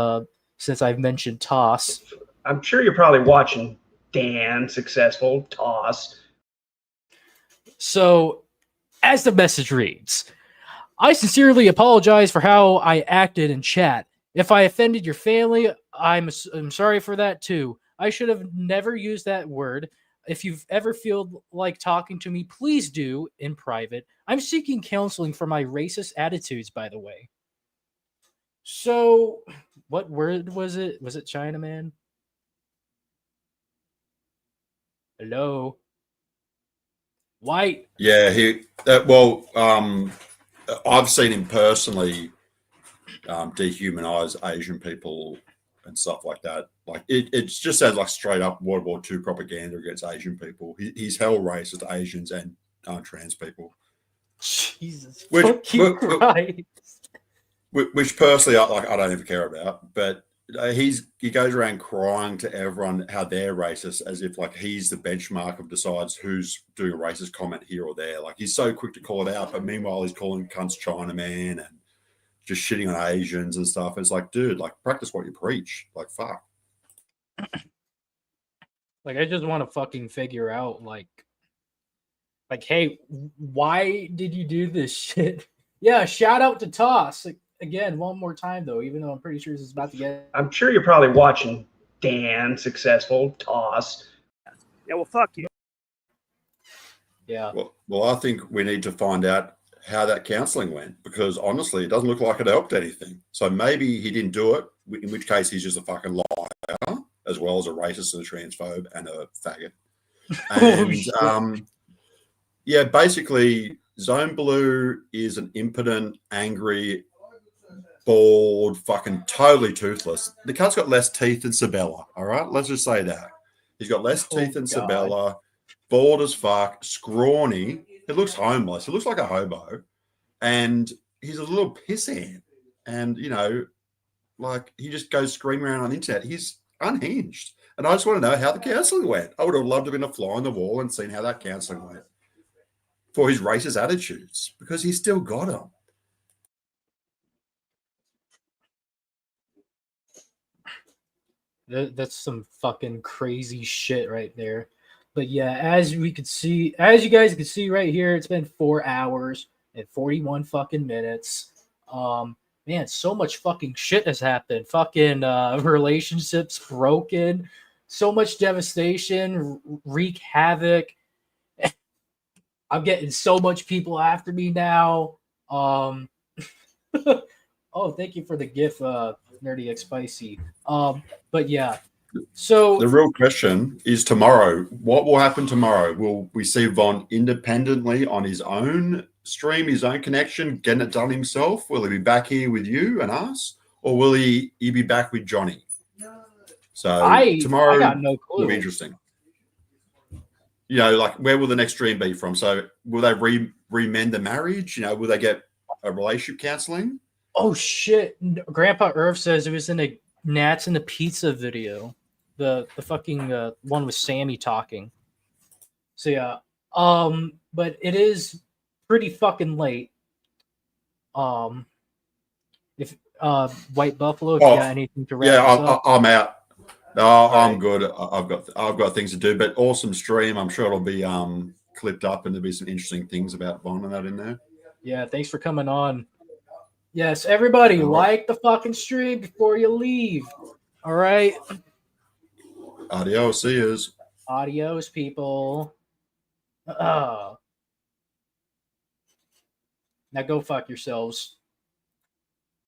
since I've mentioned Toss. I'm sure you're probably watching Dan Successful Toss. So, as the message reads, I sincerely apologize for how I acted in chat. If I offended your family, I'm sorry for that too. I should have never used that word. If you've ever feel like talking to me, please do in private. I'm seeking counseling for my racist attitudes, by the way. So, what word was it? Was it Chinaman? Hello? White. Yeah, I've seen him personally dehumanize Asian people and stuff like that. Like it just sounds like straight up World War II propaganda against Asian people. He's hell racist Asians and trans people. Jesus Christ. Which personally, I don't even care about. But he goes around crying to everyone how they're racist, as if like he's the benchmark of decides who's doing a racist comment here or there. Like he's so quick to call it out, but meanwhile he's calling cunts Chinaman and just shitting on Asians and stuff. It's like, dude, like practice what you preach. Like fuck. Like I just want to fucking figure out like Like, hey, why did you do this shit? Yeah, shout out to Toss. Like, again, one more time though, even though I'm pretty sure this is about to get. I'm sure you're probably watching Dan Successful Toss. Yeah, well, fuck you. Yeah. Well, I think we need to find out how that counselling went, because honestly, it doesn't look like it helped anything. So maybe he didn't do it, in which case he's just a fucking liar, as well as a racist and a transphobe and a faggot. And yeah, basically, Zone Blue is an impotent, angry, bald, fucking totally toothless. The cunt's got less teeth than Sabella. All right, let's just say that he's got less teeth than Sabella. Bald as fuck, scrawny. It looks homeless. It looks like a hobo, and he's a little pissant. And you know, like he just goes screaming around on the internet. He's unhinged, and I just want to know how the counselling went. I would have loved to have been a fly on the wall and seen how that counselling went for his racist attitudes, because he's still got them. That's some fucking crazy shit right there. But yeah, as you guys can see right here, it's been 4 hours and 41 fucking minutes. Man, so much fucking shit has happened. Fucking relationships broken, so much devastation, wreak havoc. I'm getting so much people after me now. Oh, thank you for the GIF, Nerdy X Spicy. But yeah. So the real question is tomorrow. What will happen tomorrow? Will we see Von independently on his own stream, his own connection, getting it done himself? Will he be back here with you and us, or will he be back with Johnny? So tomorrow I got no clue. will be interesting. You know, like where will the next stream be from? So will they remend the marriage? You know, will they get a relationship counseling? Oh shit! Grandpa Irv says it was in a Nats in the Pizza video. The fucking one with Sammy talking. So yeah, but it is pretty fucking late. If White Buffalo, if you got anything to wrap us up. I'm out. No, I'm good. I've got things to do, but awesome stream. I'm sure it'll be clipped up and there'll be some interesting things about Von and that in there. Yeah, thanks for coming on. Yes, everybody, like the fucking stream before you leave. All right. Adios, see yous. Adios, people. Now go fuck yourselves.